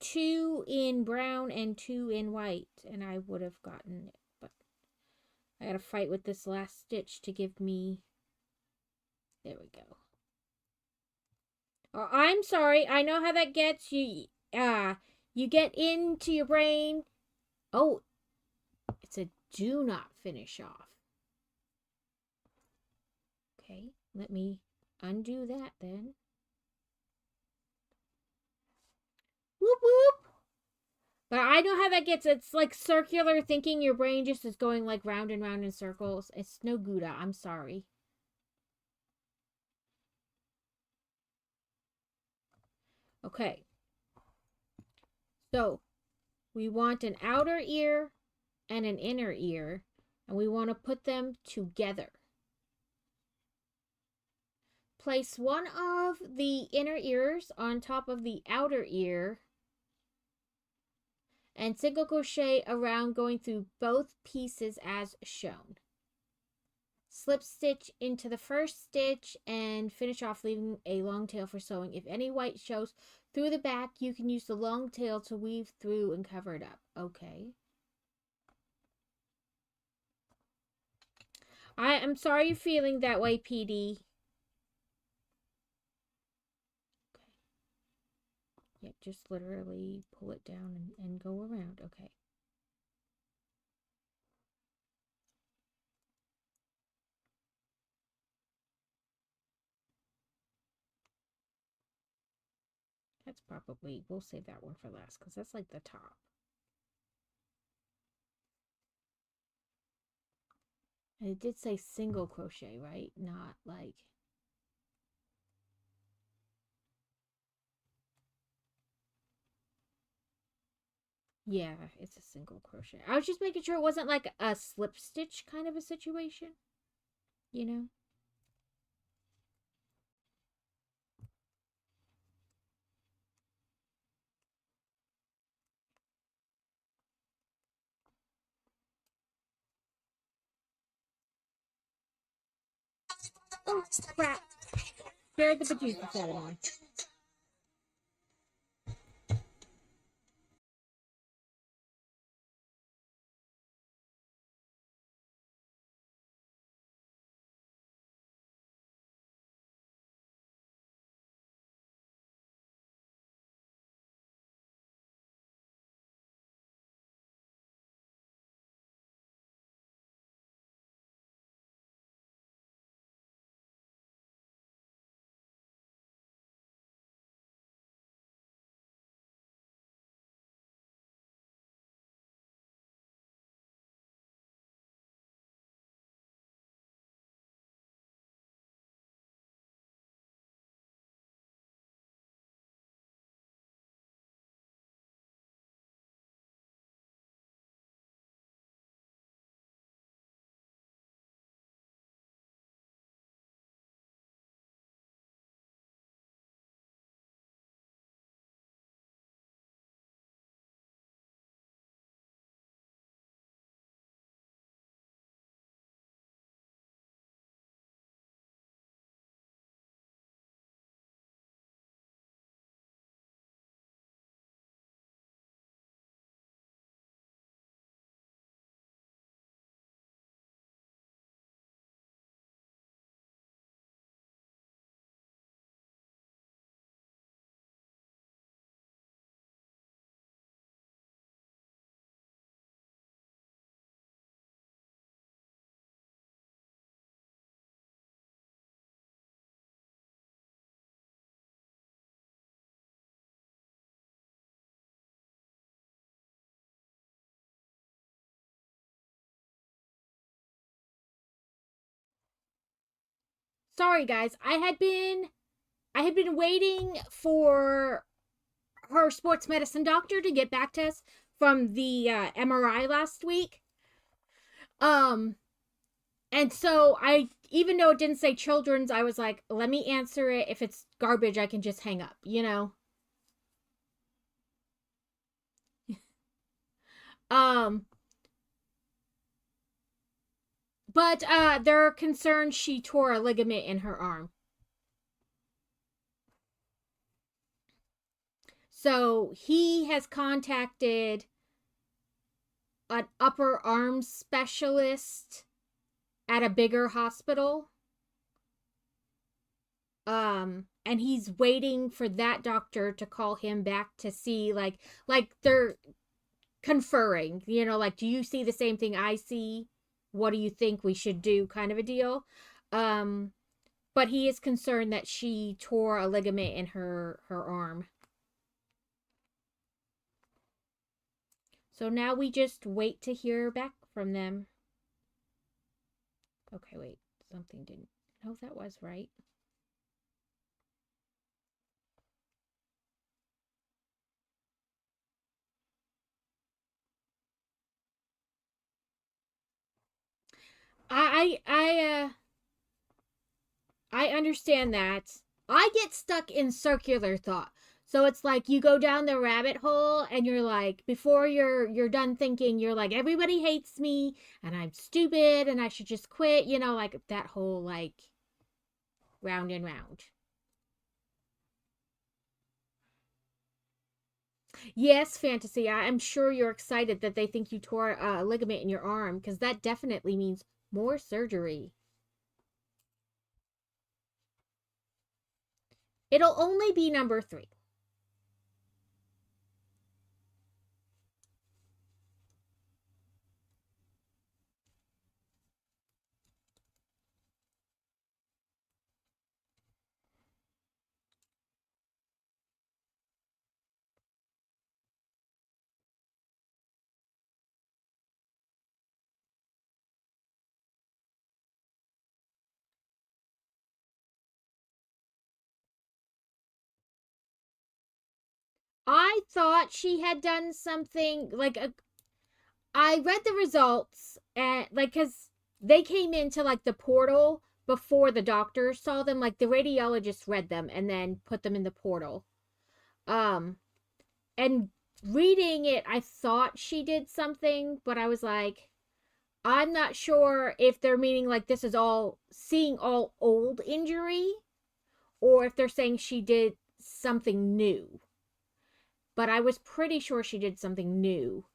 2 in brown and 2 in white, and I would have gotten it. But I gotta fight with this last stitch to give me... There we go. Oh, I'm sorry. I know how that gets you. You get into your brain. Oh, it's a do not finish off. Okay, let me undo that then. Whoop whoop. But I know how that gets. It's like circular thinking. Your brain just is going like round and round in circles. It's no Gouda. I'm sorry. Okay. So we want an outer ear and an inner ear, and we want to put them together. Place one of the inner ears on top of the outer ear and single crochet around going through both pieces as shown. Slip stitch into the first stitch and finish off leaving a long tail for sewing. If any white shows through the back, you can use the long tail to weave through and cover it up. Okay. I am sorry you're feeling that way, PD. Yeah, just literally pull it down and go around. Okay. That's probably, we'll save that one for last because that's like the top. And it did say single crochet, right? Not like... Yeah, it's a single crochet. I was just making sure it wasn't like a slip stitch kind of a situation. You know? Oh, crap. Scared the bejesus out of me. Sorry guys, I had been waiting for her sports medicine doctor to get back to us from the MRI last week. Um and so I, even though it didn't say children's, I was like, let me answer it. If it's garbage, I can just hang up, you know? Um but they're concerned she tore a ligament in her arm. So he has contacted an upper arm specialist at a bigger hospital. And he's waiting for that doctor to call him back to see, like they're conferring, you know, like, do you see the same thing I see? What do you think we should do, kind of a deal. Um but he is concerned that she tore a ligament in her arm. So now we just wait to hear back from them. Okay, wait. Something didn't. No, that was right. I I I I understand that. I get stuck in circular thought. So it's like you go down the rabbit hole and you're like, before you're done thinking, you're like, everybody hates me and I'm stupid and I should just quit, you know, like that whole like round and round. Yes, fantasy. I'm sure you're excited that they think you tore a ligament in your arm, because that definitely means more surgery. It'll only be number 3. I thought she had done something like I read the results, and like, cuz they came into like the portal before the doctor saw them, like the radiologist read them and then put them in the portal. Um and reading it, I thought she did something, but I was like, I'm not sure if they're meaning like this is all seeing all old injury, or if they're saying she did something new. But I was pretty sure she did something new.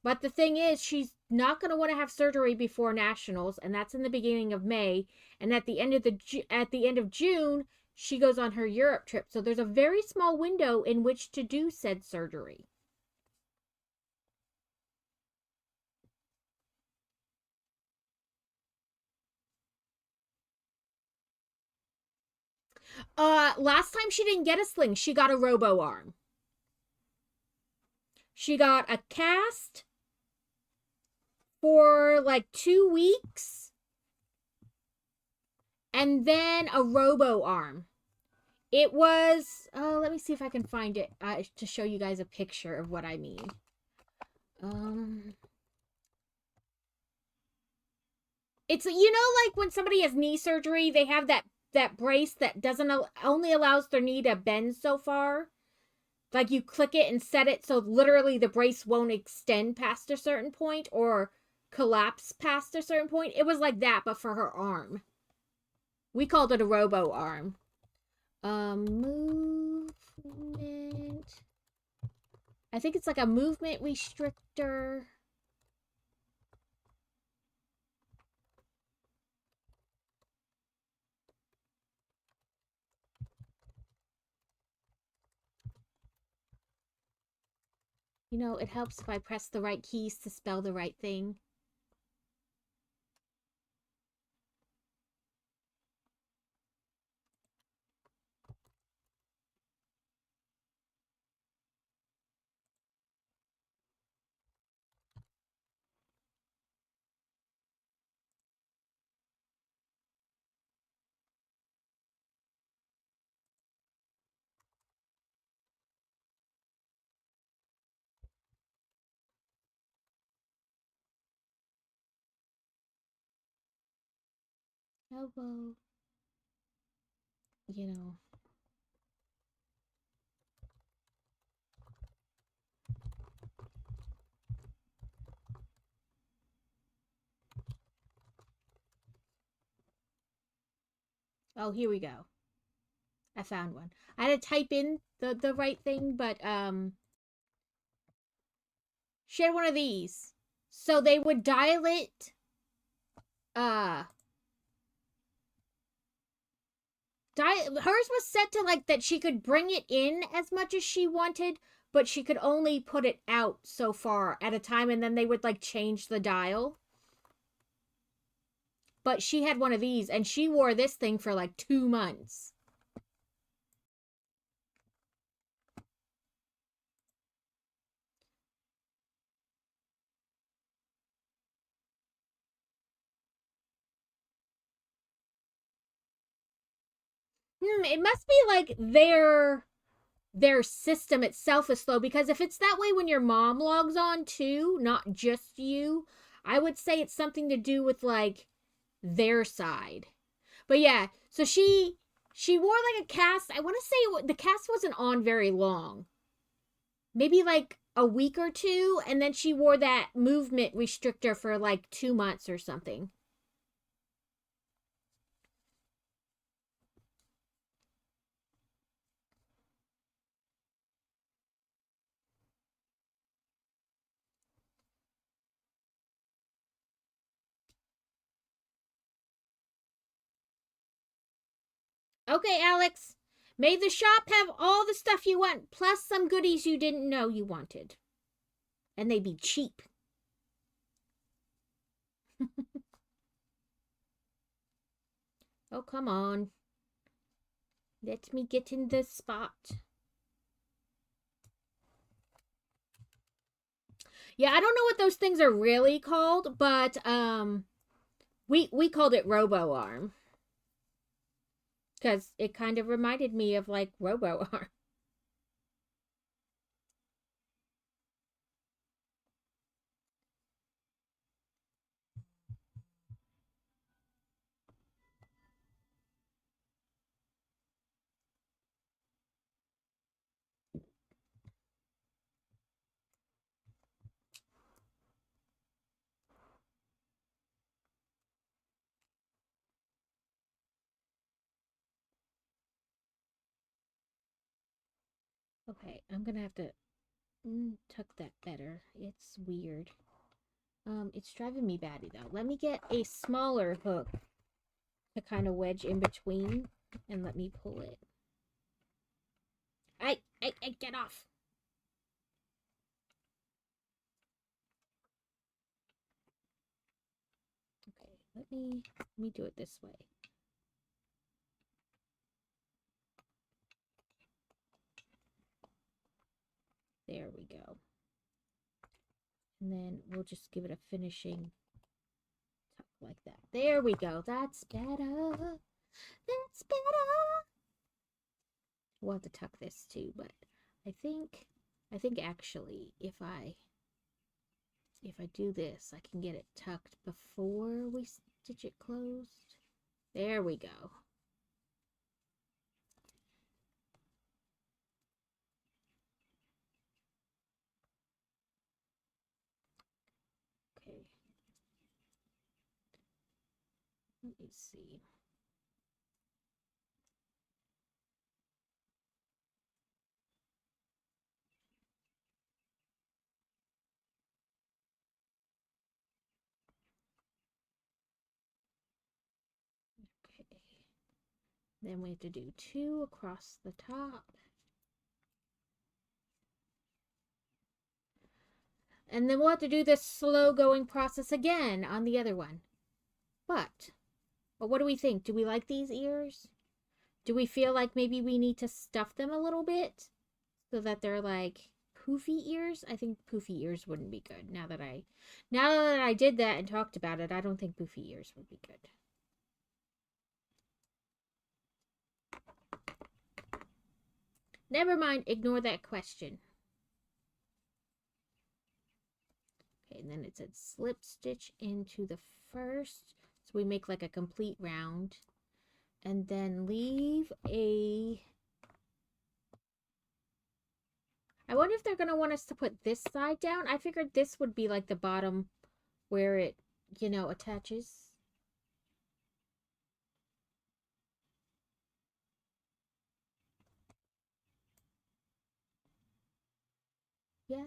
But the thing is, she's not going to want to have surgery before nationals, and that's in the beginning of May. And at the end of June, she goes on her Europe trip. So there's a very small window in which to do said surgery. Last time she didn't get a sling, she got a robo arm. She got a cast for like 2 weeks and then a robo arm. It was, let me see if I can find it to show you guys a picture of what I mean. Um, it's, you know, like when somebody has knee surgery, they have that brace that doesn't only allows their knee to bend so far. Like you click it and set it so literally the brace won't extend past a certain point or collapse past a certain point. It was like that, but for her arm. We called it a robo arm. Movement. I think it's like a movement restrictor. You know, it helps if I press the right keys to spell the right thing. elbow, you know. Oh, here we go. I found one. I had to type in the right thing, but she had one of these. So they would dial it hers was set to like that she could bring it in as much as she wanted, but she could only put it out so far at a time, and then they would like change the dial. But she had one of these, and she wore this thing for like 2 months. It must be like their system itself is slow, because if it's that way when your mom logs on too, not just you, I would say it's something to do with like their side. But yeah, so she wore like a cast. I want to say the cast wasn't on very long. Maybe like a week or two, and then she wore that movement restrictor for like 2 months or something. Okay, Alex. May the shop have all the stuff you want, plus some goodies you didn't know you wanted. And they be cheap. Oh, come on. Let me get in this spot. Yeah, I don't know what those things are really called, but we called it Robo Arm. Because it kind of reminded me of like Robo Arm. Okay, I'm gonna have to tuck that better. It's weird. It's driving me batty though. Let me get a smaller hook to kind of wedge in between, and let me pull it. I get off. Okay, let me do it this way. There we go. And then we'll just give it a finishing tuck like that. There we go. That's better. That's better. We'll have to tuck this too, but I think actually if I do this, I can get it tucked before we stitch it closed. There we go. Okay. Let me see. Okay. Then we have to do 2 across the top. And then we'll have to do this slow going process again on the other one. But what do we think? Do we like these ears? Do we feel like maybe we need to stuff them a little bit so that they're like poofy ears? I think poofy ears wouldn't be good. Now that I did that and talked about it, I don't think poofy ears would be good. Never mind, ignore that question. Okay, and then it said slip stitch into the first. So we make like a complete round. And then leave a... I wonder if they're going to want us to put this side down. I figured this would be like the bottom where it, you know, attaches. Yeah,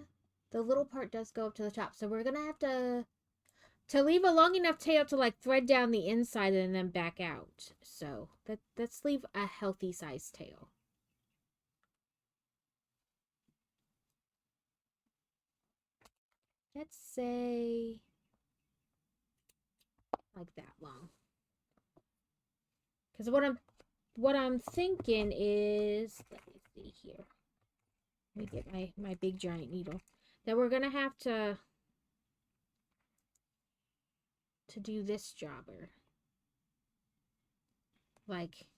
the little part does go up to the top. So we're going to have to leave a long enough tail to like thread down the inside and then back out. So let's leave a healthy size tail. Let's say like that long. Because what I'm thinking is, let me see here. Let me get my big giant needle. That we're gonna have to do this jobber. Like,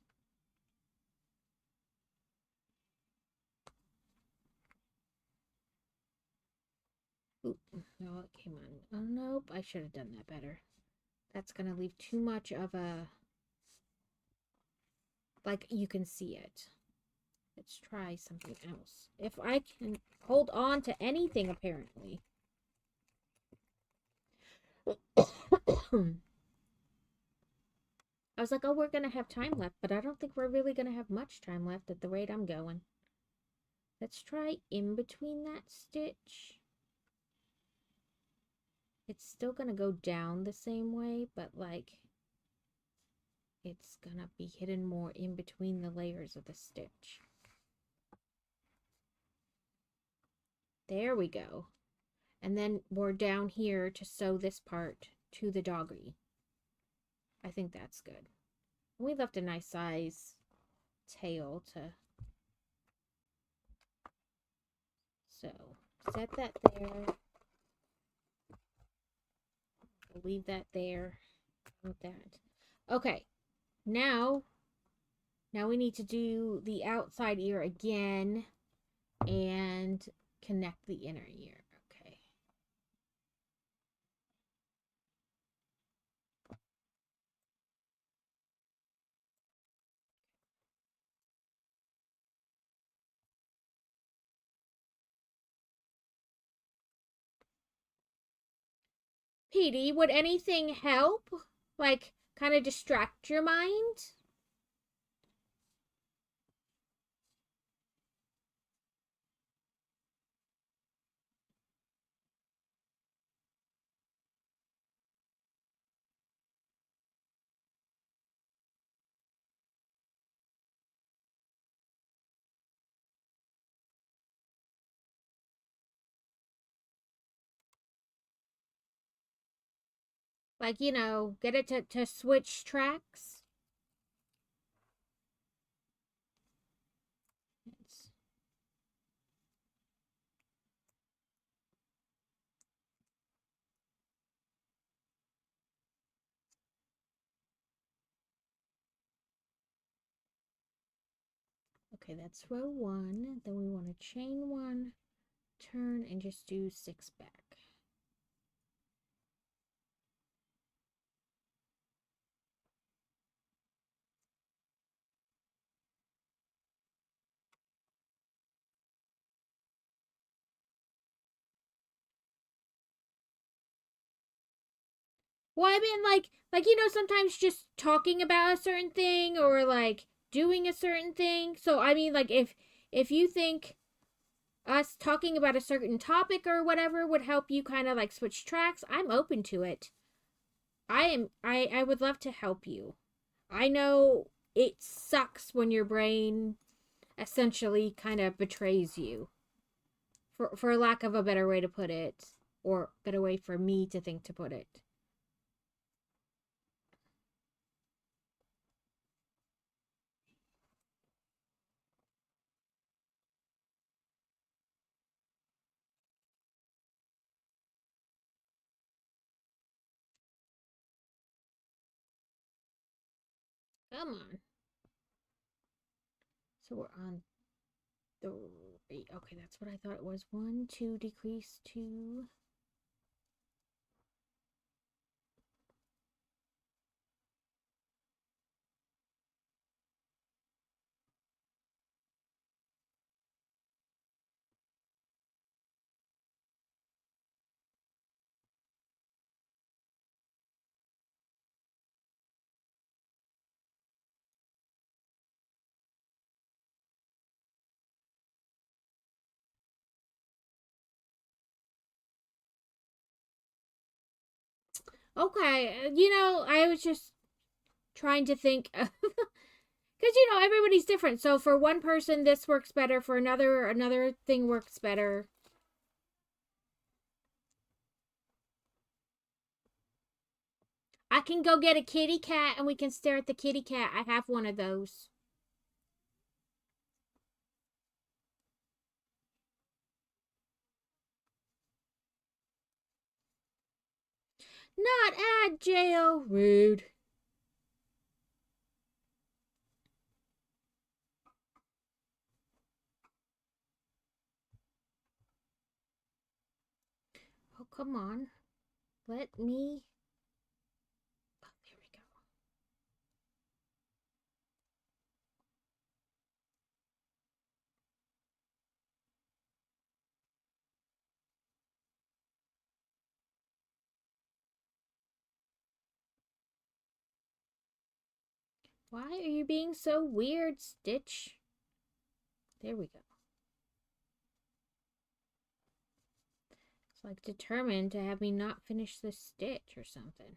oop, no, it came on. Oh, nope, I should have done that better. That's gonna leave too much of a, like, you can see it. Let's try something else. If I can hold on to anything, apparently. I was like, oh, we're gonna have time left, but I don't think we're really gonna have much time left at the rate I'm going. Let's try in between that stitch. It's still gonna go down the same way, but like it's gonna be hidden more in between the layers of the stitch. There we go. And then we're down here to sew this part to the doggy. I think that's good. We left a nice size tail to... So, set that there. We'll leave that there. With that. Okay. Now we need to do the outside ear again and connect the inner ear. Okay. Petey, would anything help? Like, kind of distract your mind? Like, you know, get it to switch tracks? It's... Okay, that's row 1. Then we want to chain 1, turn, and just do 6 back. Well, I mean, like you know, sometimes just talking about a certain thing or like doing a certain thing. So I mean, like if you think us talking about a certain topic or whatever would help you kind of like switch tracks, I'm open to it. I would love to help you. I know it sucks when your brain essentially kind of betrays you. For lack of a better way to put it, or better way for me to think to put it. Come on. So we're on 3. Okay, that's what I thought it was. 1, 2, decrease 2. Okay, you know, I was just trying to think. Because, you know, everybody's different. So for one person, this works better. For another thing works better. I can go get a kitty cat and we can stare at the kitty cat. I have one of those. Not agile. Rude. Oh, come on. Let me... Oh, there we go. Why are you being so weird, Stitch? There we go. It's like determined to have me not finish this stitch or something.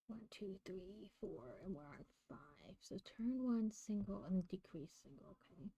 One, two, three, four, and we're on 5. So turn 1 single and decrease single, okay.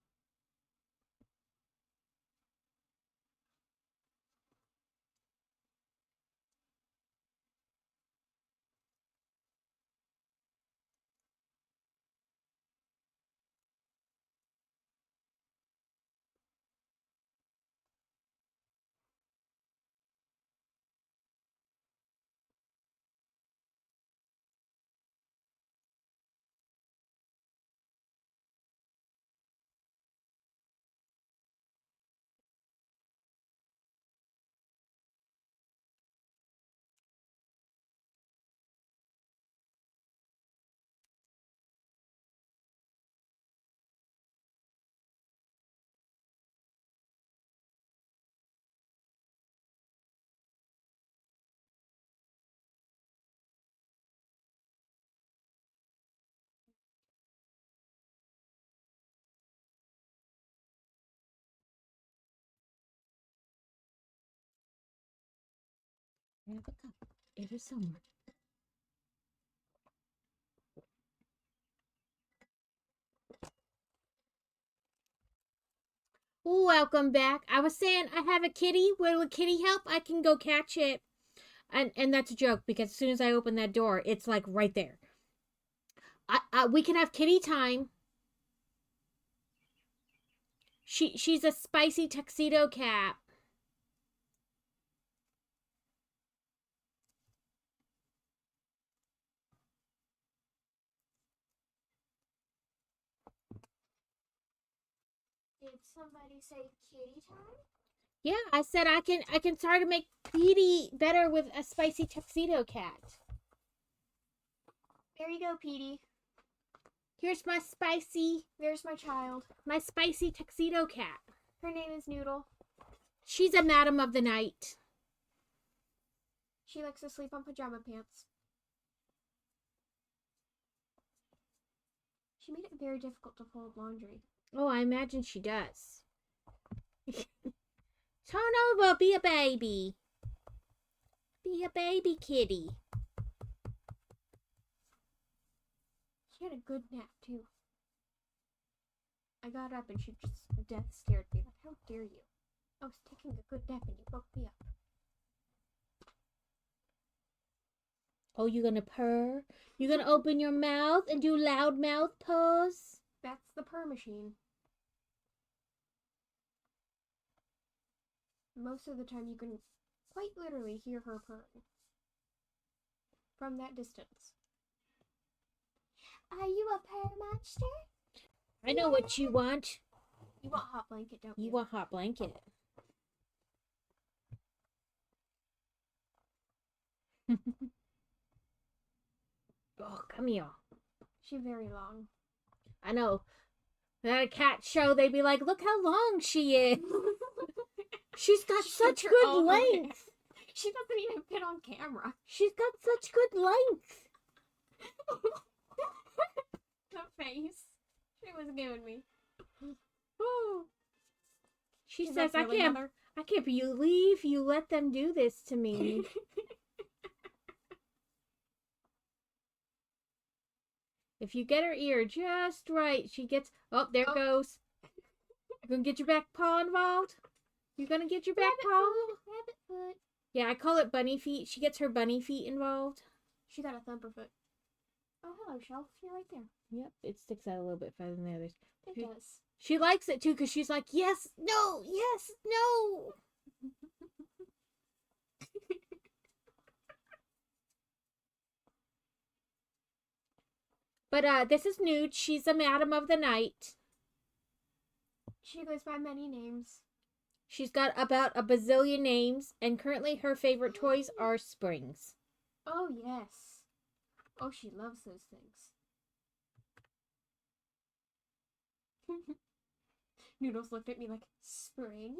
I have a cup. It is somewhere. Welcome back. I was saying I have a kitty. Will a kitty help? I can go catch it. And that's a joke because as soon as I open that door, it's like right there. We can have kitty time. She's a spicy tuxedo cat. Did somebody say kitty time? Yeah, I said I can start to make Petey better with a spicy tuxedo cat. There you go, Petey. Here's my spicy. There's my child. My spicy tuxedo cat. Her name is Noodle. She's a madam of the night. She likes to sleep on pajama pants. She made it very difficult to fold laundry. Oh, I imagine she does. Turn over, be a baby. Be a baby kitty. She had a good nap, too. I got up and she just death stared at me like, how dare you? I was taking a good nap and you woke me up. Oh, you gonna purr? You gonna open your mouth and do loud mouth pose? That's the purr machine. Most of the time you can quite literally hear her purring. From that distance. Are you a purr monster? I know what you want. You want hot blanket, don't you? You want hot blanket. Oh, come here. She's very long. I know. At a cat show, they'd be like, look how long she is. She's got such good length. She doesn't even fit on camera. She's got such good length. The face she was giving me. She Is says, that really, Mother? I can't believe you let them do this to me. If you get her ear just right, she gets... Oh, there it goes. You're going to get your back paw involved? You're going to get your back paw? Rabbit foot. Yeah, I call it bunny feet. She gets her bunny feet involved. She got a thumper foot. Oh, hello, Shelf. You're right there. Yep, it sticks out a little bit farther than the others. It does. She likes it too because she's like, yes, no, yes, no. But this is Nude. She's a Madam of the Night. She goes by many names. She's got about a bazillion names, and currently her favorite toys are springs. Oh, yes. Oh, she loves those things. Noodles looked at me like, springs?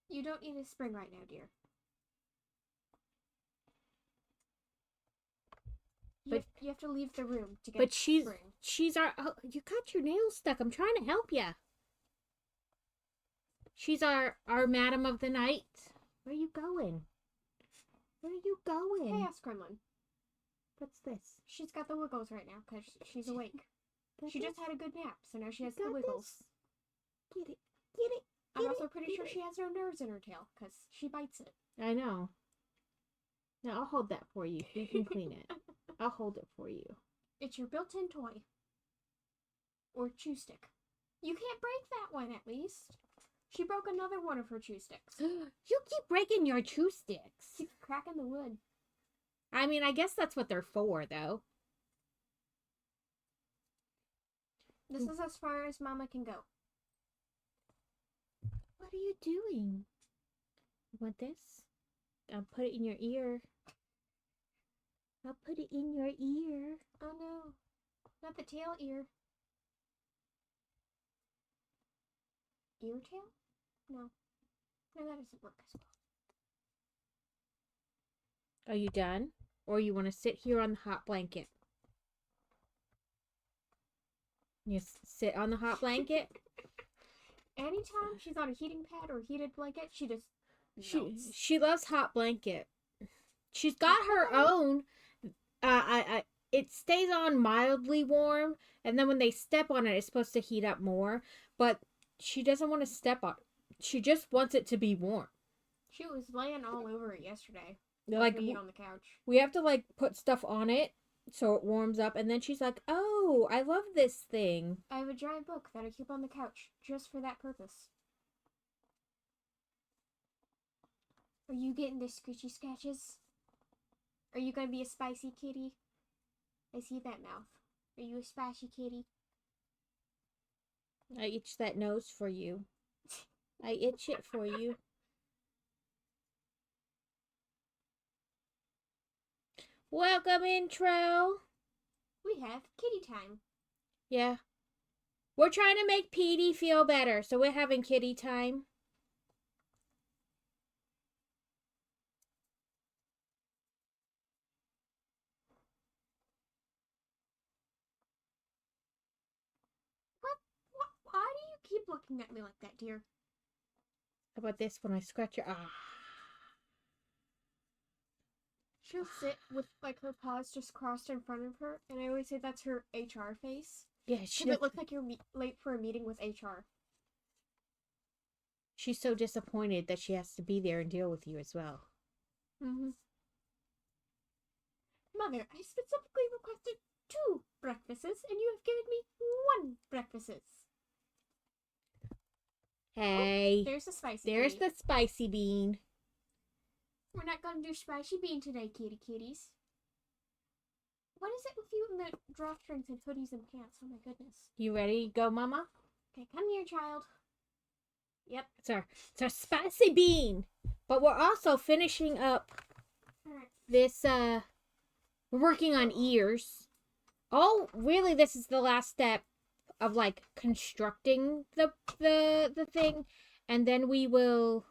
You don't need a spring right now, dear. You have to leave the room to get a spring. She's our... Oh, you got your nails stuck. I'm trying to help you. She's our Madam of the Night. Where are you going? Where are you going? Chaos Gremlin. What's this? She's got the wiggles right now because she's awake. She just had a good nap, so now she has the wiggles. Get it. Get it. I'm also pretty sure she has no nerves in her tail because she bites it. I know. Now I'll hold that for you. You can clean it. I'll hold it for you. It's your built-in toy. Or chew stick. You can't break that one, at least. She broke another one of her chew sticks. You keep breaking your chew sticks. Keep cracking the wood. I mean, I guess that's what they're for, though. This is as far as Mama can go. What are you doing? You want this? I'll put it in your ear. I'll put it in your ear. Oh no. Not the tail ear. Ear tail? No. No, that doesn't work as well. Are you done? Or you want to sit here on the hot blanket? You sit on the hot blanket? Anytime she's on a heating pad or heated blanket, she just melts. She loves hot blanket. She's got her own. It stays on mildly warm, and then when they step on it, it's supposed to heat up more. But she doesn't want to step on it. She just wants it to be warm. She was laying all over it yesterday. Like me on the couch. We have to like put stuff on it so it warms up, and then she's like, "Oh, I love this thing." I have a giant book that I keep on the couch just for that purpose. Are you getting the scratchy scratches? Are you gonna be a spicy kitty? I see that mouth. Are you a spicy kitty? I itch that nose for you. I itch it for you. Welcome, intro. We have kitty time. Yeah. We're trying to make Petey feel better, so we're having kitty time. Why do you keep looking at me like that, dear? How about this when I scratch your... She'll sit with, like, her paws just crossed in front of her, and I always say that's her HR face. Yeah, because it looks like you're late for a meeting with HR. She's so disappointed that she has to be there and deal with you as well. Mm-hmm. Mother, I specifically requested 2 breakfasts, and you have given me 1 breakfast. Hey. Oh, there's the spicy There's kitty. the spicy bean. We're not going to do spicy bean today, kitty kitties. What is it with you in the drawstrings and hoodies and pants? Oh my goodness. You ready to go, Mama? Okay, come here, child. Yep. It's our spicy bean. But we're also finishing up this, we're working on ears. Oh, really, this is the last step of, like, constructing the thing. And then we will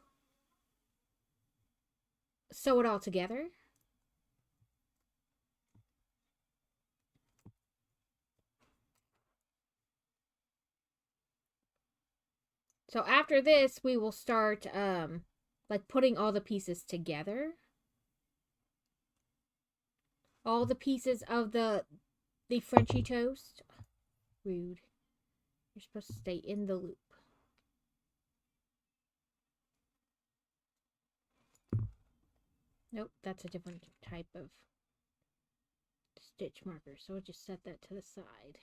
sew it all together. So after this, we will start like putting all the pieces together. All the pieces of the Frenchy toast. Rude. You're supposed to stay in the loop. Nope, that's a different type of stitch marker. So we'll just set that to the side.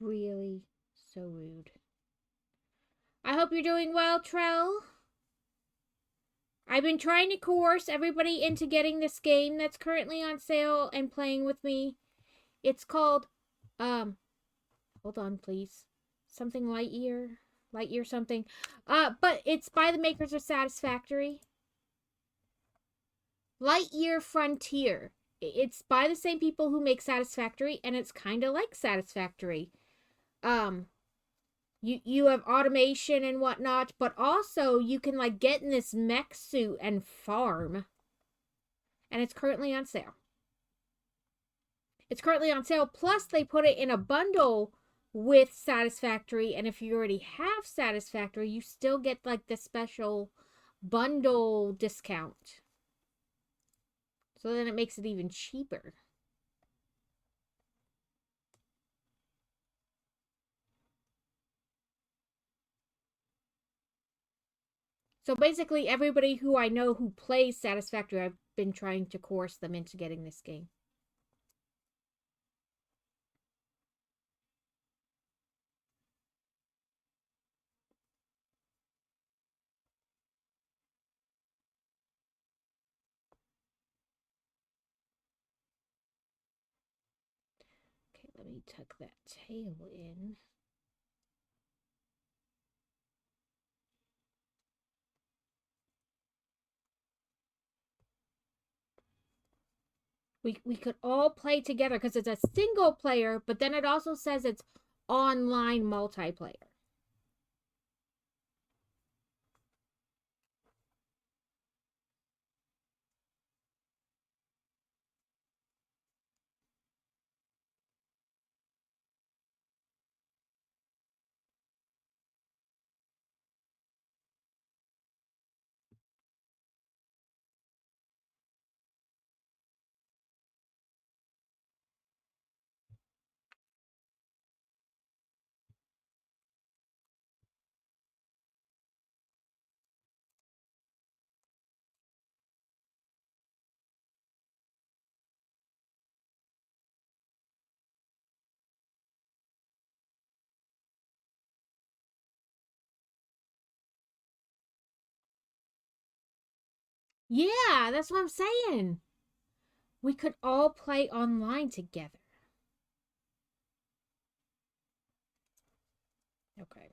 Really so rude. I hope you're doing well, Trell. I've been trying to coerce everybody into getting this game that's currently on sale and playing with me. It's called, hold on, please. Something Lightyear. Lightyear something. But it's by the makers of Satisfactory. Lightyear Frontier. It's by the same people who make Satisfactory, and it's kind of like Satisfactory. You have automation and whatnot, but also you can like get in this mech suit and farm. And it's currently on sale. It's currently on sale. Plus, they put it in a bundle with Satisfactory, and if you already have Satisfactory, you still get like the special bundle discount. So then it makes it even cheaper. So basically, everybody who I know who plays Satisfactory, I've been trying to coerce them into getting this game. Okay, let me tuck that tail in. We could all play together because it's a single player, but then it also says it's online multiplayer. Yeah, that's what I'm saying. We could all play online together. Okay.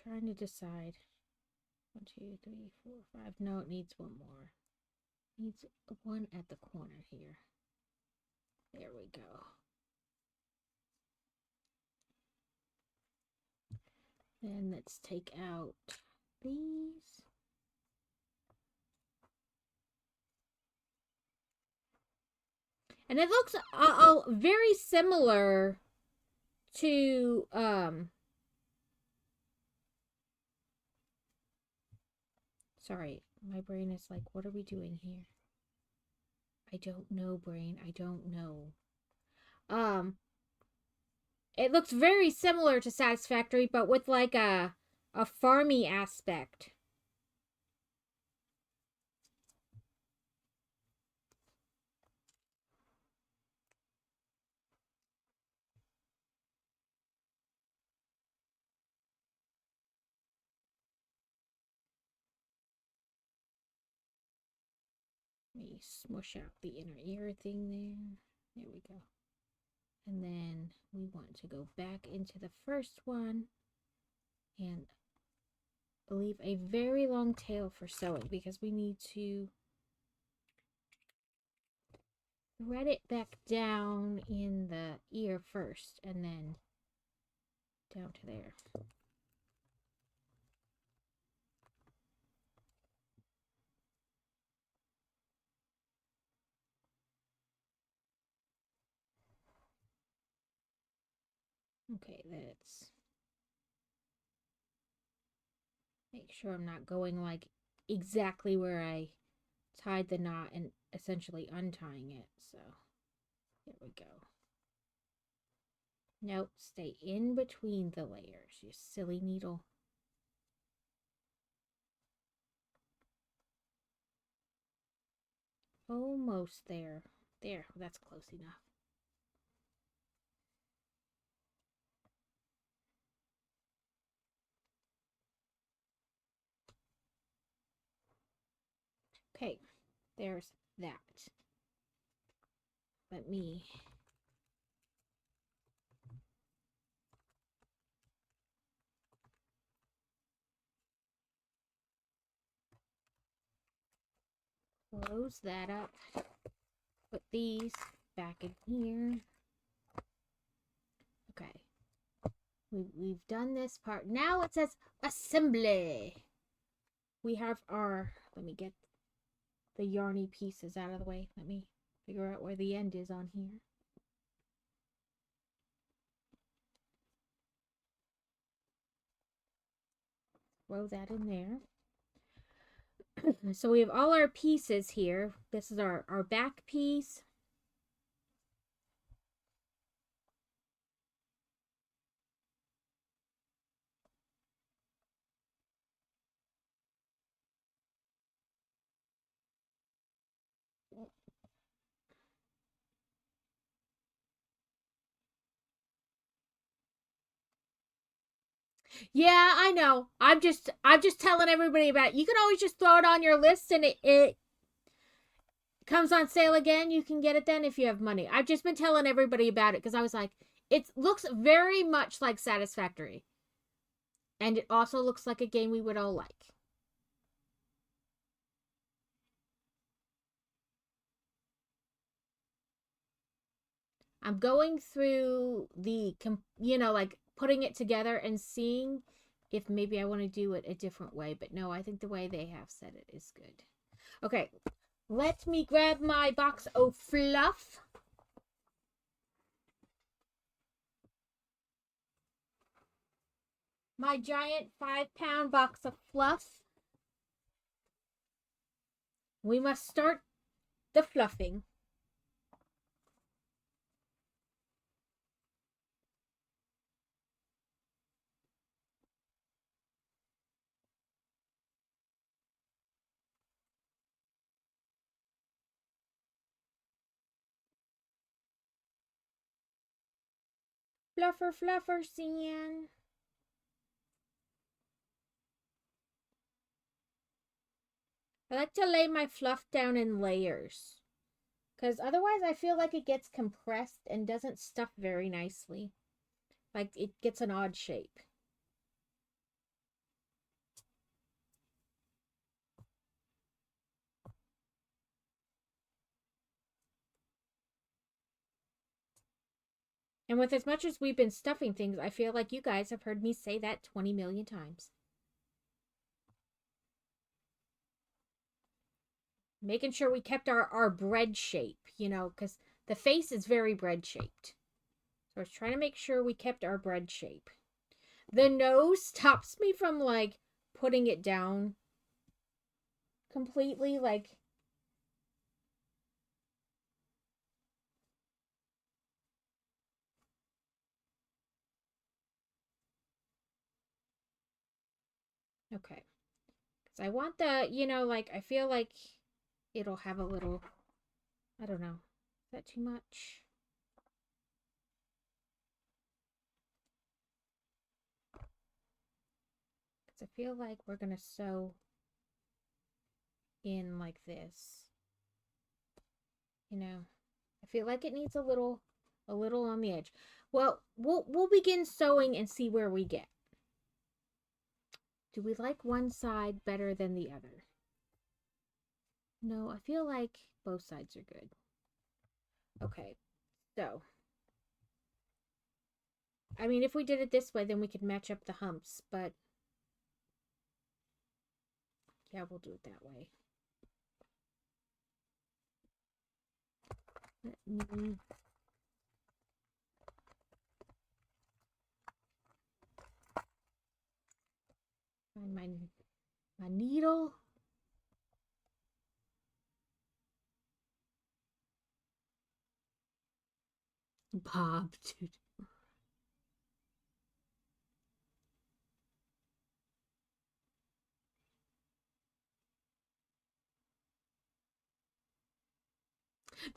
Trying to decide. 1, 2, 3, 4, 5. No, it needs one more. Needs one at the corner here. There we go. Then let's take out these. And it looks very similar to sorry, my brain is like, what are we doing here? I don't know, brain. I don't know. It looks very similar to Satisfactory, but with like a farmy aspect. me smush out the inner ear thing there. There we go. And then we want to go back into the first one and leave a very long tail for sewing because we need to thread it back down in the ear first and then down to there. Okay, let's make sure I'm not going like exactly where I tied the knot and essentially untying it. So there we go. Nope, stay in between the layers, you silly needle. Almost there. There, that's close enough. Okay, there's that. Let me close that up. Put these back in here. Okay. We've done this part. Now it says assembly. We have our, let me get the yarny pieces out of the way. Let me figure out where the end is on here. Throw that in there. So we have all our pieces here. This is our back piece. Yeah, I know. I'm just telling everybody about it. You can always just throw it on your list and it comes on sale again. You can get it then if you have money. I've just been telling everybody about it because I was like, it looks very much like Satisfactory. And it also looks like a game we would all like. I'm going through the, like putting it together and seeing if maybe I want to do it a different way. But no, I think the way they have said it is good. Okay, let me grab my box of fluff. My giant 5-pound box of fluff. We must start the fluffing. Fluffer, fluffer, San. I like to lay my fluff down in layers. Because otherwise I feel like it gets compressed and doesn't stuff very nicely. Like it gets an odd shape. And with as much as we've been stuffing things, I feel like you guys have heard me say that 20 million times. Making sure we kept our bread shape, because the face is very bread shaped. So I was trying to make sure we kept our bread shape. The nose stops me from, like, putting it down completely, like... Okay. Because I want the, like, I feel like it'll have a little... I don't know. Is that too much? Because I feel like we're going to sew in like this. You know, I feel like it needs a little on the edge. Well, we'll begin sewing and see where we get. Do we like one side better than the other? No, I feel like both sides are good. Okay, so I mean, if we did it this way, then we could match up the humps, but yeah, we'll do it that way. Let me find my needle. Bob, dude.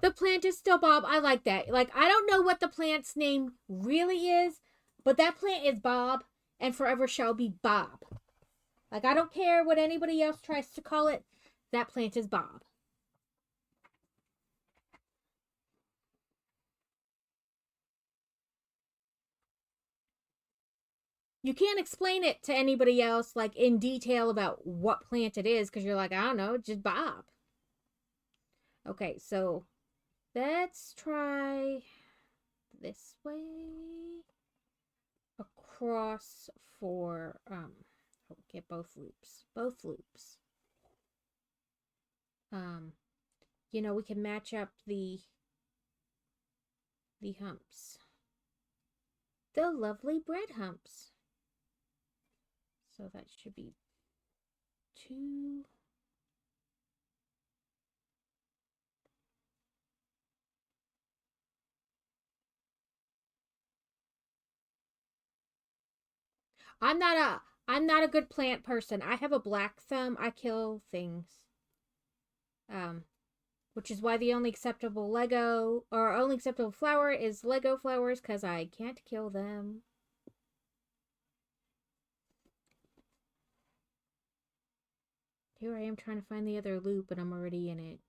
The plant is still Bob. I like that. Like, I don't know what the plant's name really is, but that plant is Bob and forever shall be Bob. Like, I don't care what anybody else tries to call it. That plant is Bob. You can't explain it to anybody else, like, in detail about what plant it is, because you're like, I don't know, it's just Bob. Okay, so let's try this way across for get both loops. You know, we can match up the humps. The lovely bread humps. So that should be 2. I'm not a good plant person. I have a black thumb. I kill things. Which is why the only acceptable Lego or only acceptable flower is Lego flowers, because I can't kill them. Here I am trying to find the other loop, and I'm already in it.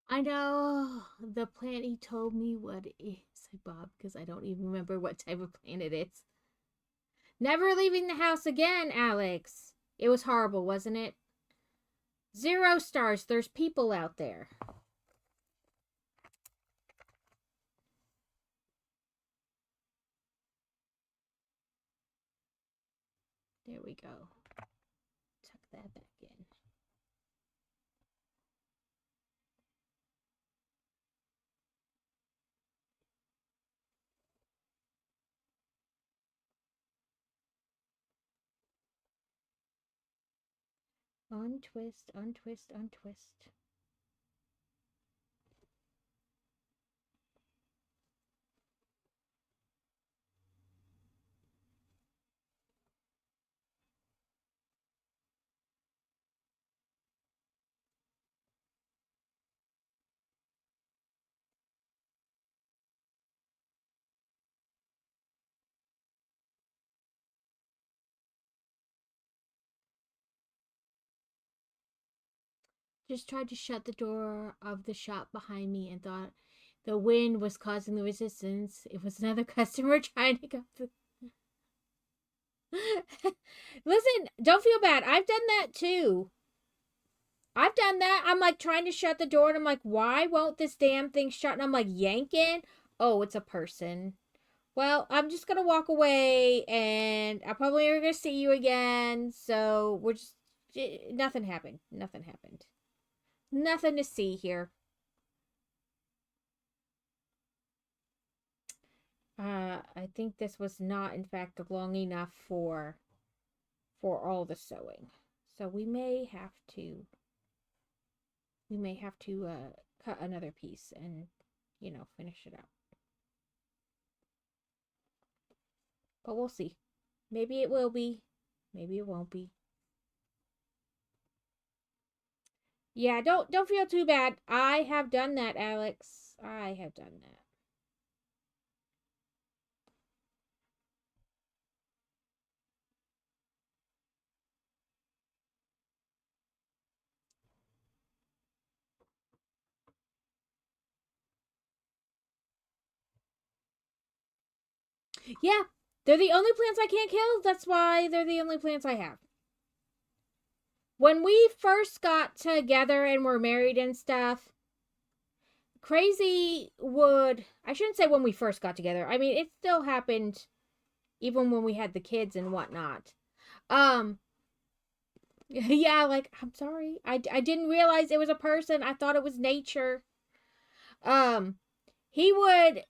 I know the plant he told me what it is, Bob, because I don't even remember what type of plant it is. Never leaving the house again, Alex. It was horrible, wasn't it? 0 stars. There's people out there. There we go. Tuck that back in. Untwist, untwist, untwist. Just tried to shut the door of the shop behind me and thought the wind was causing the resistance. It was another customer trying to go through. Listen, don't feel bad. I've done that too. I've done that. I'm like trying to shut the door and I'm like, why won't this damn thing shut? And I'm like yanking. Oh, it's a person. Well, I'm just gonna walk away, and I probably are gonna see you again. So we're just nothing happened. Nothing happened. Nothing to see here. I think this was not, in fact, long enough for all the sewing. So we may have to cut another piece and finish it out. But we'll see. Maybe it will be. Maybe it won't be. Yeah, don't feel too bad. I have done that, Alex. I have done that. Yeah, they're the only plants I can't kill. That's why they're the only plants I have. When we first got together and were married and stuff, Crazy would, I shouldn't say when we first got together. I mean, it still happened even when we had the kids and whatnot. Um, yeah, like, I'm sorry. I didn't realize it was a person. I thought it was nature. Um, he would,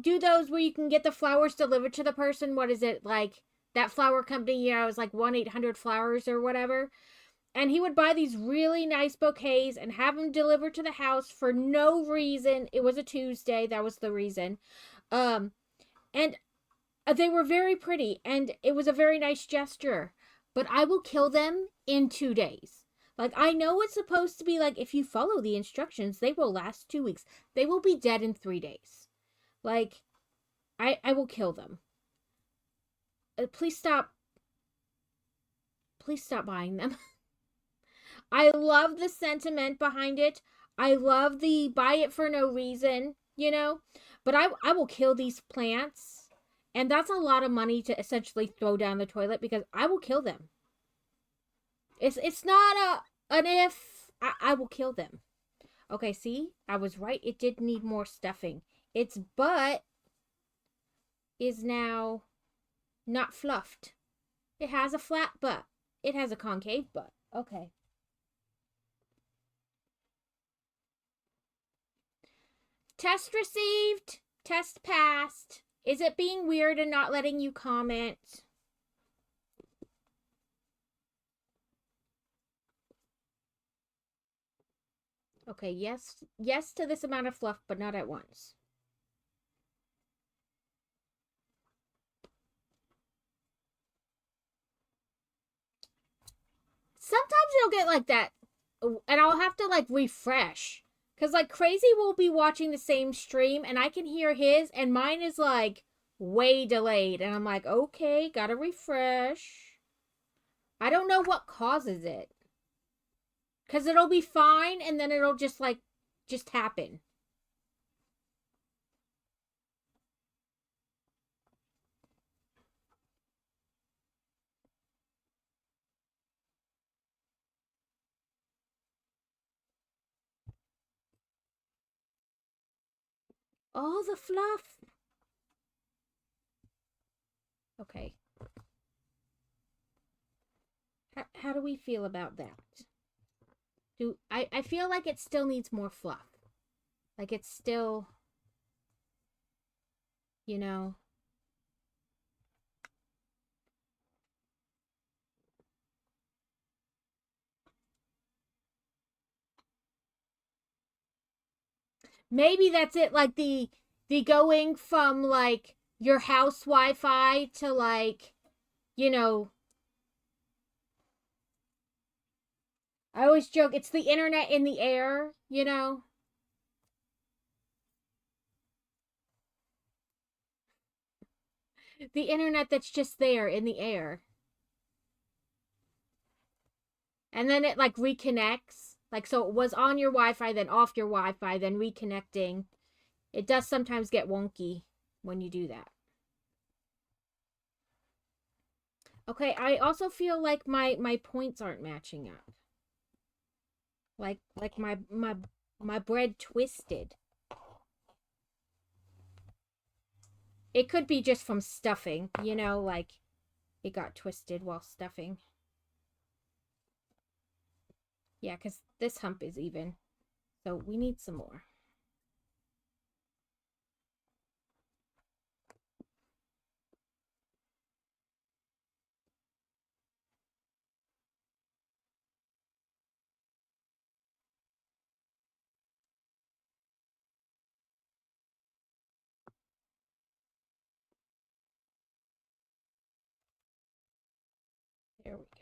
do those where you can get the flowers delivered to the person. What is it? Like, that flower company, it was like 1-800-Flowers or whatever. And he would buy these really nice bouquets and have them delivered to the house for no reason. It was a Tuesday. That was the reason. Um, and they were very pretty, and it was a very nice gesture. But I will kill them in 2 days. Like, I know it's supposed to be like, if you follow the instructions, they will last 2 weeks. They will be dead in 3 days. Like, I will kill them. Please stop. Please stop buying them. I love the sentiment behind it. I love the buy it for no reason, But I will kill these plants. And that's a lot of money to essentially throw down the toilet because I will kill them. It's not an if. I will kill them. Okay, see? I was right. It did need more stuffing. Its butt is now not fluffed. It has a flat butt. It has a concave butt. Okay. Test received. Test passed. Is it being weird and not letting you comment? Okay, yes. Yes to this amount of fluff, but not at once. Sometimes it'll get like that, and I'll have to like refresh. Because like Crazy will be watching the same stream, and I can hear his, and mine is like way delayed. And I'm like, okay, gotta refresh. I don't know what causes it. Because it'll be fine, and then it'll just happen. All the fluff. Okay. How do we feel about that? I feel like it still needs more fluff. Like it's still, you know. Maybe that's it, like the going from like your house Wi-Fi to like, you know, I always joke it's the internet in the air. The internet that's just there in the air. And then it like reconnects. Like so it was on your Wi-Fi, then off your Wi-Fi, then reconnecting. It does sometimes get wonky when you do that. Okay, I also feel like my points aren't matching up. Like my bread twisted. It could be just from stuffing, you know, like it got twisted while stuffing. Yeah, because this hump is even. So we need some more. There we go.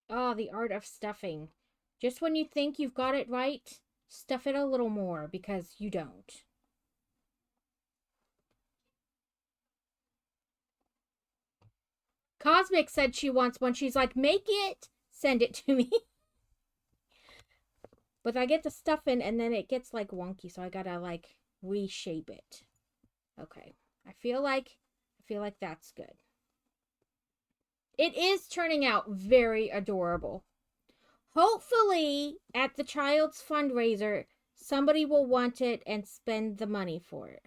Oh, the art of stuffing. Just when you think you've got it right, stuff it a little more because you don't. Cosmic said she wants one. She's like, make it, send it to me. But I get the stuff in and then it gets like wonky, so I gotta like reshape it. Okay. I feel like that's good. It is turning out very adorable. Hopefully, at the child's fundraiser, somebody will want it and spend the money for it.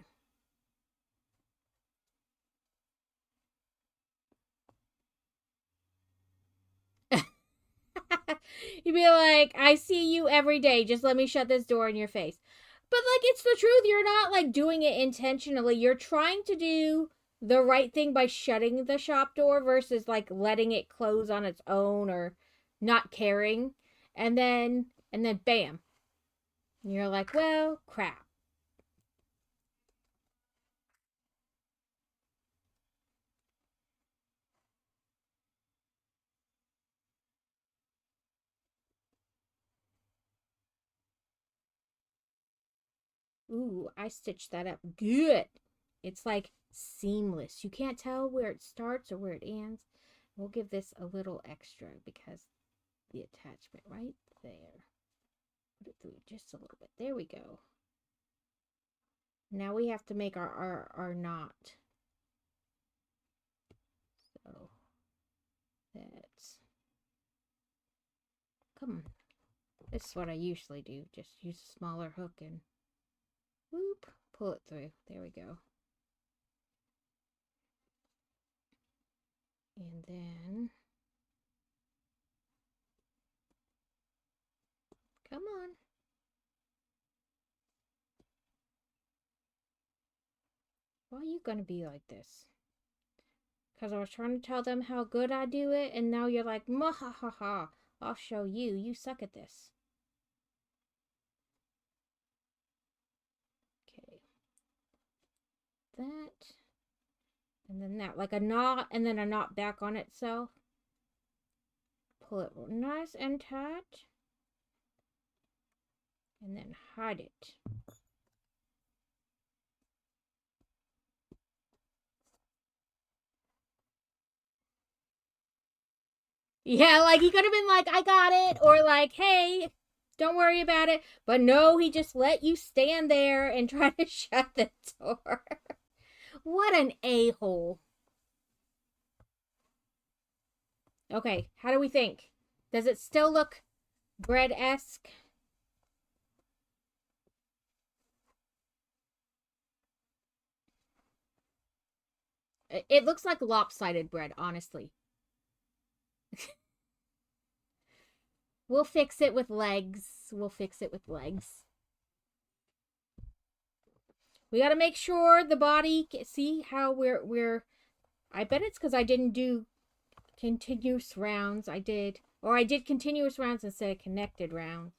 You'd be like, I see you every day. Just let me shut this door in your face. But, like, it's the truth. You're not, like, doing it intentionally. You're trying to do the right thing by shutting the shop door versus, like, letting it close on its own or not caring. And then bam. You're like, well, crap. Ooh, I stitched that up good. It's like seamless. You can't tell where it starts or where it ends. We'll give this a little extra because the attachment right there. Put it through just a little bit. There we go. Now we have to make our knot. So that's, come on. This is what I usually do. Just use a smaller hook and whoop, pull it through. There we go. And then, come on. Why are you gonna be like this? Because I was trying to tell them how good I do it, and now you're like, ha. I'll show you. You suck at this. Okay. That. And then that. Like a knot, and then a knot back on itself. Pull it nice and tight. And then hide it. Yeah, like he could have been like, I got it. Or like, hey, don't worry about it. But no, he just let you stand there and try to shut the door. What an a-hole. Okay, how do we think? Does it still look bread-esque? It looks like lopsided bread, honestly. We'll fix it with legs. We'll fix it with legs. We got to make sure the body, see how we're I bet it's because I didn't do continuous rounds. I did continuous rounds instead of connected rounds.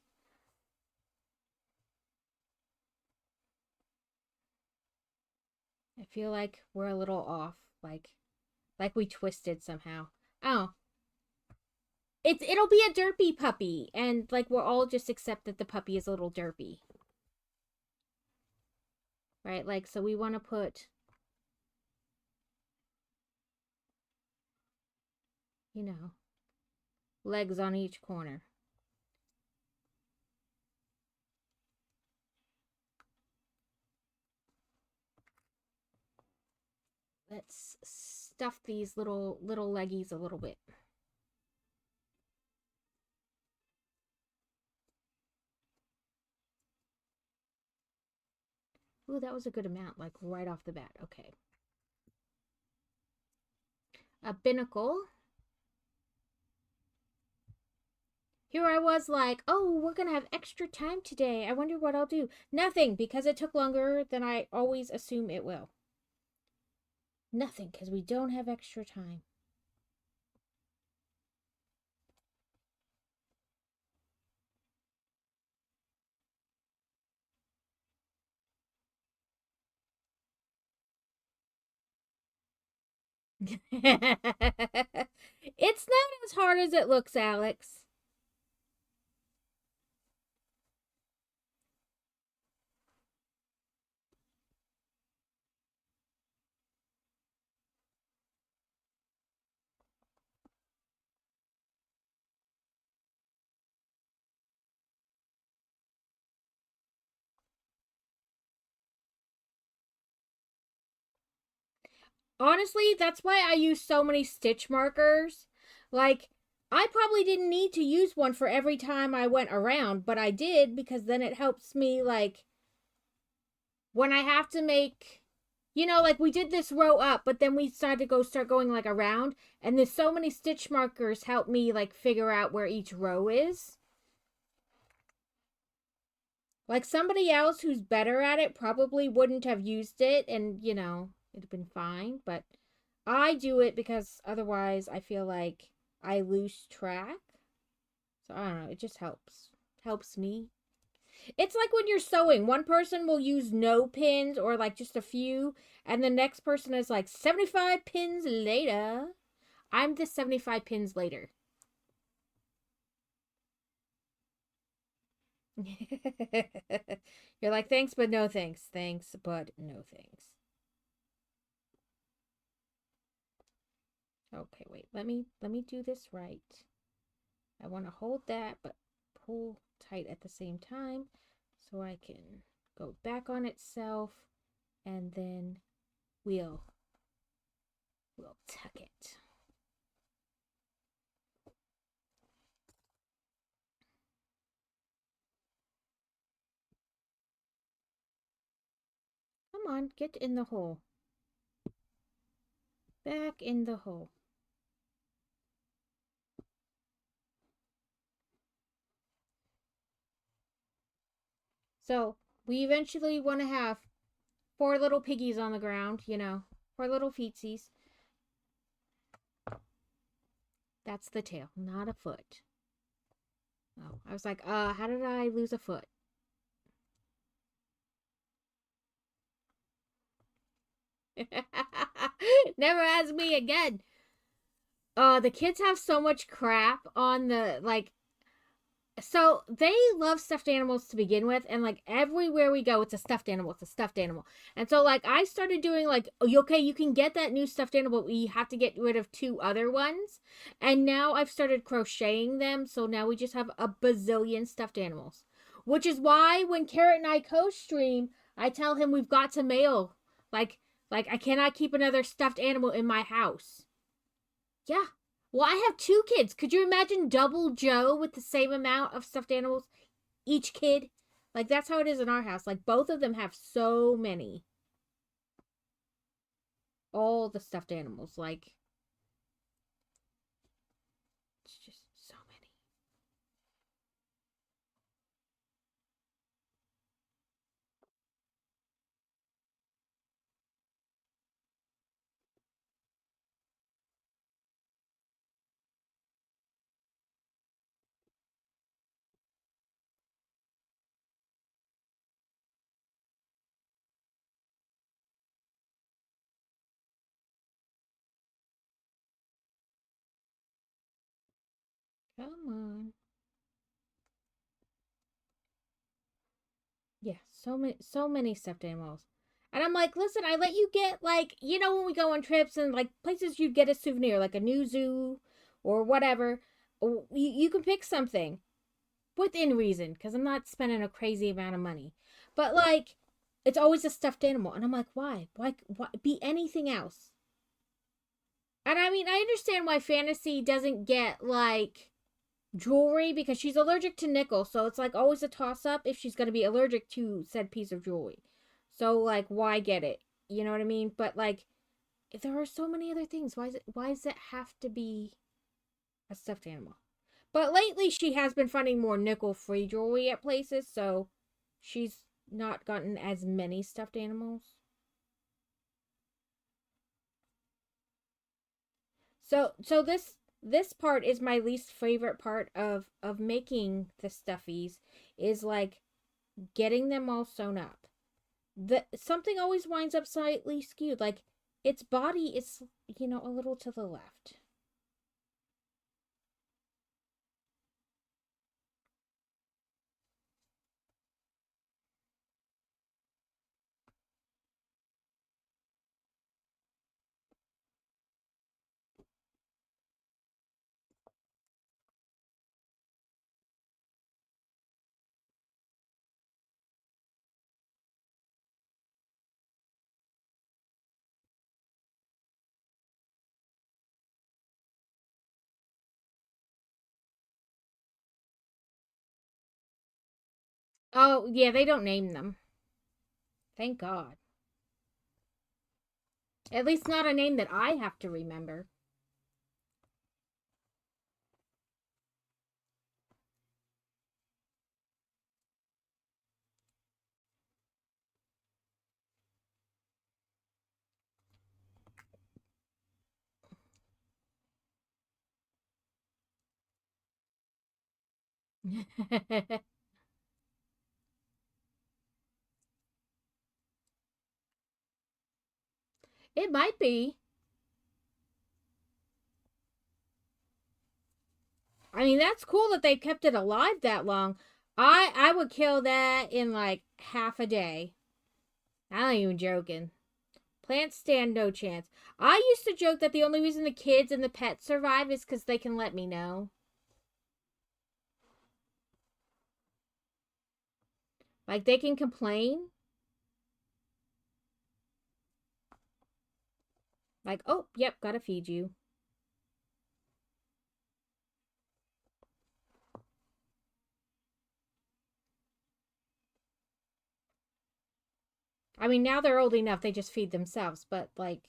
I feel like we're a little off, like we twisted somehow. Oh, it'll be a derpy puppy, and like we'll all just accept that the puppy is a little derpy, right? Like, so we want to put, you know, legs on each corner. Let's stuff these little leggies a little bit. Ooh, that was a good amount, like right off the bat. Okay. A binnacle. Here I was like, oh, we're going to have extra time today. I wonder what I'll do. Nothing, because it took longer than I always assume it will. Nothing, because we don't have extra time. It's not as hard as it looks, Alex. Honestly, that's why I use so many stitch markers. Like, I probably didn't need to use one for every time I went around, but I did because then it helps me, like, when I have to make, like we did this row up, but then we decided to start going, like, around, and there's so many stitch markers help me, like, figure out where each row is. Like, somebody else who's better at it probably wouldn't have used it, and, it'd been fine, but I do it because otherwise I feel like I lose track. So I don't know, it just helps me. It's like when you're sewing, one person will use no pins or like just a few, and the next person is like 75 pins later. I'm the 75 pins later. You're like, thanks but no thanks. Thanks but no thanks. Okay, wait. Let me do this right. I want to hold that but pull tight at the same time so I can go back on itself, and then we'll tuck it. Come on, get in the hole. Back in the hole. So we eventually want to have 4 little piggies on the ground, 4 little feetsies. That's the tail, not a foot. Oh, I was like, how did I lose a foot? Never ask me again. The kids have so much crap on the, like, so they love stuffed animals to begin with, and like everywhere we go it's a stuffed animal, and so like I started doing like, okay, you can get that new stuffed animal, but you have to get rid of 2 other ones, and now I've started crocheting them, so now we just have a bazillion stuffed animals, which is why when Carrot and I co-stream, I tell him we've got to mail, like I cannot keep another stuffed animal in my house. Yeah. Well, I have 2 kids. Could you imagine double Joe with the same amount of stuffed animals each kid? Like, that's how it is in our house. Like, both of them have so many. All the stuffed animals. Like, it's just so many. Come on. Yeah, so many stuffed animals. And I'm like, listen, I let you get, like, when we go on trips and like places you'd get a souvenir, like a new zoo or whatever, you can pick something within reason, because I'm not spending a crazy amount of money. But like, it's always a stuffed animal, and I'm like, why? Why? Be anything else? And I mean, I understand why Fantasy doesn't get, like, jewelry because she's allergic to nickel. So it's, like, always a toss-up if she's going to be allergic to said piece of jewelry. So, like, why get it? You know what I mean? But, like, there are so many other things. Why does it have to be a stuffed animal? But lately she has been finding more nickel-free jewelry at places, so she's not gotten as many stuffed animals. So this part is my least favorite part of making the stuffies is like getting them all sewn up. Something always winds up slightly skewed, like its body is, a little to the left. Oh, yeah, they don't name them. Thank God. At least not a name that I have to remember. It might be. I mean, that's cool that they kept it alive that long. I would kill that in like half a day. I ain't even joking. Plants stand no chance. I used to joke that the only reason the kids and the pets survive is because they can let me know. Like, they can complain. Like, oh, yep, gotta feed you. I mean, now they're old enough, they just feed themselves, but, like...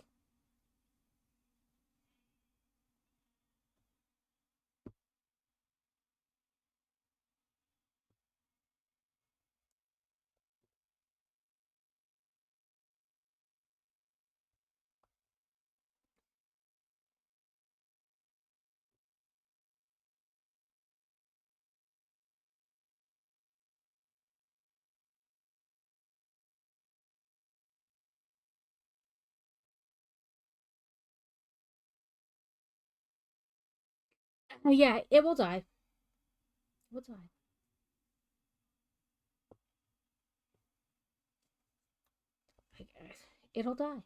yeah, it will die. It will die. It'll die.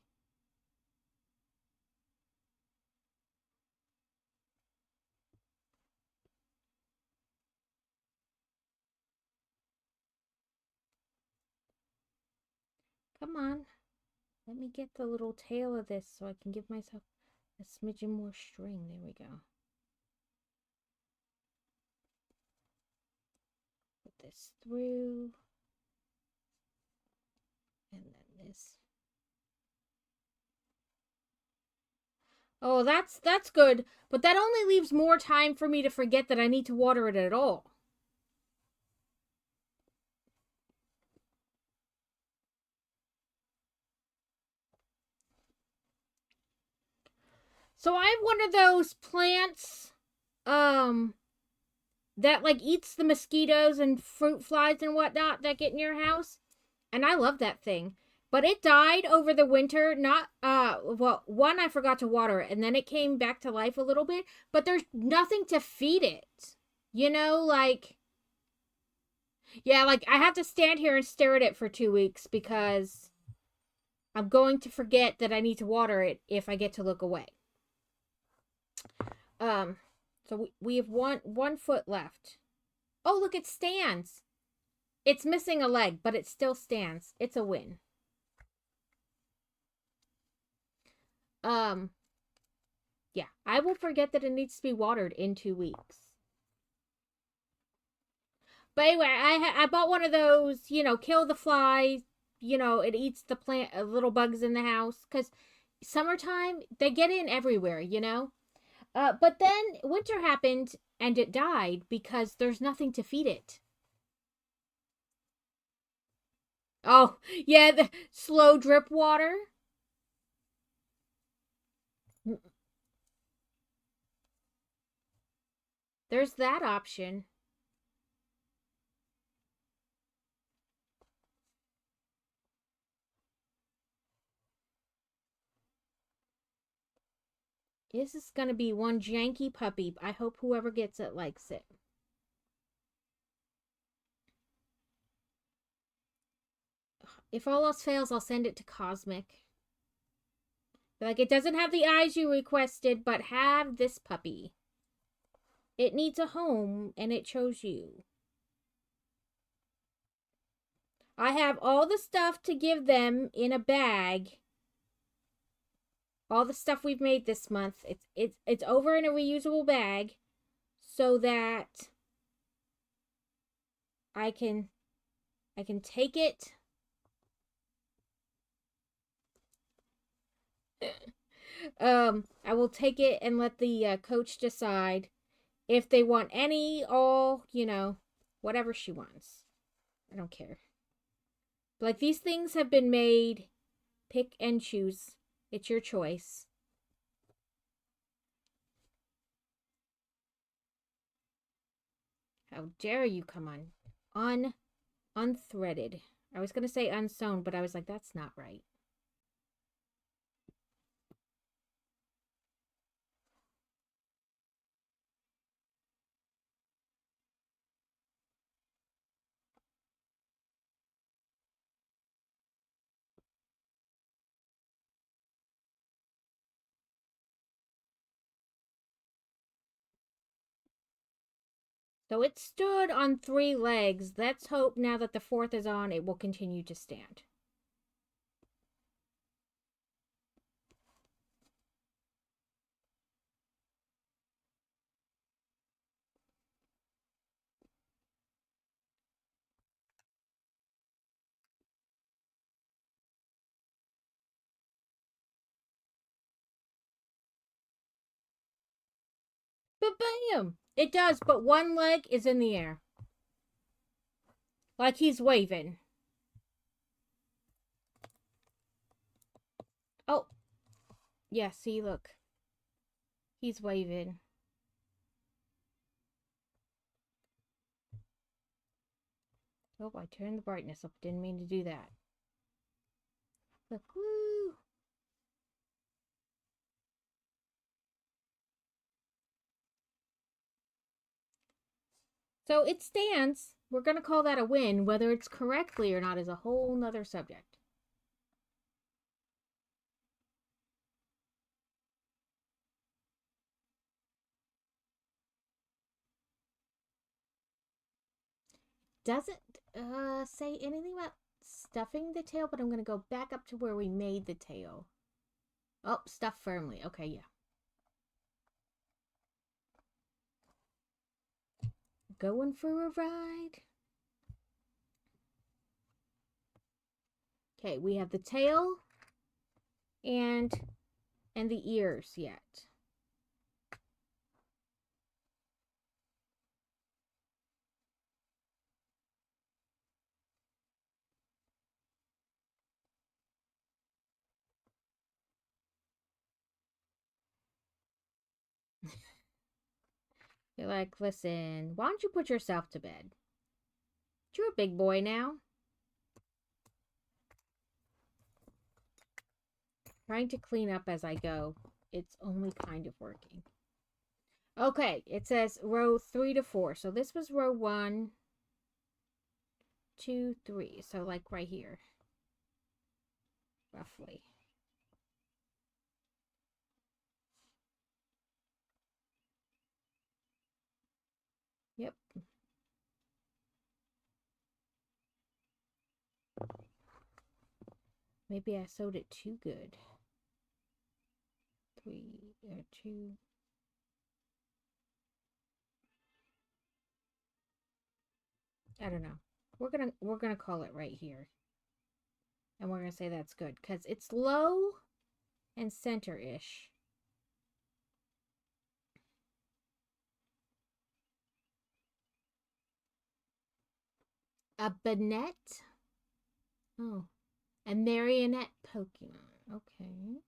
Come on. Let me get the little tail of this so I can give myself a smidgen more string. There we go. Put this through. And then this. Oh, that's good. But that only leaves more time for me to forget that I need to water it at all. So I have one of those plants that like eats the mosquitoes and fruit flies and whatnot that get in your house. And I love that thing. But it died over the winter. Not well, one, I forgot to water it, and then it came back to life a little bit, but there's nothing to feed it. Like, yeah, like I have to stand here and stare at it for 2 weeks because I'm going to forget that I need to water it if I get to look away. So we have one foot left. Oh, look, it stands. It's missing a leg, but it still stands. It's a win. Yeah, I will forget that it needs to be watered in 2 weeks. But anyway, I bought one of those, kill the flies. It eats the plant, little bugs in the house. Because summertime, they get in everywhere, But then winter happened and it died because there's nothing to feed it. Oh, yeah, the slow drip water. There's that option. This is going to be one janky puppy. I hope whoever gets it likes it. If all else fails, I'll send it to Cosmic. Like, it doesn't have the eyes you requested, but have this puppy. It needs a home, and it chose you. I have all the stuff to give them in a bag. All the stuff we've made this month. It's over in a reusable bag so that I can take it. I will take it and let the coach decide if they want any, all, whatever she wants. I don't care. Like, these things have been made. Pick and choose. It's your choice. How dare you come on unthreaded. I was going to say unsewn, but I was like, that's not right. So it stood on 3 legs. Let's hope now that the 4th is on, it will continue to stand. But bam! It does, but one leg is in the air. Like he's waving. Oh. Yeah, see, look. He's waving. Oh, I turned the brightness up. Didn't mean to do that. Look, woo! So it stands. We're going to call that a win. Whether it's correctly or not is a whole nother subject. Doesn't say anything about stuffing the tail, but I'm going to go back up to where we made the tail. Oh, stuff firmly. Okay, yeah. Going for a ride. Okay, we have the tail and the ears yet. You're like, listen, why don't you put yourself to bed? You're a big boy now. Trying to clean up as I go. It's only kind of working. Okay, it says row 3 to 4. So this was row 1, 2, 3. So like right here. Roughly. Yep. Maybe I sewed it too good. 3, two. I don't know. We're gonna call it right here. And we're gonna say that's good because it's low and center-ish. A bonnet. Oh. A marionette Pokemon. Okay.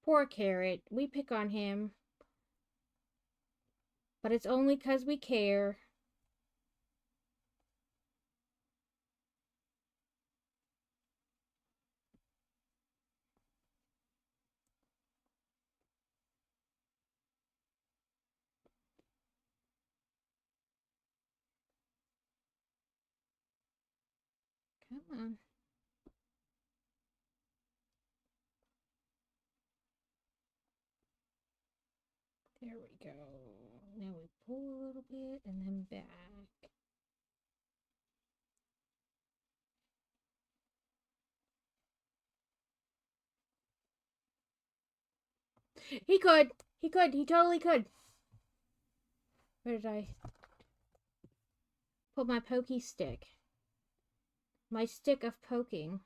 Poor Carrot. We pick on him. But it's only because we care. Come on. There we go. Now we pull a little bit and then back. He could. He could. He totally could. Where did I put my pokey stick? My stick of poking.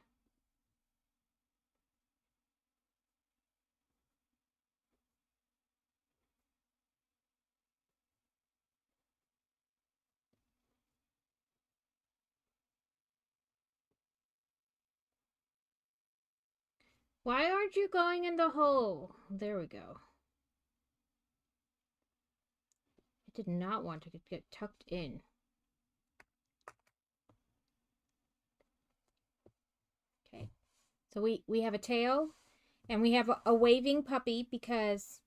Why aren't you going in the hole? There we go. I did not want to get tucked in. Okay. So we have a tail and we have a waving puppy because,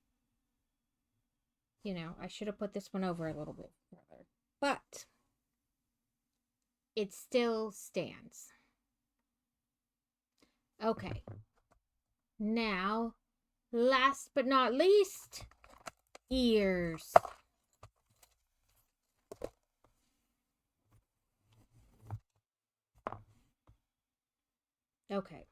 you know, I should have put this one over a little bit further. But it still stands. Okay. Now, last but not least, ears. Okay.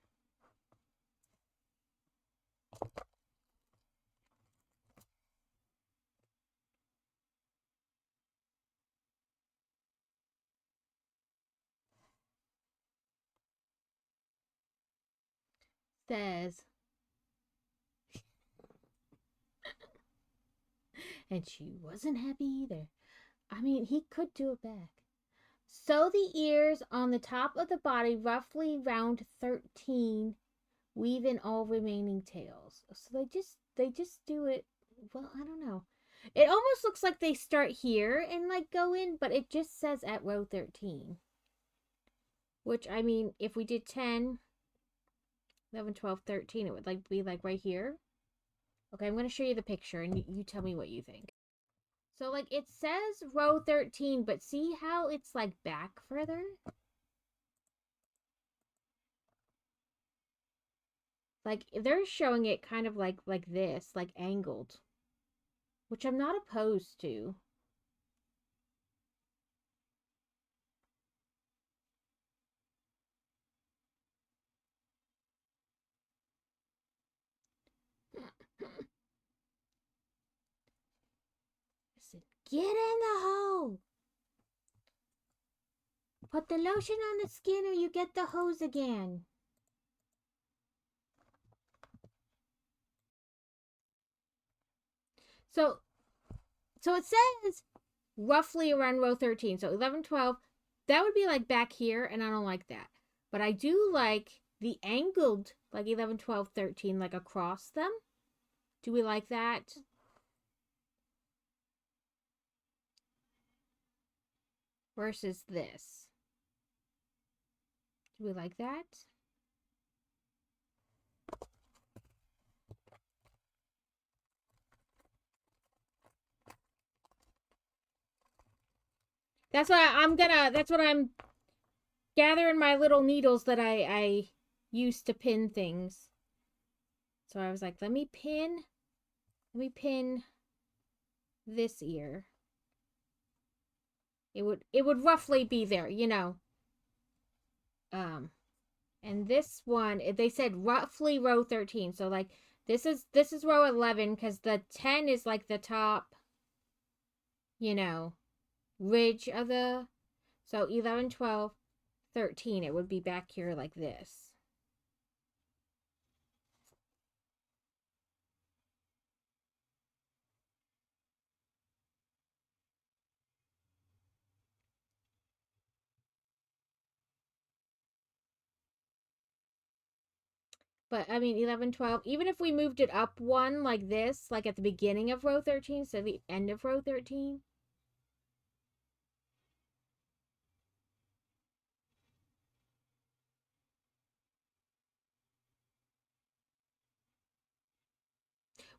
Says, and she wasn't happy either. I mean, he could do it back. Sew the ears on the top of the body roughly round 13. Weave in all remaining tails. So they just do it. Well, I don't know. It almost looks like they start here and like go in, but it just says at row 13. Which, I mean, if we did 10, 11, 12, 13, it would like be like right here. Okay, I'm going to show you the picture and you tell me what you think. So like it says row 13, but see how it's like back further? Like they're showing it kind of like this, like angled, which I'm not opposed to. Listen, get in the hole. Put the lotion on the skin or you get the hose again. So it says roughly around row 13. So 11, 12, that would be like back here, and I don't like that. But I do like the angled, like 11, 12, 13, like across them. Do we like that? Versus this. Do we like that? That's what I'm gathering my little needles that I use to pin things. So I was like, let me pin this ear. It would roughly be there, you know. And this one, they said roughly row 13. So like this is row 11 because the 10 is like the top, you know, ridge of the, so 11, 12, 13, it would be back here like this. But I mean 11, 12, even if we moved it up one like this, like at the beginning of row 13, so the end of row 13.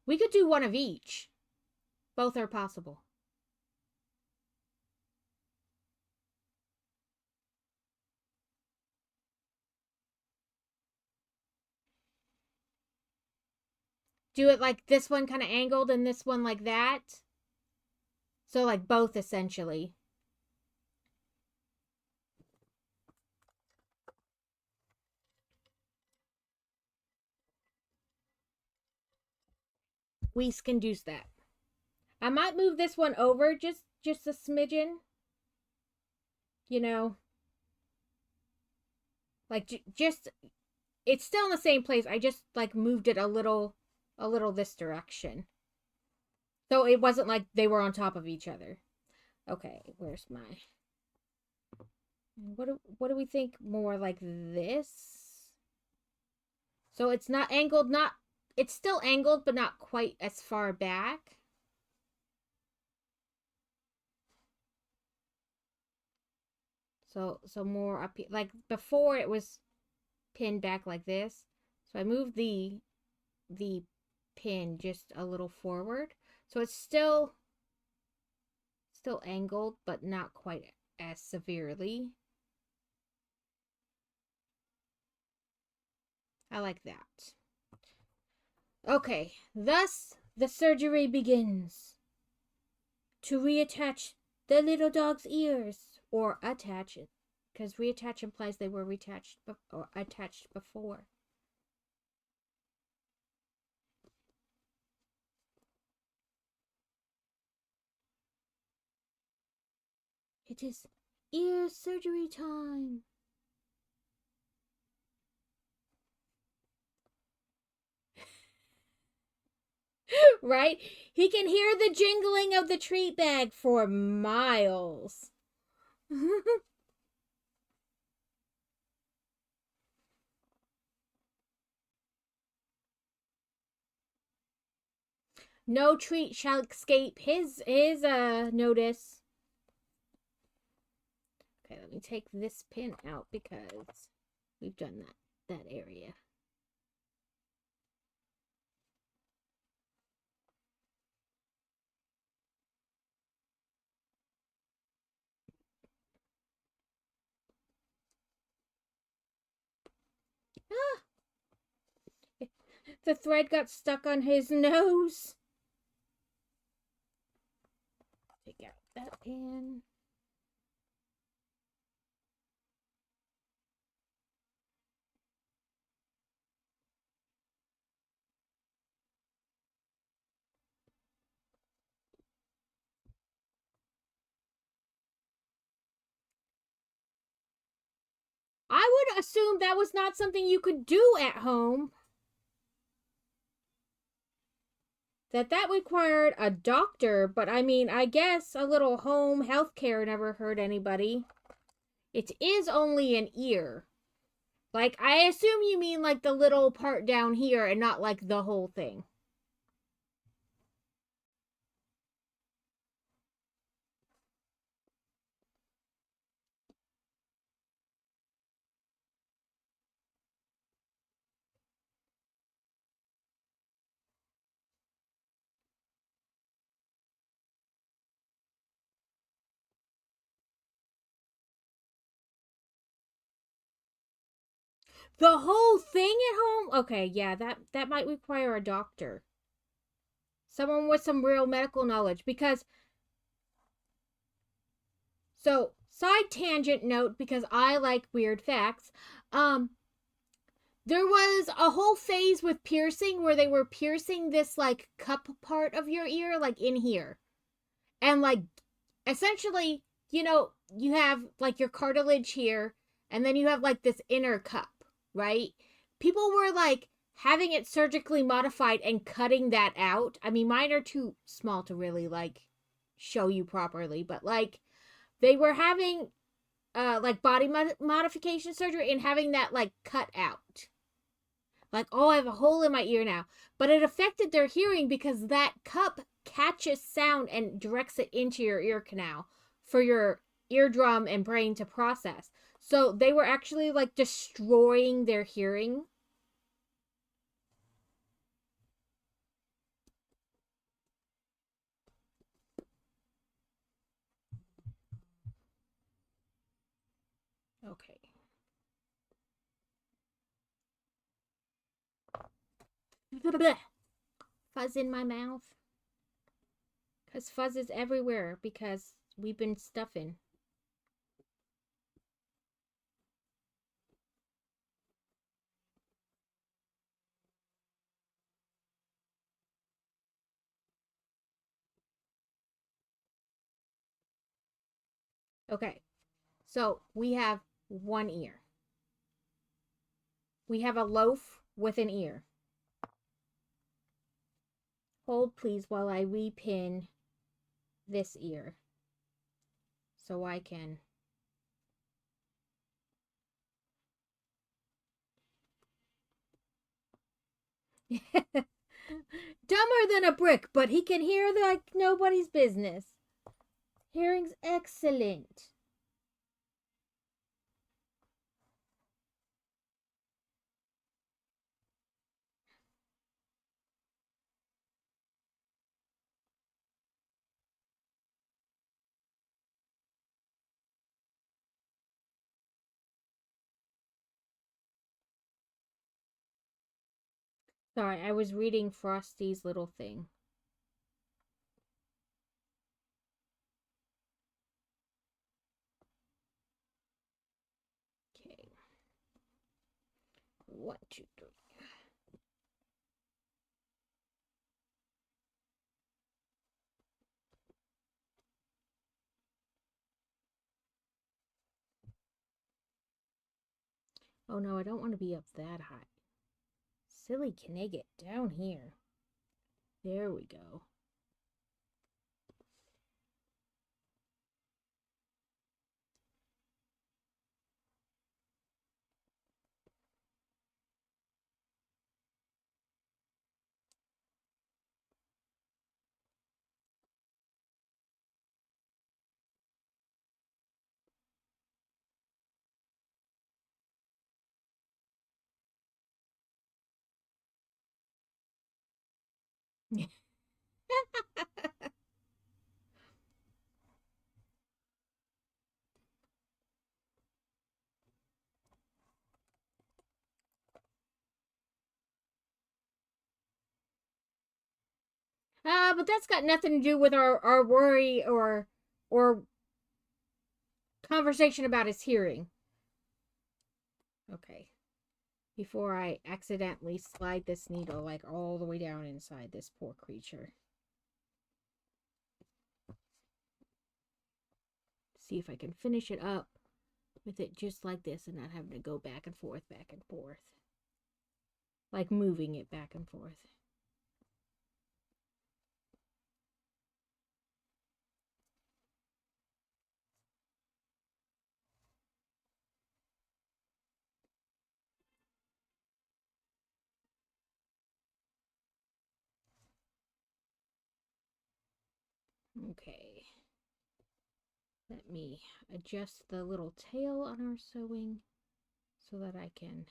We could do one of each. Both are possible. Do it like this one kind of angled and this one like that. So like both essentially. We can do that. I might move this one over just a smidgen. You know. Like just it's still in the same place. I just like moved it a little this direction. So it wasn't like they were on top of each other. Okay, where's my what do we think more like this? So it's not angled, not it's still angled but not quite as far back. So more up here. Like before it was pinned back like this. So I moved the pin just a little forward. So it's still angled, but not quite as severely. I like that. Okay, thus the surgery begins. To reattach the little dog's ears, or attach it, because reattach implies they were attached before. It is ear surgery time. Right? He can hear the jingling of the treat bag for miles. No treat shall escape his notice. Okay, let me take this pin out because we've done that area. Ah! The thread got stuck on his nose. Take out that pin. I would assume that was not something you could do at home. that required a doctor, but I mean, I guess a little home health care never hurt anybody. It is only an ear. Like, I assume you mean like the little part down here and not like the whole thing. The whole thing at home? Okay, yeah, that might require a doctor. Someone with some real medical knowledge, because so side tangent note, because I like weird facts. There was a whole phase with piercing where they were piercing this like cup part of your ear, like in here. And like essentially, you have like your cartilage here, and then you have like this inner cup, right? People were like having it surgically modified and cutting that out. I mean, mine are too small to really like show you properly, but like they were having like body modification surgery and having that like cut out. Like, oh, I have a hole in my ear now. But it affected their hearing because that cup catches sound and directs it into your ear canal for your eardrum and brain to process. So they were actually like destroying their hearing. Okay. Fuzz in my mouth. Because fuzz is everywhere because we've been stuffing. Okay. So we have one ear. We have a loaf with an ear. Hold please while I repin this ear so I can dumber than a brick, but he can hear like nobody's business. Hearing's excellent. Sorry, I was reading Frosty's little thing. Okay. 1, 2, 3. Oh no, I don't want to be up that high. Silly, can I get down here? There we go. But that's got nothing to do with our worry or conversation about his hearing. Okay. Before I accidentally slide this needle like all the way down inside this poor creature. See if I can finish it up with it just like this and not having to go back and forth. Like moving it back and forth. Okay. Let me adjust the little tail on our sewing so that I can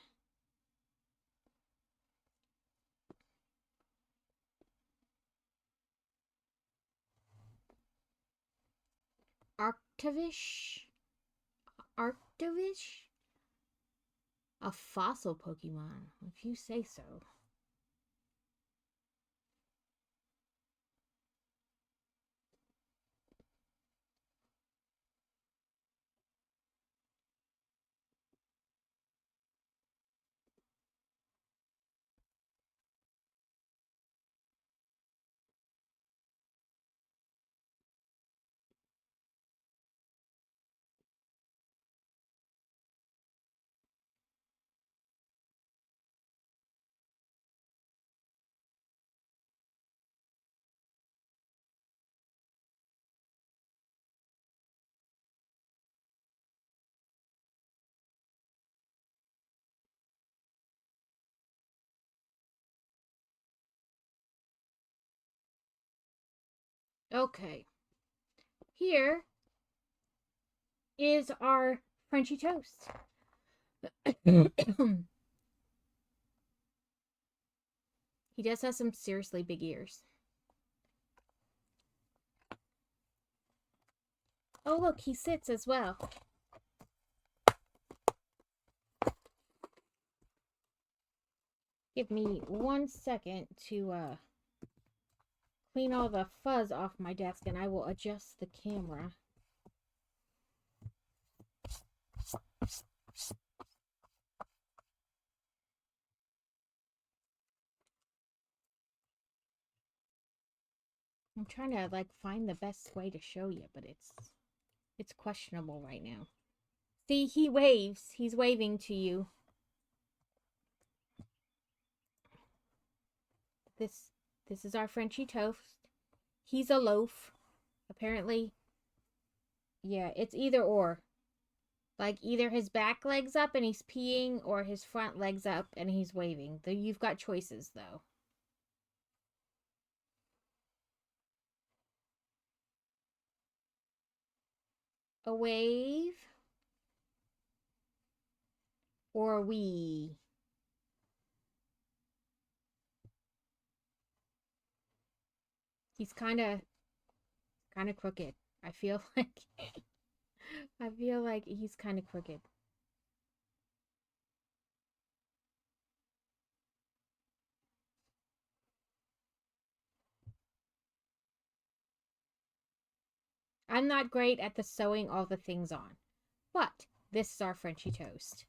Arctovish? Arctovish? A fossil Pokemon, if you say so. Okay. Here is our Frenchy toast. He does have some seriously big ears. Oh, look, he sits as well. Give me 1 second to clean all the fuzz off my desk and I will adjust the camera. I'm trying to like find the best way to show you, but it's questionable right now. See, he waves. He's waving to you. This is our Frenchy toast. He's a loaf. Apparently, yeah, it's either or. Like either his back leg's up and he's peeing or his front leg's up and he's waving. You've got choices though. A wave or a wee. He's kind of crooked. I feel like he's kind of crooked. I'm not great at the sewing all the things on, but this is our Frenchy toast.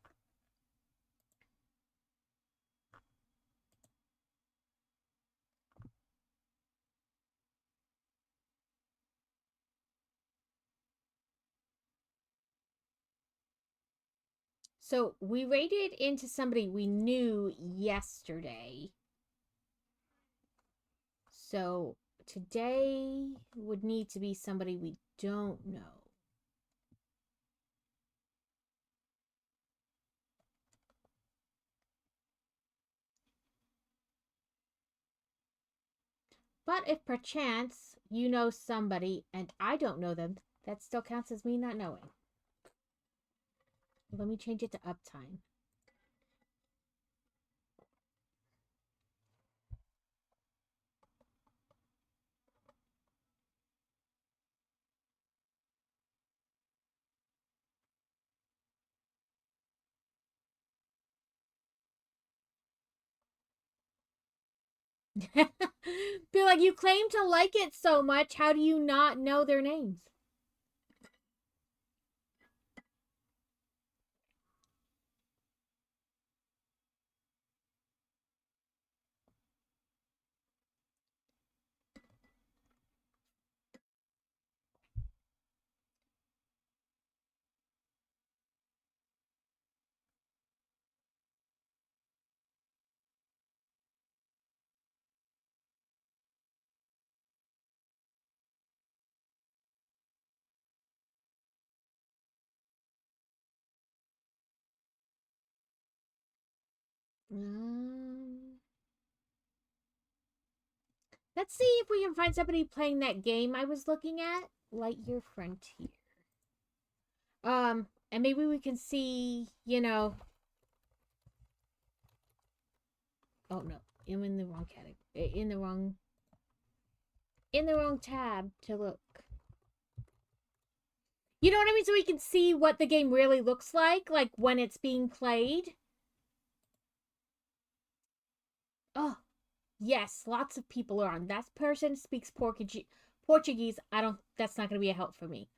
So we raided into somebody we knew yesterday. So today would need to be somebody we don't know. But if perchance you know somebody and I don't know them, that still counts as me not knowing. Let me change it to uptime. Be like, you claim to like it so much. How do you not know their names? Let's see if we can find somebody playing that game I was looking at. Lightyear Frontier. And maybe we can see, you know. Oh no, I'm in the wrong category. In the wrong tab to look. You know what I mean? So we can see what the game really looks like when it's being played. Oh, yes, lots of people are on. That person speaks Portuguese. That's not going to be a help for me.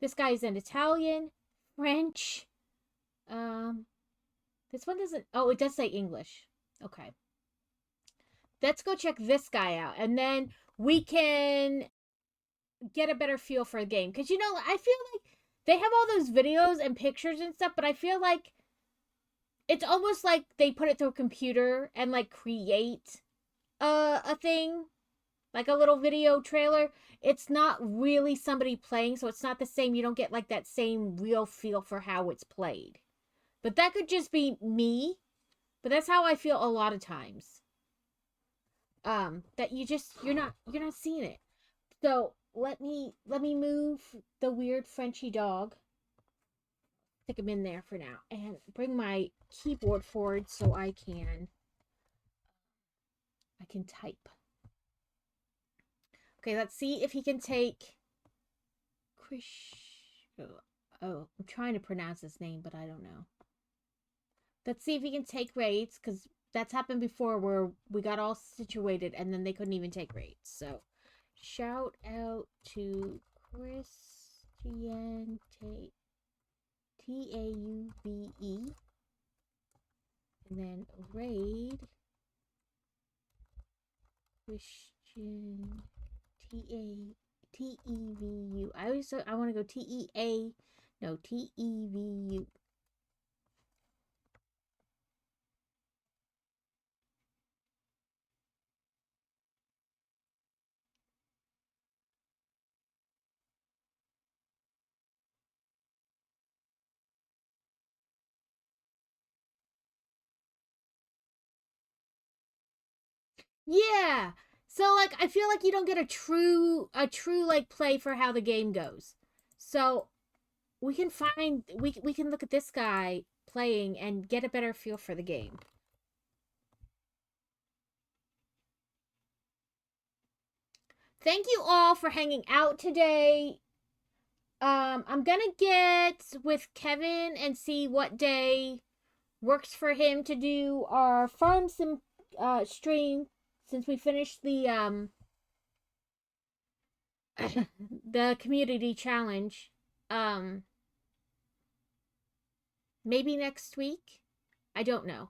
This guy is in Italian, French. This one doesn't. Oh, it does say English. Okay. Let's go check this guy out, and then we can get a better feel for the game. Because, you know, I feel like they have all those videos and pictures and stuff, but I feel like it's almost like they put it through a computer and, like, create a thing. Like a little video trailer. It's not really somebody playing, so it's not the same. You don't get, like, that same real feel for how it's played. But that could just be me. But that's how I feel a lot of times. That you're not seeing it. So let me move the weird Frenchy dog. Stick him in there for now. And bring my keyboard forward so I can type. Okay, let's see if he can take Oh, I'm trying to pronounce his name, but I don't know. Let's see if he can take raids, because that's happened before where we got all situated and then they couldn't even take raids. So, shout out to Christian Taube. And then raid Christian Tevu. I want to go TEA. No, TEVU. Yeah. So like I feel like you don't get a true like play for how the game goes. So we can look at this guy playing and get a better feel for the game. Thank you all for hanging out today. I'm gonna get with Kevin and see what day works for him to do our farm sim stream since we finished the the community challenge. Maybe next week. I don't know.